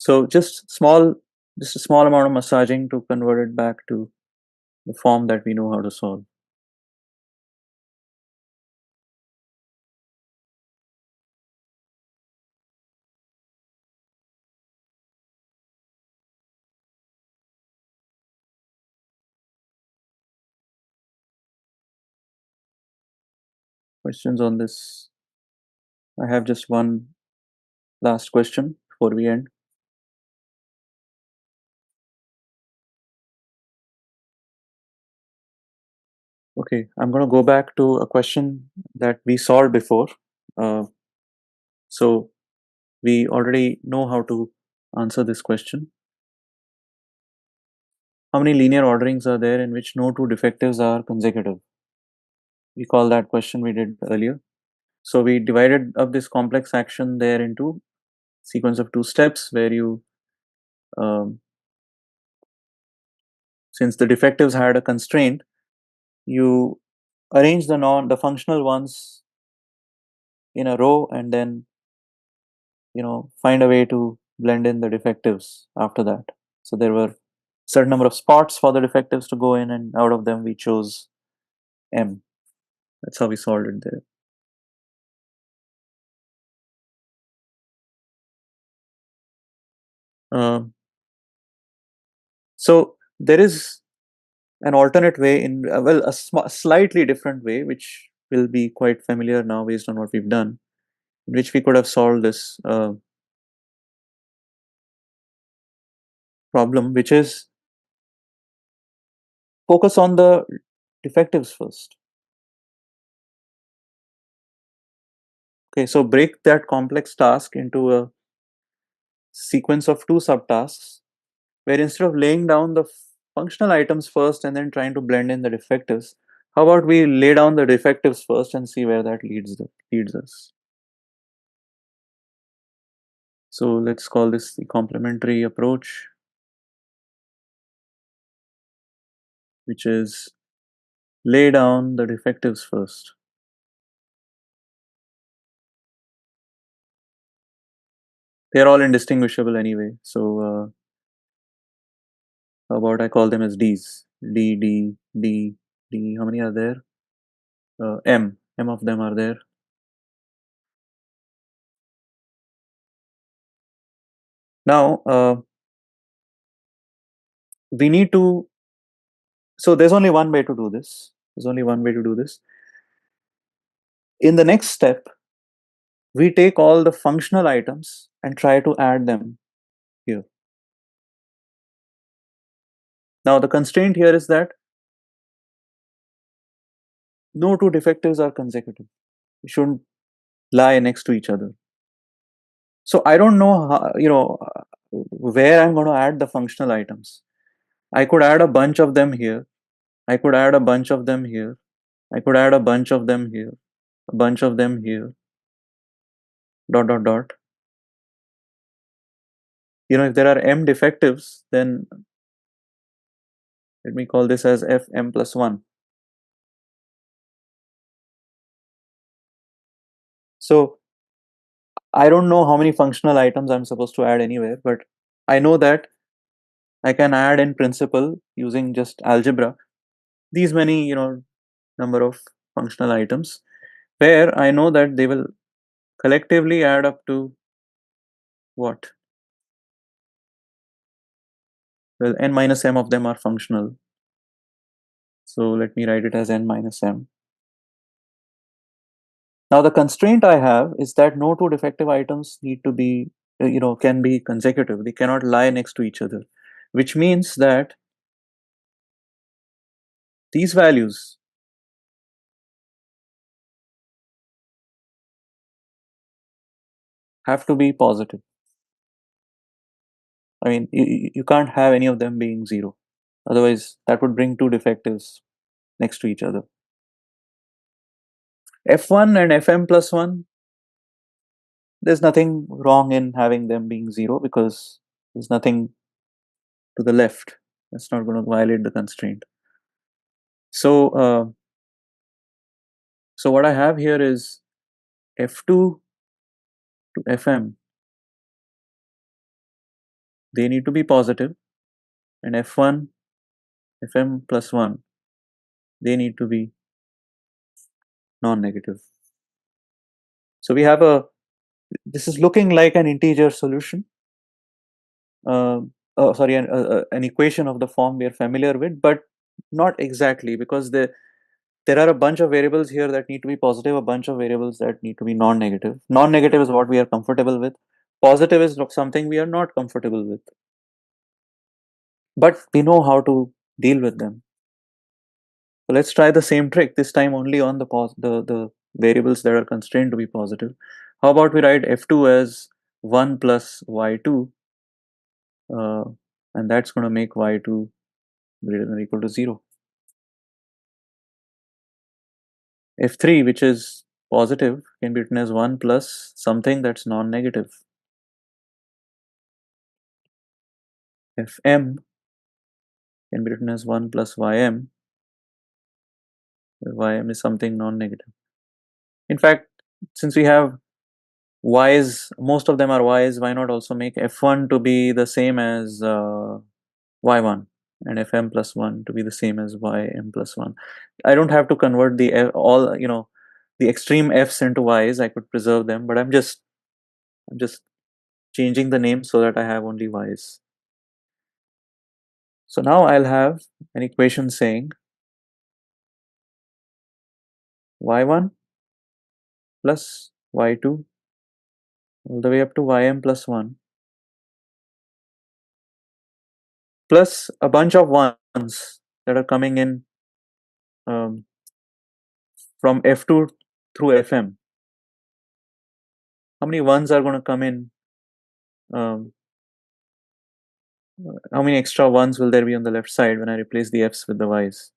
So just a small amount of massaging to convert it back to the form that we know how to solve. Questions on this? I have just one last question before we end. Okay, I'm going to go back to a question that we solved before. Uh, so we already know how to answer this question. How many linear orderings are there in which no two defectives are consecutive? We call that question we did earlier. So we divided up this complex action there into sequence of two steps where you, um, since the defectives had a constraint, you arrange the functional ones in a row and then find a way to blend in the defectives after that. So there were certain number of spots for the defectives to go in, and out of them we chose M. That's how we solved it there. Um, so there is an alternate way in well, a slightly different way, which will be quite familiar now based on what we've done, in which we could have solved this problem, which is focus on the defectives first. Okay, so break that complex task into a sequence of two subtasks, where instead of laying down the functional items first and then trying to blend in the defectives, how about we lay down the defectives first and see where that leads us. So let's call this the complementary approach, which is lay down the defectives first. They're all indistinguishable anyway. So how about I call them as D's? D, D, D, D. How many are there? M. M of them are there. Now, we need to, so there's only one way to do this. There's only one way to do this. In the next step, we take all the functional items and try to add them here. Now, the constraint here is that no two defectives are consecutive. They shouldn't lie next to each other. So I don't know how, where I'm going to add the functional items. I could add a bunch of them here. I could add a bunch of them here. I could add a bunch of them here. A bunch of them here. Dot dot dot. If there are M defectives, then Let me call this as fm plus 1. So I don't know how many functional items I'm supposed to add anywhere, but I know that I can add in principle using just algebra these many, number of functional items where I know that they will collectively add up to what? Well, n minus m of them are functional. So let me write it as n minus m. Now the constraint I have is that no two defective items need to be, can be consecutive. They cannot lie next to each other, which means that these values have to be positive. I mean, you can't have any of them being zero. Otherwise, that would bring two defectives next to each other. F1 and Fm plus 1, there's nothing wrong in having them being zero because there's nothing to the left. That's not going to violate the constraint. So what I have here is F2 to Fm, they need to be positive, and F1, Fm plus 1, they need to be non-negative. So we have this is looking like an integer solution. Sorry, an equation of the form we are familiar with, but not exactly, because there are a bunch of variables here that need to be positive, a bunch of variables that need to be non-negative. Non-negative is what we are comfortable with. Positive is something we are not comfortable with. But we know how to deal with them. So let's try the same trick, this time only on the variables that are constrained to be positive. How about we write f2 as 1 plus y2, uh, and that's going to make y2 greater than or equal to 0. F3, which is positive, can be written as 1 plus something that's non-negative. Fm can be written as 1 plus ym, where ym is something non-negative. In fact, since we have y's, most of them are y's, why not also make f1 to be the same as y1 and fm plus 1 to be the same as ym plus 1. I don't have to convert all, the extreme f's into y's. I could preserve them, but I'm just changing the name so that I have only y's. So now I'll have an equation saying y1 plus y2 all the way up to ym plus 1 plus a bunch of ones that are coming in um, from f2 through fm. How many ones are going to come in? Um, how many extra ones will there be on the left side when I replace the f's with the y's?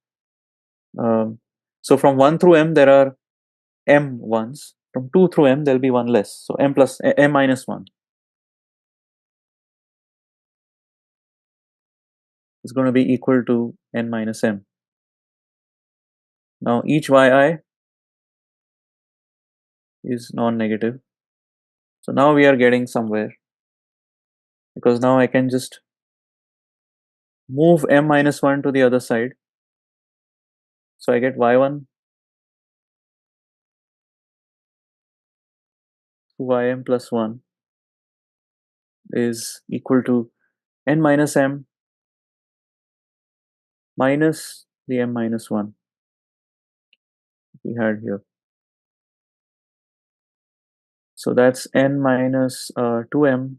Um, so from 1 through m there are m ones. From 2 through m there will be one less. So m minus 1 is going to be equal to n minus m. Now each yi is non-negative. So now we are getting somewhere, because now I can just move m minus 1 to the other side. So I get y1 to ym plus 1 is equal to n minus m minus the m minus 1 we had here. So that's n minus 2m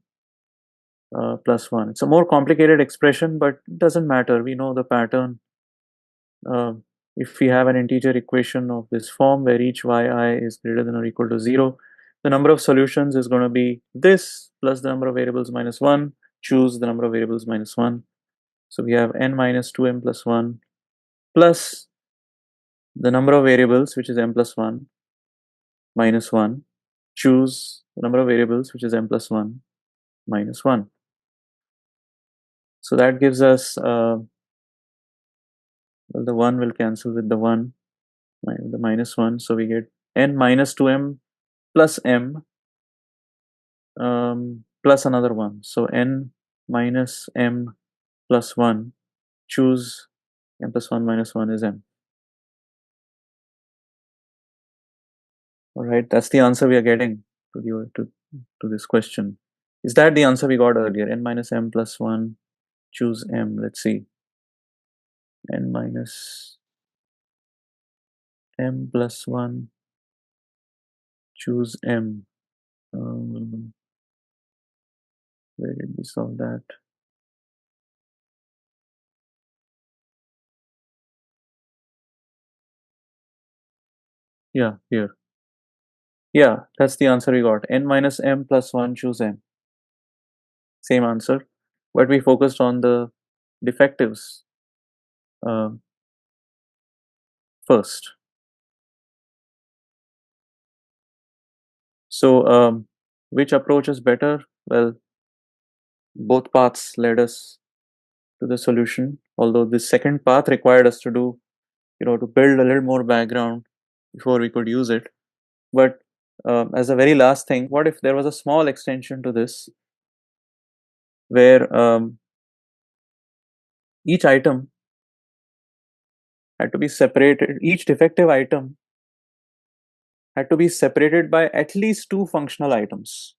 plus 1. It's a more complicated expression, but it doesn't matter. We know the pattern. Uh, if we have an integer equation of this form where each yi is greater than or equal to 0, the number of solutions is going to be this plus the number of variables minus 1. Choose the number of variables minus 1. So we have n minus 2m plus 1 plus the number of variables, which is m plus 1 minus 1. Choose the number of variables, which is m plus 1 minus 1. So that gives us Well, the 1 will cancel with the 1, the minus 1. So we get n minus 2m plus m plus another 1. So n minus m plus 1. Choose m plus 1 minus 1 is m. All right, that's the answer we are getting to this question. Is that the answer we got earlier? N minus m plus 1, choose m. Let's see. N minus m plus 1, choose m. Where did we solve that? Yeah, here. Yeah, that's the answer we got. N minus m plus 1, choose m. Same answer. But we focused on the defectives uh, first. So, which approach is better? Well, both paths led us to the solution. Although the second path required us to do, to build a little more background before we could use it. But as a very last thing, what if there was a small extension to this where each item had to be separated, each defective item had to be separated by at least two functional items.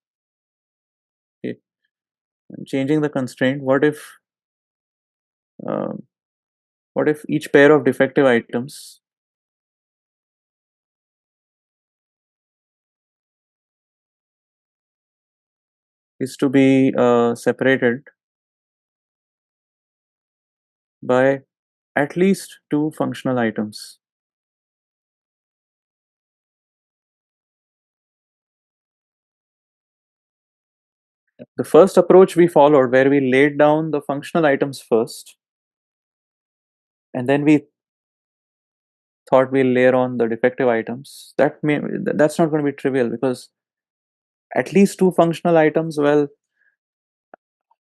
Okay. I'm changing the constraint. Uh, what if each pair of defective items is to be separated by at least two functional items? The first approach we followed, where we laid down the functional items first, and then we thought we'll layer on the defective items. That's not going to be trivial, because at least two functional items. Well,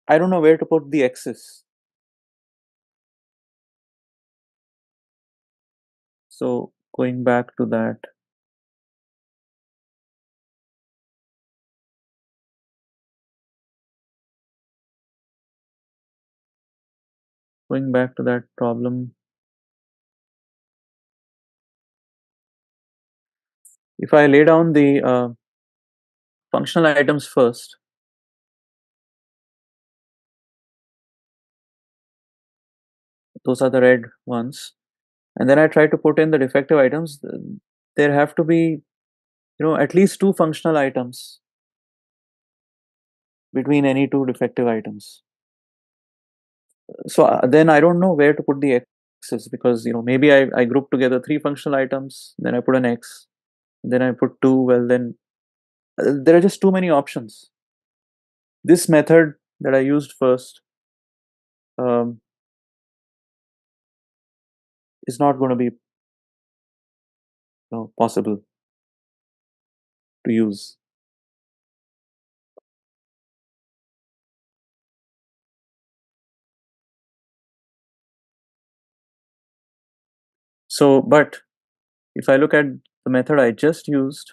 I don't know where to put the x's. So going back to that, problem, if I lay down the functional items first, those are the red ones, and then I try to put in the defective items, there have to be, at least two functional items between any two defective items. So then I don't know where to put the x's, because maybe I group together three functional items, then I put an x, then I put two. Well, then there are just too many options. This method that I used first um, is not going to be possible to use. So, but if I look at the method I just used,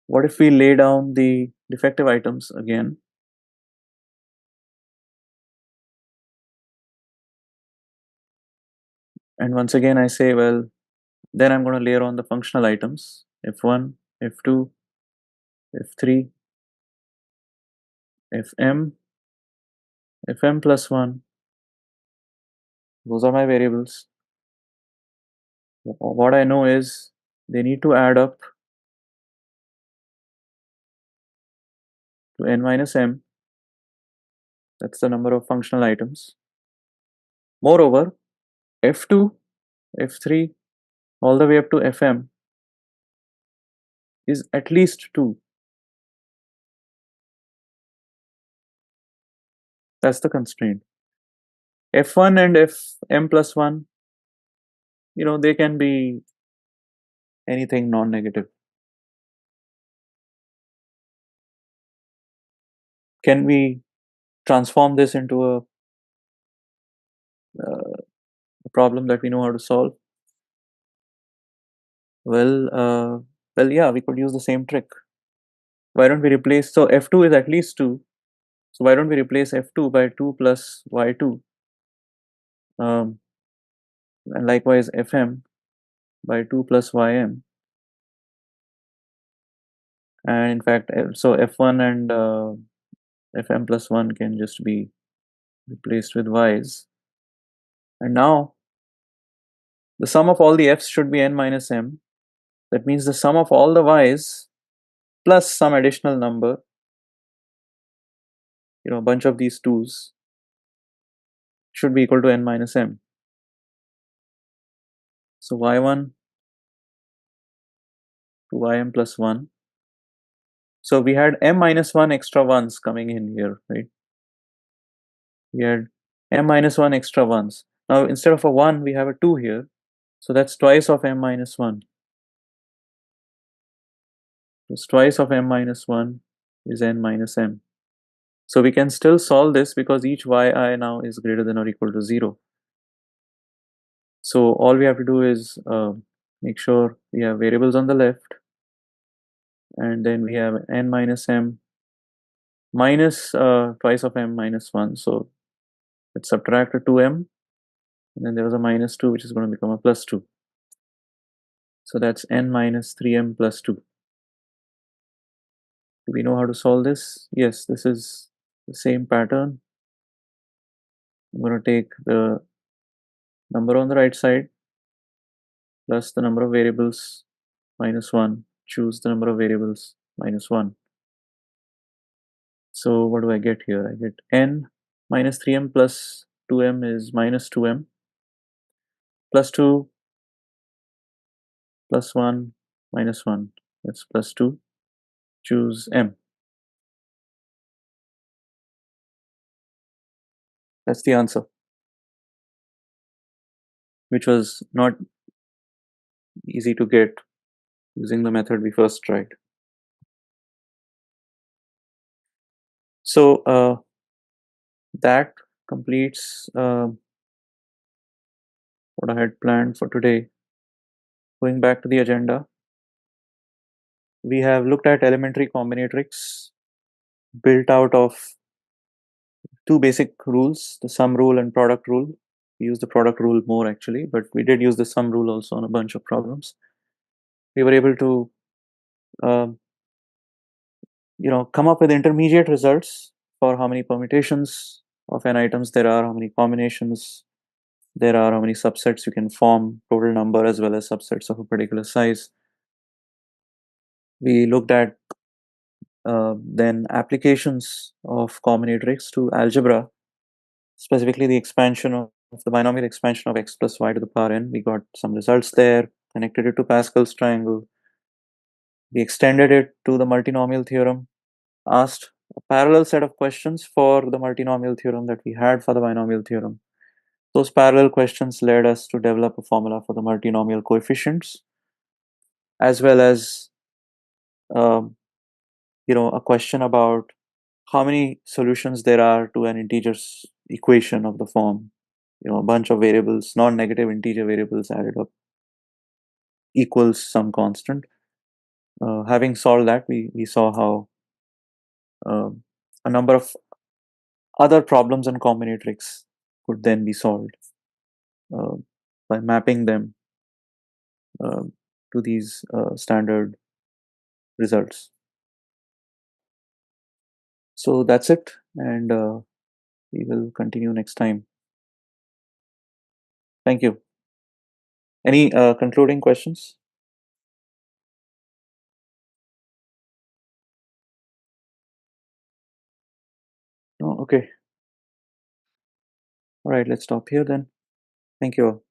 what if we lay down the defective items again? And once again, I say, well, then I'm going to layer on the functional items f1, f2, f3, fm, fm plus 1. Those are my variables. What I know is they need to add up to n minus m. That's the number of functional items. Moreover, f2, f3, all the way up to fm is at least 2. That's the constraint. F1 and fm plus 1, they can be anything non-negative. Can we transform this into a a problem that we know how to solve? Well, yeah, we could use the same trick. Why don't we replace, so f2 is at least 2, so why don't we replace f2 by 2 plus y2, um, and likewise fm by 2 plus ym, and in fact, so f1 and fm plus 1 can just be replaced with y's, and now the sum of all the f's should be n minus m. That means the sum of all the y's plus some additional number, a bunch of these 2's, should be equal to n minus m. So y1 to ym plus 1. So we had m minus 1 extra ones coming in here, right? We had m minus 1 extra ones. Now instead of a 1, we have a 2 here. So that's twice of m minus 1. Plus twice of m minus 1 is n minus m. So we can still solve this because each yi now is greater than or equal to 0. So all we have to do is make sure we have variables on the left, and then we have n minus m minus twice of m minus 1. So let's subtract a 2m, and then there was a minus 2, which is going to become a plus 2. So that's n minus 3m plus 2. Do we know how to solve this? Yes, this is the same pattern. I'm going to take the number on the right side plus the number of variables minus 1, choose the number of variables minus 1. So what do I get here? I get n minus 3m plus 2m is minus 2m, plus 2 plus 1 minus 1, that's plus 2. Choose m. That's the answer, which was not easy to get using the method we first tried. So that completes what I had planned for today. Going back to the agenda, we have looked at elementary combinatorics built out of two basic rules, the sum rule and product rule. We use the product rule more actually, but we did use the sum rule also on a bunch of problems. We were able to um, come up with intermediate results for how many permutations of n items there are, how many combinations there are, how many subsets you can form, total number as well as subsets of a particular size. We looked at then applications of combinatorics to algebra, specifically the expansion of the binomial expansion of x plus y to the power n. We got some results there, connected it to Pascal's triangle. We extended it to the multinomial theorem, asked a parallel set of questions for the multinomial theorem that we had for the binomial theorem. Those parallel questions led us to develop a formula for the multinomial coefficients, as well as um, a question about how many solutions there are to an integer equation of the form, a bunch of variables, non-negative integer variables added up equals some constant. Having solved that, we saw how a number of other problems in combinatorics could then be solved uh, by mapping them uh, to these standard results. So that's it, and we will continue next time. Thank you. Any concluding questions? No? Okay. All right, let's stop here then. Thank you all.